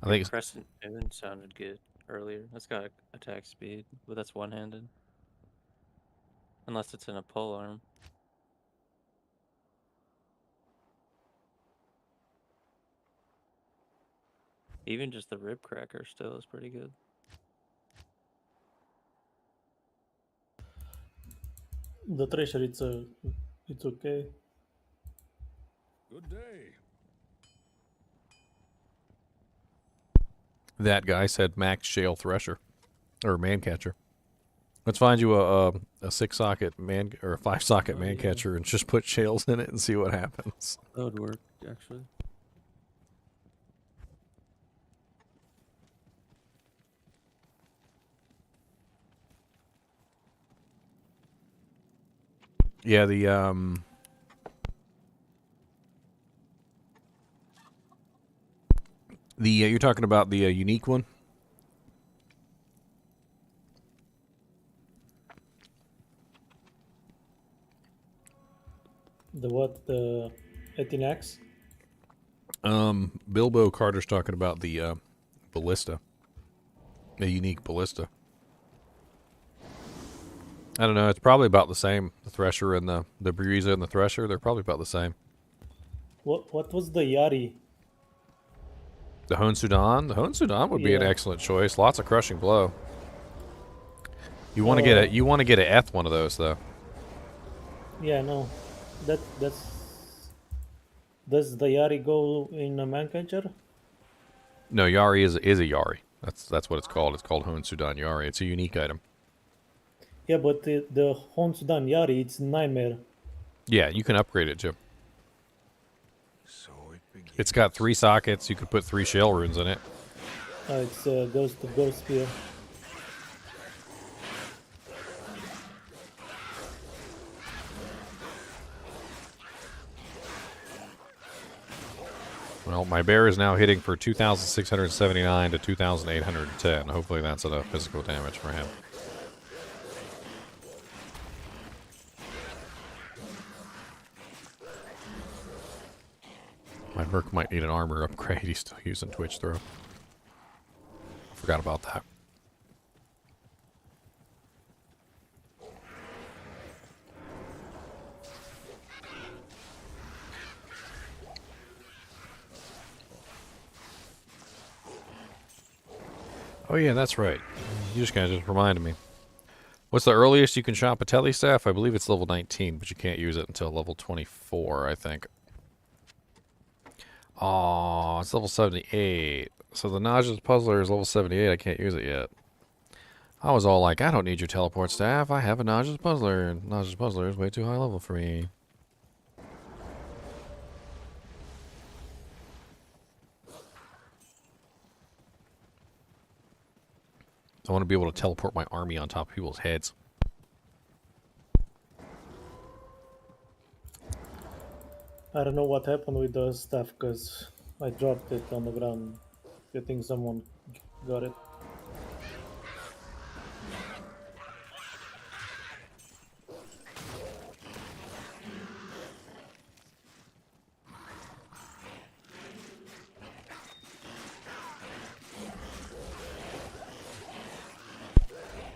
I think Crescent Moon sounded good earlier. That's got attack speed, but that's one-handed. Unless it's in a pole arm. Even just the rib cracker still is pretty good. The treasure, it's okay. Good day. that guy said max shale thresher or man catcher. Let's find you a 6-socket man or a 5-socket man catcher and just put shales in it and see what happens. That would work. actually. Yeah, you're talking about the unique one. The what? The 18X? Bilbo Carter's talking about the ballista, a unique ballista. I don't know. It's probably about the same. The Thresher and the Breeza and the Thresher, they're probably about the same. What was the Yari? The Hone Sudan? The Hone Sudan would be an Yeah. excellent choice. Lots of crushing blow. You want to get you want to get an Eth one of those though. Yeah, no. That's does the Yari go in a man catcher? No, Yari is a Yari. That's what it's called. It's called Hone Sudan Yari. It's a unique item. Yeah, but the Hon Sudan Yari, it's Nightmare. Yeah, you can upgrade it too. It's got 3 sockets. You could put 3 shell runes in it. It's goes to Ghost Spear. Well, my bear is now hitting for 2,679 to 2,810. Hopefully that's enough physical damage for him. My Merc might need an armor upgrade. He's still using Twitch Throw. Forgot about that. Oh yeah, that's right. You just kind of just reminded me. What's the earliest you can shop a tele staff? I believe it's level 19, but you can't use it until level 24, I think. Oh, it's level 78. So the Nauseous Puzzler is level 78. I can't use it yet. I was all like, I don't need your teleport staff. I have a Nauseous Puzzler. And Nauseous Puzzler is way too high level for me. I want to be able to teleport my army on top of people's heads. I don't know what happened with the stuff because I dropped it on the ground. I think someone got it.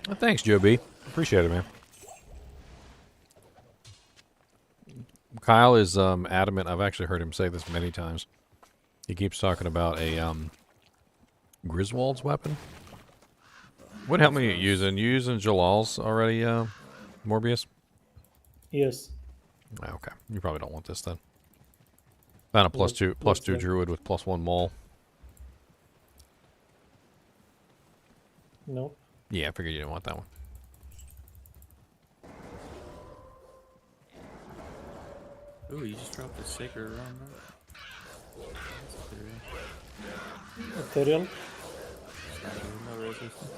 Well, thanks, Joe B. Appreciate it, man. Kyle is adamant. I've actually heard him say this many times. He keeps talking about a Griswold's weapon. What helmet are you using? You using Jalal's already, Morbius? Yes. Oh, okay. You probably don't want this then. Found a plus two druid with +1 maul. No. Yeah, I figured you didn't want that one. Ooh, you just dropped a Sacred around that. Ethereal. No resistance.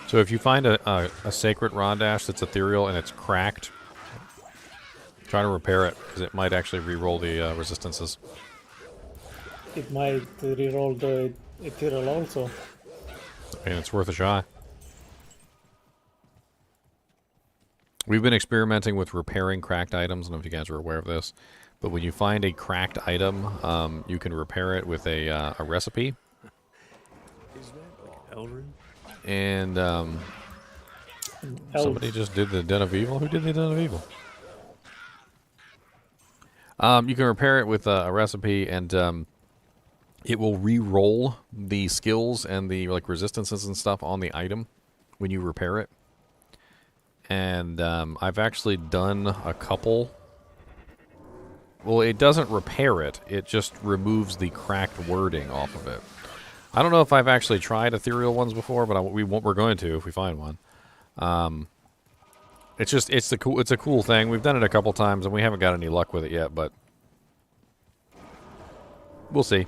So if you find a sacred Rondash that's ethereal and it's cracked, try to repair it, because it might actually re-roll the resistances. It might reroll the Ethereal also. And it's worth a shot. We've been experimenting with repairing cracked items. I don't know if you guys are aware of this. But when you find a cracked item, you can repair it with a recipe. Is that like Elrin? And somebody just did the Den of Evil. Who did the Den of Evil? You can repair it with a recipe, and it will re-roll the skills and the resistances and stuff on the item when you repair it. And I've actually done a couple. Well, it doesn't repair it. It just removes the cracked wording off of it. I don't know if I've actually tried ethereal ones before, but we're going to if we find one. It's just it's a cool thing. We've done it a couple times and we haven't got any luck with it yet, but we'll see.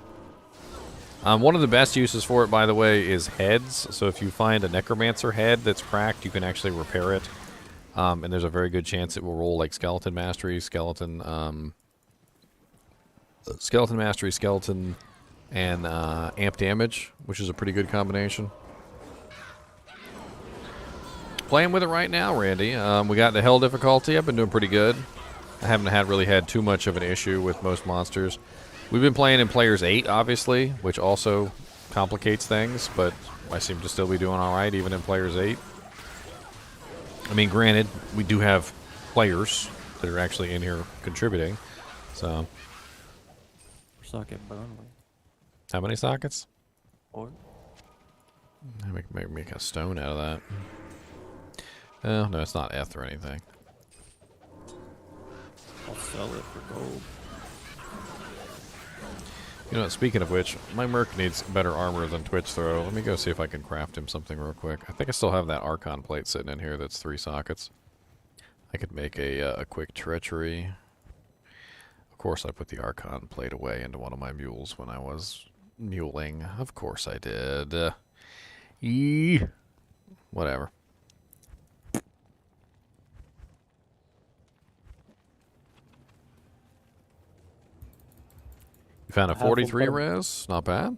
One of the best uses for it, by the way, is heads. So if you find a necromancer head that's cracked, you can actually repair it. And there's a very good chance it will roll like skeleton mastery, skeleton mastery, skeleton, and amp damage, which is a pretty good combination. Playing with it right now, Randy. We got the hell difficulty. I've been doing pretty good. I haven't really had too much of an issue with most monsters. We've been playing in players 8, obviously, which also complicates things, but I seem to still be doing all right, even in players 8. I mean, granted, we do have players that are actually in here contributing, so... Socket bone. How many sockets? 4. Make a stone out of that. Oh, no, it's not Eth or anything. I'll sell it for gold. You know what, speaking of which, my Merc needs better armor than Twitch Throw. Let me go see if I can craft him something real quick. I think I still have that Archon plate sitting in here that's 3 sockets. I could make a quick treachery. Of course I put the Archon plate away into one of my mules when I was muling. Of course I did. Whatever. You found a 43 res? Not bad.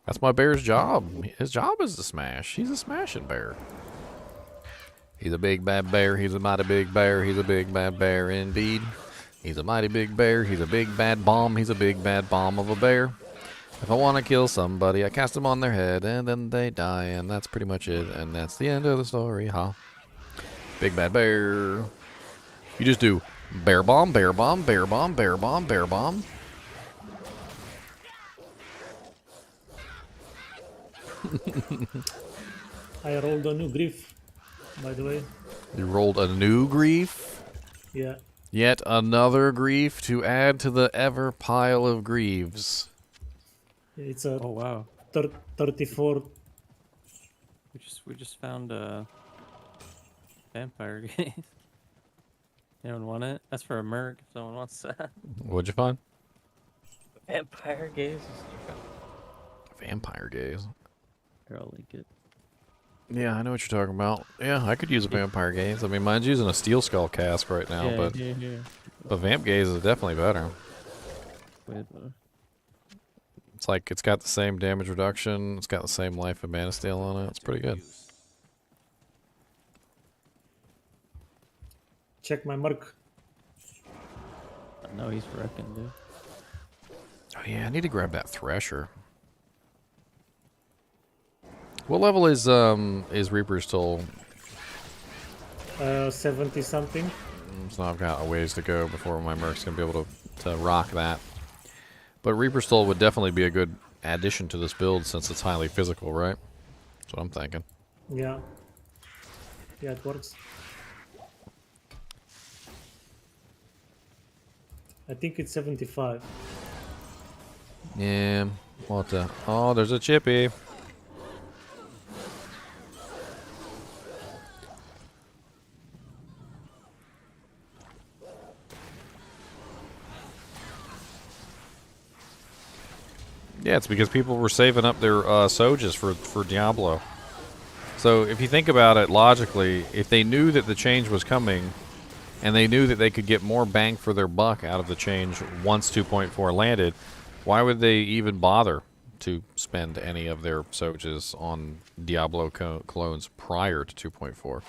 That's my bear's job. His job is to smash. He's a smashing bear. He's a big bad bear. He's a mighty big bear. He's a big bad bear indeed. He's a mighty big bear. He's a big bad bomb. He's a big bad bomb of a bear. If I want to kill somebody, I cast them on their head, and then they die, and that's pretty much it. And that's the end of the story, huh? Big bad bear. You just do bear bomb, bear bomb, bear bomb, bear bomb, bear bomb. I rolled a new grief, by the way. You rolled a new grief? Yeah. Yet another grief to add to the ever pile of grieves. It's a Oh wow. 34. We just found a vampire gaze. Anyone want it? That's for a merc if someone wants that. What'd you find? Vampire gaze? Vampire gaze. Here, I'll link it. Yeah, I know what you're talking about. Yeah, I could use a vampire gaze. I mean, mine's using a steel skull cask right now, Yeah, but yeah. but vamp gaze is definitely better. Way better. It's like it's got the same damage reduction. It's got the same life of mana steel on it. It's pretty good. Check my merc. I know he's wrecking, dude. Oh yeah, I need to grab that thresher. What level is Reaper's Toll? 70 something. So I've got a ways to go before my merc's gonna be able to rock that. But Reaper's Toll would definitely be a good addition to this build since it's highly physical, right? That's what I'm thinking. Yeah. Yeah, it works. I think it's 75. Yeah. What the? Oh, there's a chippy. Yeah, it's because people were saving up their Sojas for Diablo. So if you think about it logically, if they knew that the change was coming, and they knew that they could get more bang for their buck out of the change once 2.4 landed, why would they even bother to spend any of their Sojas on Diablo clones prior to 2.4?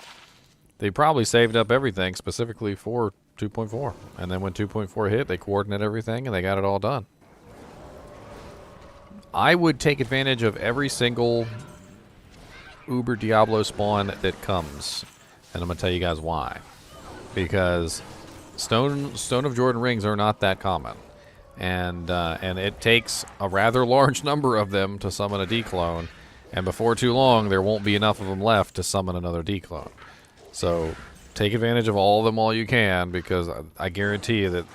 They probably saved up everything specifically for 2.4. And then when 2.4 hit, they coordinated everything and they got it all done. I would take advantage of every single Uber Diablo spawn that comes. And I'm going to tell you guys why. Because Stone of Jordan rings are not that common. And it takes a rather large number of them to summon a D-clone. And before too long, there won't be enough of them left to summon another D-clone. So take advantage of all of them all you can, because I guarantee you that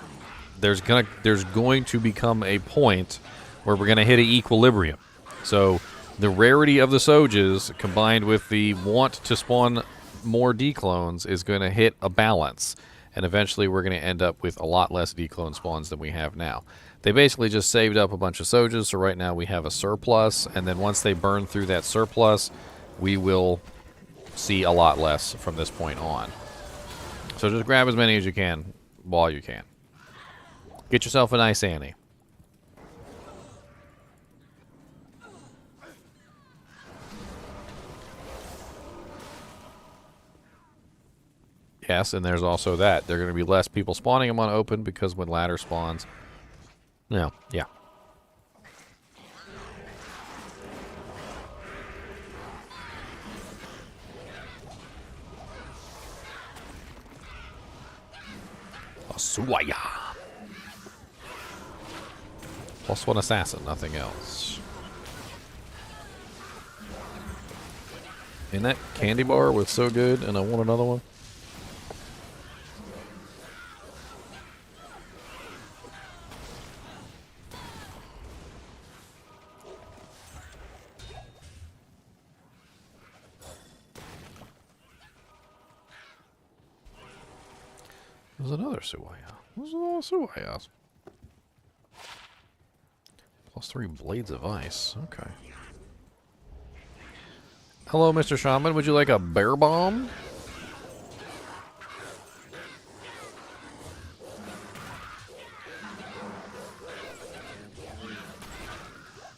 there's going to become a point where we're going to hit an equilibrium. So the rarity of the Soges combined with the want to spawn more D-clones is going to hit a balance. And eventually we're going to end up with a lot less D-clone spawns than we have now. They basically just saved up a bunch of Soges, so right now we have a surplus. And then once they burn through that surplus, we will see a lot less from this point on. So just grab as many as you can while you can. Get yourself a nice Annie. Yes, and there's also that. There are going to be less people spawning them on open because when ladder spawns... No, yeah. Asuaya. +1 assassin, nothing else. And that candy bar was so good, and I want another one. There's another Suwaya. There's another Suwayas. +3 blades of ice. Okay. Hello, Mr. Shaman. Would you like a bear bomb?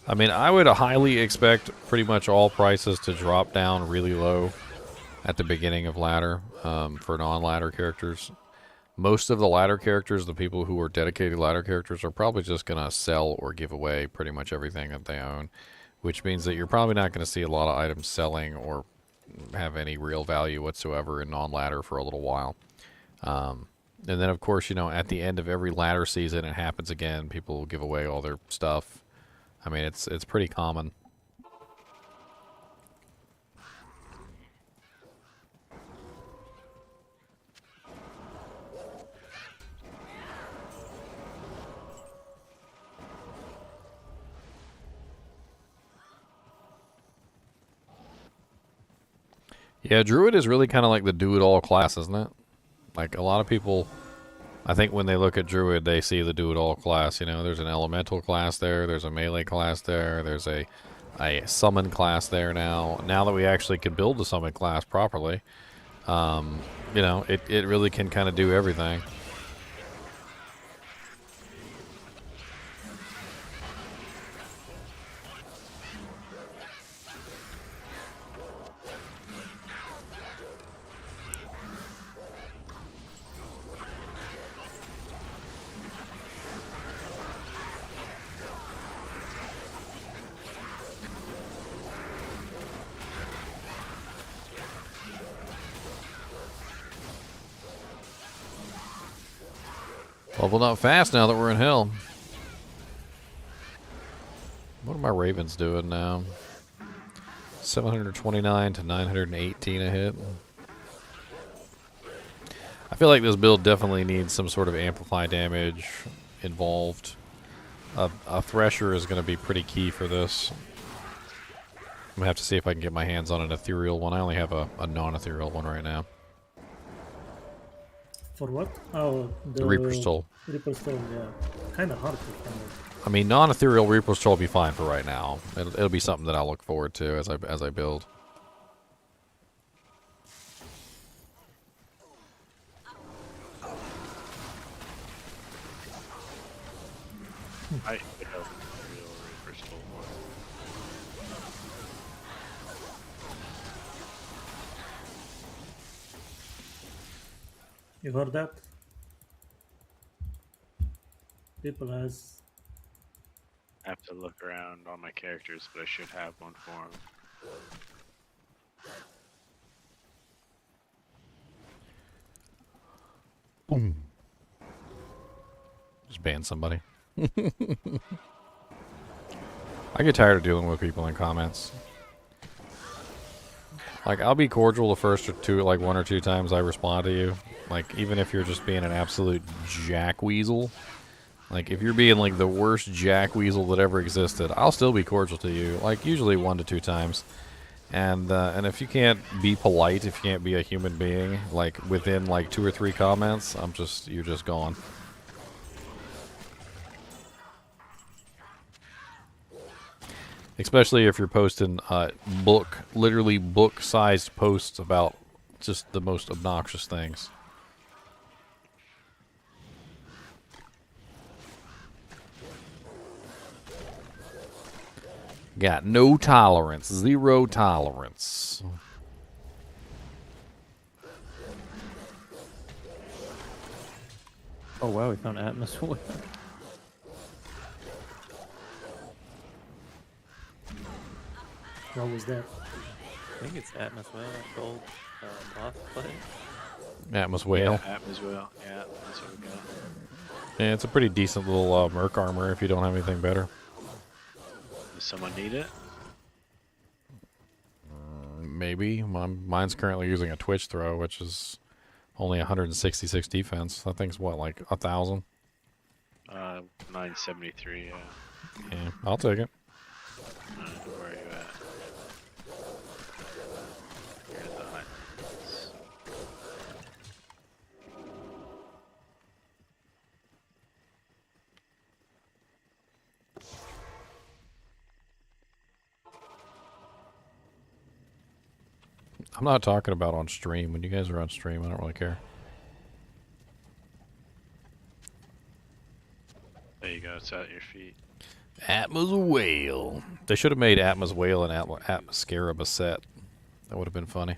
I mean, I would highly expect pretty much all prices to drop down really low at the beginning of ladder for non-ladder characters. Most of the ladder characters, the people who are dedicated ladder characters, are probably just going to sell or give away pretty much everything that they own, which means that you're probably not going to see a lot of items selling or have any real value whatsoever in non-ladder for a little while. And then, of course, you know, at the end of every ladder season, it happens again. People will give away all their stuff. I mean, it's pretty common. Yeah, Druid is really kind of like the do-it-all class, isn't it? Like, a lot of people, I think when they look at Druid, they see the do-it-all class. You know, there's an elemental class there, there's a melee class there, there's a summon class there now. Now that we actually can build the summon class properly, you know, it really can kind of do everything. Leveled up fast now that we're in hell. What are my ravens doing now? 729 to 918 a hit. I feel like this build definitely needs some sort of amplify damage involved. A thresher is going to be pretty key for this. I'm going to have to see if I can get my hands on an ethereal one. I only have a non-ethereal one right now. For what? Oh, The Reaper's Toll. Reaper's Toll, yeah. Kind of hard to find it. I mean, non-ethereal Reaper's Toll will be fine for right now. It'll be something that I'll look forward to as I build. I would help real Reaper's Toll more. You heard that? People has... I have to look around on my characters, but I should have one for them. Boom. Just ban somebody. I get tired of dealing with people in comments. Like, I'll be cordial the first or two, like 1 or 2 times I respond to you. Like, even if you're just being an absolute jackweasel. Like, if you're being like the worst jackweasel that ever existed, I'll still be cordial to you. Like, usually 1 to 2 times. And if you can't be polite, if you can't be a human being, like within like 2 or 3 comments, you're just gone. Especially if you're posting literally book-sized posts about just the most obnoxious things. Got no tolerance, 0 tolerance. Oh wow, we found atmosphere. What was that? I think it's atmosphere, gold, moth plate. Atmos Whale. Yeah, Atmos Whale. Yeah, that's what we got. Yeah, it's a pretty decent little merc armor if you don't have anything better. Does someone need it? Maybe. Mine's currently using a Twitch throw, which is only 166 defense. That thing's what, like 1,000? 973, yeah. Yeah, I'll take it. Where are you at? You're at the high. I'm not talking about on stream. When you guys are on stream, I don't really care. There you go, it's at your feet. Atmos Whale. They should have made Atmos Whale and Atmoscarab a set. That would have been funny.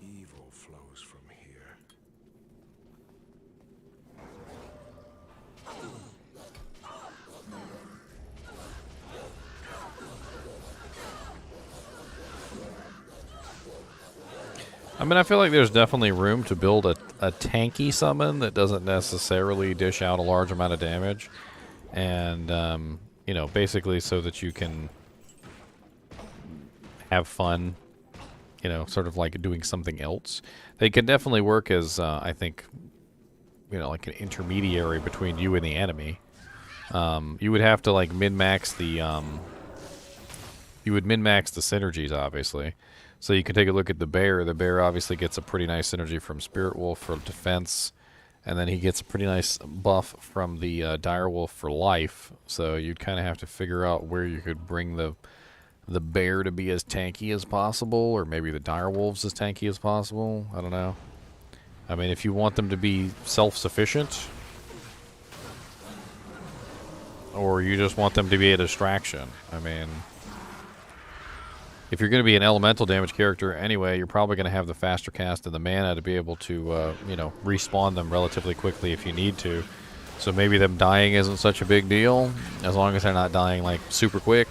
Evil flows from here. I mean, I feel like there's definitely room to build a tanky summon that doesn't necessarily dish out a large amount of damage. And, you know, basically so that you can have fun, you know, sort of like doing something else. They can definitely work as, I think, you know, like an intermediary between you and the enemy. You would have to, like, min-max the, you would min-max the synergies, obviously. So you can take a look at the bear. The bear obviously gets a pretty nice synergy from Spirit Wolf for defense, and then he gets a pretty nice buff from the Dire Wolf for life. So you'd kind of have to figure out where you could bring the bear to be as tanky as possible, or maybe the Dire Wolves as tanky as possible. I don't know. I mean, if you want them to be self-sufficient, or you just want them to be a distraction. I mean, if you're going to be an elemental damage character anyway, you're probably going to have the faster cast and the mana to be able to, you know, respawn them relatively quickly if you need to. So maybe them dying isn't such a big deal, as long as they're not dying, like, super quick.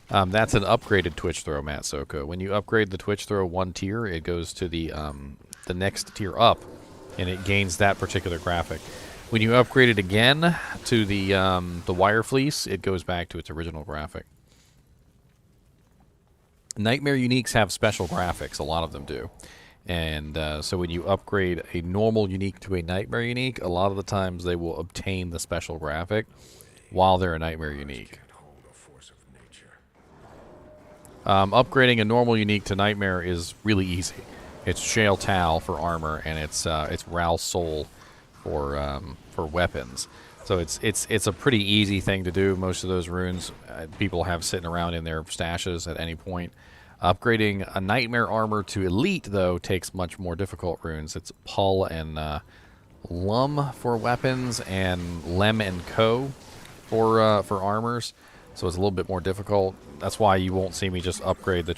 That's an upgraded Twitch Throw, Matt Soko. When you upgrade the Twitch Throw 1 tier, it goes to the next tier up, and it gains that particular graphic. When you upgrade it again to the Wire Fleece, it goes back to its original graphic. Nightmare Uniques have special graphics. A lot of them do. And so when you upgrade a normal Unique to a Nightmare Unique, a lot of the times they will obtain the special graphic while they're a Nightmare Unique. Upgrading a normal Unique to Nightmare is really easy. It's Shale Tal for armor, and it's Ral Soul for weapons. So it's a pretty easy thing to do. Most of those runes people have sitting around in their stashes at any point. Upgrading a Nightmare armor to Elite, though, takes much more difficult runes. It's Pull and Lum for weapons, and Lem and Co for armors. So it's a little bit more difficult. That's why you won't see me just upgrade the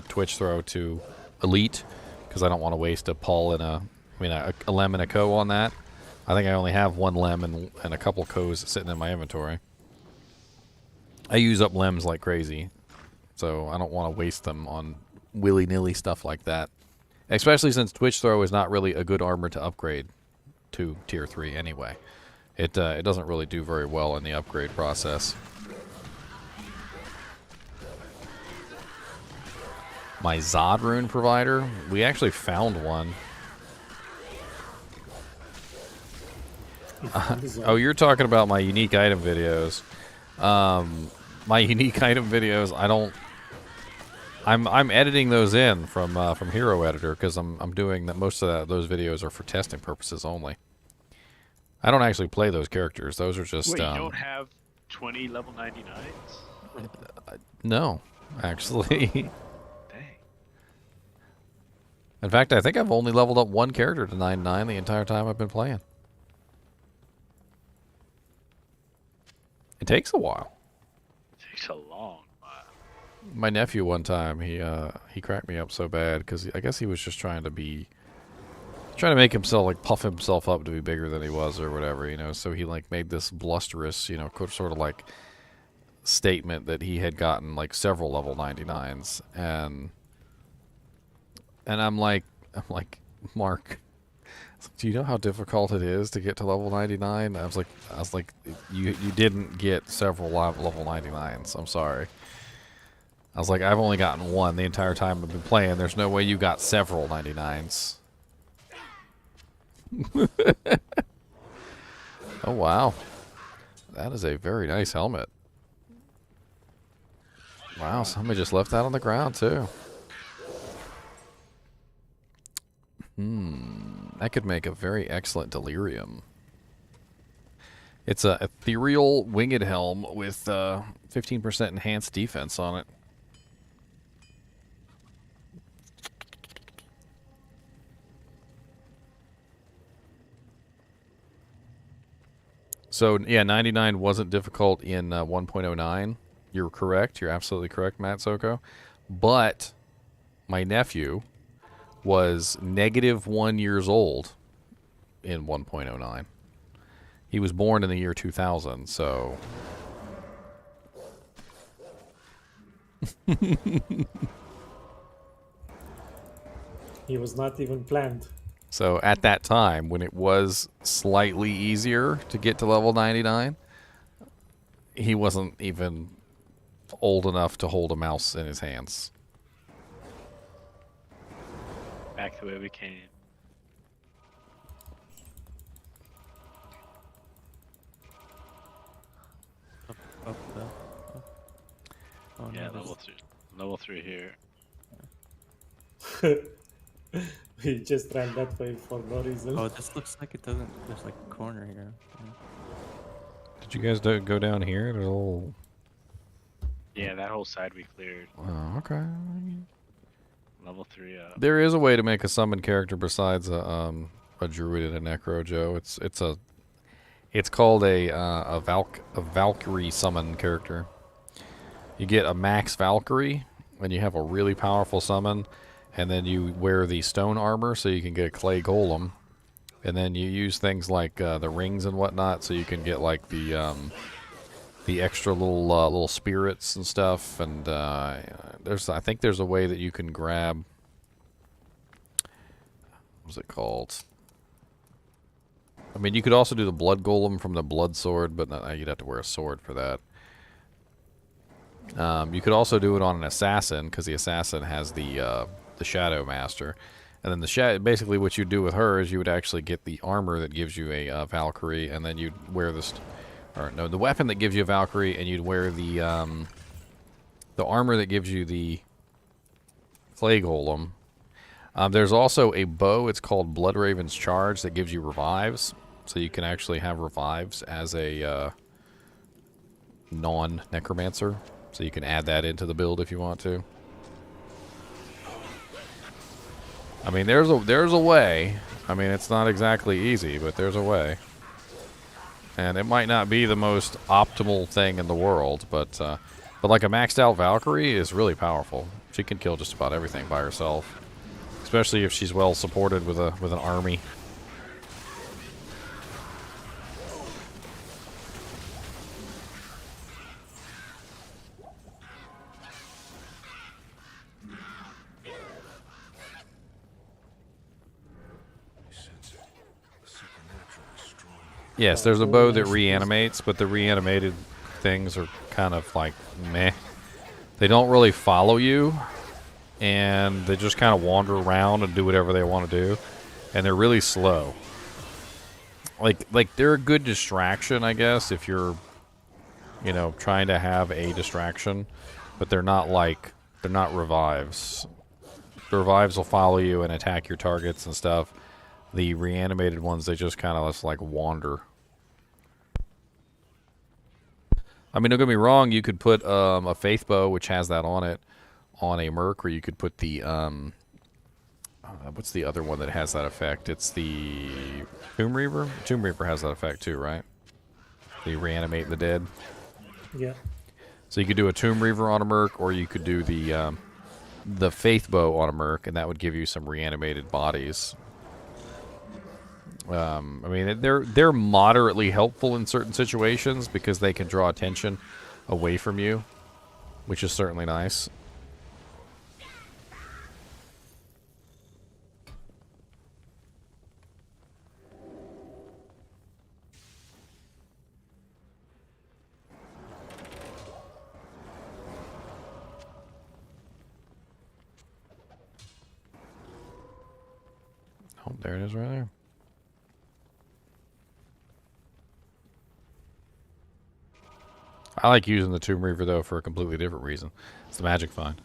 Twitch Throw to Elite, because I don't want to waste a Pull and a Lem and a Co on that. I think I only have 1 Lem and a couple Co's sitting in my inventory. I use up Lems like crazy, so I don't want to waste them on willy-nilly stuff like that. Especially since Twitch Throw is not really a good armor to upgrade to Tier 3 anyway. It doesn't really do very well in the upgrade process. my Zod rune provider. We actually found one. Oh, you're talking about my unique item videos. My unique item videos, I don't. I'm editing those in from Hero Editor because I'm doing that. Most of those videos are for testing purposes only. I don't actually play those characters. Those are just. Wait, you don't have 20 level 99s? No, actually. Dang. In fact, I think I've only leveled up one character to 99 the entire time I've been playing. It takes a while. It takes a long while. My nephew one time, he cracked me up so bad because I guess he was just trying to make himself, like, puff himself up to be bigger than he was or whatever, you know. So he, like, made this blusterous, you know, sort of like statement that he had gotten like several level 99s, and I'm like, Mark, do you know how difficult it is to get to level 99? I was like, you didn't get several level 99s. I'm sorry. I was like, I've only gotten one the entire time I've been playing. There's no way you got several 99s. Oh, wow. That is a very nice helmet. Wow, somebody just left that on the ground, too. That could make a very excellent delirium. It's a ethereal winged helm with 15% enhanced defense on it. So, yeah, 99 wasn't difficult in 1.09. You're correct. You're absolutely correct, Matt Soko. But my nephew was -1 years old in 1.09. He was born in the year 2000, so... He was not even planned. So at that time, when it was slightly easier to get to level 99, he wasn't even old enough to hold a mouse in his hands. Back the way we came. Up. Oh, Yeah, no, level 3 here. He just ran that way for no reason. Oh, this looks like it doesn't. There's like a corner here. Yeah. Did you guys go down here? There's a little... Yeah, that whole side we cleared. Oh, okay. Level 3 up. There is a way to make a summon character besides a druid and a necro, Joe. It's called a Valkyrie summon character. You get a max Valkyrie, and you have a really powerful summon, and then you wear the stone armor so you can get a clay golem, and then you use things like the rings and whatnot so you can get like the extra little spirits and stuff. And I think there's a way that you can grab, what's it called? I mean, you could also do the blood golem from the blood sword, but you'd have to wear a sword for that. You could also do it on an assassin, because the assassin has the shadow master, and then basically what you do with her is you would actually get the armor that gives you a Valkyrie, and then you'd wear this, or no, the weapon that gives you a Valkyrie, and you'd wear the armor that gives you the clay golem. There's also a bow. It's called Bloodraven's Charge that gives you revives, so you can actually have revives as a non-necromancer. So you can add that into the build if you want to. I mean, there's a way. I mean, it's not exactly easy, but there's a way. And it might not be the most optimal thing in the world, but like a maxed out Valkyrie is really powerful. She can kill just about everything by herself, especially if she's well supported with an army. Yes, there's a bow that reanimates, but the reanimated things are kind of like meh. They don't really follow you. and they just kind of wander around and do whatever they want to do, and they're really slow. Like they're a good distraction, I guess, if you're, you know, trying to have a distraction, but they're not revives. The revives will follow you and attack your targets and stuff. The reanimated ones, they just kind of just like wander. I mean, don't get me wrong, you could put a Faith Bow, which has that on it, on a Merc, or you could put the, what's the other one that has that effect? It's the Tomb Reaver? Tomb Reaver has that effect too, right? They reanimate the dead. Yeah. So you could do a Tomb Reaver on a Merc, or you could do the Faith Bow on a Merc, and that would give you some reanimated bodies. I mean, they're moderately helpful in certain situations because they can draw attention away from you, which is certainly nice. Oh, there it is right there. I like using the Tomb Reaver though for a completely different reason. It's the magic find.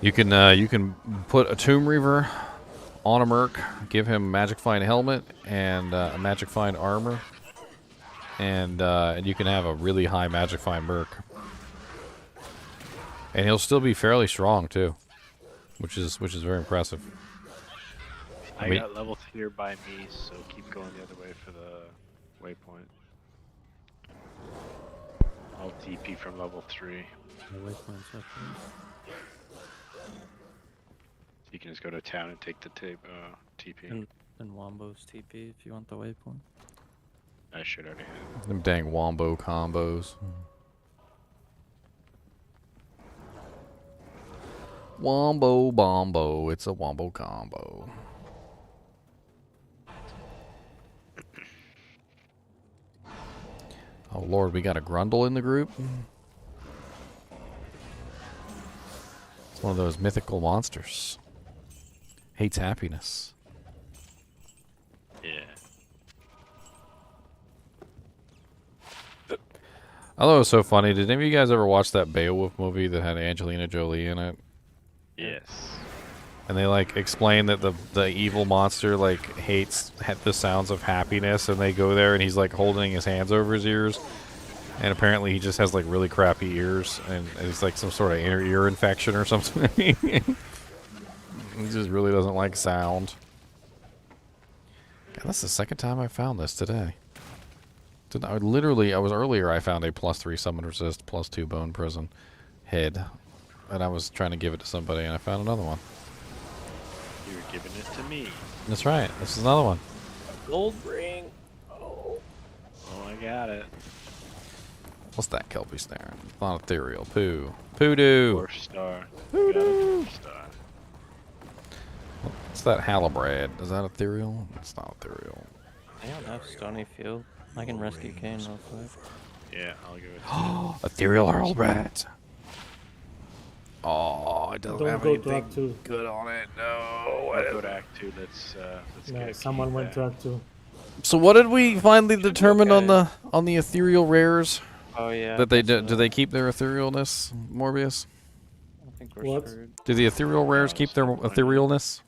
You can put a Tomb Reaver on a Merc, give him a magic find helmet and a magic find armor, and you can have a really high magic find Merc, and he'll still be fairly strong too, which is very impressive. I got level 3 by me, so keep going the other way for the waypoint. I'll TP from level 3. The waypoint's up there. You can just go to town and take the TP. And Wombo's TP if you want the waypoint. I should already have. Them dang Wombo combos. Wombo bombo, it's a Wombo combo. Oh Lord, we got a Grundle in the group. It's one of those mythical monsters. Hates happiness. Yeah. I thought it was so funny. Did any of you guys ever watch that Beowulf movie that had Angelina Jolie in it? Yes. And they like explain that the evil monster like hates the sounds of happiness, and they go there and he's like holding his hands over his ears, and apparently he just has like really crappy ears, and it's like some sort of inner ear infection or something. He just really doesn't like sound. God, that's the second time I found this today. I was earlier I found a +3 summon resist, +2 bone prison head, and I was trying to give it to somebody, and I found another one. You were giving it to me. That's right. This is another one. Gold ring. Oh. Oh, I got it. What's that, Kelpie Snare? Not ethereal. Poo. Poodoo. 4-star. Poodoo. 4-star. What's that, Halabrad? Is that ethereal? It's not ethereal. I don't have Stony Field. I can rescue Kane real quick. Yeah, I'll give it to you. Ethereal Halabrad. Oh, it doesn't Don't have go to anything Act 2. good on it. No. I'll go to Act 2. Let's No, get a someone key went to back. Act 2. So what did we finally determine on the ethereal rares? Oh yeah. That they do they keep their etherealness, Morbius? I think we're What? screwed. Do the ethereal rares keep their etherealness?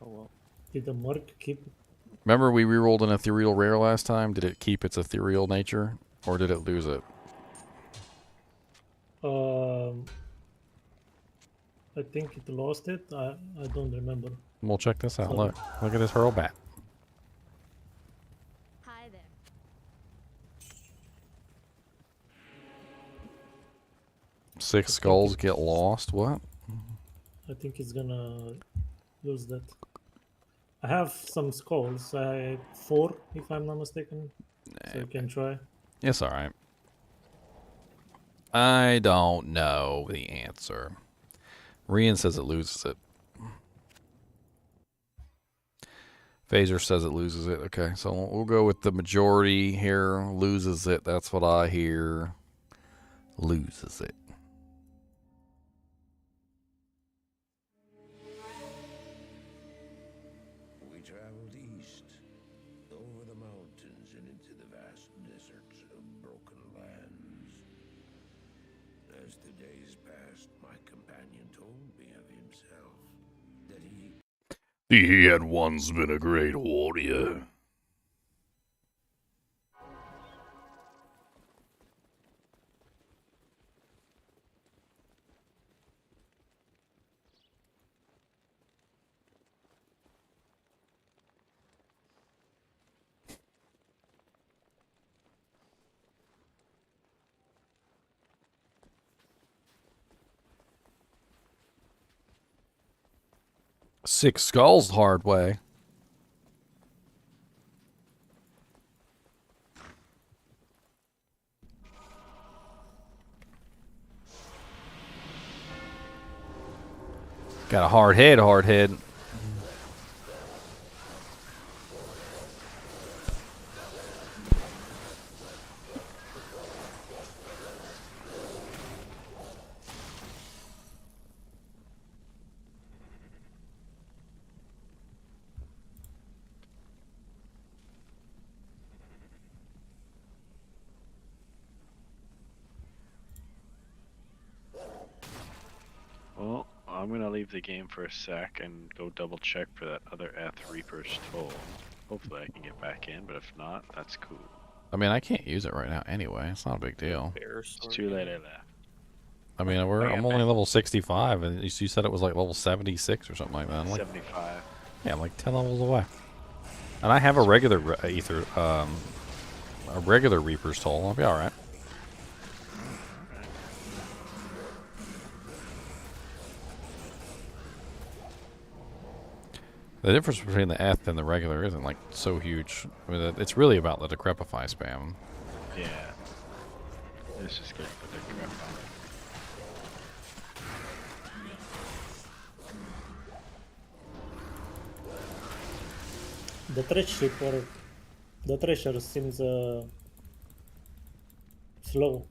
Oh well. Did the Merc keep it? Remember we rerolled an ethereal rare last time? Did it keep its ethereal nature, or did it lose it? I think it lost it. I don't remember. We'll check this out. Look at this hurl bat. Hi there. 6 skulls get lost. What? I think it's gonna lose that. I have some skulls. 4, if I'm not mistaken. So you can try. It's all right. I don't know the answer. Rian says it loses it. Phaser says it loses it. Okay, so we'll go with the majority here. Loses it. That's what I hear. Loses it. days past, my companion told me of himself that He had once been a great warrior. Six skulls the hard way. Got a hard head, hard head. Well, I'm gonna leave the game for a sec and go double check for that other Reaper's toll. Hopefully I can get back in, but if not, that's cool. I mean, I can't use it right now anyway. It's not a big deal. It's too late I left. I mean, I'm only level 65, and you said it was like level 76 or something like that. I'm like, 75. yeah, I'm like 10 levels away. And I have a regular a regular Reaper's Toll. I'll be all right. The difference between the Eth and the regular isn't like so huge. I mean, it's really about the Decrepify spam. Yeah. Let's just get the Decrepify. The treasure seems slow.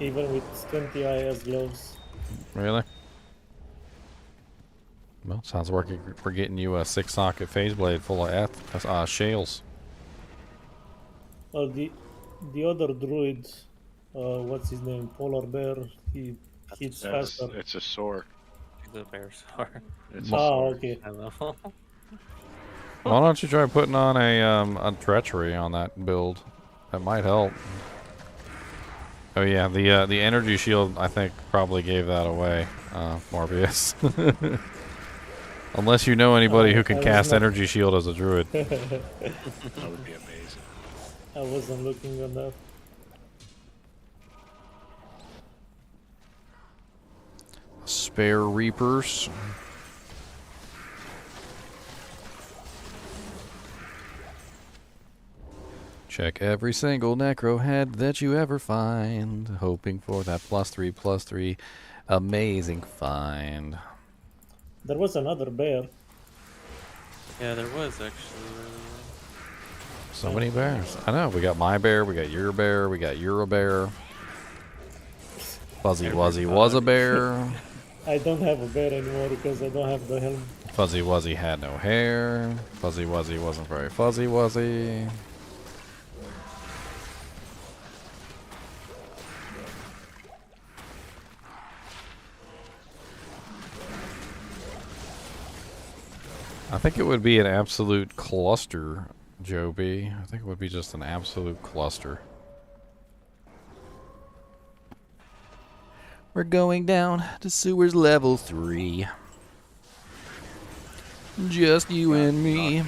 Even with 20 IS gloves. Really? Well, sounds like we're getting you a 6-socket phase blade full of shales. The other druid, what's his name? Polar bear. He hits faster. It's a sword. The bear sword. It's okay. High level. Why don't you try putting on a treachery on that build? That might help. Oh yeah, the energy shield I think probably gave that away, Morbius. Unless you know anybody who can cast energy shield as a druid. That would be amazing. I wasn't looking on that. Spare Reapers. Check every single necro head that you ever find, hoping for that +3/+3 amazing find. There was another bear. Yeah, there was actually. So many bears. I know. We got my bear, we got your bear, we got your bear. Fuzzy Wuzzy was a bear. I don't have a bear anymore because I don't have the helm. Fuzzy Wuzzy had no hair. Fuzzy Wuzzy wasn't very fuzzy wuzzy. I think it would be an absolute cluster, Joe B. I think it would be just an absolute cluster. We're going down to sewers level 3. Just you and me.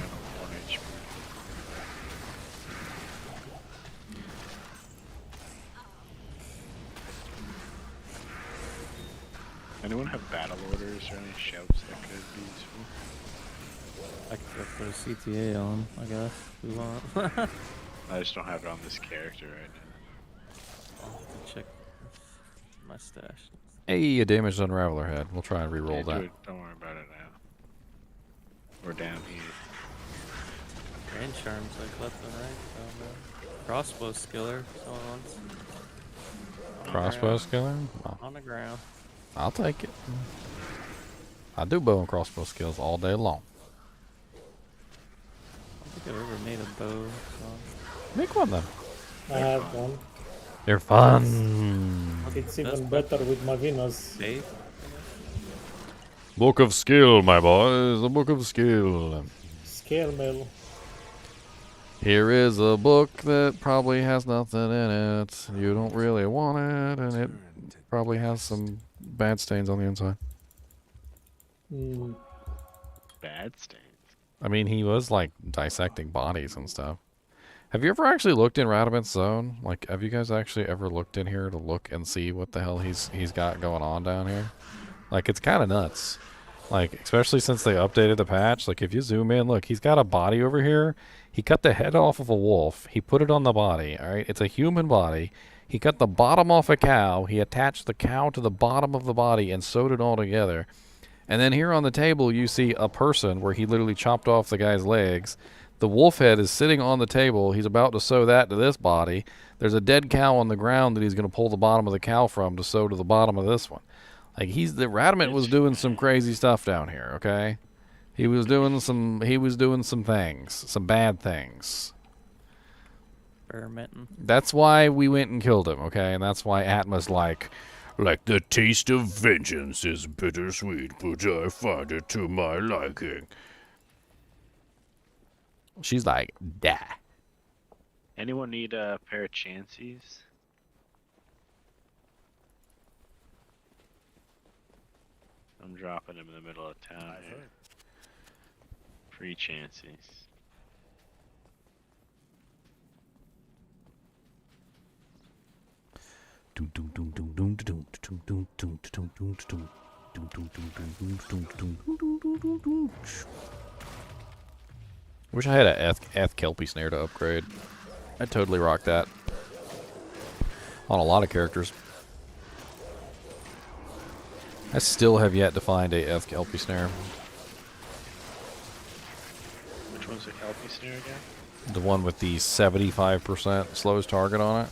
Anyone have battle orders or any shouts that could be useful? I could put a CTA on, I guess, if we want. I just don't have it on this character right now. I'll have to check my stash. Hey, a damaged Unraveler head. We'll try and re-roll that. Don't worry about it now. We're down here. Grand charms like left and right. Crossbow skiller. Someone wants. Crossbow skiller? Oh, On the ground. I'll take it. I do bow and crossbow skills all day long. I don't think I've ever made a bow. So. Make one then. I have one. They're fun. It's even better with my Venus. Book of skill, my boys. A book of skill. Scale mail. Here is a book that probably has nothing in it. You don't really want it, and it probably has some bad stains on the inside. Bad stains. I mean, he was like dissecting bodies and stuff. Have you ever actually looked in Radamant's zone? Like, have you guys actually ever looked in here to look and see what the hell he's got going on down here? Like, it's kind of nuts. Like, especially since they updated the patch. Like, if you zoom in, look, he's got a body over here. He cut the head off of a wolf. He put it on the body, all right? It's a human body. He cut the bottom off a cow. He attached the cow to the bottom of the body and sewed it all together. And then here on the table, you see a person where he literally chopped off the guy's legs. The wolf head is sitting on the table. He's about to sew that to this body. There's a dead cow on the ground that he's going to pull the bottom of the cow from to sew to the bottom of this one. Like, Radamant was doing some crazy stuff down here, okay? He was doing some things, some bad things. That's why we went and killed him, okay? And that's why Atma's like the taste of vengeance is bittersweet, but I find it to my liking. She's like, die. Anyone need a pair of chances? I'm dropping him in the middle of town here. Free chances. Wish I had a Eth Kelpie snare to upgrade. I'd totally rock that on a lot of characters. I still have yet to find a Eth Kelpie snare. Which one's the Kelpie snare again? The one with the 75% slowest target on it.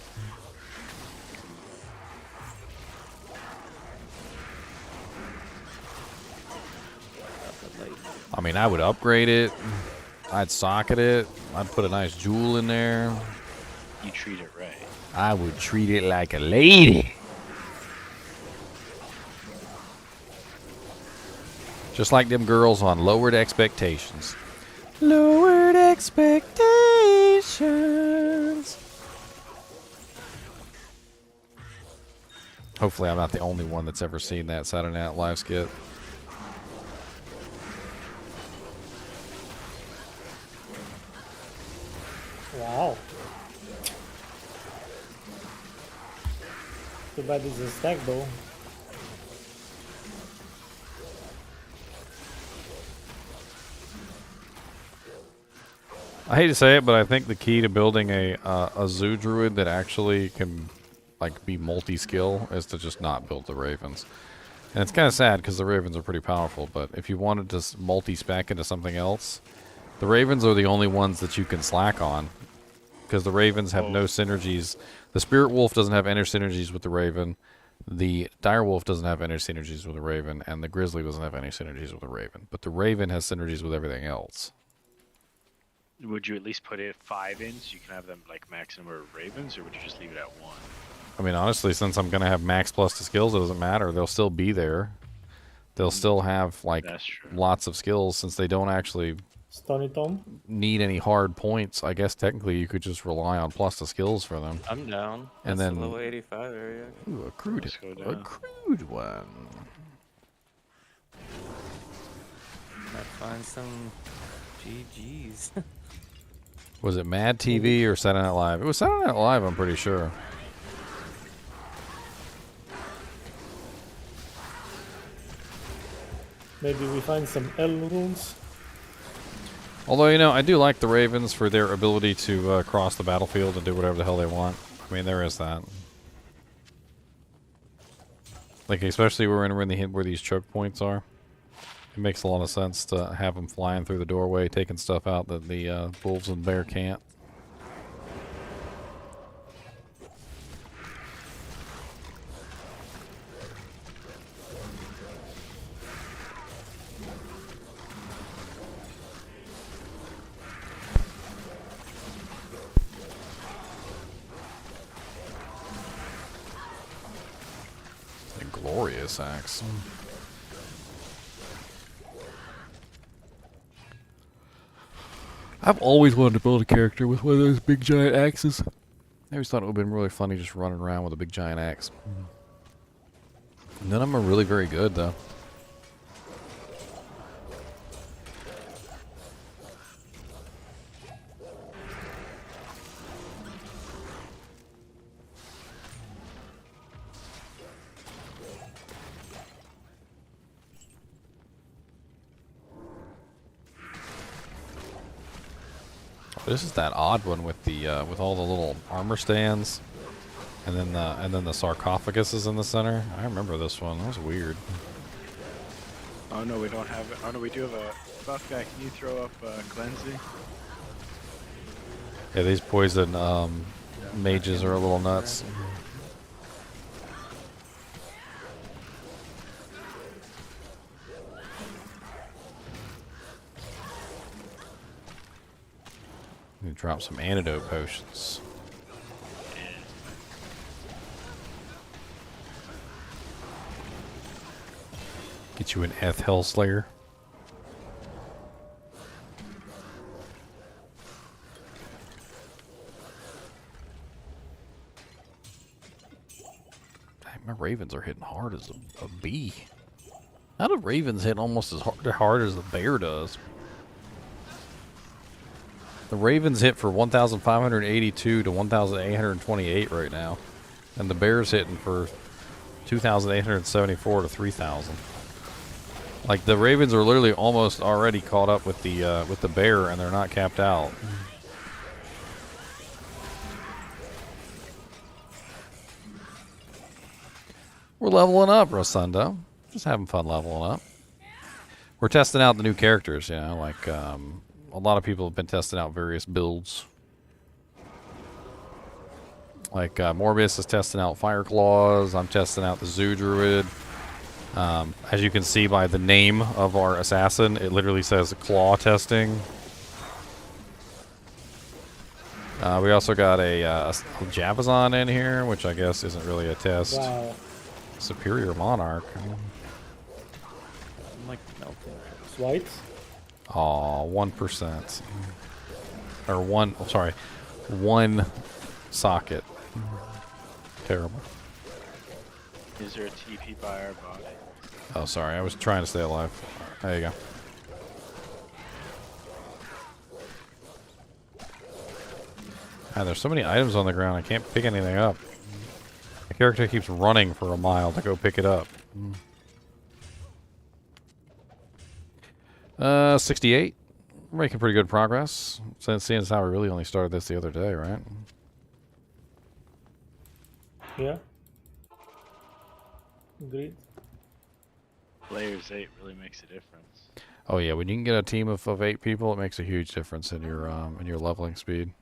I mean, I would upgrade it. I'd socket it. I'd put a nice jewel in there. You treat it right. I would treat it like a lady. Just like them girls on Lowered Expectations. Lowered Expectations. Hopefully I'm not the only one that's ever seen that Saturday Night Live skit. Wow. Too bad it's a stack though. I hate to say it, but I think the key to building a Zoo Druid that actually can like be multi-skill is to just not build the Ravens. And it's kind of sad because the Ravens are pretty powerful, but if you wanted to multi-spec into something else, the Ravens are the only ones that you can slack on. Because the Ravens have no synergies. The Spirit Wolf doesn't have any synergies with the Raven. The Dire Wolf doesn't have any synergies with the Raven. And the Grizzly doesn't have any synergies with the Raven. But the Raven has synergies with everything else. Would you at least put it 5 in so you can have them like max number of Ravens, or would you just leave it at 1? I mean, honestly, since I'm going to have max plus to skills, it doesn't matter. They'll still be there. They'll still have like lots of skills since they don't actually Stony Tom? need any hard points. I guess technically you could just rely on plus the skills for them. I'm down. And That's then the low 85 area. Ooh, a crude one. Might find some GGs. Was it Mad TV or Saturday Night Live? It was Saturday Night Live, I'm pretty sure. Maybe we find some L runes. Although, you know, I do like the Ravens for their ability to cross the battlefield and do whatever the hell they want. I mean, there is that. Like, especially where these choke points are. It makes a lot of sense to have them flying through the doorway, taking stuff out that the wolves and bear can't. this axe. I've always wanted to build a character with one of those big giant axes. I always thought it would have been really funny just running around with a big giant axe. None of them are really very good, though. This is that odd one with the with all the little armor stands, and then the sarcophagus is in the center. I remember this one. That was weird. Oh no, we don't have it. Oh no, we do have a buff guy. Can you throw up cleansing? Yeah, these poison mages are a little nuts. I'm gonna drop some antidote potions. Get you an Hellslayer. Dang, my ravens are hitting hard as a bee. How do ravens hit almost as hard as the bear does? The ravens hit for 1,582 to 1,828 right now, and the bear's hitting for 2,874 to 3,000. Like the ravens are literally almost already caught up with the bear, and they're not capped out. We're leveling up, Rosando. Just having fun leveling up. We're testing out the new characters, you know, like a lot of people have been testing out various builds. Like Morbius is testing out Fire Claws. I'm testing out the Zoo Druid. As you can see by the name of our assassin, it literally says Claw testing. We also got a Javazon in here, which I guess isn't really a test. Wow. Superior Monarch. I'm like melting. It's white. Aw, 1%. Or one socket. Terrible. Is there a TP by our body? Oh, sorry. I was trying to stay alive. There you go. God, there's so many items on the ground. I can't pick anything up. The character keeps running for a mile to go pick it up. 68. We're making pretty good progress. Seeing as how we really only started this the other day, right? Yeah. Agreed. Players 8 really makes a difference. Oh yeah, when you can get a team of 8 people, it makes a huge difference in your leveling speed.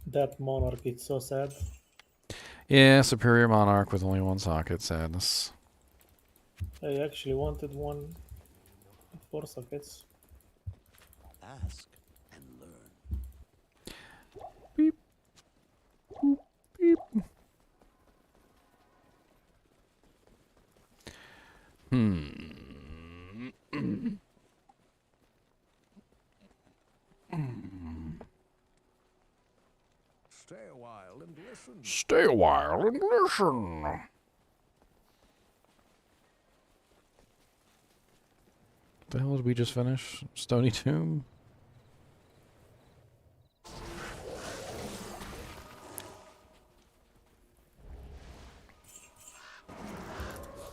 That monarch, it's so sad. Yeah, Superior Monarch with only one socket. Sadness. I actually wanted one with 4 sockets. Ask and learn. Beep. Boop, beep. Stay a while and listen. Stay a while and listen. What the hell did we just finish? Stony Tomb?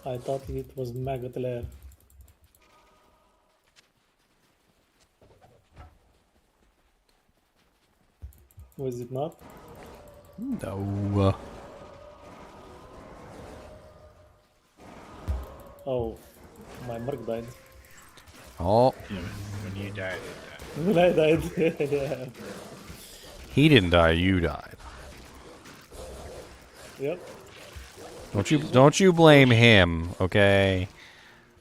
I thought it was Maggot Lair. Was it not? No. Oh, my merc died. Oh. Yeah, when you died, it died. When I died, yeah. He didn't die, you died. Yep. Don't you blame him, okay?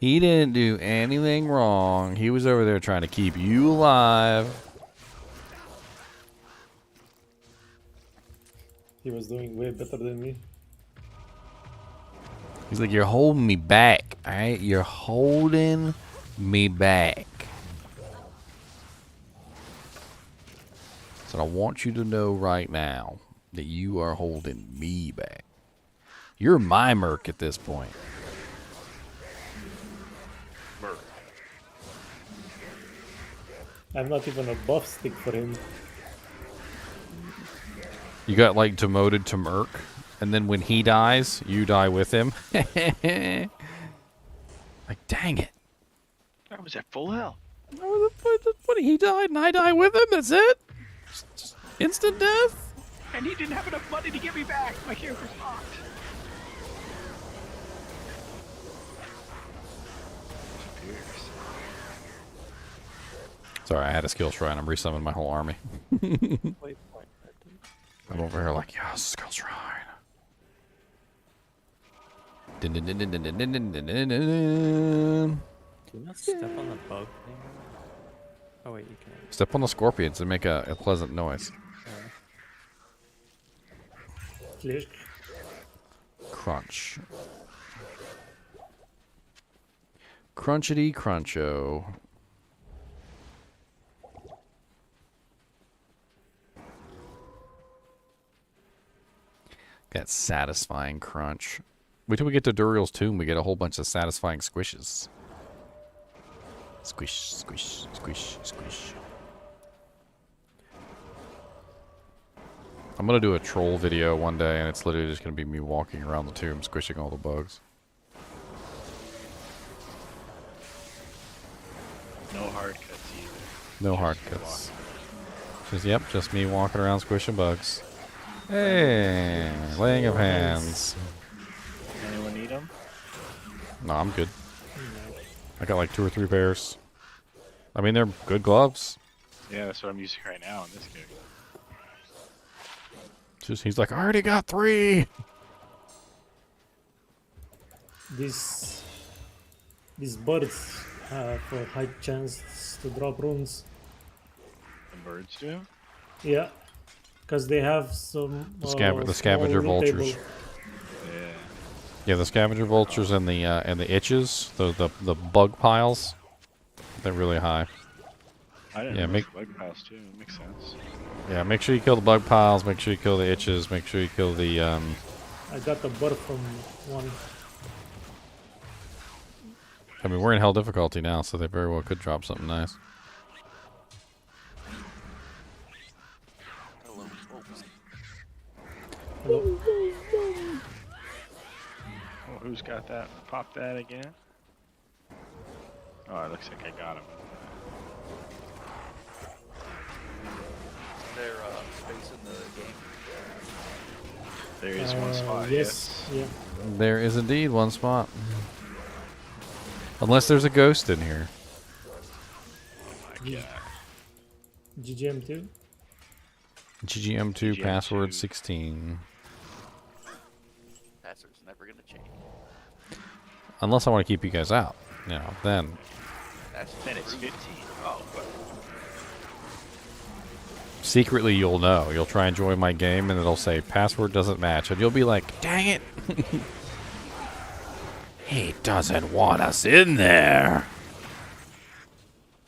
He didn't do anything wrong. He was over there trying to keep you alive. He was doing way better than me. He's like, you're holding me back, alright? You're holding me back. So I want you to know right now that you are holding me back. You're my merc at this point. Merc. I'm not even a buff stick for him. You got like demoted to merc, and then when he dies, you die with him. Like, dang it. I was at full health. What, he died and I die with him? That's it? Just instant death? And he didn't have enough money to get me back. My character's locked. Sorry, I had a skill shrine. I'm resummoning my whole army. I'm over here like, yes, skill shrine. Dun, dun, dun, dun, dun, dun, dun, dun, dun, dun, dun. Do you not step on the bug thing? Oh wait, you can. Step on the scorpions and make a pleasant noise. Click. Crunch. Crunchity cruncho. That satisfying crunch. Wait till we get to Duriel's tomb, we get a whole bunch of satisfying squishes. Squish, squish, squish, squish. I'm gonna do a troll video one day, and it's literally just gonna be me walking around the tomb, squishing all the bugs. No hard cuts either. No hard cuts. Just me walking around squishing bugs. Hey, laying of hands. Anyone need them? No, I'm good. I got like 2 or 3 pairs. I mean, they're good gloves. Yeah, that's what I'm using right now in this game. Just he's like, I already got 3. These birds have a high chance to drop runes. The birds do? Yeah, because they have some. The small scavenger loot vultures. table. Yeah. Yeah, the scavenger vultures and the itches, the bug piles, they're really high. I didn't Yeah, know make bug piles too. It makes sense. yeah, make sure you kill the bug piles. Make sure you kill the itches. Make sure you kill the I got the bird from one. I mean, we're in hell difficulty now, so they very well could drop something nice. Hello. Oh, who's got that? Pop that again? Oh, it looks like I got him. Their space in the game. There is one spot. Yes. Yeah. There is indeed one spot. Unless there's a ghost in here. Oh my god. GGM2. GGM2 password 16. Password's never gonna change. Unless I want to keep you guys out. You know, then. Then it's 15. Oh, but Secretly, you'll know. You'll try and join my game, and it'll say, password doesn't match. And you'll be like, dang it. He doesn't want us in there.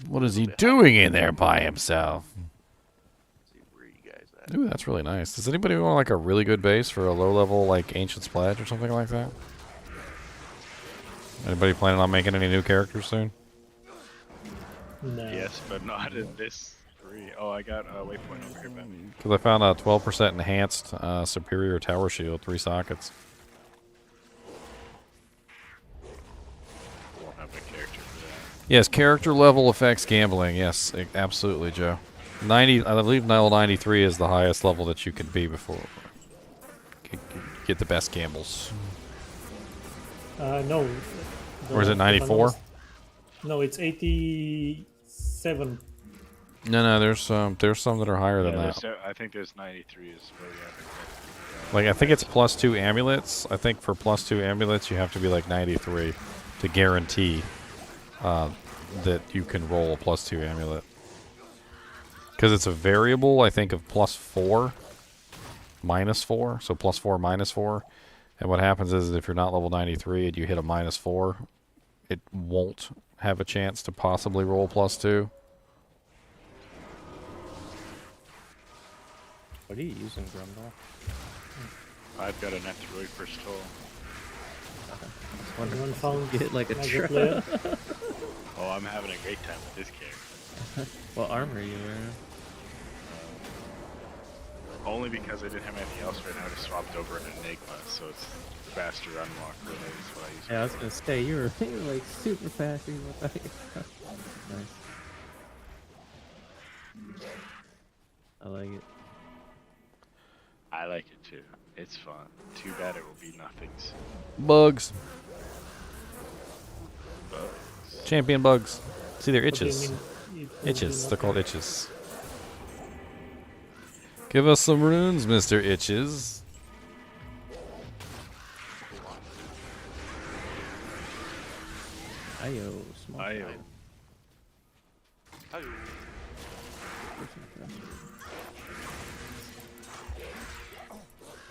What is he doing in there by himself? See where you guys at. Ooh, that's really nice. Does anybody want like a really good base for a low-level like Ancient Splash or something like that? Anybody planning on making any new characters soon? No. yes, but not in this 3. Oh, I got a waypoint over here, by me. Because I found a 12% enhanced superior tower shield, 3 sockets. Won't have a character for that. Yes, character level affects gambling. Yes, absolutely, Joe. 90, I believe level 93 is the highest level that you can be before get the best gambles. No. Or is it 94? No, it's 87. No, there's some that are higher than that. I think there's 93 is where you have to Like I think it's +2 amulets. I think for +2 amulets you have to be like 93 to guarantee that you can roll a +2 amulet. Because it's a variable, I think, of +4. -4, so +4, -4. And what happens is if you're not level 93 and you hit a -4, it won't have a chance to possibly roll +2. What are you using, Grumble? I've got an F-Droid for Stoll. Anyone found Get like a Mega truck. player? Oh, I'm having a great time with this character. What armor are you wearing? Only because I didn't have anything else right now. I just swapped over an Enigma, so it's faster unlock really is what I use. Yeah, I was gonna say you were like super fast even without your stuff. Nice. I like it. I like it too. It's fun. Too bad it will be nothings. Bugs. Bugs. Champion bugs. See, they're What do you itches. mean it will Itches. be They're called itches. Give us some runes, Mr. Itches. Ayo, small Ayo. time.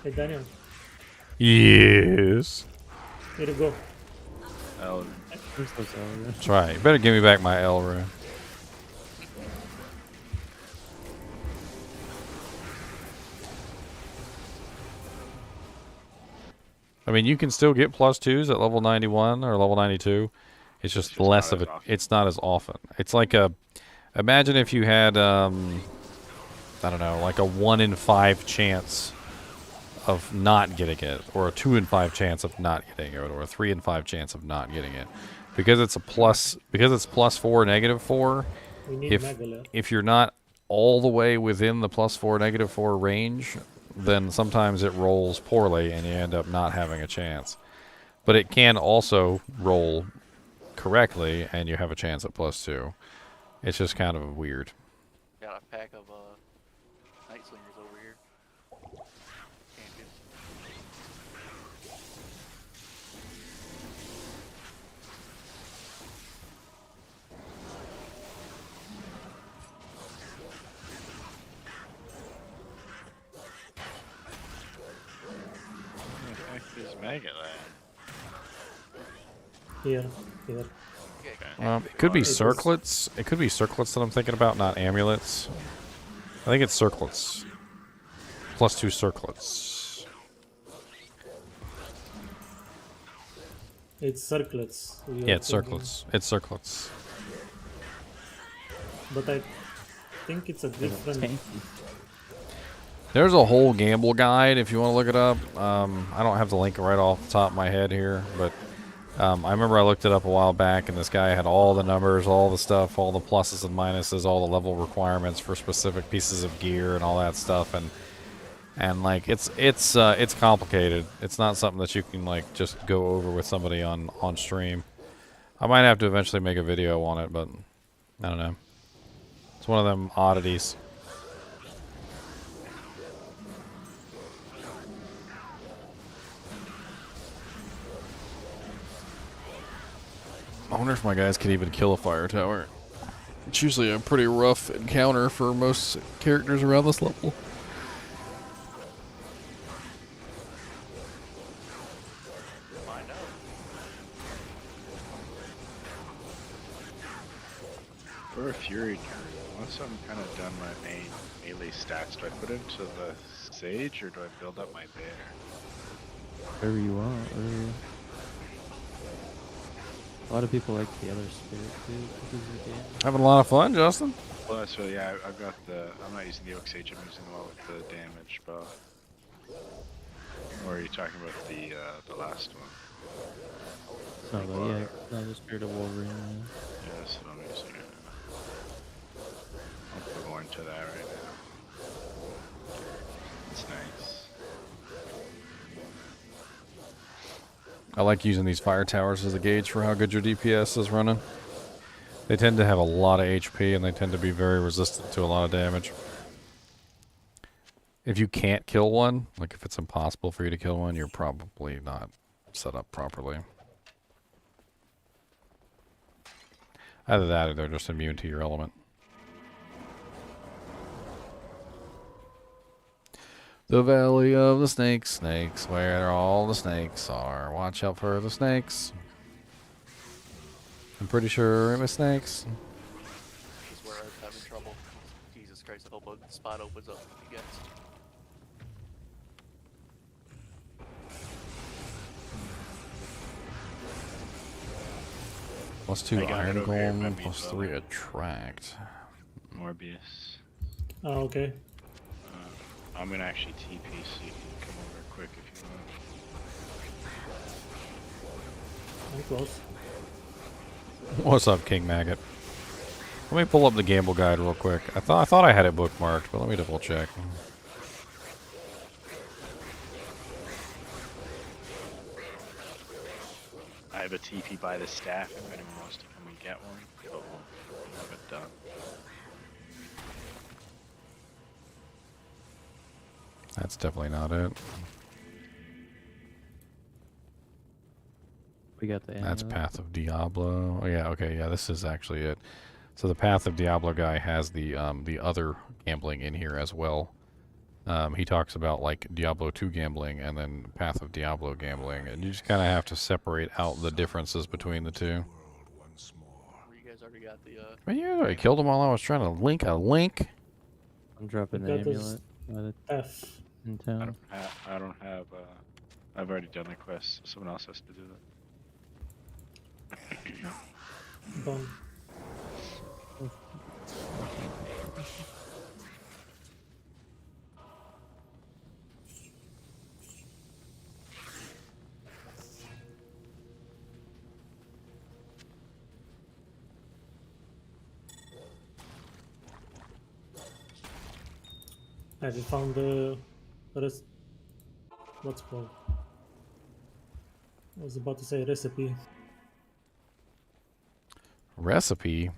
Hey Daniel, Yes. here you go. Oh, I'm so sorry. That's right. You better give me back my L rune. I mean, you can still get +2s at level 91 or level 92. It's just less of it. It's not as often. It's like a. Imagine if you had, I don't know, like a 1 in 5 chance of not getting it, or a 2 in 5 chance of not getting it, or a 3 in 5 chance of not getting it, because it's a plus. Because it's +4, -4. We need Mega. If you're not all the way within the +4, -4 range, then sometimes it rolls poorly and you end up not having a chance. But it can also roll correctly and you have a chance at +2. It's just kind of weird. Got a pack of Night Slingers over here. Champions. what the heck is Maggot Land? Here. It could be It was- circlets. It could be circlets that I'm thinking about, not amulets. I think it's circlets. +2 circlets. It's circlets. Yeah, it's circlets. It's circlets. But I think it's a different. There's a whole gamble guide if you want to look it up. I don't have the link right off the top of my head here, but I remember I looked it up a while back, and this guy had all the numbers, all the stuff, all the pluses and minuses, all the level requirements for specific pieces of gear and all that stuff, and like it's complicated. It's not something that you can like just go over with somebody on stream. I might have to eventually make a video on it, but I don't know. It's one of them oddities. I wonder if my guys can even kill a fire tower. It's usually a pretty rough encounter for most characters around this level. Find out. For a Fury Druid, once I'm kind of done my main melee stats, do I put into the Sage or do I build up my Bear? Wherever you want. A lot of people like the other spirit too. Because of the game. Having a lot of fun, Justin? Well, that's really, yeah, I've got the, I'm not using the Oak Sage, I'm using the one with the damage buff. Or are you talking about the last one? No, yeah, no, the Spirit of Wolverine. Yeah, that's what I'm using it. I'll put more into that right now. It's nice. I like using these fire towers as a gauge for how good your DPS is running. They tend to have a lot of HP and they tend to be very resistant to a lot of damage. If you can't kill one, like if it's impossible for you to kill one, you're probably not set up properly. Either that or they're just immune to your element. The Valley of the Snakes, where all the snakes are. Watch out for the snakes. I'm pretty sure it was snakes. This is where I was having trouble. Jesus Christ, I hope a spot opens up for you guys. +2 I got Iron it over here, Golem, maybe +3 Attract. Morbius. Oh, okay. I'm gonna actually TP so you can come over quick if you want. I'm close. What's up, King Maggot? Let me pull up the gamble guide real quick. I thought I had it bookmarked, but let me double check. I have a TP by the staff if anyone wants to come and get one, but we'll have it done. That's definitely not it. We got the That's amulet. Path of Diablo. Oh yeah, okay, yeah, this is actually it. So the Path of Diablo guy has the other gambling in here as well. He talks about like Diablo 2 gambling and then Path of Diablo gambling, and you just kind of have to separate out the differences between the two. You guys already got the Man, you already killed him while I was trying to link a link. I'm dropping the That is amulet F. in I town. don't have, I've already done the quest, so someone else has to do that. Done. Have you found the rest? What's it called? I was about to say recipe. Recipe?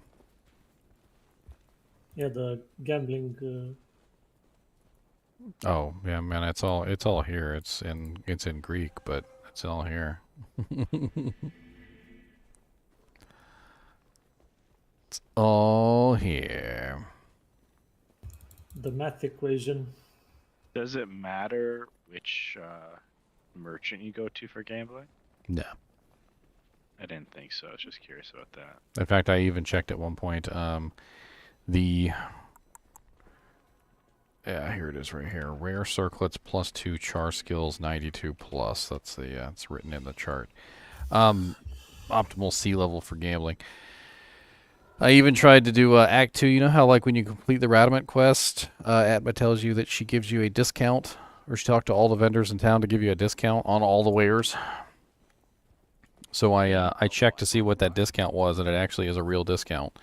Yeah, the gambling. Oh, yeah, man, it's all here. It's in Greek, but it's all here. It's all here. The math equation. Does it matter which merchant you go to for gambling? No. I didn't think so. I was just curious about that. In fact, I even checked at one point. Yeah, here it is right here. Rare circlets +2, char skills 92+. That's it's written in the chart. Optimal sea level for gambling. I even tried to do Act 2. You know how, like, when you complete the Radament quest, Atma tells you that she gives you a discount, or she talked to all the vendors in town to give you a discount on all the wares. So I checked to see what that discount was, and it actually is a real discount.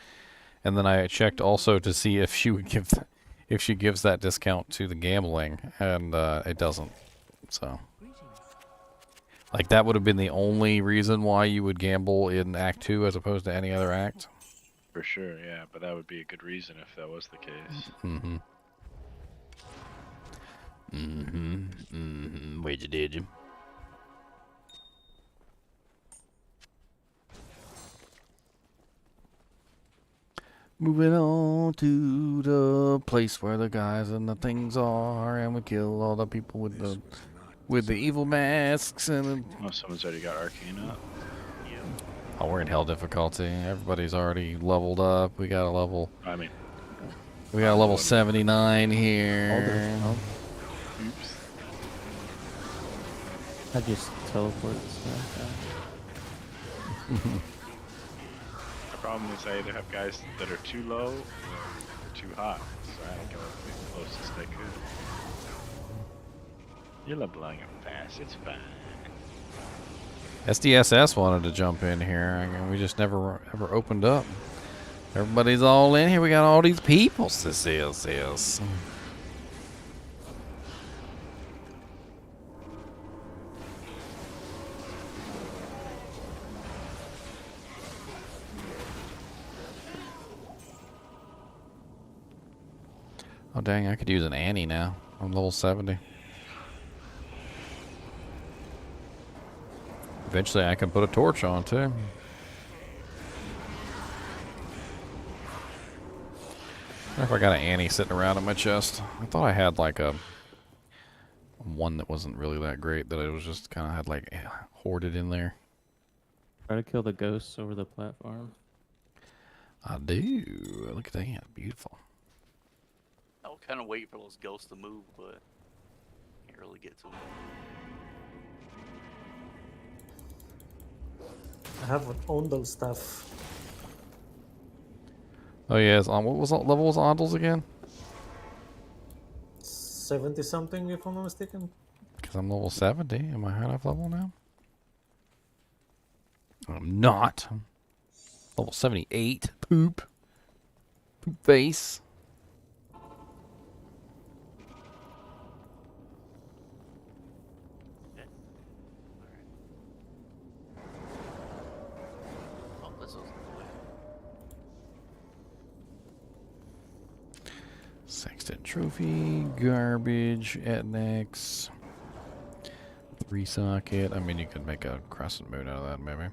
And then I checked also to see if she would give, if she gives that discount to the gambling, and it doesn't. So, like, that would have been the only reason why you would gamble in Act 2 as opposed to any other act. For sure, yeah, but that would be a good reason if that was the case. Mm-hmm. Mm-hmm. Mm-hmm. Where'd you did you? Moving on to the place where the guys and the things are, and we kill all the people with the evil masks and. Oh, someone's already got arcane up. Oh, we're in hell difficulty. Everybody's already leveled up. We got a level. I mean, we got a level 79 here. Oops. I just teleport stuff. The problem is I either have guys that are too low or too high, so I had to go as close as I could. You're leveling up fast, it's fine. SDSS wanted to jump in here. I mean, we just never ever opened up. Everybody's all in here. We got all these people. This is. Oh dang! I could use an Annie now. I'm level 70. Eventually, I can put a torch on too. I wonder if I got an Annie sitting around in my chest. I thought I had like a one that wasn't really that great that it was just kind of had like hoarded in there. Try to kill the ghosts over the platform. I do. Look at that. Beautiful. I'll kind of wait for those ghosts to move, but can't really get to them. I haven't owned those stuff. Oh yeah, it's on. What was level was Ondels again? 70 something, if I'm not mistaken. Because I'm level 70. Am I high enough level now? I'm not. I'm level 78. Poop. Poop face. Oh, this was the way. Sextant Trophy, garbage, Etnex, 3-socket. I mean, you could make a crescent moon out of that, maybe.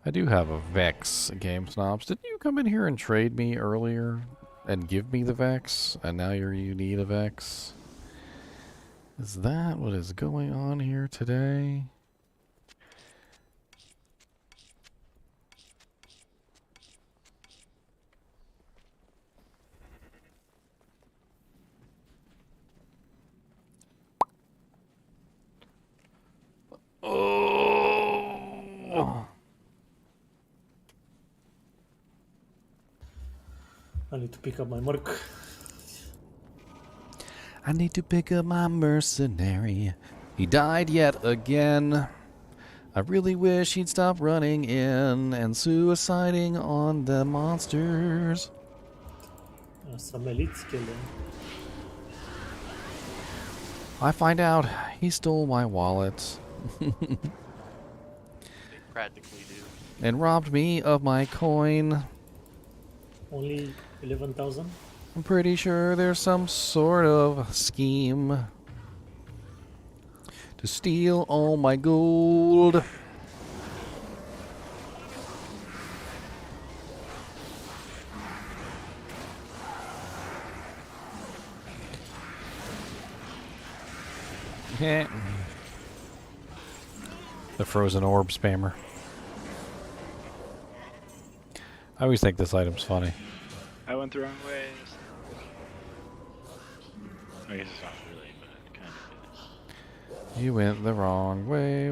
I do have a Vex, Game Snobs. Didn't you come in here and trade me earlier and give me the Vex? And now you need a Vex? Is that what is going on here today? Oh. I need to pick up my merc. I need to pick up my mercenary. He died yet again. I really wish he'd stop running in and suiciding on the monsters. Some elites killed him. I find out he stole my wallet. They practically do. And robbed me of my coin. Only 11,000? I'm pretty sure there's some sort of scheme to steal all my gold. The frozen orb spammer. I always think this item's funny. I went the wrong way. I guess it's not really, but it kind of is. You went the wrong way.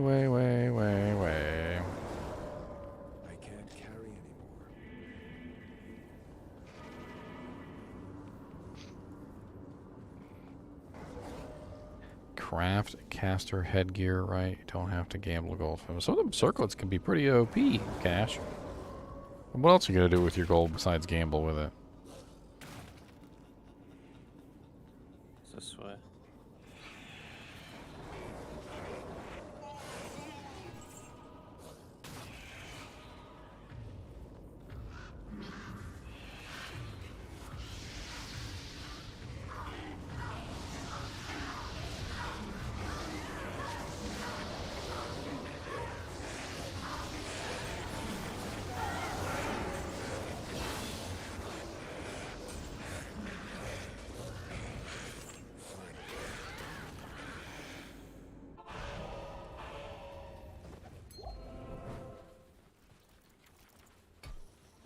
I can't carry anymore. Craft caster headgear, right? You don't have to gamble gold. Some of them circlets can be pretty OP, Cash. What else are you gonna do with your gold besides gamble with it? It's this way.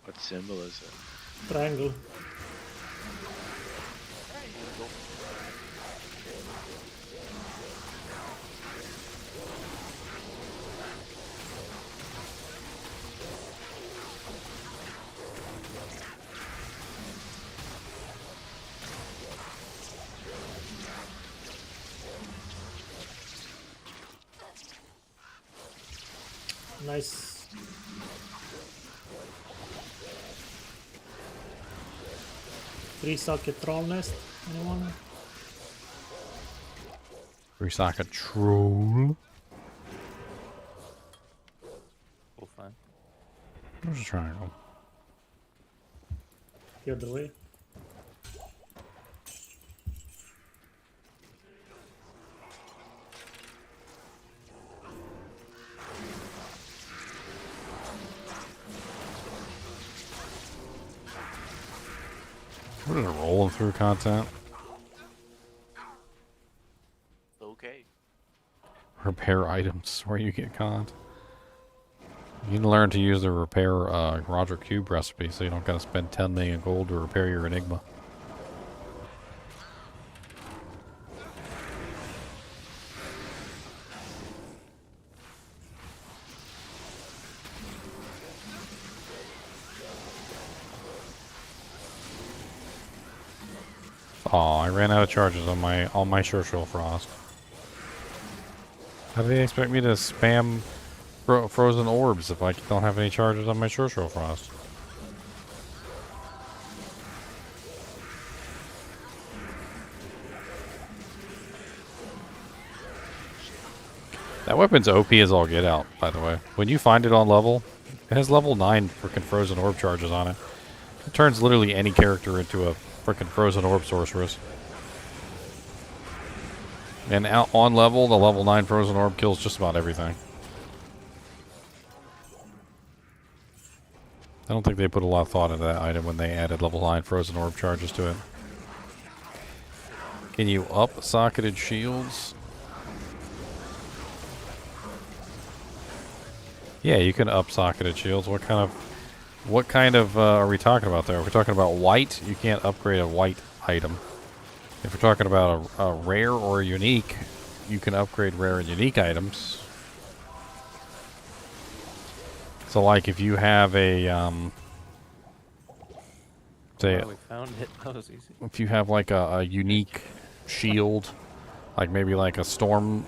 What symbol is it? Triangle. Nice. Three-socket troll nest. Anyone? Restock troll. We'll find. There's a triangle. The other way. What is it, rolling through content? Repair items where you get conned. You can learn to use the repair Roger Cube recipe, so you don't gotta spend 10 million gold to repair your Enigma. Aw, I ran out of charges on my Churchill Frost. How do they expect me to spam frozen orbs if I don't have any charges on my Churchill Frost? That weapon's OP as all get out, by the way. When you find it on level, it has level 9 freaking frozen orb charges on it. It turns literally any character into a freaking frozen orb sorceress. And out on level, the level 9 frozen orb kills just about everything. I don't think they put a lot of thought into that item when they added level 9 frozen orb charges to it. Can you up socketed shields? Yeah, you can up socketed shields. What kind of are we talking about there? If we're talking about white, you can't upgrade a white item. If we're talking about a rare or a unique, you can upgrade rare and unique items. So, like, if you have a, say, we found it. That was easy. if you have like a unique shield, like maybe like a storm,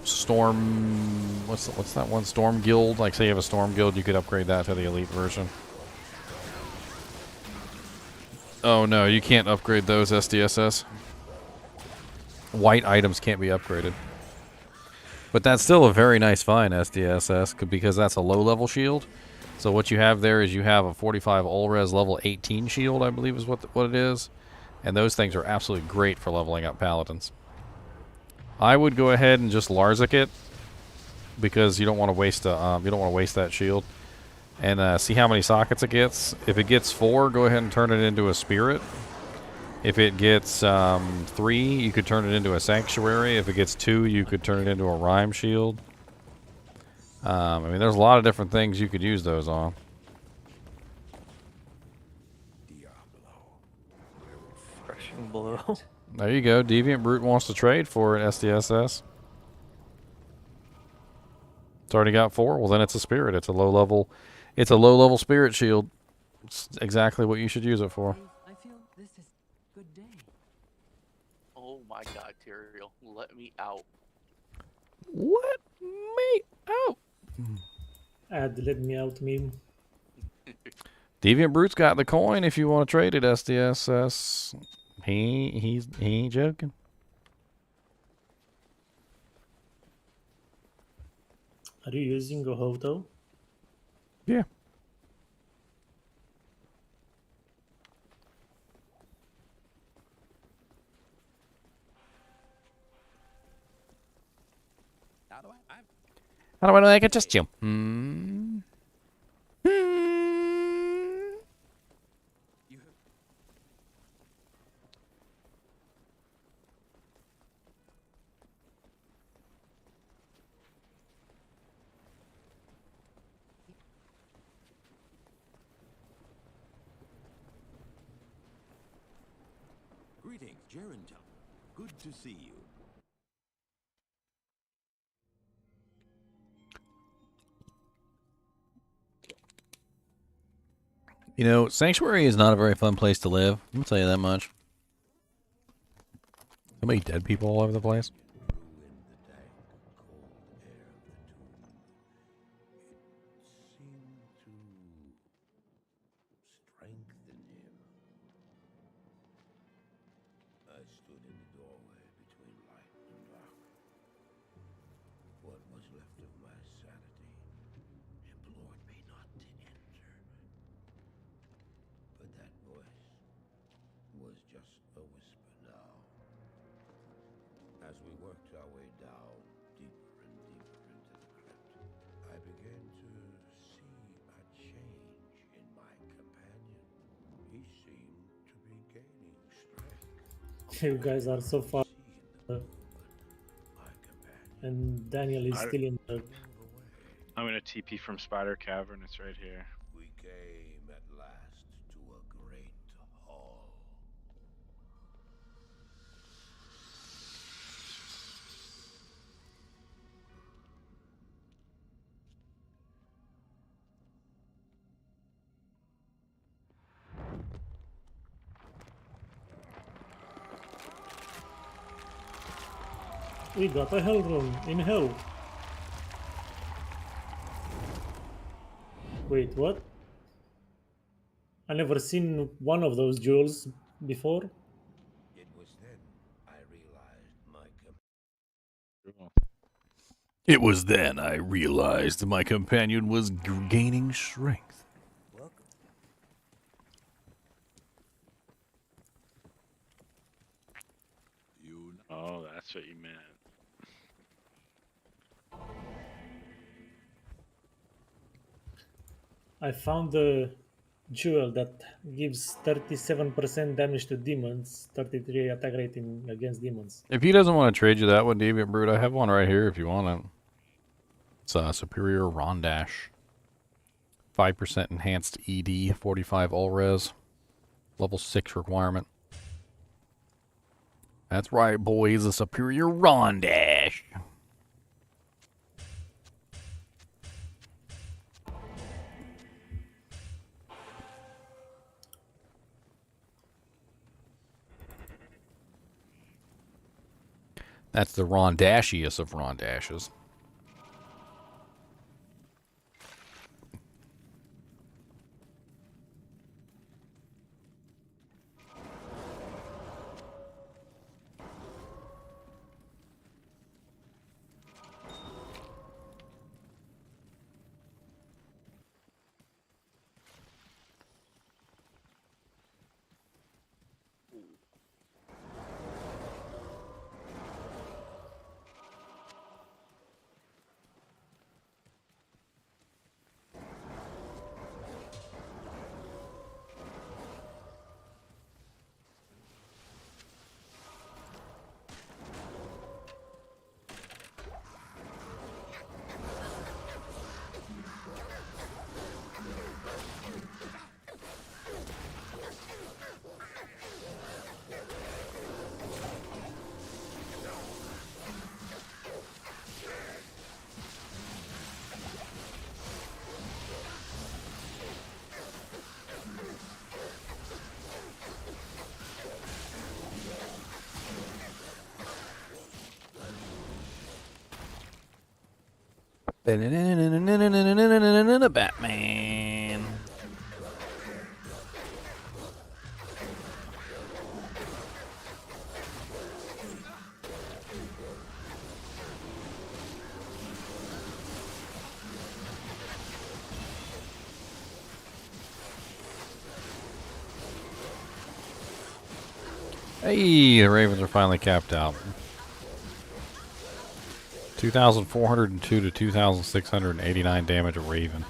what's that one? Storm Guild. Like, say you have a Storm Guild, you could upgrade that to the elite version. Oh no, you can't upgrade those SDSS. White items can't be upgraded. But that's still a very nice find, SDSS, because that's a low-level shield. So what you have there is you have a 45 all-res level 18 shield, I believe is what it is. And those things are absolutely great for leveling up paladins. I would go ahead and just Larzik it, because you don't want to waste that shield. And see how many sockets it gets. If it gets 4, go ahead and turn it into a spirit. If it gets 3, you could turn it into a sanctuary. If it gets 2, you could turn it into a rhyme shield. I mean, there's a lot of different things you could use those on. Crushing blow. There you go. Deviant Brute wants to trade for an SDSS. It's already got 4. Well, then it's a spirit. It's a low level. It's a low level spirit shield. It's exactly what you should use it for. I feel this is a good day. Oh my god, Tyrael, let me out. Let me out. Let me out meme. Deviant Brute's got the coin if you want to trade it, SDSS. He ain't joking. Are you using a hoto? Yeah. How do I know I can just you? Greetings, Geruntum. Good to see you. You know, Sanctuary is not a very fun place to live. I'm gonna tell you that much. So many dead people all over the place. I stood in the doorway between light and dark. What was left of my sanity implored me not to enter. But that voice was just a whisper now. As we worked our way down, deeper and deeper into the crypt, I began to see a change in my companion. He seemed to be gaining strength. You guys are so far. And Daniel is I- still in the... I'm gonna TP from Spider Cavern. It's right here. We came at last to a great hall. We got a hell rune in hell. Wait, what? I never seen one of those jewels before. It was then I realized my Cool. It was then I realized my companion was gaining strength. Welcome. Oh, that's what you meant. I found the jewel that gives 37% damage to demons, 33 attack rating against demons. If he doesn't want to trade you that one, Deviant Brute, I have one right here if you want it. It's a Superior Rondash. 5% enhanced ED, 45 all res. Level 6 requirement. That's right, boys, a Superior Rondash. That's the Rondashiest of Rondashes. Batman. Hey, the Ravens are finally capped out. 2,402 to 2,689 damage a Raven.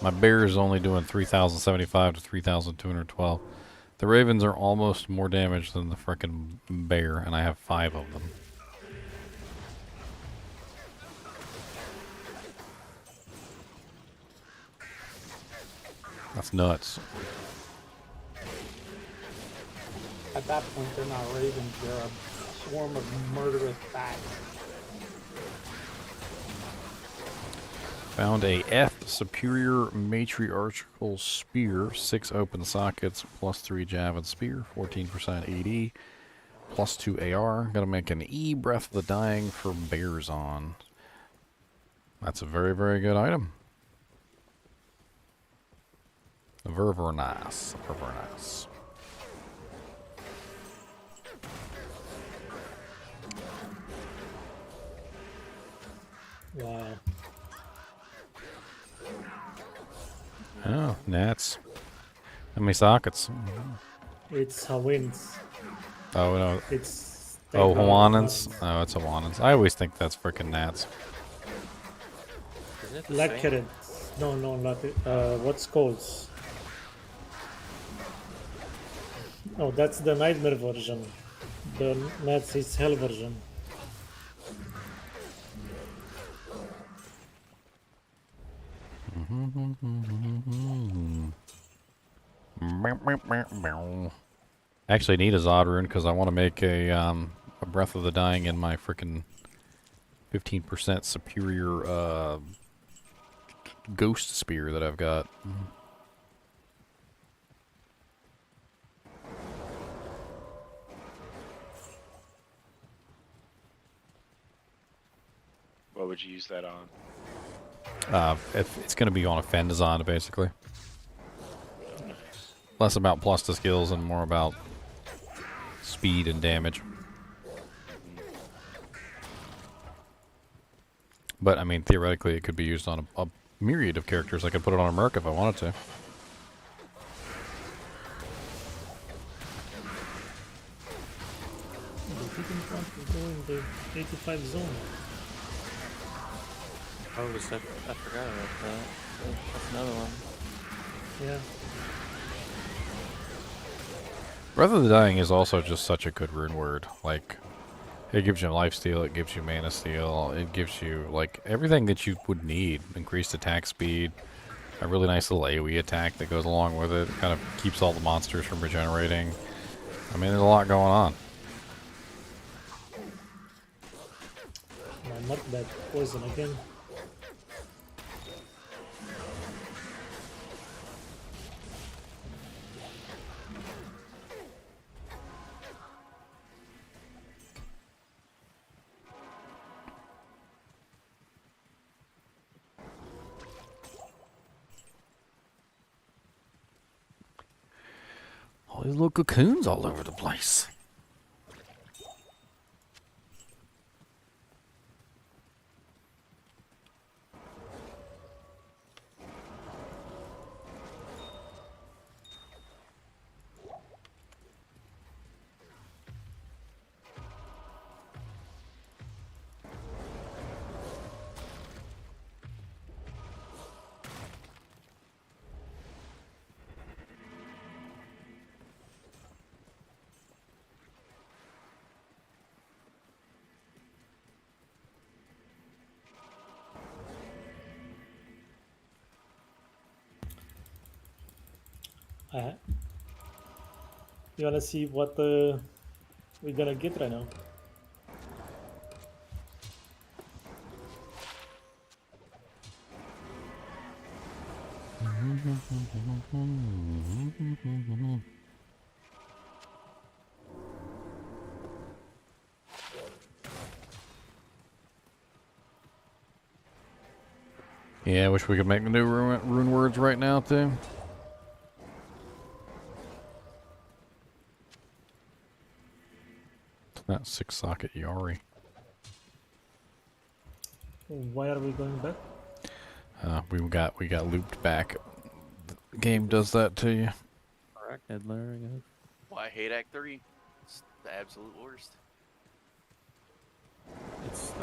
My bear is only doing 3,075 to 3,212. The Ravens are almost more damage than the frickin' bear, and I have 5 of them. That's nuts. At that point, they're not ravens, they're a swarm of murderous bats. Found a F Superior Matriarchal Spear, 6 open sockets, plus 3 jab and spear, 14% AD, plus 2 AR. Gotta make an E Breath of the Dying for bears on. That's a very, very good item. Very, very nice. Very, very nice. Wow. Oh, gnats. How many sockets? It's Hawaiians. Oh, no. It's... Oh, Hawaiians? Oh, it's Hawaiians. I always think that's frickin' gnats. Isn't it the same? Lacquered. No, no, not it. What's called? Oh, that's the nightmare version. The Nats is hell version. Actually, I need a Zod rune because I want to make a Breath of the Dying in my frickin' 15% superior ghost spear that I've got. What would you use that on? It's going to be on a Fendazon, basically. Less about plus to skills and more about speed and damage. But, I mean, theoretically, it could be used on a myriad of characters. I could put it on a Merc if I wanted to. They didn't want to go in the 85 zone. Oh, I forgot about that. That's another one. Yeah. Breath of the Dying is also just such a good rune word. Like, it gives you lifesteal, it gives you mana steal, it gives you, like, everything that you would need. Increased attack speed, a really nice little AoE attack that goes along with it. It kind of keeps all the monsters from regenerating. I mean, there's a lot going on. Not that poison again. All these little cocoons all over the place. You wanna see what we're gonna get right now? Yeah, I wish we could make the new rune words right now, too. It's not 6-socket Yari. Why are we going back? We got looped back. The game does that to you. Arachnid lair, I guess. Well, I hate Act 3. It's the absolute worst. That was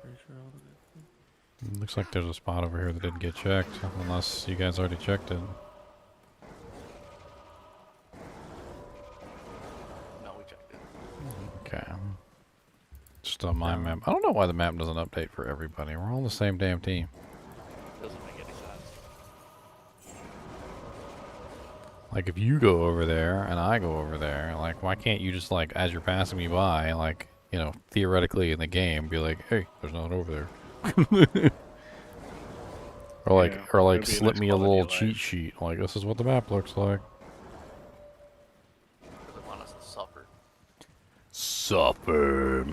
pretty sure all of it. Looks like there's a spot over here that didn't get checked, unless you guys already checked it. No, we checked it. Okay. Just on my map. I don't know why the map doesn't update for everybody. We're all on the same damn team. Doesn't make any sense. Like, if you go over there and I go over there, like, why can't you just, like, as you're passing me by, like, you know, theoretically in the game, be like, hey, there's nothing over there. Or like, Yeah, or like, it'd be a slip nice me a quality little of life. cheat sheet. Like, this is what the map looks like. Doesn't want us to suffer. Suffer.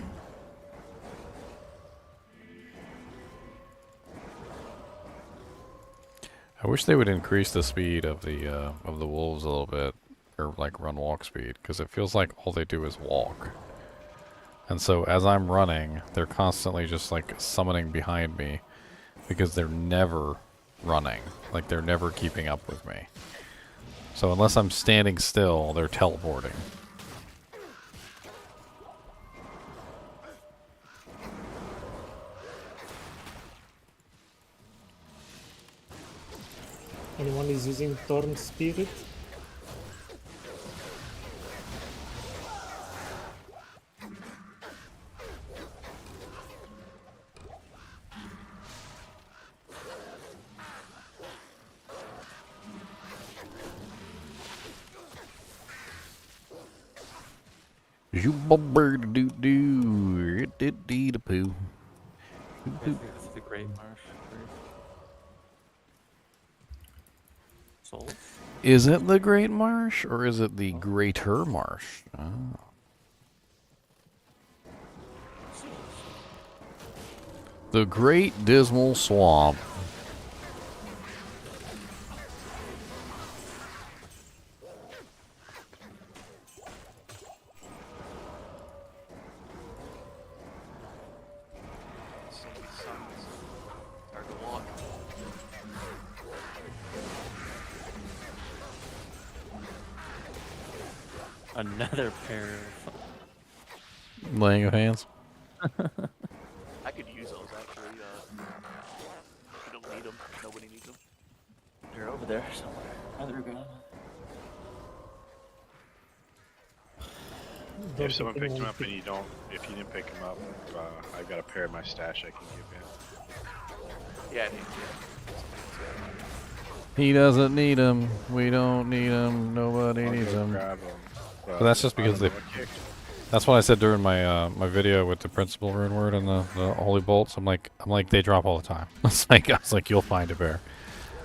I wish they would increase the speed of the wolves a little bit, or like run walk speed, because it feels like all they do is walk. And so as I'm running, they're constantly just like summoning behind me, because they're never running, like they're never keeping up with me. So unless I'm standing still, they're teleporting. Anyone is using Thorn Spirit? You bird doo doo. Did dee da poo. I think it's the Great Marsh. Right? Souls? Is it the Great Marsh or is it the Greater Marsh? Oh. The Great Dismal Swamp. So many suns. Hard to walk. Another pair of Laying of hands. I could use those actually. You don't need them. Nobody needs them. They're over there somewhere. Oh, they're gone. If someone picked him up and you don't, if you didn't pick him up, I've got a pair in my stash I can give you. Yeah, I need to. He doesn't need them. We don't need them. Nobody I'll needs go them. grab 'em, But that's just I don't because know they. what kicked. That's what I said during my my video with the principal rune word and the holy bolts. I'm like they drop all the time. I was like you'll find a bear.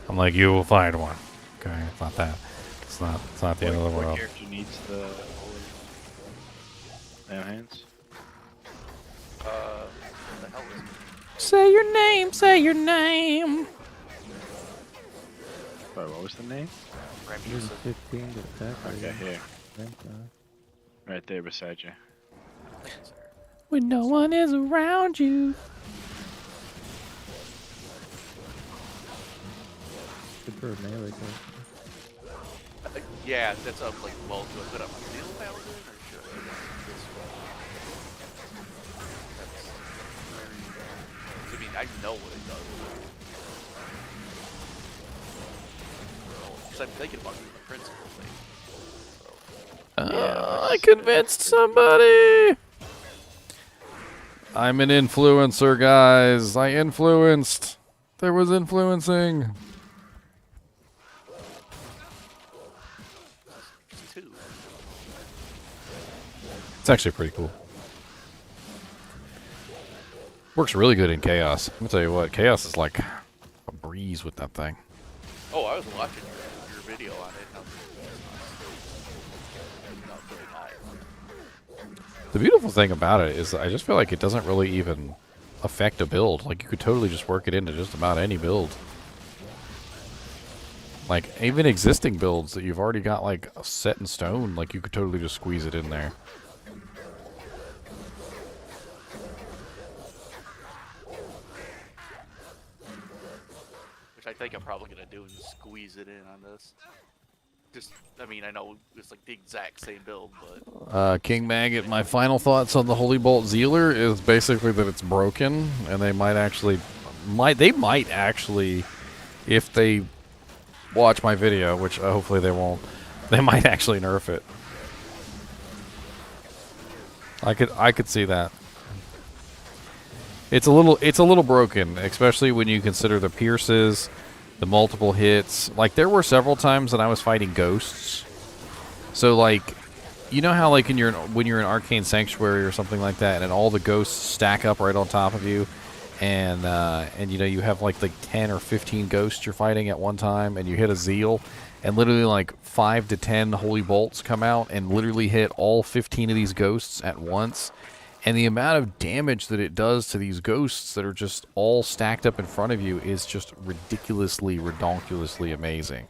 I'm like you will find one. Okay, it's not that. It's not the end of the What world. character needs the holy hands? What the hell is it? Say your name. Say your name. Sorry, what was the name? Ramusa. 15 to attack. Okay, here. Right there beside you. When no one is around you. Super melee. Yeah, that's up like well. Do I put up my Steel Paladin or should I put up this one? That's very. I mean, I know what it does. Because I'm thinking about doing the principal thing. I convinced somebody. I'm an influencer, guys. I influenced. There was influencing. It's 2. It's actually pretty cool. Works really good in Chaos. Let me tell you what, Chaos is like a breeze with that thing. Oh, I was watching your video on it. Not very high. The beautiful thing about it is I just feel like it doesn't really even affect a build. Like you could totally just work it into just about any build. Like even existing builds that you've already got like set in stone, like you could totally just squeeze it in there. Which I think I'm probably gonna do is just squeeze it in on this. Just, I mean, I know it's like the exact same build, but King Maggot, my final thoughts on the Holy Bolt Zealer is basically that it's broken, and they might actually, if they watch my video, which hopefully they won't, they might actually nerf it. I could see that. It's a little broken, especially when you consider the pierces, the multiple hits. Like there were several times that I was fighting ghosts. So like, you know how like when you're in Arcane Sanctuary or something like that, and all the ghosts stack up right on top of you, and you know you have like 10 or 15 ghosts you're fighting at one time, and you hit a zeal, and literally like 5 to 10 holy bolts come out and literally hit all 15 of these ghosts at once. And the amount of damage that it does to these ghosts that are just all stacked up in front of you is just ridiculously, redonkulously amazing.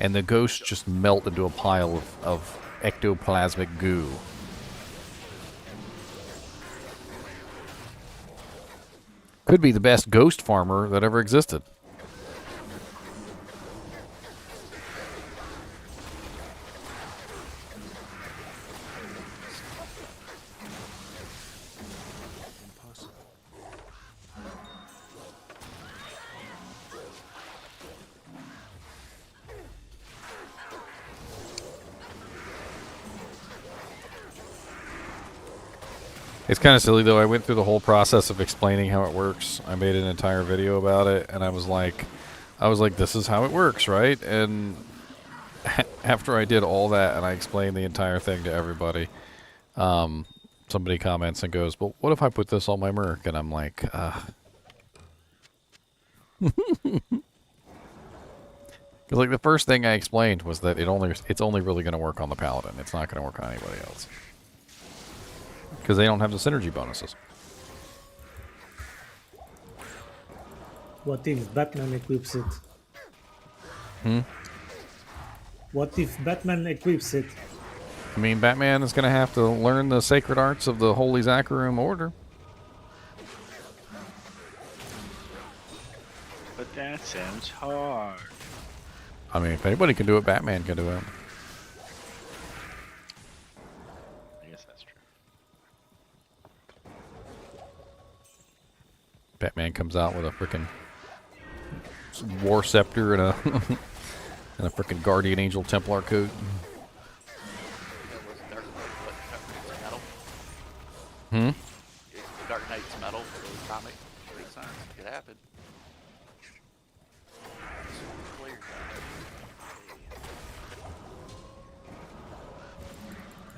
And the ghosts just melt into a pile of ectoplasmic goo. Could be the best ghost farmer that ever existed. It's kind of silly though. I went through the whole process of explaining how it works. I made an entire video about it, and I was like, this is how it works, right? And after I did all that and I explained the entire thing to everybody, somebody comments and goes, "But what if I put this on my Merc?" And I'm like, Because like the first thing I explained was that it's only really going to work on the Paladin. It's not going to work on anybody else. Because they don't have the synergy bonuses. What if Batman equips it? What if Batman equips it? I mean, Batman is going to have to learn the sacred arts of the Holy Zacharum Order. But that sounds hard. I mean, if anybody can do it, Batman can do it. I guess that's true. Batman comes out with a freaking War Scepter and a and a freaking Guardian Angel Templar coat. Dark Knight's metal for the comic. Makes sense. It could happen.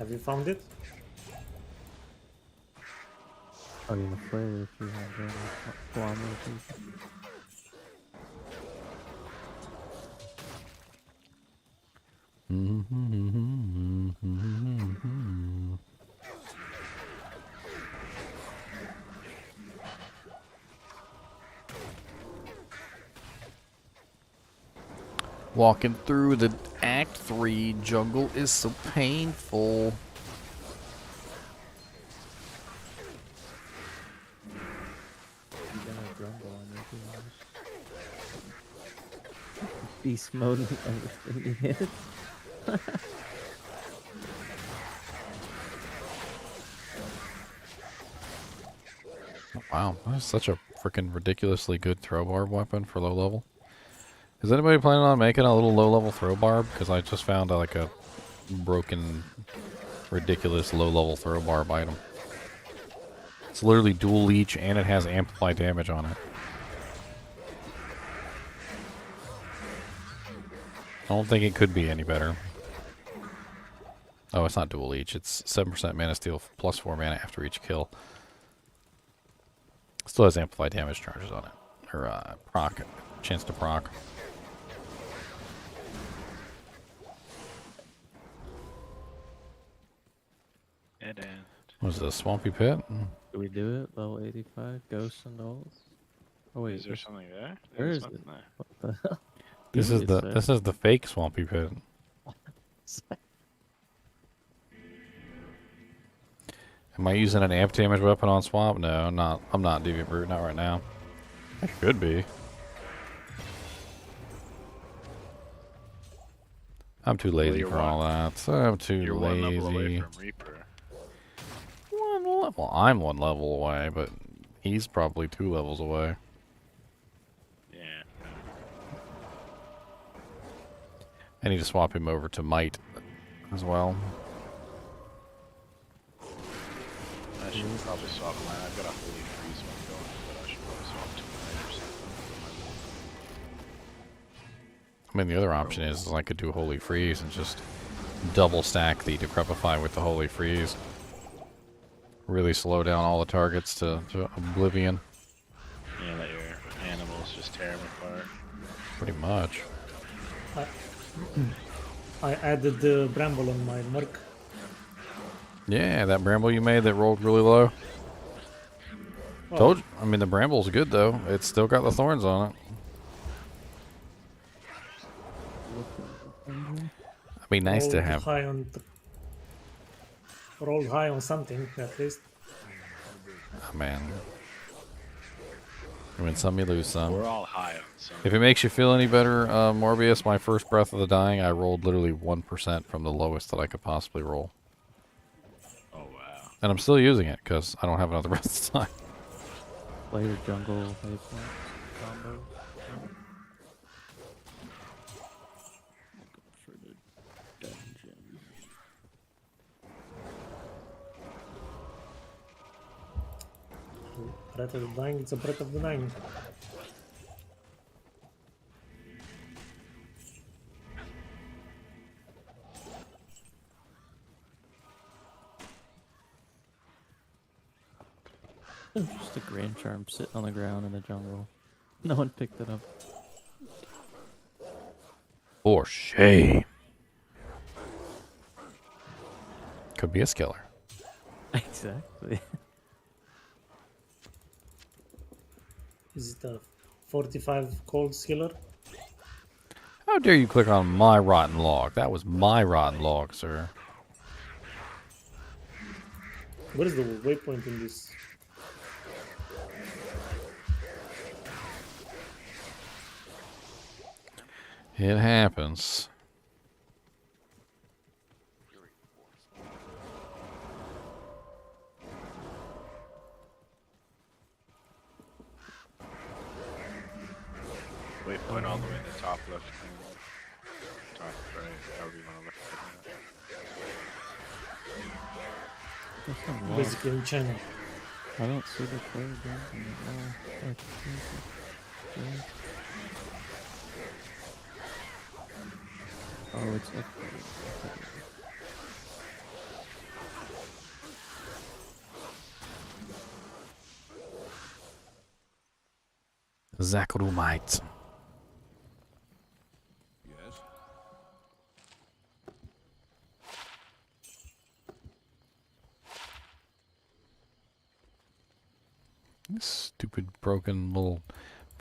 Have you found it? Are you afraid if you have kilometers? Walking through the Act 3 jungle is so painful. Beast mode and everything you hit. Wow, that's such a freaking ridiculously good throw barb weapon for low level. Is anybody planning on making a little low level throw barb? Because I just found like a broken, ridiculous low level throw barb item. It's literally dual leech and it has amplified damage on it. I don't think it could be any better. Oh, it's not dual leech. It's 7% mana steal plus 4 mana after each kill. Still has amplified damage charges on it. Or proc. Chance to proc. Dead end. Was it a swampy pit? Do we do it? Level 85, ghosts and gnolls. Oh wait, Is there something there? Where There's is it? nothing there. What the hell? This is the fake swampy pit. Am I using an amp damage weapon on swamp? No, I'm not. I'm not Deviant Brute, not right now. I could be. I'm too lazy for all that. I'm too You're lazy. 1 level away from Reaper. Well, I'm 1 level away, but he's probably 2 levels away. Yeah. I need to swap him over to Might as well. I should probably swap mine. I've got a Holy Freeze one going, but I should probably swap to Might or something. I mean, the other option is I could do Holy Freeze and just double stack the Decrepify with the Holy Freeze. Really slow down all the targets to oblivion. Yeah, let your animals just tear them apart. Pretty much. I added the bramble on my Merc. Yeah, that bramble you made that rolled really low. Oh. Told you. I mean, the bramble's good though. It's still got the thorns on it. It'd be nice to Rolled have. high on rolled high on something at least. Oh, man. You win some, you lose some. We're all high on some. If it makes you feel any better, Morbius, my first Breath of the Dying, I rolled literally 1% from the lowest that I could possibly roll. Oh, wow. And I'm still using it because I don't have another Breath of the Dying. Play your jungle waypoint combo. For the dungeon. Breath of the Dying, it's a Breath of the Dying. Just a grand charm sitting on the ground in the jungle. No one picked it up. For shame. Could be a skiller. Exactly. Is it a 45 cold skiller? How dare you click on my rotten log? That was my rotten log, sir. What is the waypoint in this? It happens. Waypoint all the way to the top left. Top right, however you want to look at There's some log. Basically in China. I don't see the player dancing at all. Oh, it's up there. Zakrumite. Yes? This stupid broken little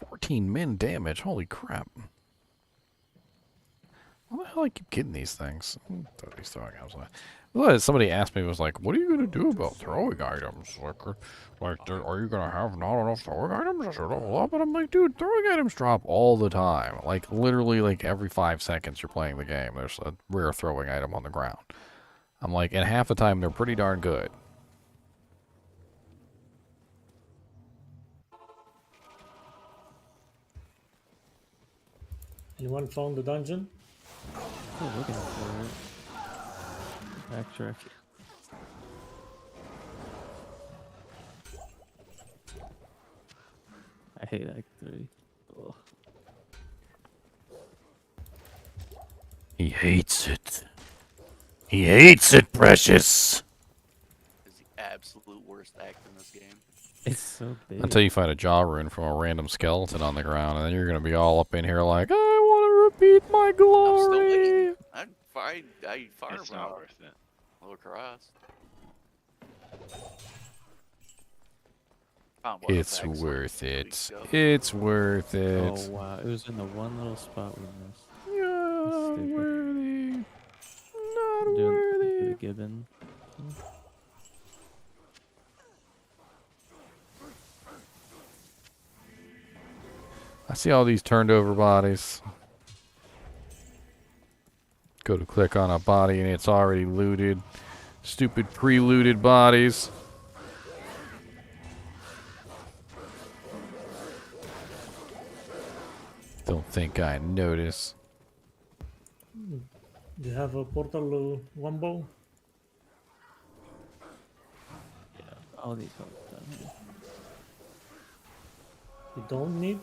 14 min damage. Holy crap. Why the hell I keep getting these things? Throw these throwing items away. Well, somebody asked me, was like, what are you going to do about throwing items? Like, are you going to have not enough throwing items to level up? And I'm like, dude, throwing items drop all the time. Like, literally, like, every 5 seconds you're playing the game, there's a rare throwing item on the ground. I'm like, and half the time they're pretty darn good. Anyone found the dungeon? Still looking for it. Backtrack. I hate Act 3. Ugh. He hates it. He hates it, Precious. Is the absolute worst act in this game. It's so big. Until you find a jaw rune from a random skeleton on the ground, and then you're going to be all up in here like, I want to repeat my glory. I'd fire It's not worth it. Lower cross. It's worth it. It's worth it. Oh wow, it was in the one little spot we missed. Not worthy. Not Doing worthy. the gibbon. I see all these turned over bodies. Go to click on a body and it's already looted. Stupid pre-looted bodies. Don't think I notice. Do you have a portal wombo? Yeah, all these help down here. You don't need?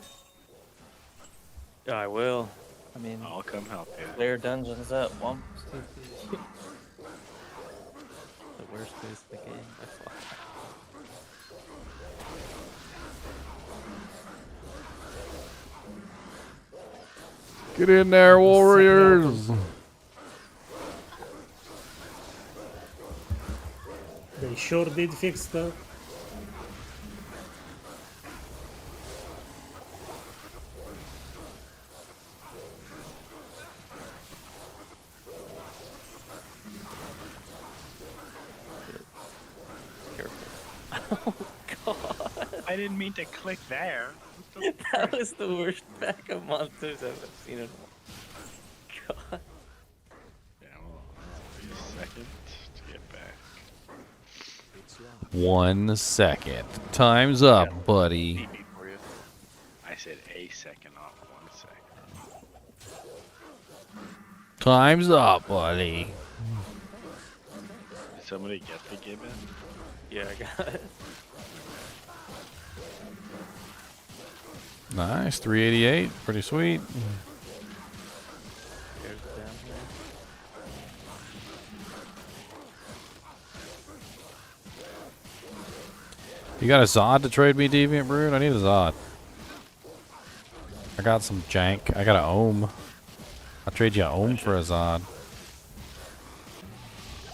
I will. I mean, I'll come help you. player dungeons at one. The worst place in the game by far. Get in there, warriors! They sure did fix that. Oh god! I didn't mean to click there. That was the worst pack of monsters I've ever seen in a while. God. Yeah, well, it'll be a second to get back. 1 second. Time's up, buddy. I said a second, not 1 second. Time's up, buddy. Did somebody get the gibbon? Yeah, I got it. Nice, 388. Pretty sweet. There's the down here. You got a Zod to trade me, Deviant Brood? I need a Zod. I got some jank. I got a Ohm. I'll trade you a Ohm for a Zod.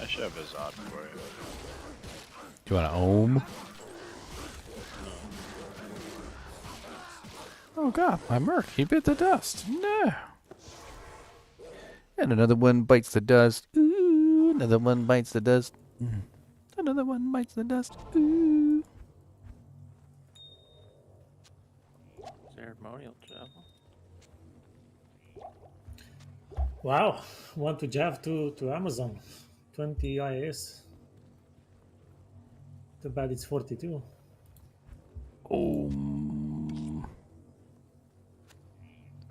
I should have a Zod for you. Do you want an Ohm? Oh god, my Merc, he bit the dust. No. And another one bites the dust. Ooh, another one bites the dust. Another one bites the dust. Ooh. Ceremonial travel. Wow, want to Jav to Amazon. 20 IS. Too bad it's 42.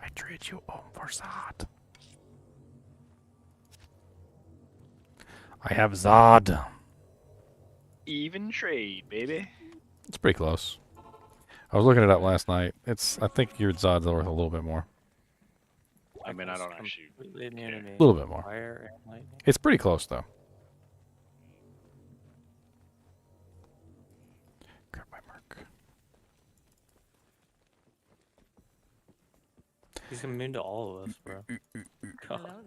I trade you Ohm for Zod. I have Zod. Even trade, baby. It's pretty close. I was looking it up last night. I think your Zod's worth a little bit more. I mean, I don't actually. A little bit more. Fire and lightning. It's pretty close though. Grab my Merc. He's immune to all of us, bro. God.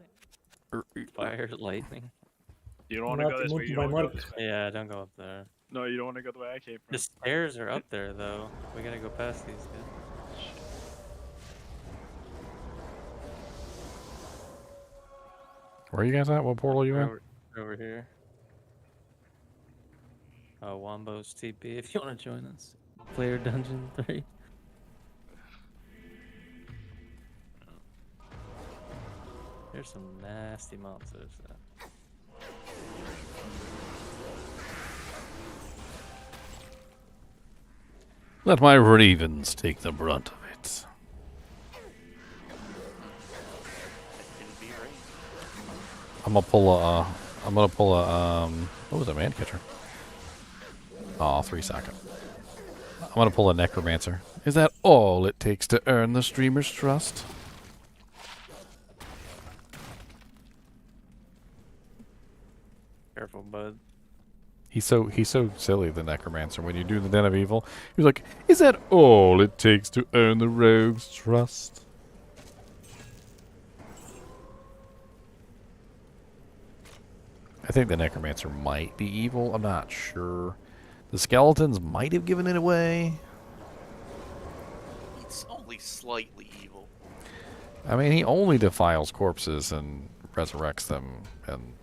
Fire, lightning. You don't want to go this way. You don't want to go this way. Yeah, don't go up there. No, you don't want to go the way I came from. The stairs are up there, though. We gotta go past these guys. Where are you guys at? What portal are you in? Over here. Wombo's TP if you want to join us. Player Dungeon 3. There's some nasty monsters though. Let my ravens take the brunt of it. I'm gonna pull a. What was it, man catcher? Oh, 3 second. I'm gonna pull a necromancer. Is that all it takes to earn the streamer's trust? Careful, bud. He's so silly, the necromancer. When you do the Den of Evil, he's like, "Is that all it takes to earn the rogue's trust?" I think the necromancer might be evil. I'm not sure. The skeletons might have given it away. It's only slightly evil. I mean, he only defiles corpses and resurrects them, and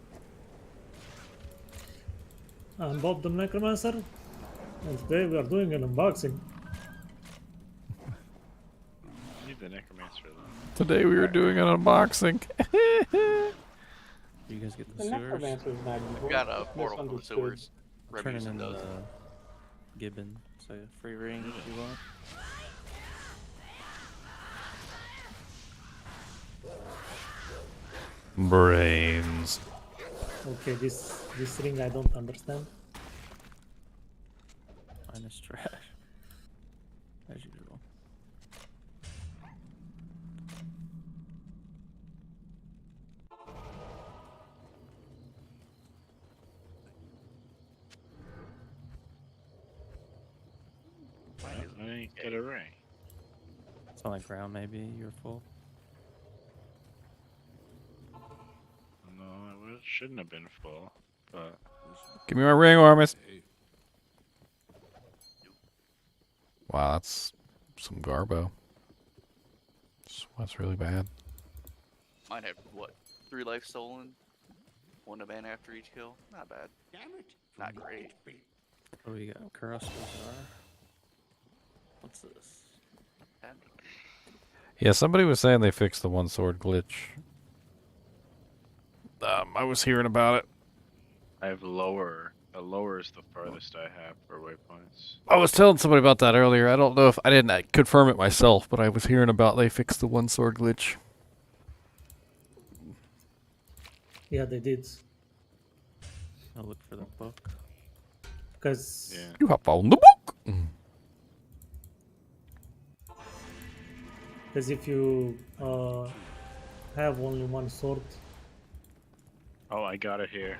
I'm Bob the Necromancer, and today we are doing an unboxing. Leave the necromancer alone. today we were doing an unboxing. You guys get the The sewers? necromancer's not evil. Got a portal from the Misunderstood. sewers. Turning Rebusen in does. the Gibbon, so free ring if you want. Brains. Okay, this ring I don't understand. Minus trash. As usual. I ain't get a ring. It's on the ground, maybe you're full. No, it shouldn't have been full, but. Give me my ring, Ormus. Wow, that's some garbo. That's really bad. Mine had, what, 3 life stolen? 1 event after each kill? Not bad. Not great. What do we got? Kuros Bazaar. What's this? Yeah, somebody was saying they fixed the one sword glitch. I was hearing about it. I have lower. A lower is the farthest I have for waypoints. I was telling somebody about that earlier. I don't know if I didn't confirm it myself, but I was hearing about they fixed the one sword glitch. Yeah, they did. I'll look for the book. Because You have found the book. Because if you have only one sword, Oh, I got it here.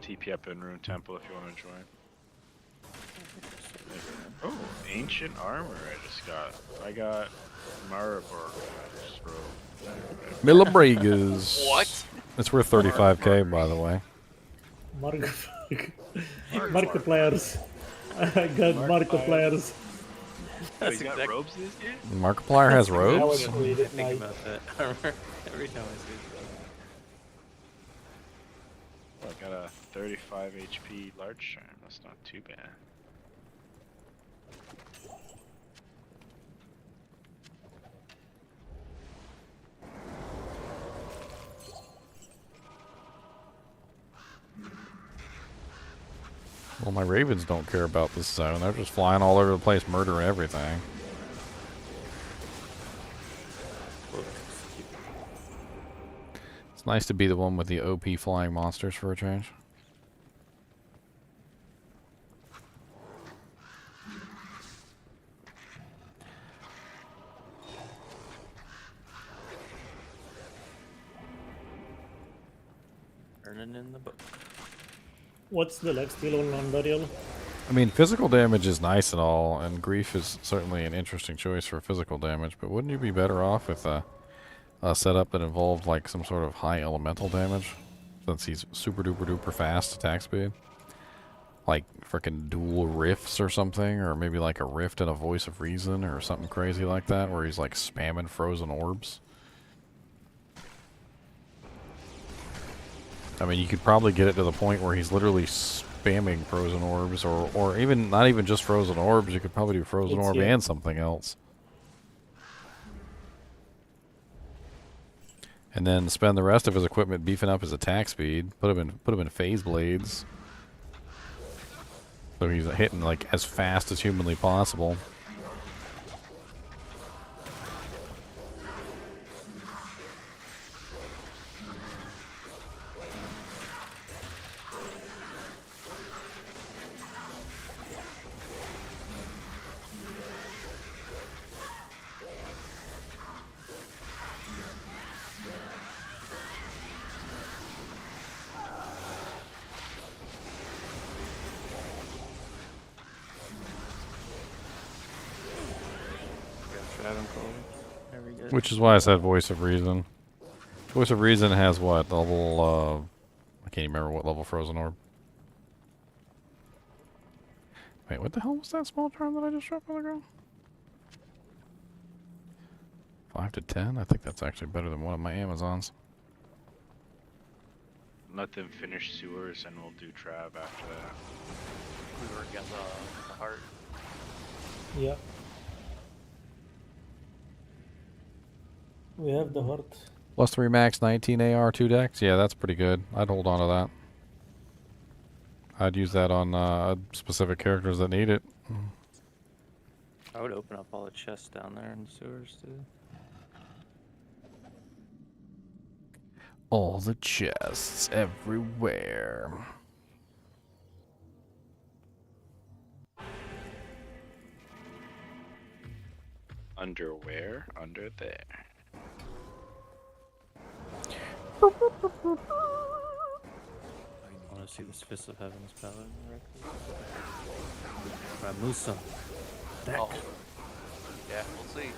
TP up in Rune Temple if you want to join. Oh, ancient armor I just got. I got Maribor. Just rolled. Millabrigas. What? It's worth 35k, by the way. Markipliers. I got Markipliers. Oh, you got robes in this game? Markiplier has robes? I would Think about that armor every time I see it. Oh, I got a 35 HP large charm. That's not too bad. Well, my ravens don't care about this zone. They're just flying all over the place, murdering everything. It's nice to be the one with the OP flying monsters for a change. Turning in the book. What's the leg steal on Andariel? I mean, physical damage is nice and all, and grief is certainly an interesting choice for physical damage, but wouldn't you be better off with a setup that involved like some sort of high elemental damage, since he's super duper duper fast attack speed? Like freaking dual rifts or something, or maybe like a rift and a voice of reason or something crazy like that, where he's like spamming frozen orbs. I mean, you could probably get it to the point where he's literally spamming frozen orbs, or even not even just frozen orbs. You could probably do frozen orb and something else, and then spend the rest of his equipment beefing up his attack speed. Put him in phase blades, so he's hitting like as fast as humanly possible. Which is why I said Voice of Reason. Voice of Reason has what level? I can't even remember what level Frozen Orb. Wait, what the hell was that small charm that I just dropped on the ground? 5 to 10? I think that's actually better than one of my Amazons. Let them finish sewers and we'll do Trab after that. We were getting the heart. Yeah. We have the heart. +3 max 19 AR 2 decks. Yeah, that's pretty good. I'd hold on to that. I'd use that on specific characters that need it. I would open up all the chests down there in the sewers too. All the chests everywhere. Underwear under there. I want to see this Fist of Heaven's power in the record. Ramusa. Oh. Yeah, we'll see.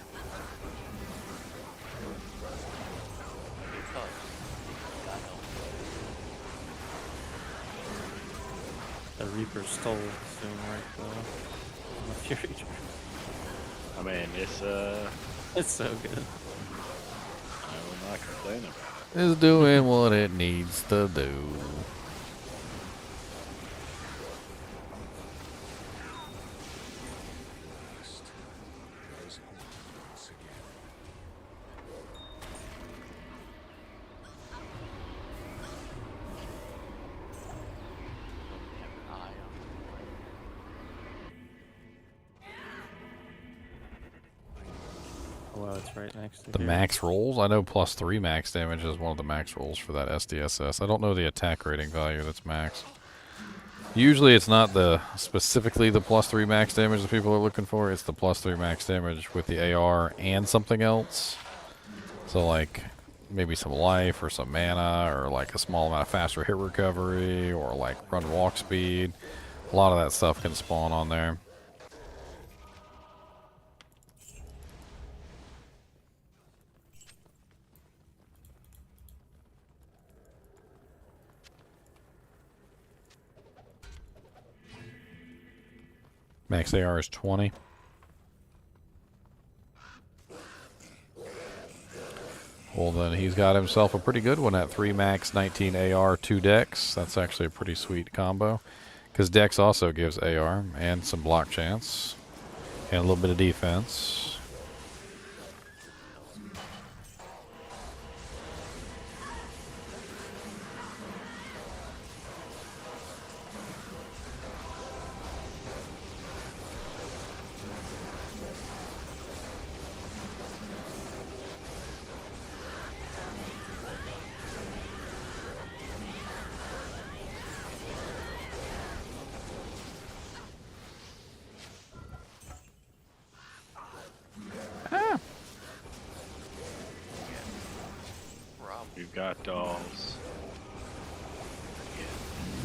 The Reaper stole soon, right? The Fury Charge. I mean, it's so good. I will not complain about it. It's doing what it needs to do. Wow, it's right next to The here. max rolls? I know +3 max damage is one of the max rolls for that SDSS. I don't know the attack rating value that's max. Usually it's not specifically the +3 max damage that people are looking for. It's the +3 max damage with the AR and something else. So like maybe some life or some mana or like a small amount of faster hit recovery or like run walk speed. A lot of that stuff can spawn on there. Max AR is 20. Well, then he's got himself a pretty good one at 3 max, 19 AR, 2 Dex. That's actually a pretty sweet combo. Because Dex also gives AR and some block chance. And a little bit of defense. We've got dolls.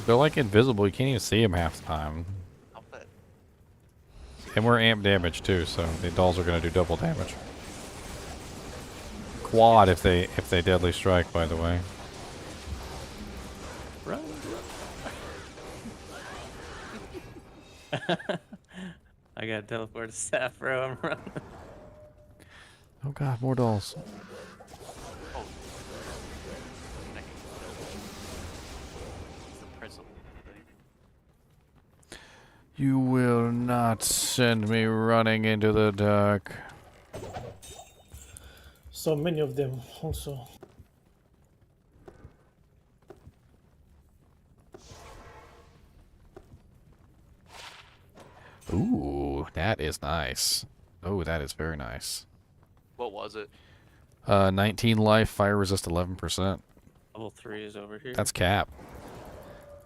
They're like invisible. You can't even see them half the time. And we're amp damage too, so the dolls are going to do double damage. Quad if they deadly strike, by the way. Run. I got teleported to Sappho. I'm running. Oh god, more dolls. You will not send me running into the dark. So many of them also. Ooh, that is nice. Oh, that is very nice. What was it? 19 life, fire resist 11%. Level 3 is over here. That's cap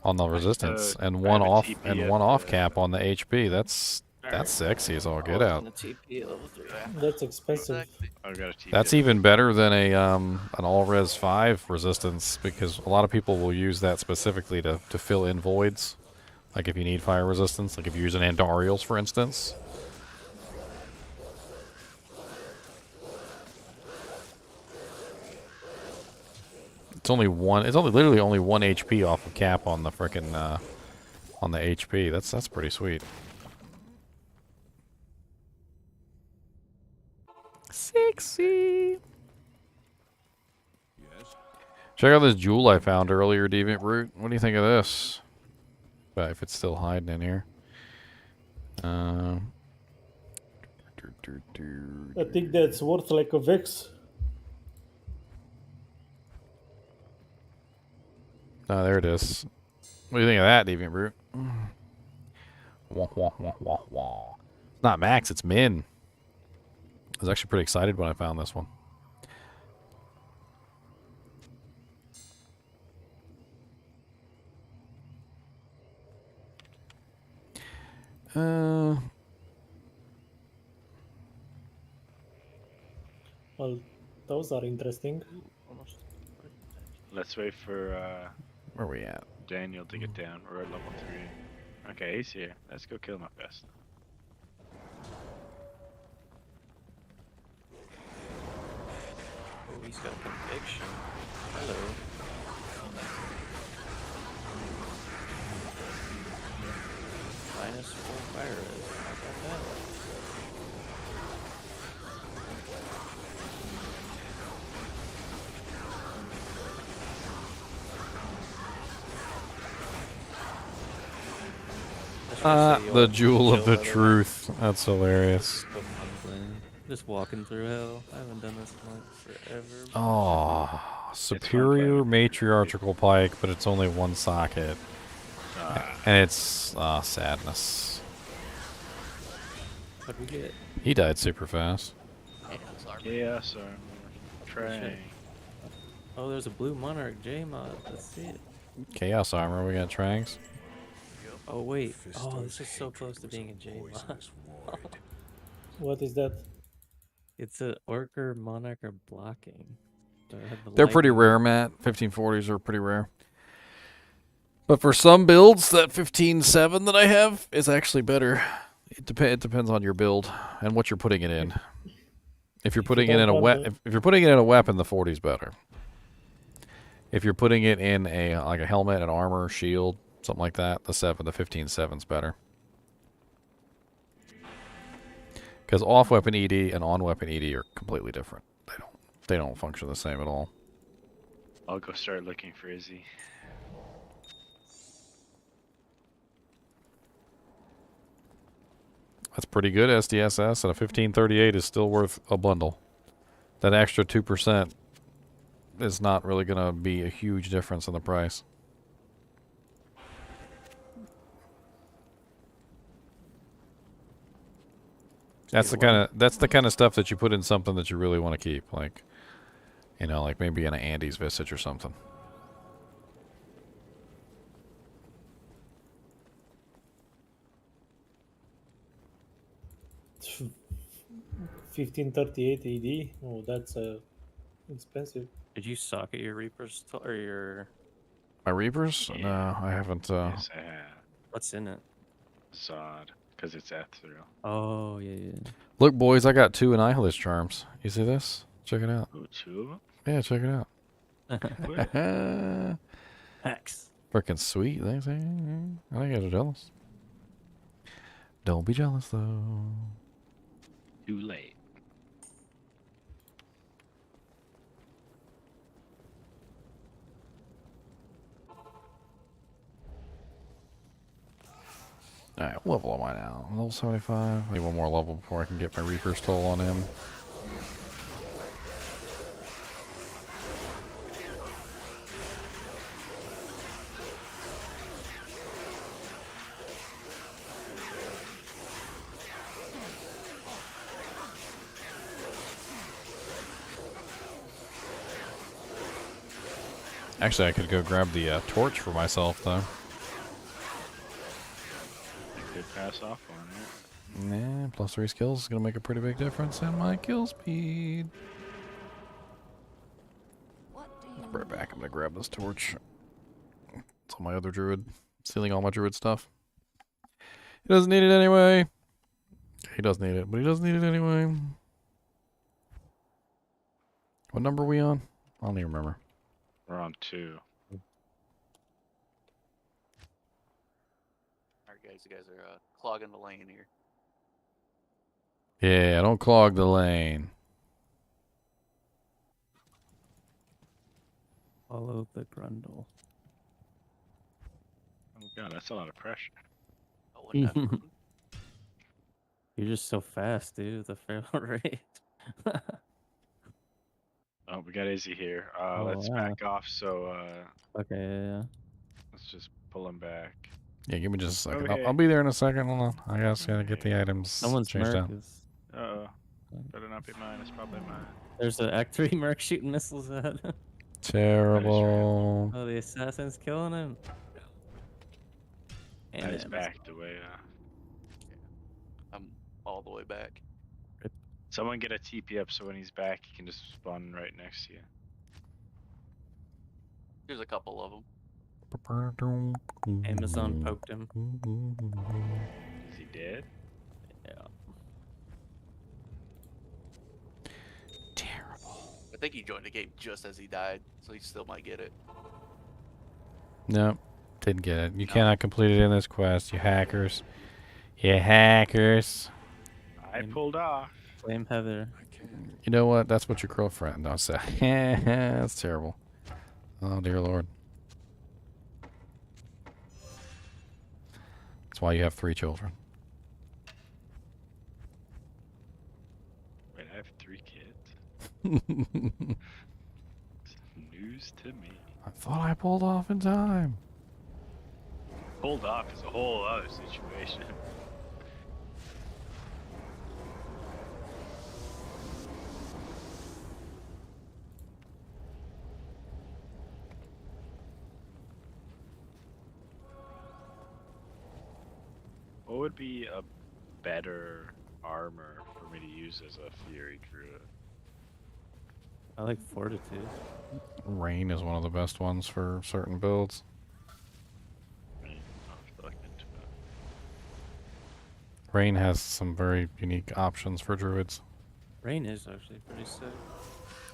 on the resistance, and I one have a off TP and at one off the- cap on the HP. That's sexy as all get out. TP at level 3. That's expensive. I've got a TP. That's even better than a an all res 5 resistance, because a lot of people will use that specifically to fill in voids. Like if you need fire resistance, like if you're using Andariels, for instance. It's only literally only 1 HP off of cap on the frickin' on the HP. That's pretty sweet. Sexy. Check out this jewel I found earlier, Deviant Root. What do you think of this? But if it's still hiding in here. I think that's worth like a Vex. Oh, there it is. What do you think of that, Deviant Brute? Wah, wah, wah, wah, wah. It's not max, it's min. I was actually pretty excited when I found this one. Well, those are interesting. Let's wait for where are we at? Daniel to get down. We're at level 3. Okay, he's here. Let's go kill him up best. Oh, he's got conviction. Hello. -4 fire res. How about that? The jewel of the truth. That's hilarious. Just walking through hell. I haven't done this in like forever. Oh, superior matriarchal pike, but it's only 1 socket. And it's sadness. What'd we get? He died super fast. Chaos armor. Tray. Oh, there's a blue monarch J mod. Let's see it. Chaos armor, we got Trangs. Oh wait. Oh, this is so close to being a J mod. What is that? It's a Orc Monarch or blocking. They're pretty rare, Matt. 1540s are pretty rare. But for some builds, that 15.7 that I have is actually better. It depends on your build and what you're putting it in. If you're putting it in if you're putting it in a weapon, the 40's better. If you're putting it in a like a helmet, an armor, shield, something like that, the 15.7's better. Because off weapon ED and on weapon ED are completely different. They don't function the same at all. I'll go start looking for Izzy. That's pretty good SDSS, and a 1538 is still worth a bundle. That extra 2% is not really going to be a huge difference in the price. That's the kind of stuff that you put in something that you really want to keep, like, you know, like maybe in an Andy's Visage or something. $1538 AD. Oh, that's expensive. Did you socket your Reapers or your? My Reapers? Yeah. No, I haven't. Yes, I have. What's in it? Zod, because it's ethereal. Oh yeah. Look, boys, I got 2 Annihilus charms. You see this? Check it out. Oh, 2 of them? Yeah, check it out. Hacks. Freaking sweet. I think you guys are jealous. Don't be jealous, though. Too late. Alright, what level am I now? Level 75. I need one more level before I can get my Reaper's Toll on him. Actually, I could go grab the torch for myself, though. Could pass off on it. Nah, plus 3 skills is going to make a pretty big difference in my kill speed. I'll be right back. I'm going to grab this torch. It's on my other druid. Stealing all my druid stuff. He doesn't need it anyway. He does need it, but he doesn't need it anyway. What number are we on? I don't even remember. We're on 2. Alright, guys, you guys are clogging the lane here. Yeah, don't clog the lane. Follow the grundle. Oh god, that's a lot of pressure. You're just so fast, dude. The fail rate. Oh, we got Izzy here. Let's wow. back off. So Okay, yeah. let's just pull him back. Yeah, give me just a second. Okay. I'll be there in a second. Hold on. I just gotta get the items Someone's changed merc out. is. Uh-oh. Better not be mine. It's probably mine. There's an Act 3 merc shooting missiles at. Terrible. Oh, the assassin's killing him. And it's backed away. I'm all the way back. Someone get a TP up so when he's back, he can just spawn right next to you. There's a couple of them. Amazon poked him. Is he dead? Yeah. Terrible. I think he joined the game just as he died, so he still might get it. Nope. Didn't get it. You cannot complete it in this quest, you hackers. You hackers. I pulled off. Blame Heather. You know what? That's what your girlfriend don't say. That's terrible. Oh, dear Lord. That's why you have 3 children. Wait, I have 3 kids? News to me. I thought I pulled off in time. Pulled off is a whole other situation. What would be a better armor for me to use as a Fury Druid? I like Fortitude. Rain is one of the best ones for certain builds. Rain has some very unique options for druids. Rain is actually pretty sick.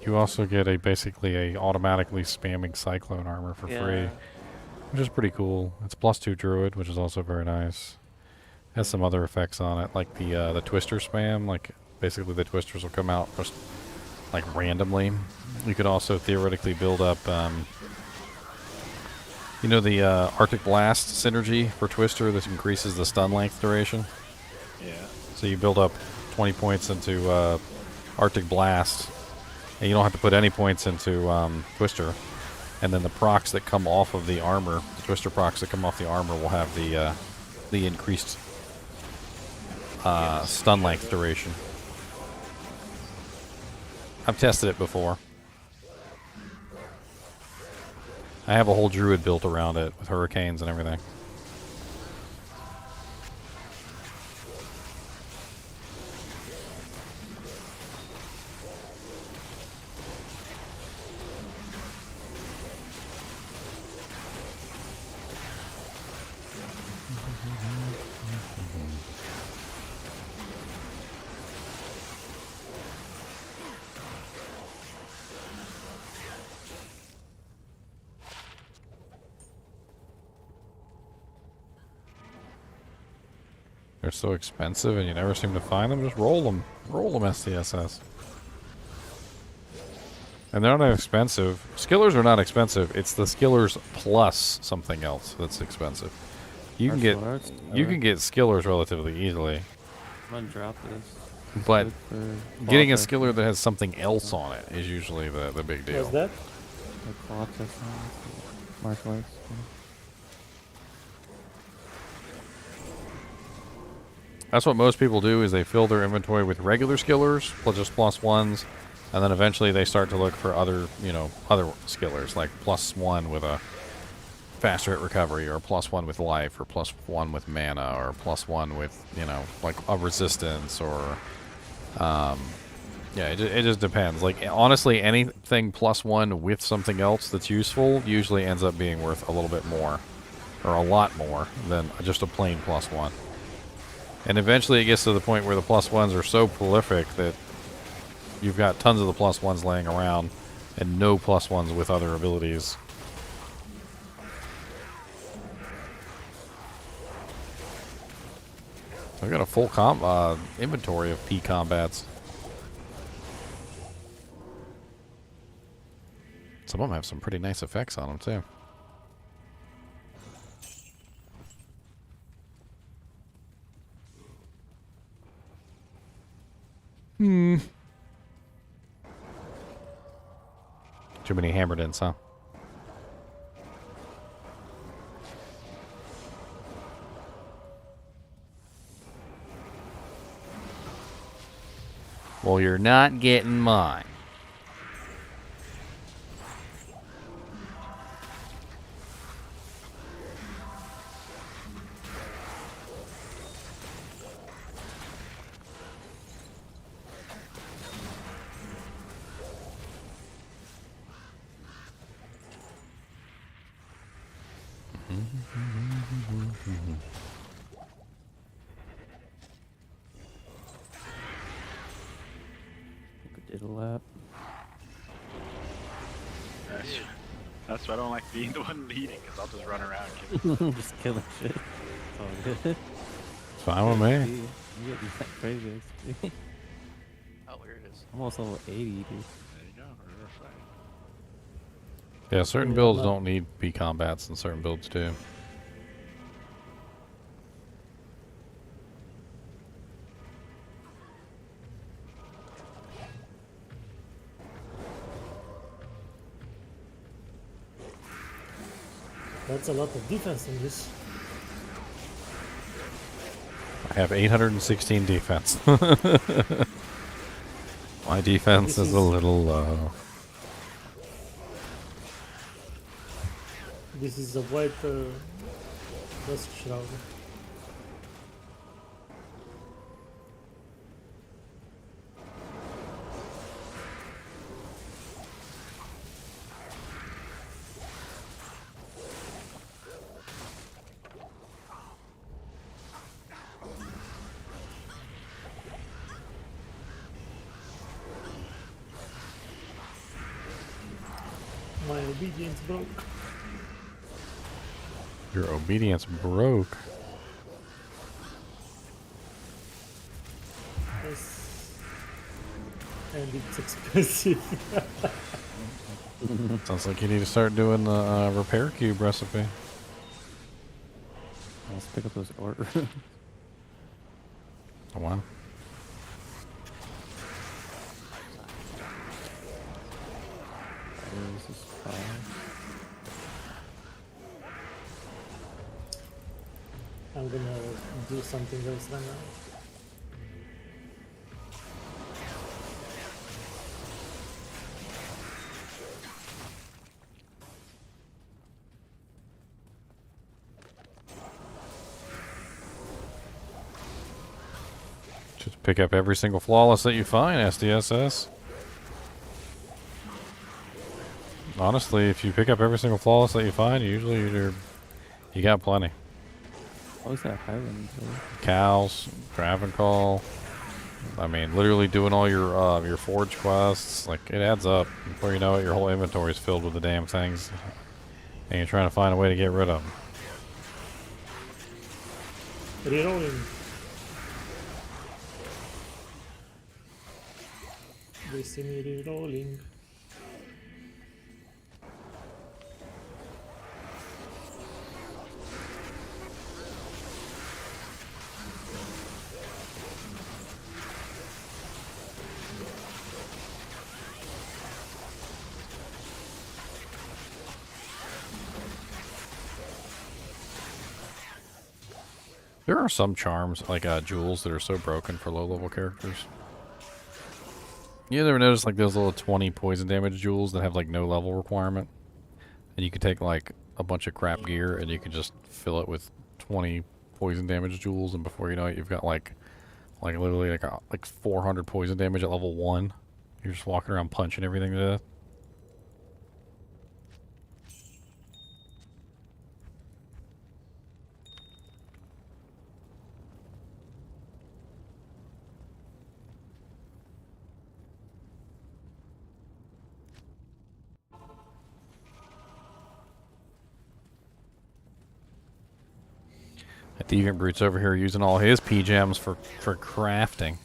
You also get basically a automatically spamming cyclone armor for free, which is pretty cool. It's +2 druid, which is also very nice. Has some other effects on it, like the twister spam. Like basically the twisters will come out just like randomly. You could also theoretically build up, you know, the Arctic Blast synergy for twister that increases the stun length duration. Yeah. So you build up 20 points into Arctic Blast, and you don't have to put any points into twister. And then the procs that come off of the armor, the twister procs that come off the armor, will have the increased stun length duration. I've tested it before. I have a whole druid built around it with hurricanes and everything. They're so expensive and you never seem to find them. Just roll them. Roll them, STSS. And they're not expensive. Skillers are not expensive. It's the skillers plus something else that's expensive. You can get skillers relatively easily. I'm gonna drop this. But getting a skiller that has something else on it is usually the big deal. What's that? The claw test martial arts. That's what most people do, is they fill their inventory with regular skillers, just plus ones, and then eventually they start to look for other, you know, other skillers, like +1 with a faster hit recovery, or +1 with life, or +1 with mana, or +1 with, you know, like a resistance, or, yeah, it just depends. Like, honestly, anything +1 with something else that's useful usually ends up being worth a little bit more, or a lot more, than just a plain +1. And eventually it gets to the point where the +1s are so prolific that you've got tons of the +1s laying around and no +1s with other abilities. I've got a full inventory of P combats. Some of them have some pretty nice effects on them too. Too many hammered-ins, huh? Well, you're not getting mine. Did a lap. That's why I don't like being the one leading, because I'll just run around killing. Just killing shit. It's all good. It's fine with me. You get that crazy XP. Oh, here it is. I'm almost level 80, dude. There you go. Yeah, certain builds don't need P combats, and certain builds do. That's a lot of defense in this. I have 816 defense. My defense is a little low. This is a white Dusk Shroud. My obedience broke. Your obedience broke. and it's expensive. Sounds like you need to start doing the repair cube recipe. Let's pick up those orders. Wow. This is 5. I'm gonna do something else right now. Just pick up every single flawless that you find, SDSS. Honestly, if you pick up every single flawless that you find, usually you got plenty. What was that Highland? Cows, Graven Call. I mean, literally doing all your forge quests. Like, it adds up. Before you know it, your whole inventory is filled with the damn things. And you're trying to find a way to get rid of them. Rerolling. They see me rerolling. There are some charms, like jewels, that are so broken for low-level characters. You ever notice like those little 20 poison damage jewels that have like no level requirement? And you can take like a bunch of crap gear and you can just fill it with 20 poison damage jewels, and before you know it, you've got like literally like 400 poison damage at level 1. You're just walking around punching everything to death. The Deviant Brute's over here using all his P-gems for crafting.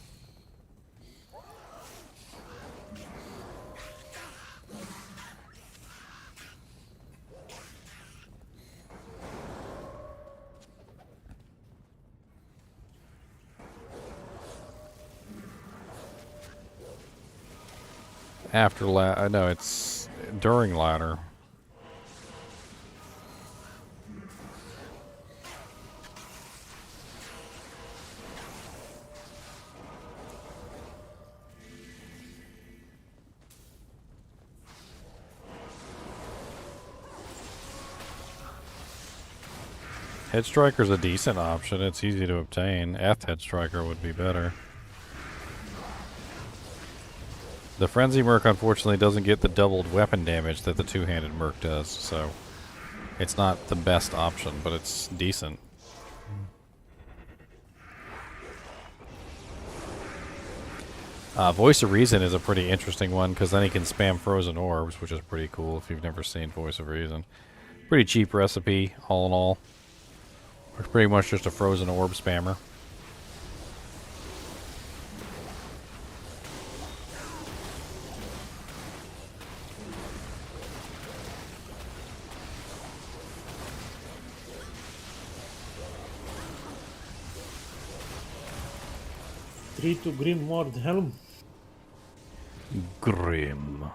After no, it's during ladder. Head Striker's a decent option. It's easy to obtain. Head Striker would be better. The Frenzy Merc, unfortunately, doesn't get the doubled weapon damage that the two-handed Merc does, so it's not the best option, but it's decent. Voice of Reason is a pretty interesting one, because then he can spam Frozen Orbs, which is pretty cool if you've never seen Voice of Reason. Pretty cheap recipe, all in all. It's pretty much just a Frozen Orb spammer. Three to Grim Ward Helm. Grim.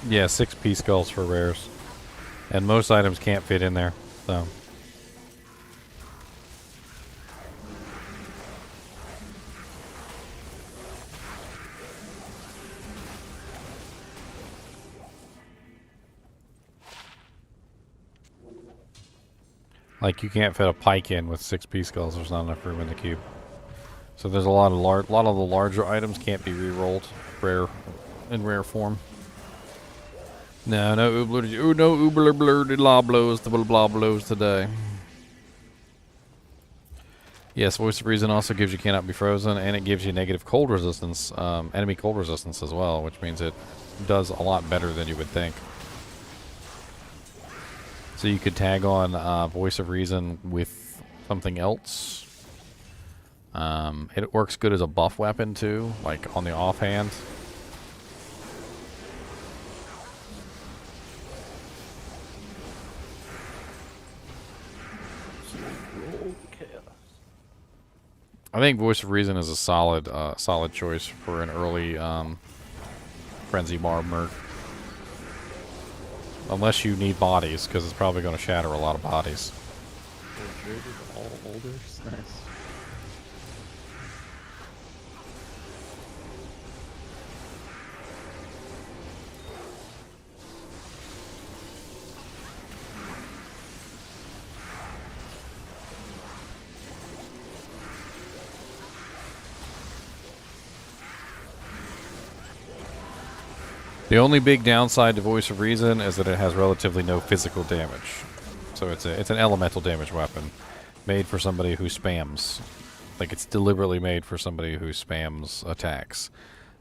Yeah, 6 P skulls for rares. And most items can't fit in there, so. Like, you can't fit a pike in with 6 P skulls. There's not enough room in the cube. So there's a lot of the larger items can't be re-rolled in rare form. No Ubler blurred loblos the bloblos today. Yes, Voice of Reason also gives you cannot be frozen, and it gives you negative cold resistance, enemy cold resistance as well, which means it does a lot better than you would think. So you could tag on Voice of Reason with something else. It works good as a buff weapon too, like on the offhand. I think Voice of Reason is a solid choice for an early Frenzy Bar Merc. Unless you need bodies, because it's probably going to shatter a lot of bodies. The Druid is all older. Nice. The only big downside to Voice of Reason is that it has relatively no physical damage. So it's an elemental damage weapon, made for somebody who spams. Like, it's deliberately made for somebody who spams attacks.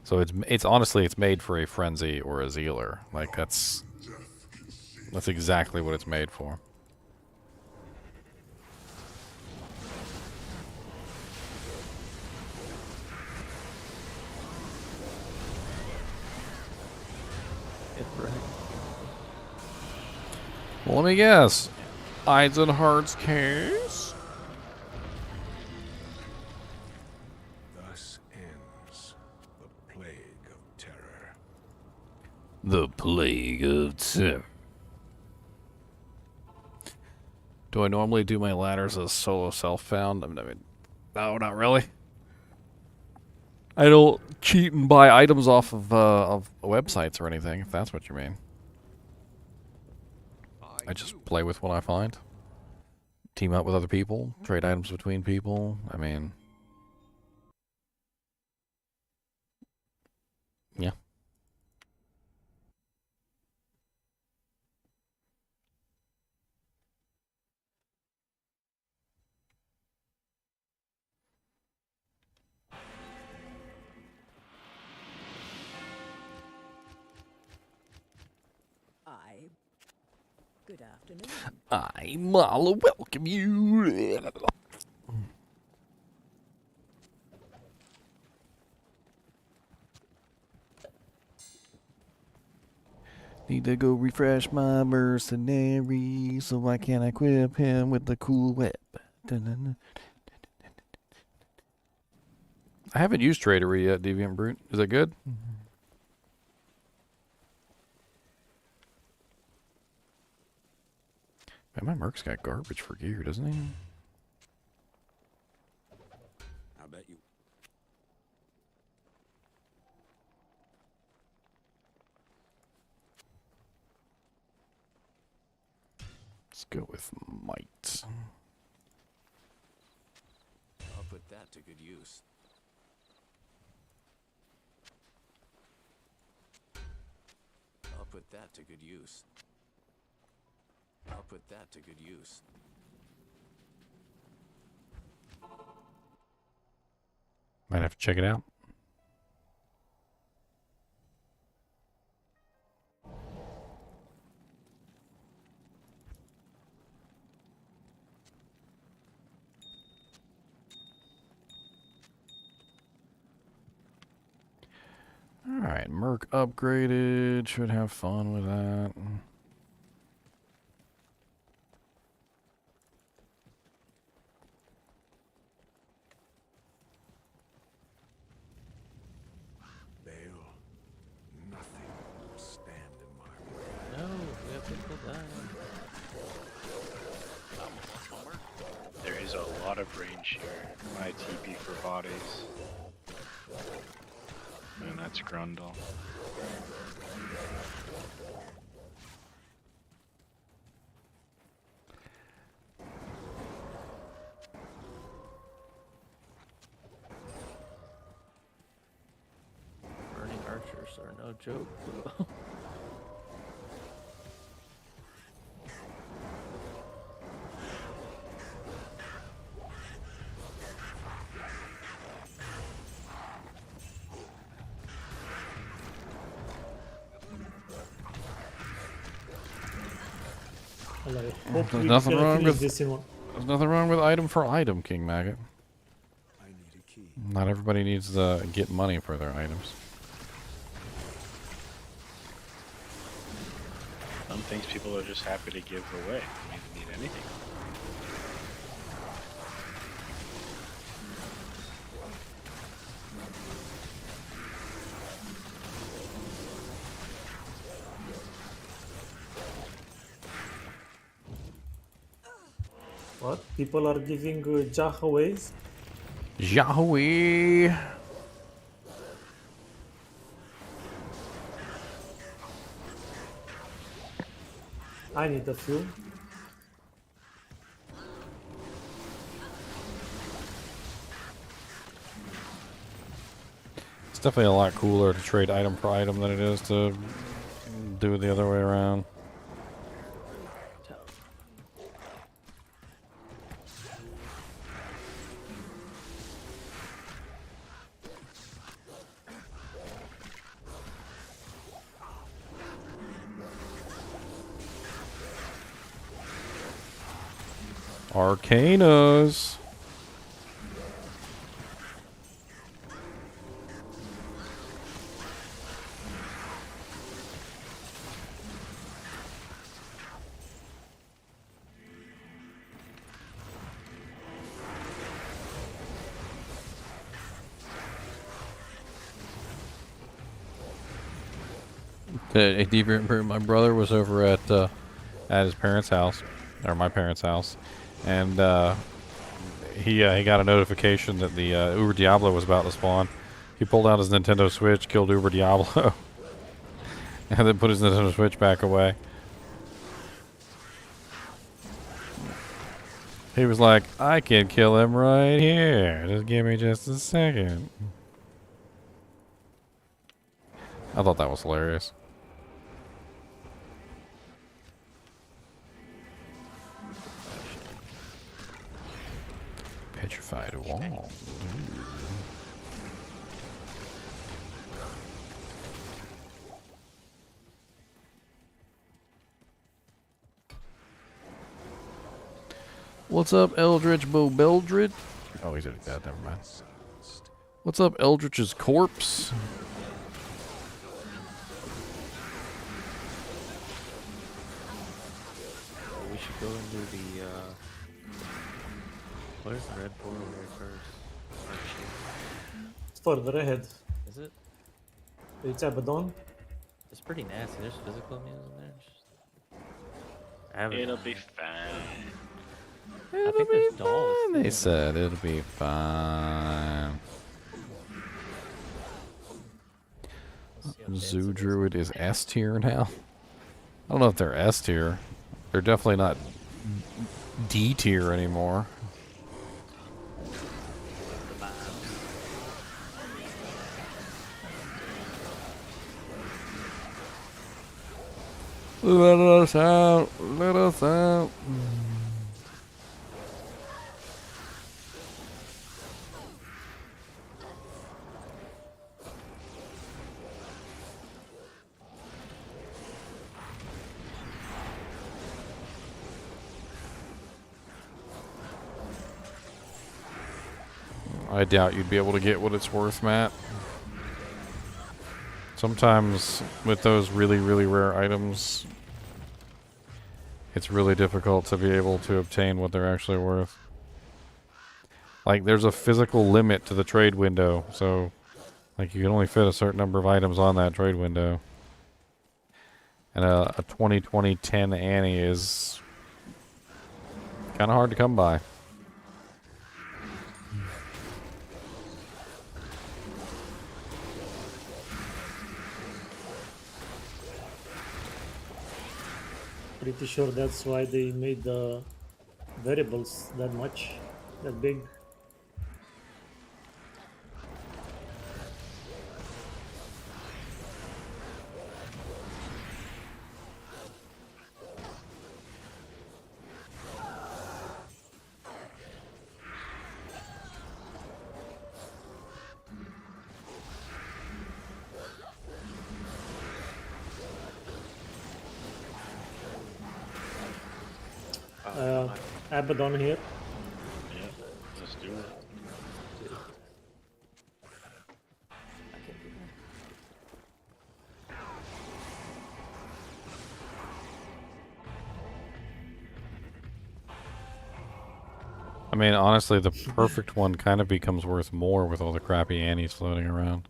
So it's honestly made for a frenzy or a zealer. Like, that's exactly what it's made for. Well, let me guess. Ides and Hearts case? Thus ends the plague of terror. The plague of terror. Do I normally do my ladders as solo self-found? I mean, no, not really. I don't cheat and buy items off of websites or anything, if that's what you mean. I just play with what I find. Team up with other people, trade items between people. I mean, yeah. Good afternoon. I'll welcome you. Need to go refresh my Mercenary so I can equip him with the cool whip. I haven't used Tradery yet, Deviant Brute. Is that good? Man, my Merc's got garbage for gear, doesn't he? I bet you. Let's go with might. I'll put that to good use. I'll put that to good use. I'll put that to good use. Might have to check it out. Alright, Merc upgraded. Should have fun with that. Baal, nothing will stand in my way. No, we have people dying. There is a lot of range here. My TP for bodies. And that's Grundle. dwarfs are no joke, bro. Well, I hope There's we nothing can wrong finish with this in one. there's nothing wrong with item for item, King Maggot. I need a key. Not everybody needs to get money for their items. Some things people are just happy to give away. They don't even need anything. What? People are giving Jahaways? Yahweh! I need a few. It's definitely a lot cooler to trade item for item than it is to do it the other way around. Arcanas. My brother was over at his parents' house, or my parents' house, and he got a notification that the Uber Diablo was about to spawn. He pulled out his Nintendo Switch, killed Uber Diablo, and then put his Nintendo Switch back away. He was like, "I can kill him right here. Just give me just a second." I thought that was hilarious. Petrified wall. Ooh. What's up, Eldritch Bo Beldred? Oh, he's already dead. Never mind. What's up, Eldritch's corpse? We should go and do the what is the red portal there first? It's further ahead. Is it? It's Abaddon. It's pretty nasty. There's physical meals in there. I haven't. It'll be fine. I think there's dolls. They said it'll be fine. Zoo Druid is S tier now. I don't know if they're S tier. They're definitely not D tier anymore. Let us out. Let us out. I doubt you'd be able to get what it's worth, Matt. Sometimes with those really, really rare items, it's really difficult to be able to obtain what they're actually worth. Like, there's a physical limit to the trade window, so like you can only fit a certain number of items on that trade window. And a 2020-10 Annie is kind of hard to come by. Pretty sure that's why they made the variables that much, that big. Abaddon here. Yeah, let's do it. I mean, honestly, the perfect one kind of becomes worth more with all the crappy Annies floating around.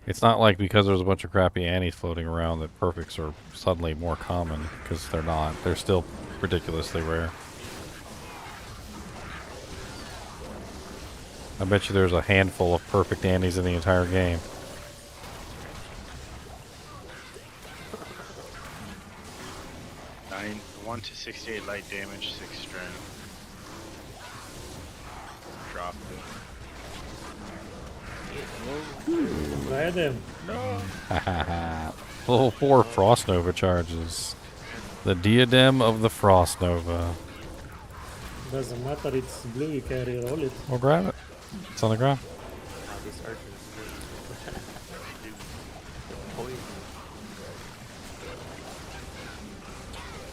It's not like because there's a bunch of crappy Annies floating around that perfects are suddenly more common, because they're not. They're still ridiculously rare. I bet you there's a handful of perfect Annies in the entire game. Nine, 1 to 68 light damage, 6 strength. Drop it. Grab him. No. Level 4 Frost Nova charges. The Diadem of the Frost Nova. Doesn't matter, it's blue, you can reroll it. We'll grab it. It's on the ground. These archers poison.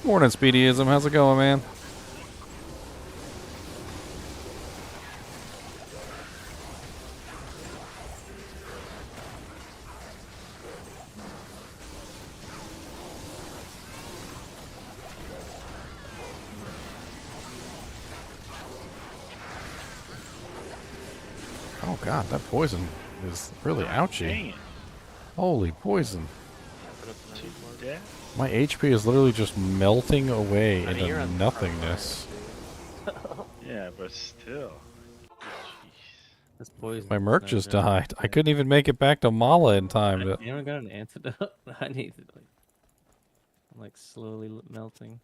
Morning, Speedyism. How's it going, man? Oh god, that poison is really ouchy. Dang it. Holy poison. Yeah. My HP is literally just melting away I mean, you're into on nothingness. Yeah, but still. That's poison. My merc just died. I couldn't even make it back to Mala in time. You haven't got an antidote? I need to, like, I'm like slowly melting.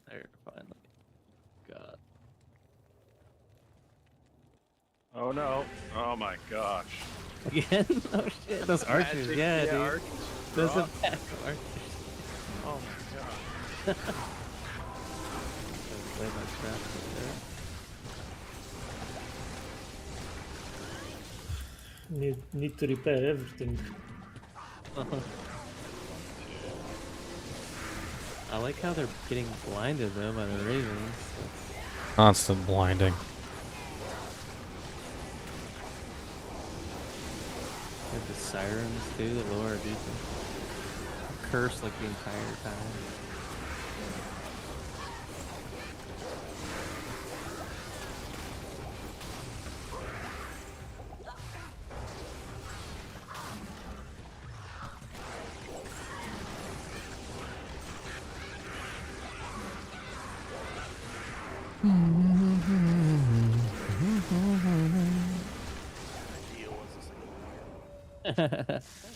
There, finally. God. Oh no. Oh my gosh. Again? Oh shit, those archers, Magic, yeah, dude. Archers. Those Drop. are back archers. Oh my god. Play my trap right there. Need to repair everything. I like how they're getting blinded though by the ravens. Constant blinding. Like the sirens too, that lower our defense. Curse like the entire time.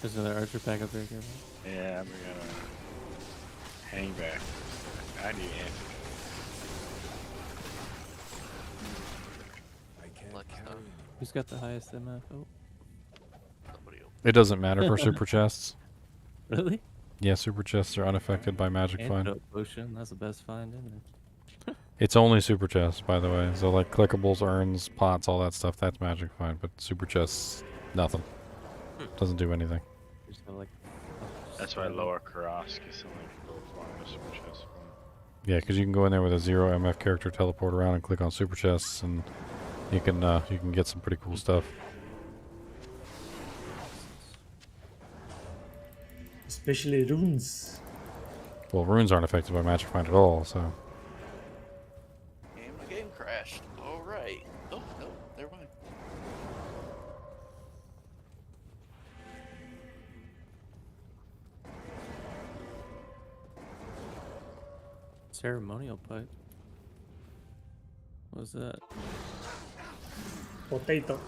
There's another archer pack up there, careful. Yeah, we're gonna hang back. I need answers. Who's got the highest MF? Oh. It doesn't matter for super chests. Really? Yeah, super chests are unaffected by magic find. Antidote potion, that's the best find in there. It's only super chests, by the way. So like clickables, urns, pots, all that stuff, that's magic find. But super chests, nothing. Doesn't do anything. Just have, like, That's why lower Karask is something people flying with super chest. Yeah, because you can go in there with a 0 MF character, teleport around, and click on super chests, and you can get some pretty cool stuff. Especially runes. Well, runes aren't affected by magic find at all, so. And my game crashed. All right. Oh no, never mind. Ceremonial pipe. What was that? Potato.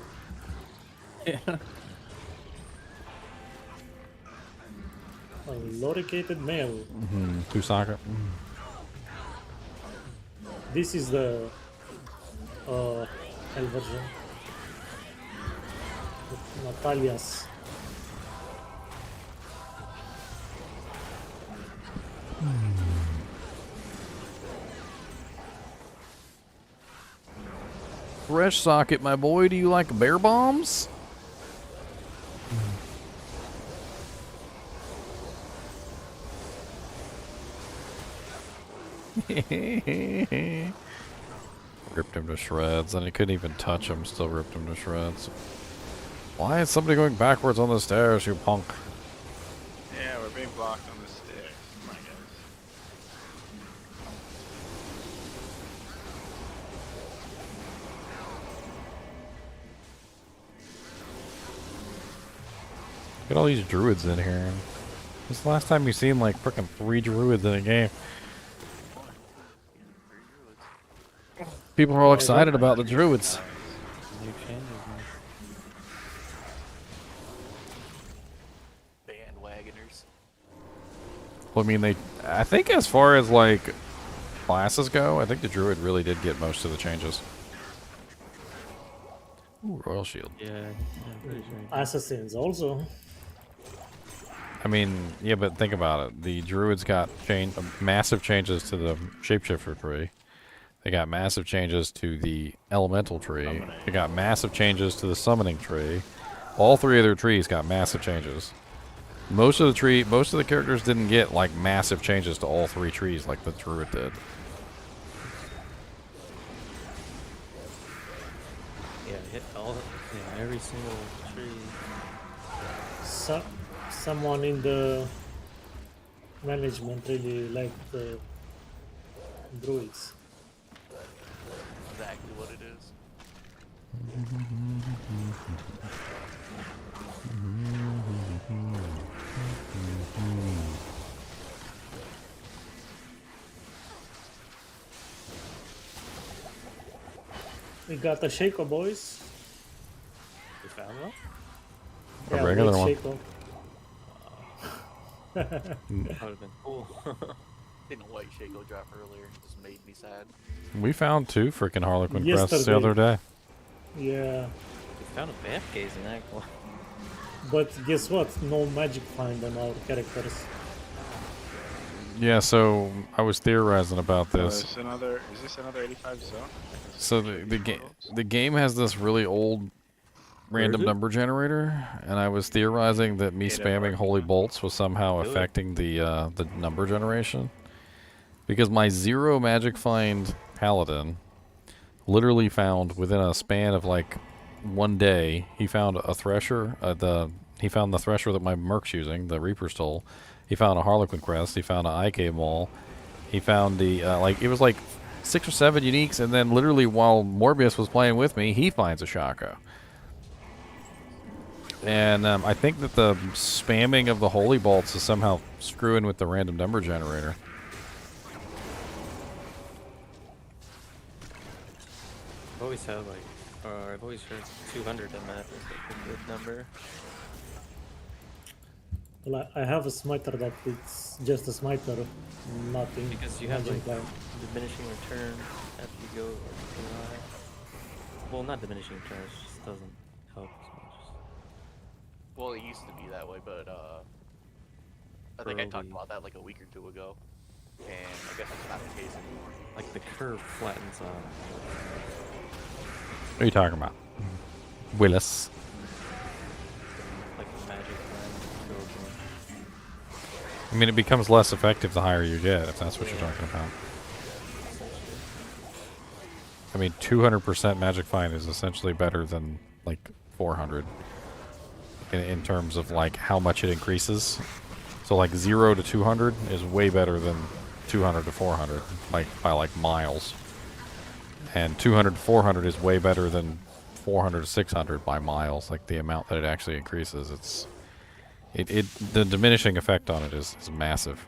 Yeah. A loricated male. 2 socket. This is the hell version. With Natalia's. Fresh socket, my boy. Do you like bear bombs? Ripped him to shreds, and he couldn't even touch him, still ripped him to shreds. Why is somebody going backwards on the stairs, you punk? Yeah, we're being blocked on the stairs. Come on, guys. Look at all these druids in here. When's the last time you seen like frickin' 3 druids in a game? People are all excited about the druids. New changes, man. Bandwagoners. Well, I mean, I think as far as like classes go, I think the druid really did get most of the changes. Ooh, royal shield. Yeah, I'm pretty sure. Assassins also. I mean, yeah, but think about it. The druids got massive changes to the shapeshifter tree. They got massive changes to the elemental tree. They got massive changes to the summoning tree. All 3 of their trees got massive changes. Most of the characters didn't get like massive changes to all 3 trees like the druid did. Yeah, hit every single tree. Someone in the management really liked the druids. Exactly what it is. We got a Shaco, boys. You found one? A regular one. Shaco. That would have been cool. Didn't know white Shaco drop earlier. It just made me sad. We found 2 freaking Harlequin crests the Yesterday. other day. Yeah. We found a Bath case in that one. But guess what? No magic find on our characters. Yeah, so I was theorizing about this. Is this another 85 zone? So the game has this really old random number generator, and I was theorizing that me spamming holy bolts was somehow affecting the number generation, because my 0 magic find paladin literally found within a span of like 1 day, he found a thresher. He found the thresher that my merc's using, the Reaper Stole. He found a Harlequin crest. He found an IK maul. He found the it was like 6 or 7 uniques, and then literally while Morbius was playing with me, he finds a Shaco. And I think that the spamming of the holy bolts is somehow screwing with the random number generator. I've always had I've always heard 200 in that is like a good number. Well, I have a smiter that it's just a smiter, nothing. Because you have magic like line. diminishing return after you go too high. Well, not diminishing return, it just doesn't help as much. Well, it used to be that way, but I think I talked about that like a week or 2 ago, and I guess it's not the case anymore. Like the curve flattens out. What are you talking about? Willis. Like the magic line goes I mean, it becomes less effective the higher you get, if that's what you're talking about. I mean, 200% magic find is essentially better than like 400 in terms of like how much it increases. So like 0 to 200 is way better than 200 to 400, like by like miles. And 200 to 400 is way better than 400 to 600 by miles, like the amount that it actually increases. The diminishing effect on it is massive.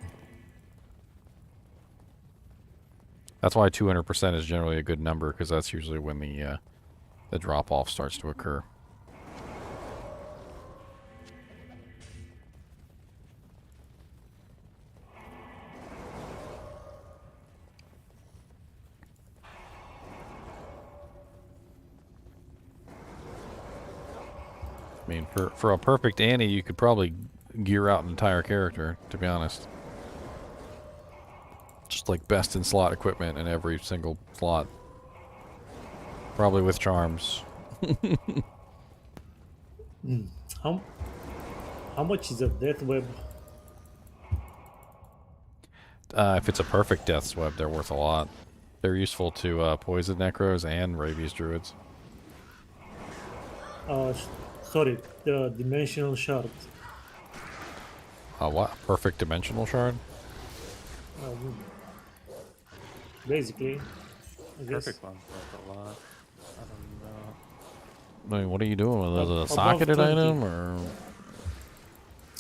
That's why 200% is generally a good number, because that's usually when the drop-off starts to occur. I mean, for a perfect Annie, you could probably gear out an entire character, to be honest. Just like best in slot equipment in every single slot. Probably with charms. How much is a death web? if it's a perfect Death's Web, they're worth a lot. They're useful to poison necros and rabies druids. Sorry, the dimensional shard. What? Perfect dimensional shard? Basically, I guess. Perfect one's worth a lot. I don't know. I mean, what are you doing with it? Is it a Above socketed 20. item, or...?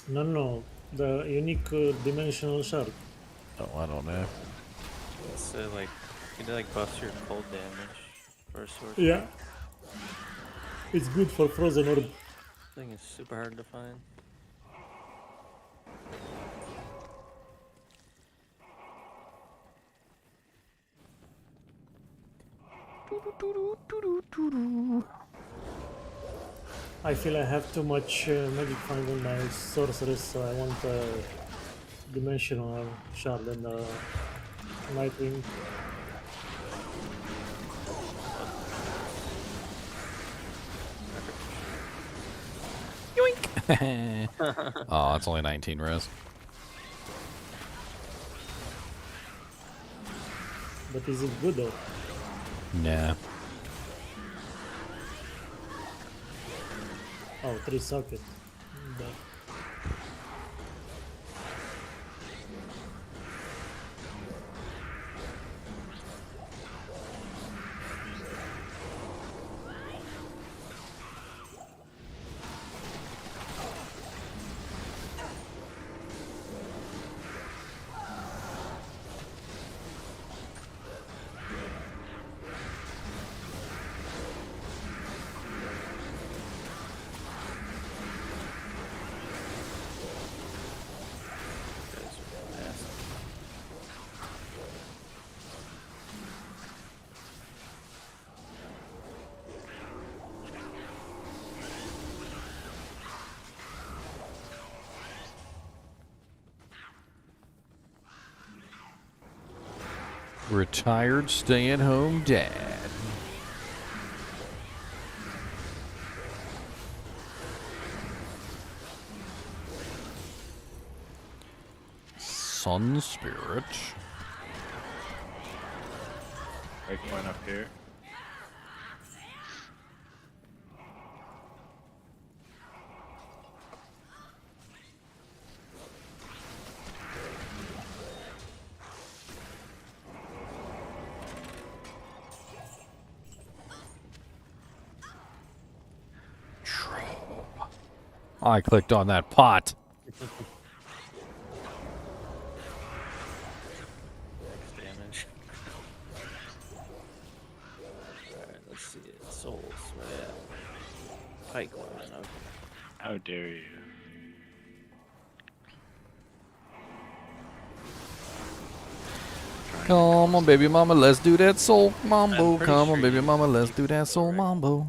No, the unique dimensional shard. Oh, I don't know. It's like, it like buffs your cold damage for a sword. Yeah. It's good for frozen orb. Thing is super hard to find. I feel I have too much magic find on my sorceress, so I want a dimensional shard and Nightwing. Oh, it's only 19 res. But is it good though? Nah. Oh, 3 socket. But Retired stay-at-home dad. Sun Spirit. Breakpoint up here. I clicked on that pot. Max damage. Alright, let's see it. Souls, where at? Pipeline, okay. How dare you? Come on, baby mama, let's do that soul mambo. Come on, baby mama, let's do that soul mambo.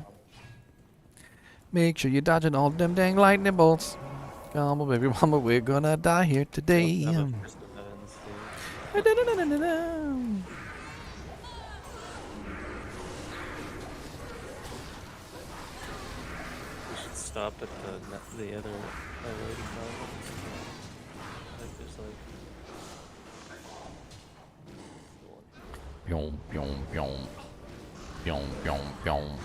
Make sure you're dodging all them dang lightning bolts. Come on, baby mama, we're gonna die here today. We should stop at the other loading mountains. Like there's like Pyong, pyong, pyong. Pyong, pyong, pyong.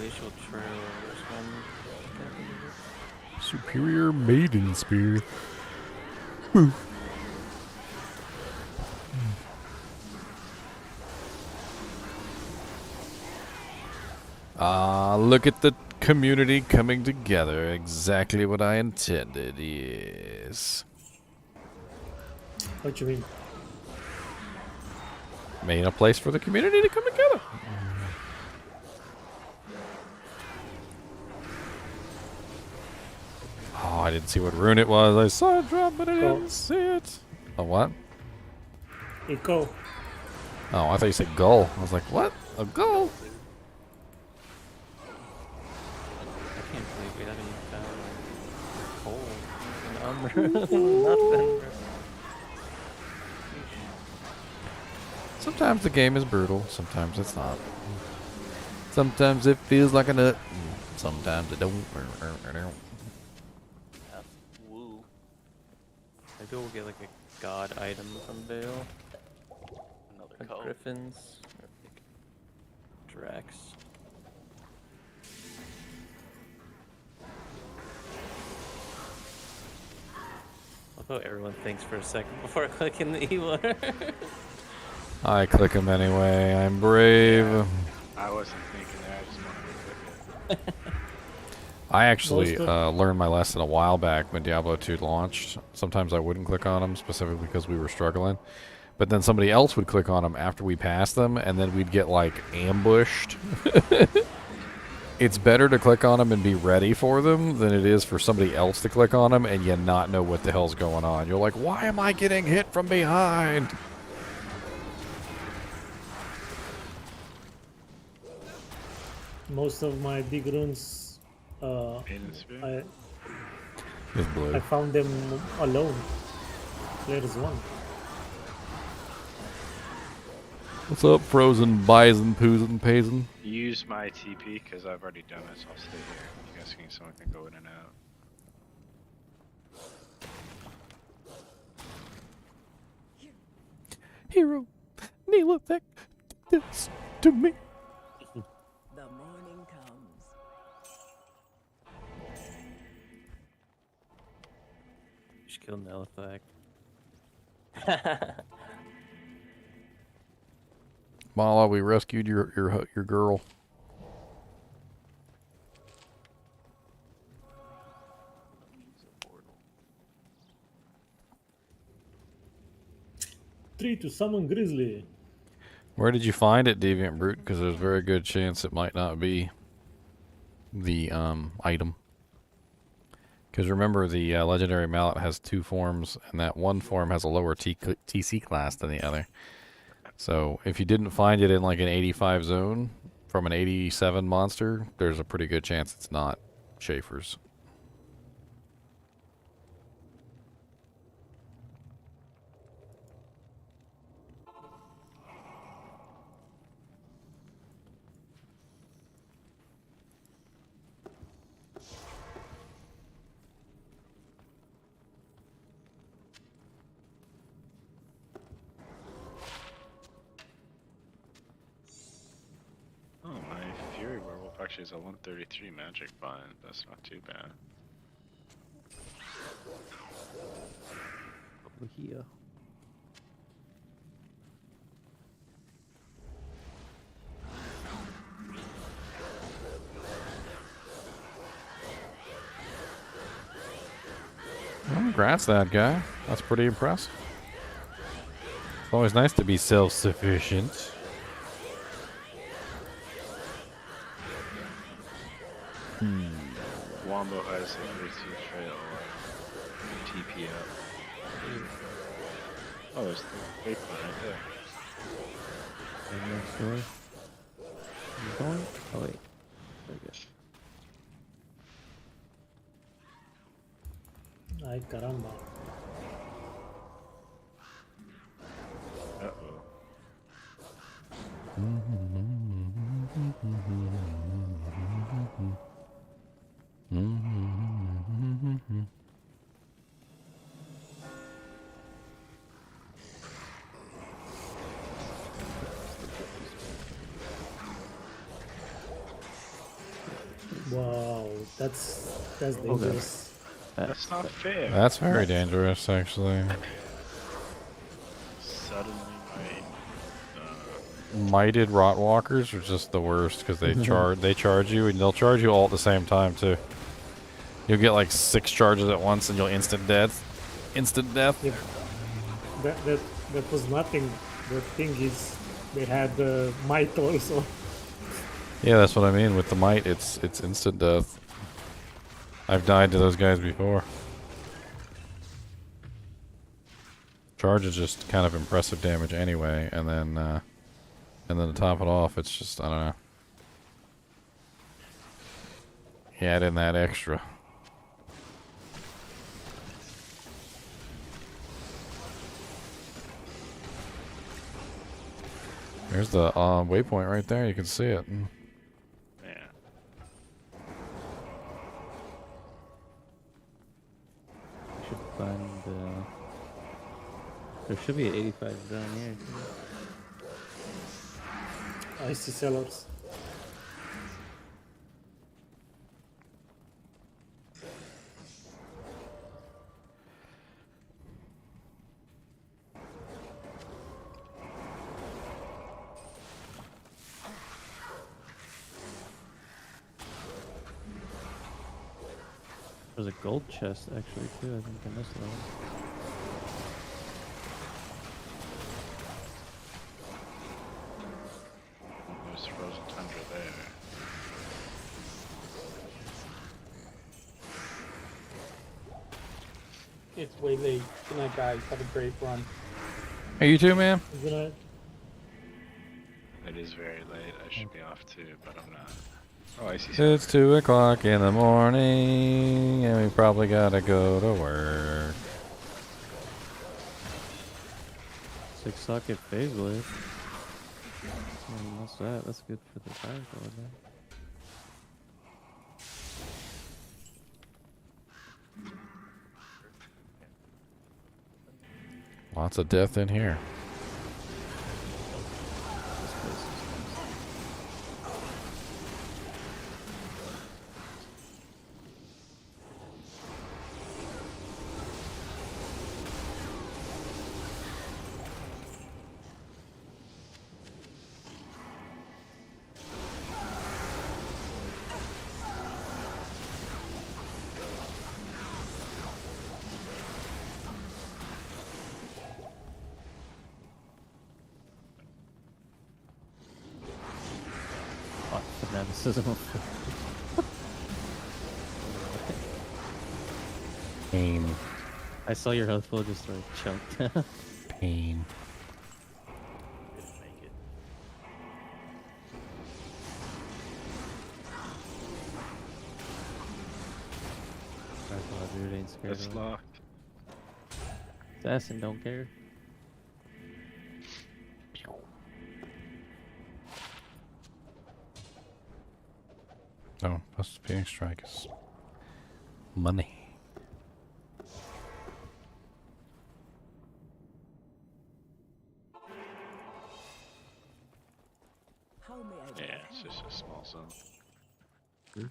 glacial trail. There's one. Superior Maiden Spear. Woo. Look at the community coming together. Exactly what I intended, yes. What you mean? Made a place for the community to come together. Oh, I didn't see what rune it was. I saw it drop, but I didn't see it. A what? Echo. Oh, I thought you said gull. I was like, what? A gull? I can't believe we haven't even found coal. Nothing. Sometimes the game is brutal. Sometimes it's not. Sometimes it feels like a nut. sometimes it don't. Woo. Maybe we'll get like a god item from Baal. Another Like code. griffins. Or like Drax. Although everyone thinks for a second before clicking the E-water. I click them anyway. I'm brave. Yeah. I wasn't thinking that. I just wanted to click it. I actually Most of- learned my lesson a while back when Diablo 2 launched. Sometimes I wouldn't click on them, specifically because we were struggling. But then somebody else would click on them after we passed them, and then we'd get, like, ambushed. It's better to click on them and be ready for them than it is for somebody else to click on them and you not know what the hell's going on. You're like, why am I getting hit from behind? Most of my big runes, Maiden Spirit? It's blue. I found them alone. There's one. What's up, frozen bison, poozin, payson? Use my TP because I've already done it, so I'll stay here. You guys can, someone can go in and out. Hero, kneel effect this to me. The morning comes. Just kill Nelithak. Mala, we rescued your girl. Three to summon Grizzly. Where did you find it, Deviant Brute? Because there's a very good chance it might not be the item. Because remember, the legendary mallet has 2 forms, and that one form has a lower TC class than the other. So if you didn't find it in like an 85 zone from an 87 monster, there's a pretty good chance it's not Schaefer's. Oh, my Fury Werewolf actually is a 133 magic bind. That's not too bad. Over here. Well, congrats, that guy. That's pretty impressive. It's always nice to be self-sufficient. Wombo has a 32 trail TP up. Oh, there's the big one right there. Going? Oh wait. Very good. Ay, caramba. Uh-oh. Wow, that's dangerous. That's not fair. That's very dangerous, actually. Suddenly, Mighted Rotwalkers are just the worst because they charge you, and they'll charge you all at the same time too. You'll get like 6 charges at once, and you'll instant death. Instant death. Yeah. That was nothing. The thing is, they had might also. Yeah, that's what I mean. With the might, it's instant death. I've died to those guys before. Charge is just kind of impressive damage anyway, and then to top it off, it's just, I don't know. You add in that extra. There's the waypoint right there. You can see it. yeah. should find. There should be an 85 down here. Too. Icy cellars. There's a gold chest actually too. I think I missed that one. There's frozen tundra there. It's way late. Good night, guys. Have a great run. Hey, you too, man. Good night. It is very late. I should be off too, but I'm not. Oh, I see. It's 2 o'clock in the morning, and we probably gotta go to work. 6 socket phase blade. What's that? That's good for the fire guard, man. Lots of death in here. This place is nice. Fanaticism. Pain. I saw your health full just like chunked. Pain. Didn't make it. Claw Druid ain't scared That's of him. locked. Assassin don't care. Oh, plus Phoenix Strike is money. How may I Yeah, it's just a small zone. Yes.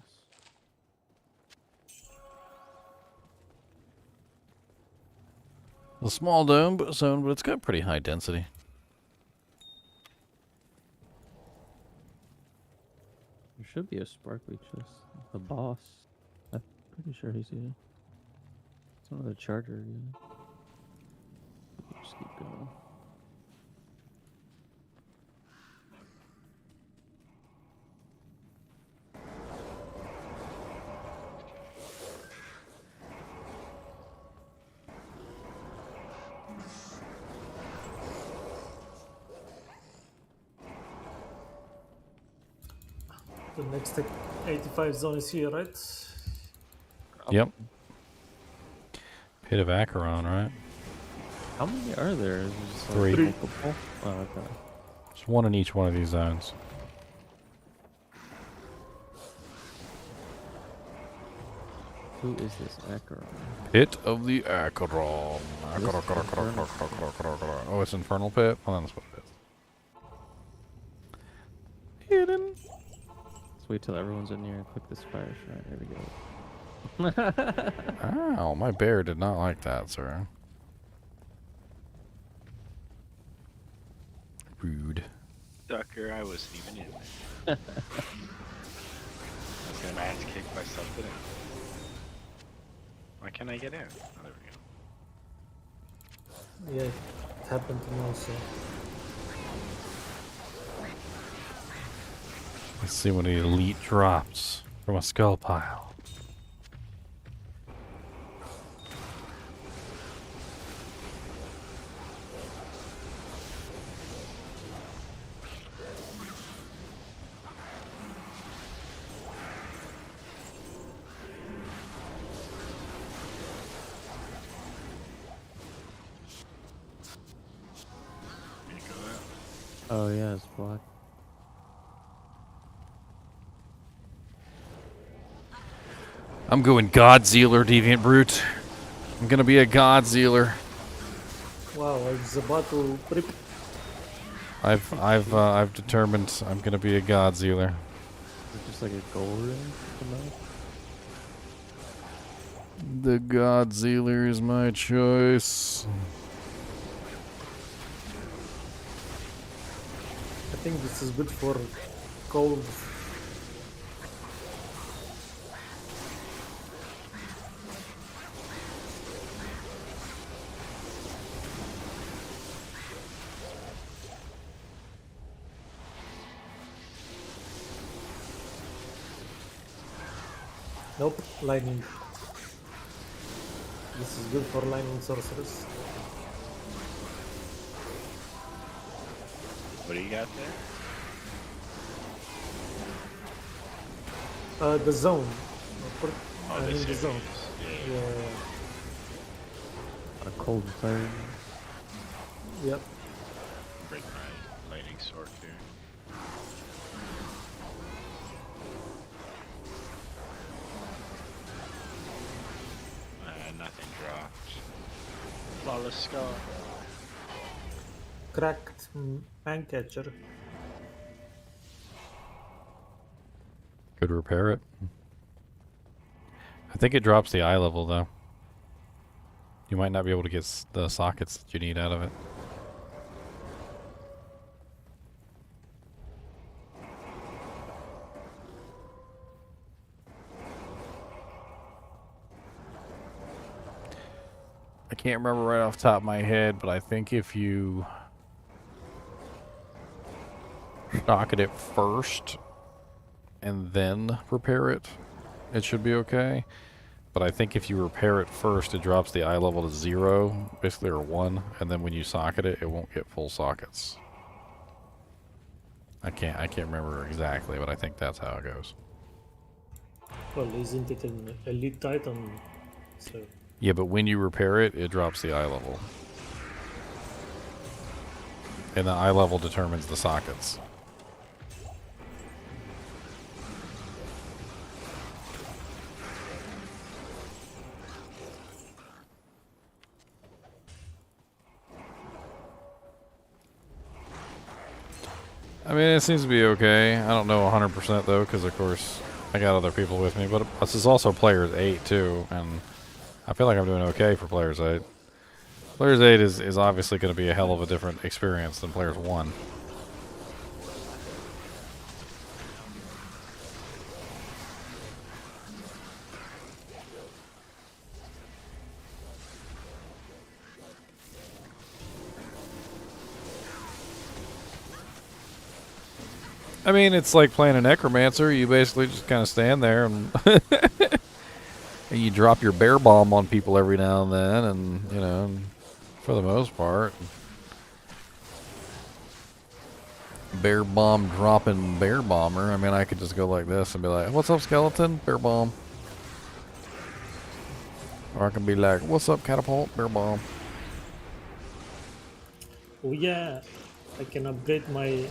A small dome zone, but it's got pretty high density. There should be a sparkly chest. The boss. I'm pretty sure he's here. It's one of the charger again. Just keep going. The next 85 zone is here, right? Yep. Pit of Acheron, right? How many are there? Is it just like 3. multiple? Oh, okay. There's 1 in each one of these zones. Who is this Acheron? Pit of the Acheron. Oh, it's Infernal Pit? Well, that's what it is. Hidden. Let's wait till everyone's in here and click this fire shrine. There we go. Ow, my bear did not like that, sir. Rude. Sucker, I wasn't even in there. I was gonna ass kick myself in it. Why can't I get in? Oh, there we go. Yeah, it happened to me also. Let's see what the elite drops from a skull pile. Oh yeah, it's black. I'm going Godsealer, Deviant Brute. I'm gonna be a god sealer. Wow, it's about to prep. I've determined I'm gonna be a god sealer. It's just like a golem. The god sealer is my choice. I think this is good for cold. Nope, lightning. This is good for lightning sorceress. What do you got there? The zone. Oh, I mean this the zone. Yeah. A cold fire. Yep. Break my lightning sword here. Nothing dropped. Flawless scar. Cracked man catcher. Could repair it. I think it drops the eye level though. You might not be able to get the sockets that you need out of it. I can't remember right off the top of my head, but I think if you socket it first and then repair it, it should be okay. But I think if you repair it first, it drops the eye level to 0, basically, or 1, and then when you socket it, it won't get full sockets. I can't remember exactly, but I think that's how it goes. Well, isn't it an elite titan? So Yeah, but when you repair it, it drops the eye level. And the eye level determines the sockets. I mean, it seems to be okay. I don't know 100% though, because of course I got other people with me. But this is also Players 8 too, and I feel like I'm doing okay for Players 8. Players 8 is obviously going to be a hell of a different experience than Players 1. I mean, it's like playing a necromancer. You basically just kind of stand there and and you drop your bear bomb on people every now and then, and you know, for the most part, bear bomb dropping bear bomber. I mean, I could just go like this and be like, "What's up, skeleton? Bear bomb." Or I can be like, "What's up, catapult? Bear bomb." oh yeah, I can upgrade my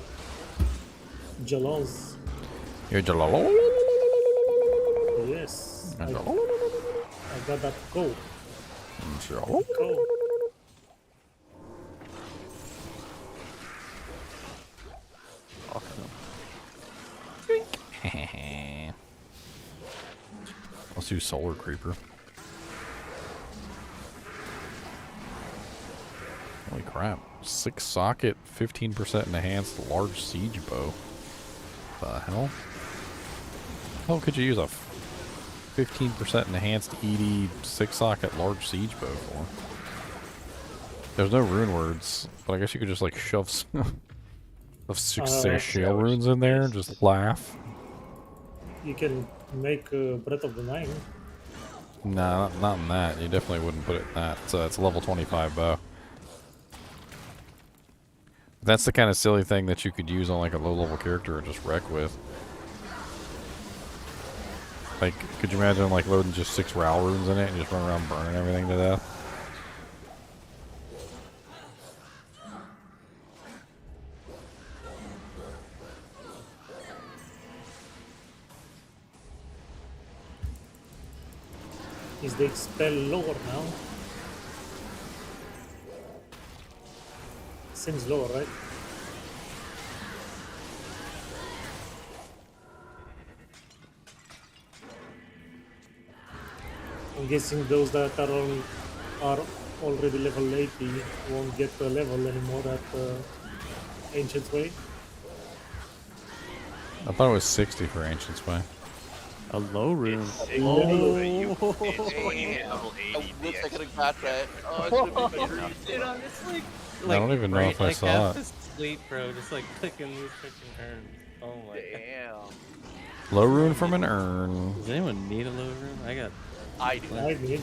Jalons. You're Jalalo. Yes. I got that go. Go. Let's do Solar Creeper. Holy crap. 6 socket, 15% enhanced large siege bow. The hell? How could you use a 15% enhanced ED 6 socket large siege bow for? There's no rune words, but I guess you could just like shove shell runes in there and just laugh. You can make Breath of the Nine. Nah, not in that. You definitely wouldn't put it in that. It's a level 25 bow. That's the kind of silly thing that you could use on like a low level character and just wreck with. Like, could you imagine like loading just 6 Ral runes in it and just run around burning everything to death? Is the expel lower now? Seems lower, right? I'm guessing those that are already level 80 won't get the level anymore at Ancient Way. I thought it was 60 for Ancient's Way. A low room. It's 60, Oh. but you, it's when you hit Damn. level 80. I wish the I could have XP got that. Oh, I should have been my dream. Dude, I'm just like I don't even know right, if I like saw half it. asleep, bro. Just like clicking these freaking urns. Oh my god. Damn. Low rune from an urn. Does anyone need a low room? I got. I do. I need.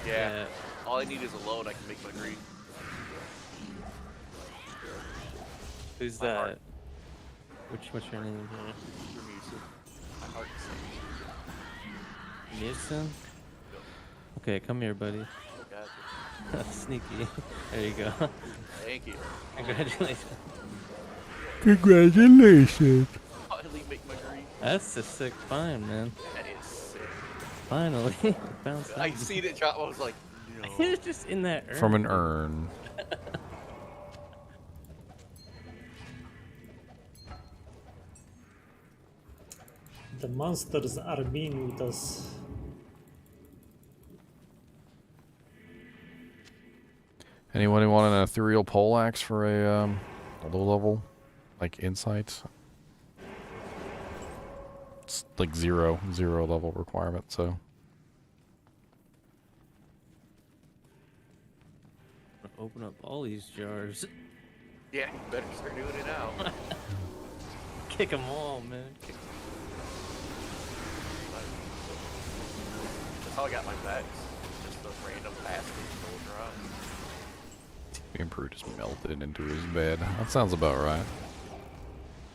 Yeah. All I need is a load. I can make my green. Who's My that? heart. What's your name here? My heart sings. Nilsson? Okay, come here, buddy. Gotcha. Sneaky. There you go. Thank you. Congratulations. Congratulations. Finally make my green. That's a sick find, man. That is sick. Finally. Bounced I out. seen it drop. I was like, no. It's just in that urn. From an urn. The monsters are being with us. Anyone want an ethereal poleaxe for a low level, like insight? It's like zero level requirement. So Open up all these jars. Yeah, you better start doing it now. Kick them all, man. That's how I got my packs. Just a random basket to drop. being Brute just melted into his bed. That sounds about right.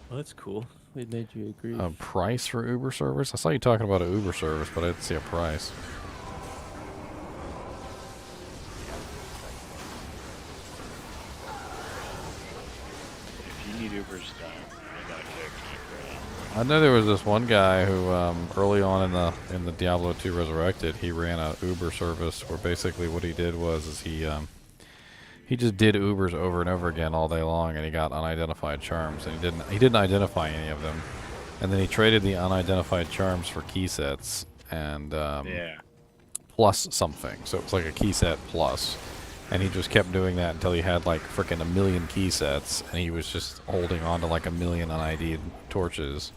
Well, that's cool. We made you agree. A price for Uber service? I saw you talking about an Uber service, but I didn't see a price. If you need Uber's done, I got a character. I know there was this one guy who, early on in the Diablo 2 Resurrected, he ran a Uber service where basically what he did was he just did Ubers over and over again all day long, and he got unidentified charms, and he didn't identify any of them, and then he traded the unidentified charms for key sets and Yeah. plus something, so it was like a key set plus. And he just kept doing that until he had like frickin' 1 million key sets, and he was just holding on to like 1 million unID'd torches.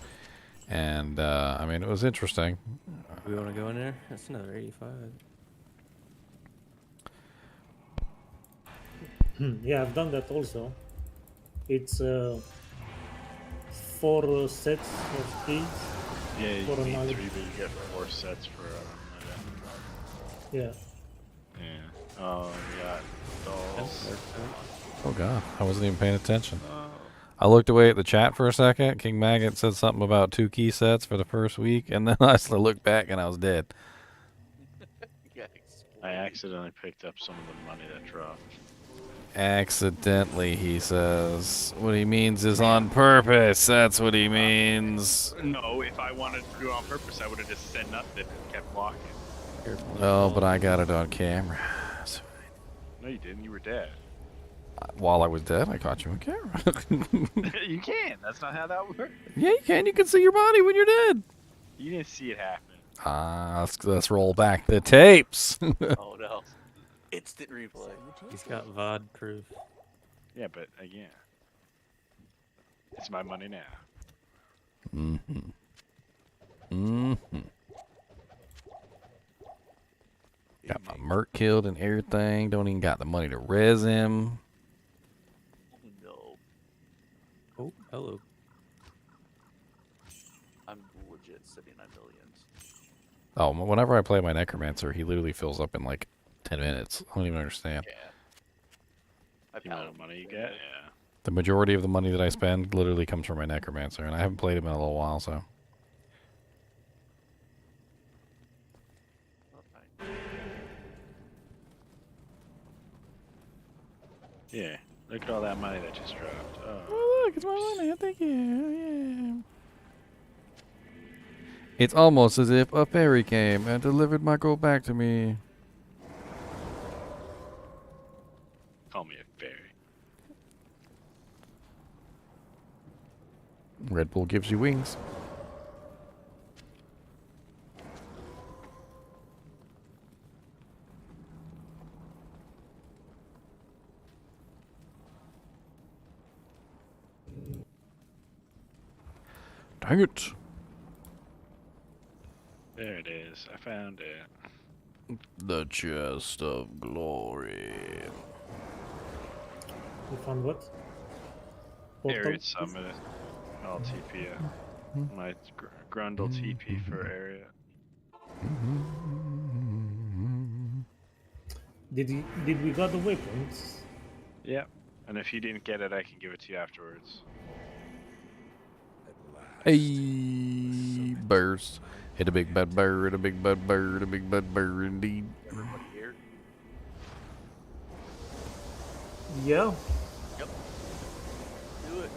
And I mean, it was interesting. We want to go in there? That's another 85. Yeah, I've done that also. It's 4 sets of keys. Yeah, you for a need knowledge. 3, but you get 4 sets for Yeah. yeah. Oh, yeah. Dolls. Oh god, I wasn't even paying attention. I looked away at the chat for a second. King Maggot said something about 2 key sets for the first week, and then I looked back and I was dead. I accidentally picked up some of the money that dropped. Accidentally, he says. What he means is on purpose. That's what he means. No, if I wanted to do it on purpose, I would have just said nothing and kept walking. Oh, but I got it on camera. No, you didn't. You were dead. While I was dead, I caught you on camera. You can. That's not how that works. Yeah, you can. You can see your body when you're dead. You didn't see it happen. Let's roll back the tapes. Oh no. Instant replay. He's got VOD proof. Yeah, but again, it's my money now. Mm-hmm. Mm-hmm. Got my Merc killed and everything. Don't even got the money to res him. No. Oh, hello. I'm legit sitting on millions. Oh, whenever I play my Necromancer, he literally fills up in like 10 minutes. I don't even understand. Yeah. The amount of money you get, yeah. The majority of the money that I spend literally comes from my Necromancer, and I haven't played him in a little while, so. Yeah. Look at all that money that just dropped. Oh. Oh, look, it's my money. Thank you. Yeah. It's almost as if a fairy came and delivered my gold back to me. Call me a fairy. Red Bull gives you wings. Dang it. There it is. I found it. The chest of glory. You found what? Area summit. I'll TP it. My Grundle TP for area. Did we got the weapons? Yep. And if you didn't get it, I can give it to you afterwards. Hey, bears. Hit a big bad bear, hit a big bad bear, hit a big bad bear indeed. Everybody here? Yeah. Yep. Do it.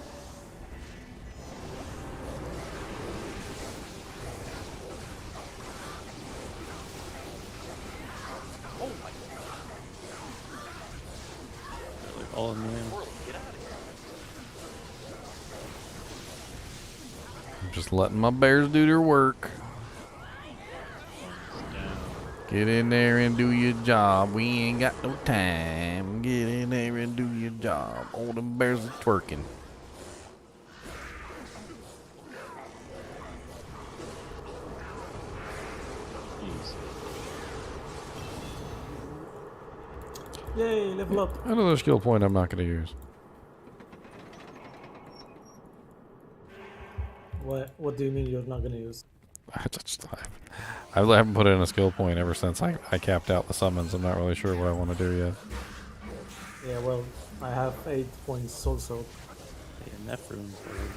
Oh my god. They're like all in the air. Get out of here. I'm just letting my bears do their work. Get in there and do your job. We ain't got no time. Get in there and do your job. All them bears are twerking. Yay, level up. Another skill point I'm not going to use. What do you mean you're not gonna use? I haven't put in a skill point ever since I capped out the summons. I'm not really sure what I want to do yet. Yeah, well, I have 8 points also. Yeah, enough room for it.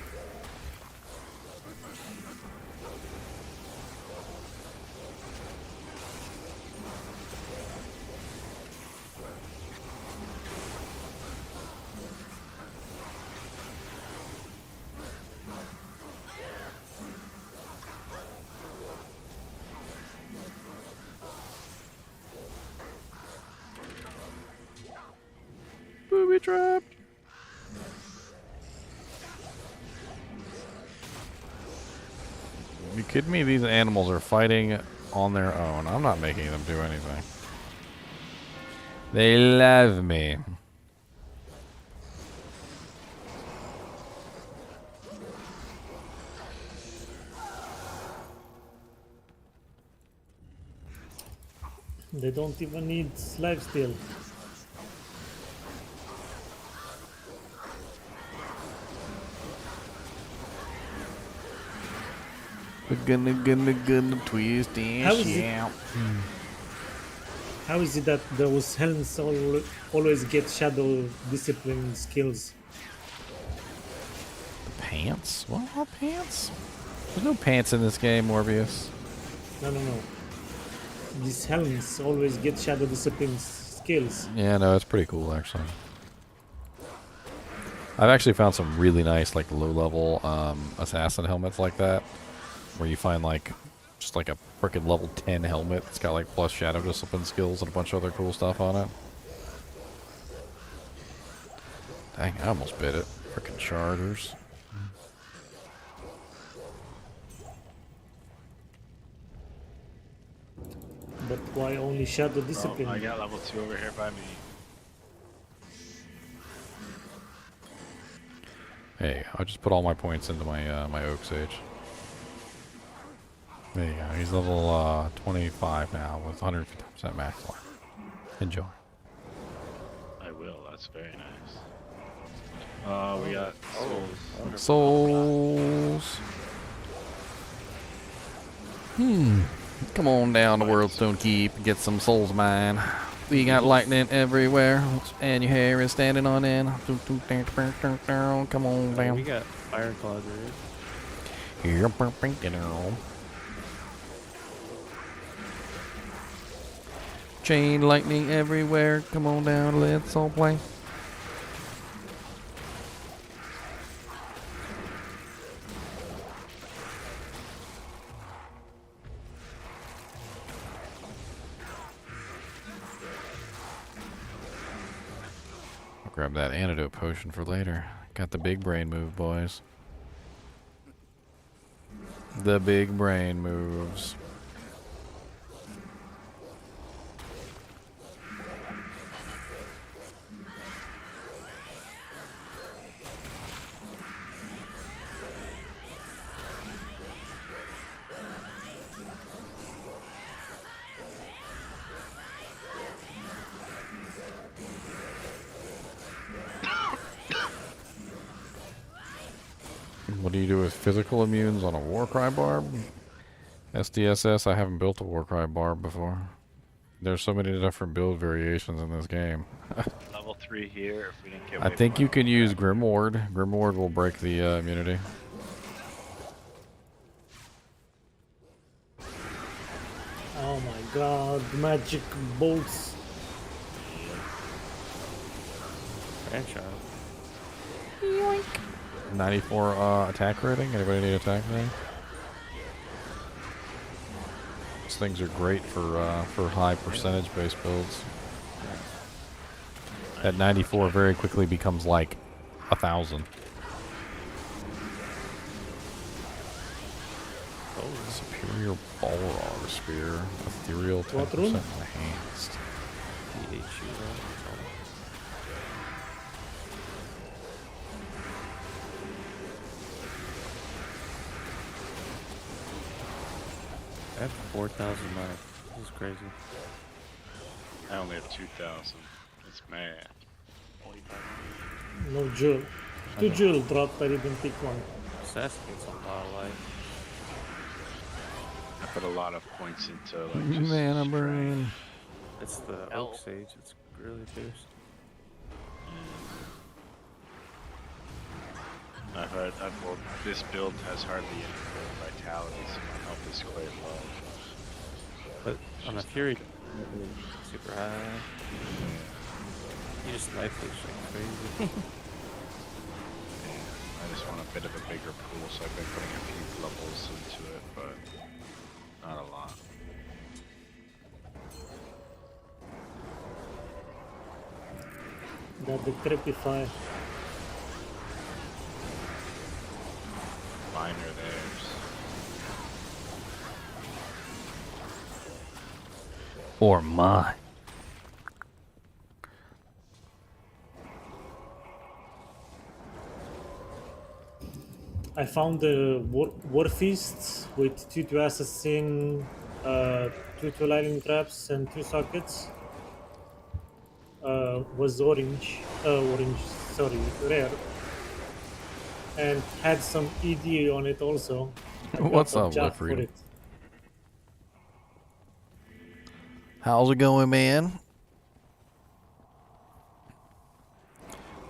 Booby trapped. You kidding me? These animals are fighting on their own. I'm not making them do anything. They love me. They don't even need lifesteal. We're gonna twist and How is it- shout. How is it that those helms always get shadow discipline skills? Pants? What pants? There's no pants in this game, Morbius. No. These helms always get shadow discipline skills. Yeah, no, it's pretty cool actually. I've actually found some really nice, like low-level assassin helmets like that, where you find like just like a freaking level 10 helmet. It's got like plus shadow discipline skills and a bunch of other cool stuff on it. Dang, I almost bit it. Freaking charters. But why only shadow discipline? Oh, I got level 2 over here by me. Hey, I'll just put all my points into my my Oak Sage. There you go. He's level 25 now with 150% max life. Enjoy. I will. That's very nice. We got souls. Souls. Come on down to Worldstone Keep and get some souls mine. We got lightning everywhere, and your hair is standing on end. Come on down. We got fire Claw Druid. Here, chain lightning everywhere. Come on down, let's all play. I'll grab that antidote potion for later. Got the big brain move, boys. The big brain moves. What do you do with physical immunes on a Warcry barb? SDSS, I haven't built a Warcry barb before. There's so many different build variations in this game. Level 3 here if we didn't get I think you can use Grimward. Grimward will break the immunity. Oh my god, magic bolts. Franchise. 94 attack rating. Anybody need attack rating? These things are great for high percentage based builds. At 94 very quickly becomes like 1,000. Superior Balrog Spear. Ethereal 10% enhanced. I have 4,000 life. This is crazy. I only have 2,000. It's mad. No jewel. Two jewel dropped, I didn't pick one. Assassin gets a lot of life. I put a lot of points into like just Mana burn. It's the Oak Sage. It's really pierced. Well, this build has hardly any vitality, so my health is quite low. But on a Fury, super high. You just life leech like crazy. I just want a bit of a bigger pool, so I've been putting a few levels into it, but not a lot. Got the Crepify. Mine are theirs. Or mine. I found the War Feast with 2 Assassin, 2 Lightning Traps, and 2 Sockets. Was orange, sorry, rare. And had some ED on it also. What's up, Whipfrey? How's it going, man?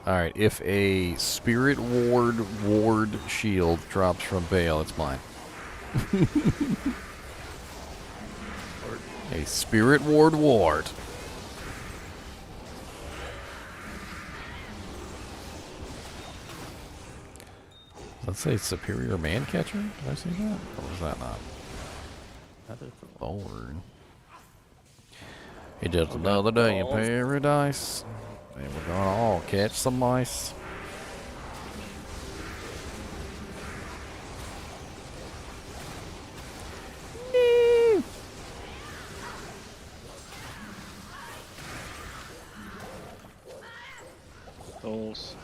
Alright, if a Spirit Ward shield drops from Baal, it's mine. A Spirit Ward. Let's say Superior Man Catcher. Did I see that? Or was that not? Lord. It's just another day in paradise. And we're gonna all catch some mice. Souls.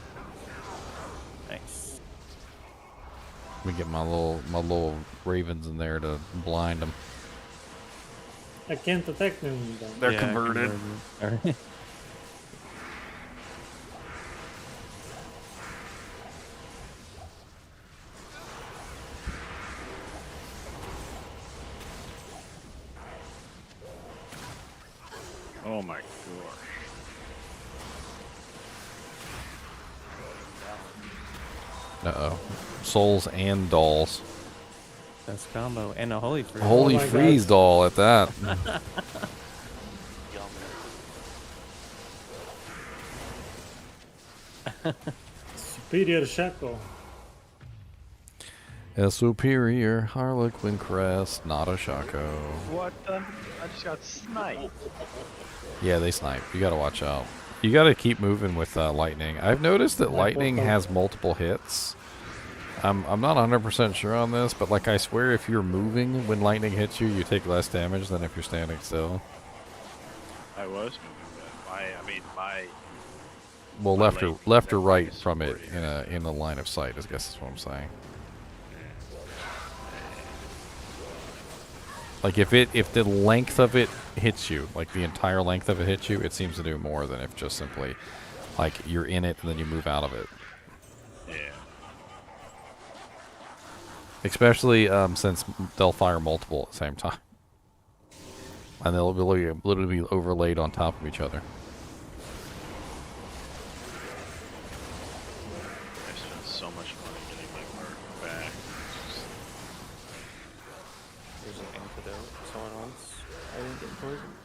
Nice. Let me get my little ravens in there to blind them. I can't attack them. They're converted. Alright. Oh my gosh. Uh-oh. Souls and dolls. That's combo. And a Holy Freeze. Holy Oh my Freeze God. doll at that. Superior Shackle. A superior Harlequin crest, not a Shaco. What the? I just got sniped. Yeah, they snipe. You gotta watch out. You got to keep moving with lightning. I've noticed that My lightning portal. has multiple hits. I'm not 100% sure on this, but like I swear, if you're moving when lightning hits you, you take less damage than if you're standing still. I was moving, but my Well, My left or lightning left or definitely right is from it supporting in a line of sight, I guess is what I'm saying. Like if the length of it hits you, like the entire length of it hits you, it seems to do more than if just simply like you're in it and then you move out of it. yeah. Especially since they'll fire multiple at the same time. And they'll literally be overlaid on top of each other. I spent so much money getting my mark back. There's an antidote. Someone wants. I didn't get poisoned.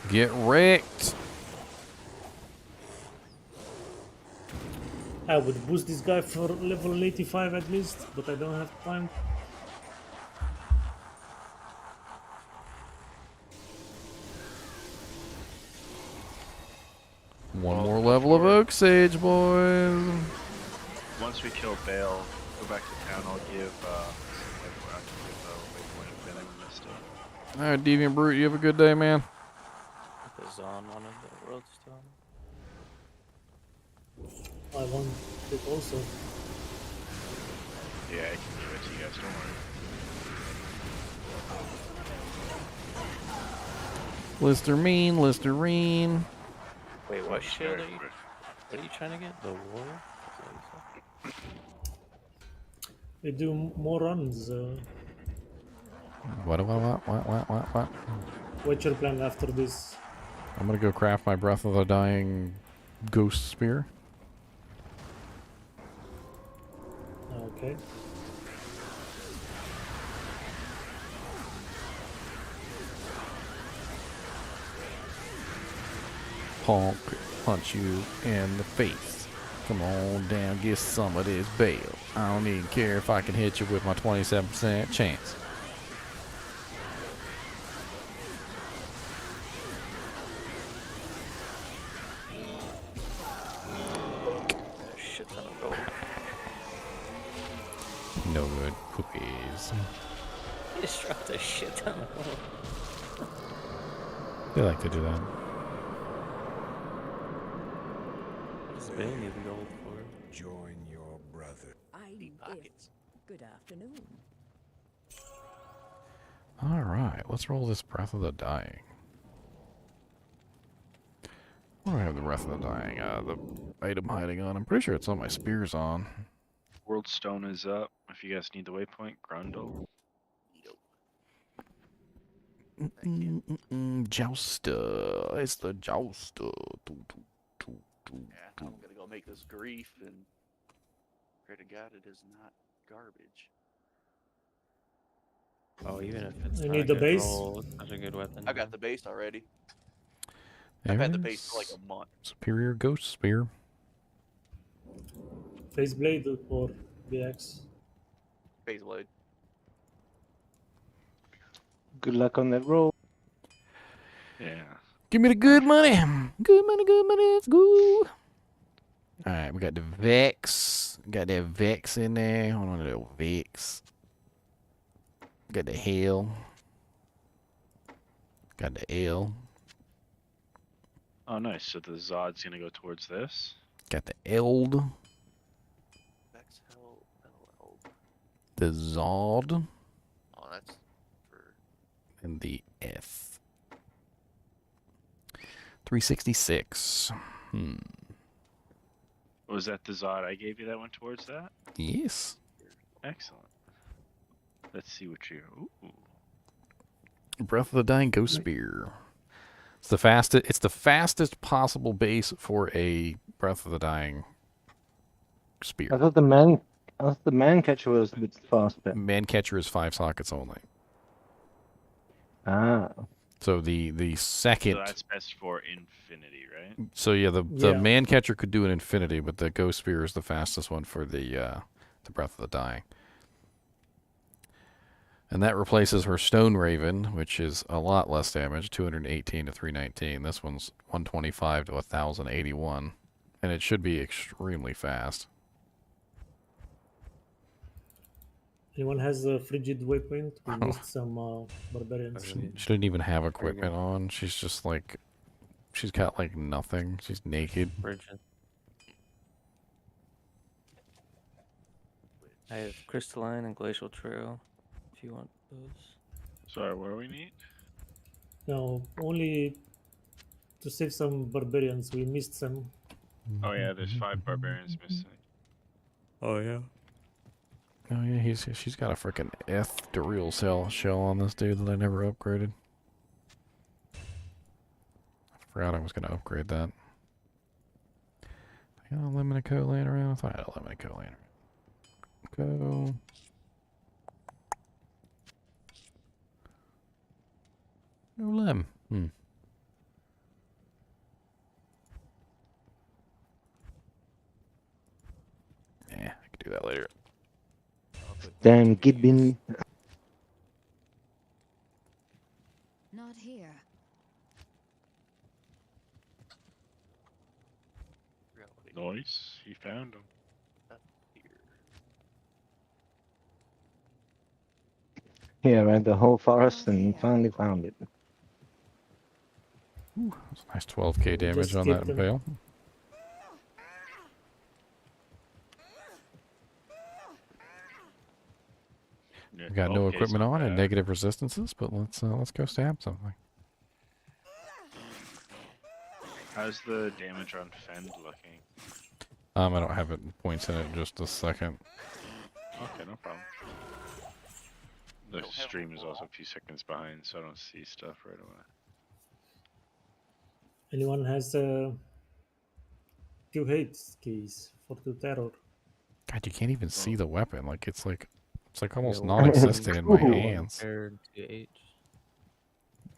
Get wrecked. I would boost this guy for level 85 at least, but I don't have time. One more level of Oak Sage, boys. Once we kill Baal, go back to town. I'll give waypoint if anyone missed it. All right, Deviant Brute, you have a good day, man. The Zon one of the world stone. I want it also. Yeah, I can give it to you guys. Don't worry. Listerine. Wait, what shield are you? What are you trying to get? The warrior? They do more runs. What? What's your plan after this? I'm gonna go craft my Breath of the Dying Ghost Spear. Okay. Punch you in the face. Come on down, get some of this Baal. I don't even care if I can hit you with my 27% chance. Shit ton of gold. No good cookies. You just dropped a shit ton of gold. They like to do that. What does Baal need the gold for? Join your brother. I'm it. Good afternoon. Alright, let's roll this Breath of the Dying. What do I have the Breath of the Dying? The item hiding on. I'm pretty sure it's on my spears on. World Stone is up. If you guys need the waypoint, Grundle. Jouster. It's the Jouster. Yeah, I'm gonna go make this grief, and pray to God it is not garbage. Oh, even if it's You not need a the good base? roll, it's such a good weapon. I got the base already. There I've had the it base for like is. a month. Superior Ghost Spear. Face blade or BX? Base blade. Good luck on that roll. Yeah. Give me the good money. Good money, let's go. Alright, we got the Vex. Got that Vex in there. Hold on to that Vex. Got the Hail. Got the L. Oh, nice. So the Zod's gonna go towards this. Got the Eld. Vex Hell LL. The Zod. Oh, that's for. And the F. 366. Was that the Zod I gave you that went towards that? Yes. Excellent. Let's see what you. Ooh. Breath of the Dying Ghost Spear. It's the fastest. It's the fastest possible base for a Breath of the Dying spear. I thought the man catcher was a bit faster. Man catcher is 5 sockets only. Ah. So the second. So that's best for infinity, right? So yeah, the Yeah. man catcher could do an infinity, but the ghost spear is the fastest one for the breath of the dying. And that replaces her stone raven, which is a lot less damage, 218 to 319. This one's 125 to 1081, and it should be extremely fast. Anyone has a frigid waypoint? We missed some barbarians. She didn't even have equipment on. She's just like, she's got like nothing. She's naked. Bridget. I have crystalline and glacial trail. If you want those. Sorry, what do we need? No, only to save some barbarians. We missed some. Oh yeah, there's 5 barbarians missing. Oh yeah. Oh yeah, she's got a freaking Andariel shell on this dude that I never upgraded. I forgot I was gonna upgrade that. I got a limited coat laying around. I thought I had a limited coat laying around. Go. Golem. Yeah, I could do that later. Damn Gibbon. Not here. Nice, he found him. Yeah, I ran the whole forest and finally found it. Ooh, that's a nice 12k damage Just on skip that them. impale. Yeah, We got no 12K 's equipment not on and bad. negative resistances, but let's go stab something. How's the damage on Fend looking? I don't have it in points in it. Just a second. Okay, no problem. The stream is also a few seconds behind, so I don't see stuff right away. Anyone has 2 hate keys for 2 terror? God, you can't even see the weapon. Like it's like almost Yeah, non-existent in my Ooh. hands. Compared to H.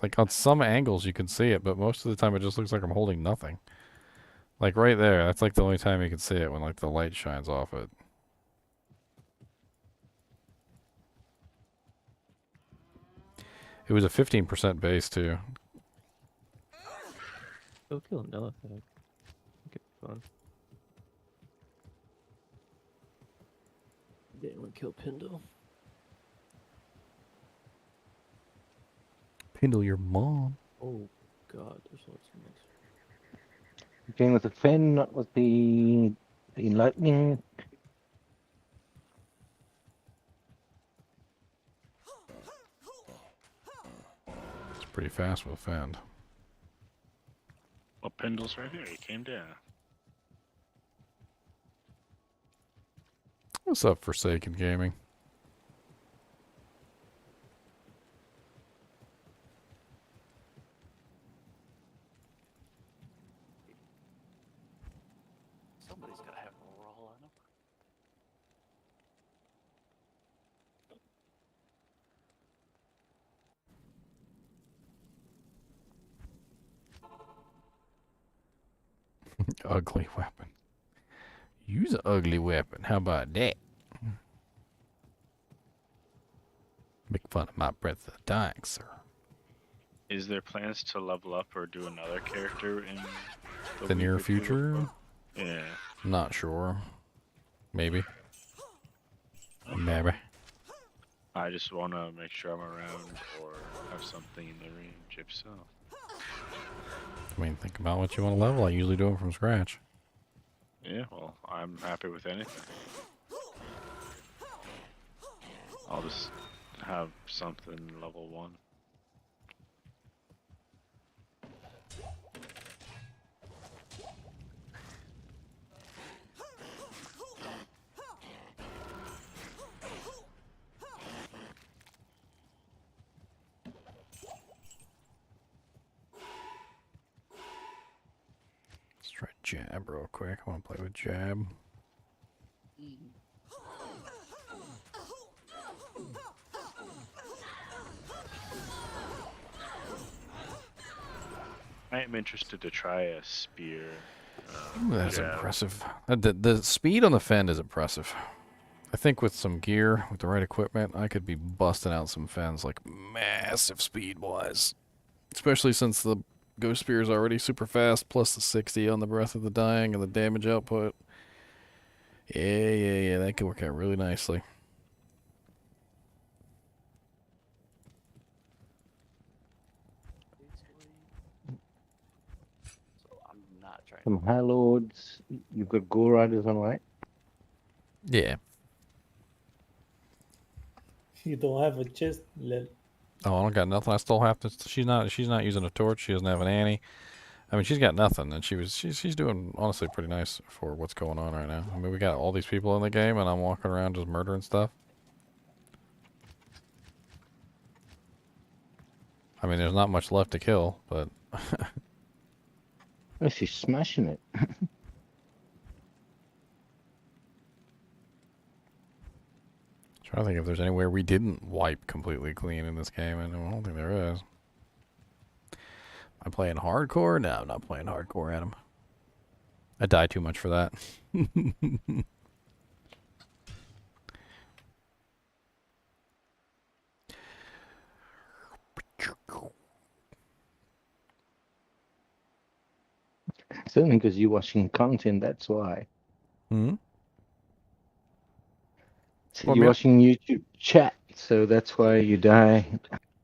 Like on some angles you can see it, but most of the time it just looks like I'm holding nothing. Like right there, that's like the only time you can see it, when like the light shines off it. It was a 15% base too. Go kill a Nullified. Okay, fun. Didn't want to kill Pindle. Pindle your mom. Oh god, there's lots of mix. Again with the Fen, not with the lightning. It's pretty fast with Fend. Well, Pendle's right here. He came down. What's up, Forsaken Gaming? Somebody's gotta have a roll on him. Ugly weapon. Use an ugly weapon. How about that? Make fun of my breath of the dying, sir. Is there plans to level up or do another character in The near week or two future? before? Yeah. Not sure. Maybe. Maybe. I just want to make sure I'm around or have something in the range, if so. I mean, think about what you want to level. I usually do it from scratch. Yeah, well, I'm happy with anything. I'll just have something level 1. Let's try jab real quick. I want to play with jab. I am interested to try a spear. Ooh, that's jab. impressive. The speed on the Fend is impressive. I think with some gear, with the right equipment, I could be busting out some Fens like massive speed-wise. Especially since the Ghost Spear is already super fast, plus the 60 on the Breath of the Dying and the damage output. Yeah, that could work out really nicely. So I'm not trying. Some High Lords. You've got Gore Riders on right. Yeah. You don't have a chest, lel. Oh, I don't got nothing. I still have to. She's not using a torch. She doesn't have an Annie. I mean, she's got nothing, and she's doing honestly pretty nice for what's going on right now. I mean, we got all these people in the game, and I'm walking around just murdering stuff. I mean, there's not much left to kill, but Oh, she's smashing it. trying to think if there's anywhere we didn't wipe completely clean in this game, and I don't think there is. Am I playing hardcore? No, I'm not playing hardcore, Adam. I die too much for that. It's only because you're watching content, that's why. Hmm? So Well, you're man- watching YouTube chat, so that's why you die.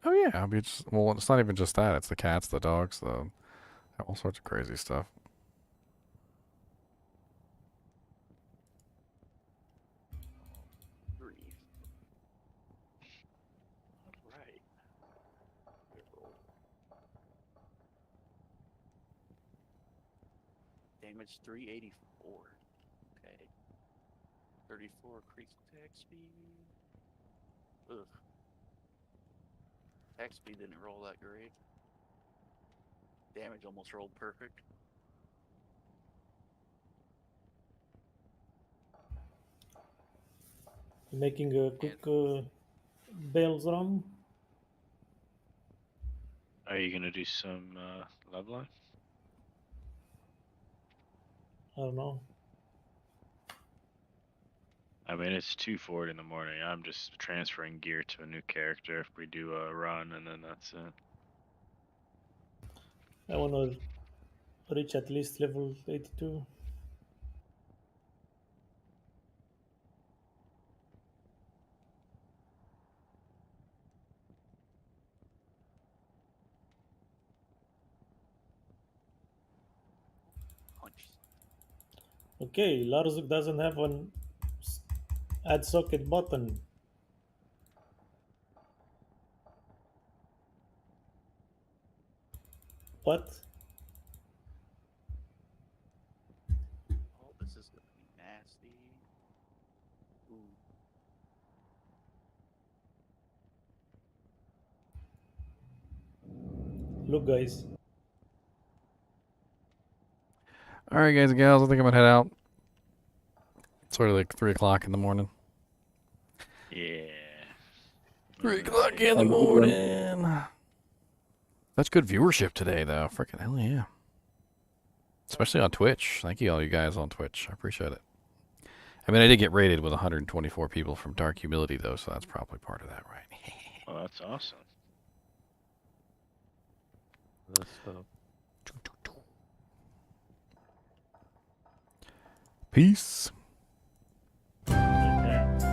Oh yeah, I mean, well, it's not even just that. It's the cats, the dogs, all sorts of crazy stuff. Grief. Alright. Damage 384. Okay. 34 creek attack speed. Ugh. Attack speed didn't roll that great. Damage almost rolled perfect. Making a quick Bales run. Are you gonna do some leveling? I don't know. I mean, it's 2:40 in the morning. I'm just transferring gear to a new character if we do a run, and then that's it. I want to reach at least level 82. Okay, Larzuk doesn't have an add socket button. But Oh, this is gonna be nasty. Ooh. look, guys. All right, guys and gals, I think I'm gonna head out. It's sort of like 3 o'clock in the morning. Yeah. 3 o'clock in the Have a good one. morning. That's good viewership today, though. Freaking hell yeah. Especially on Twitch. Thank you all you guys on Twitch. I appreciate it. I mean, I did get rated with 124 people from Dark Humility, though, so that's probably part of that, right? Well, that's awesome. That's stuff. Peace. Catch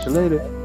you later.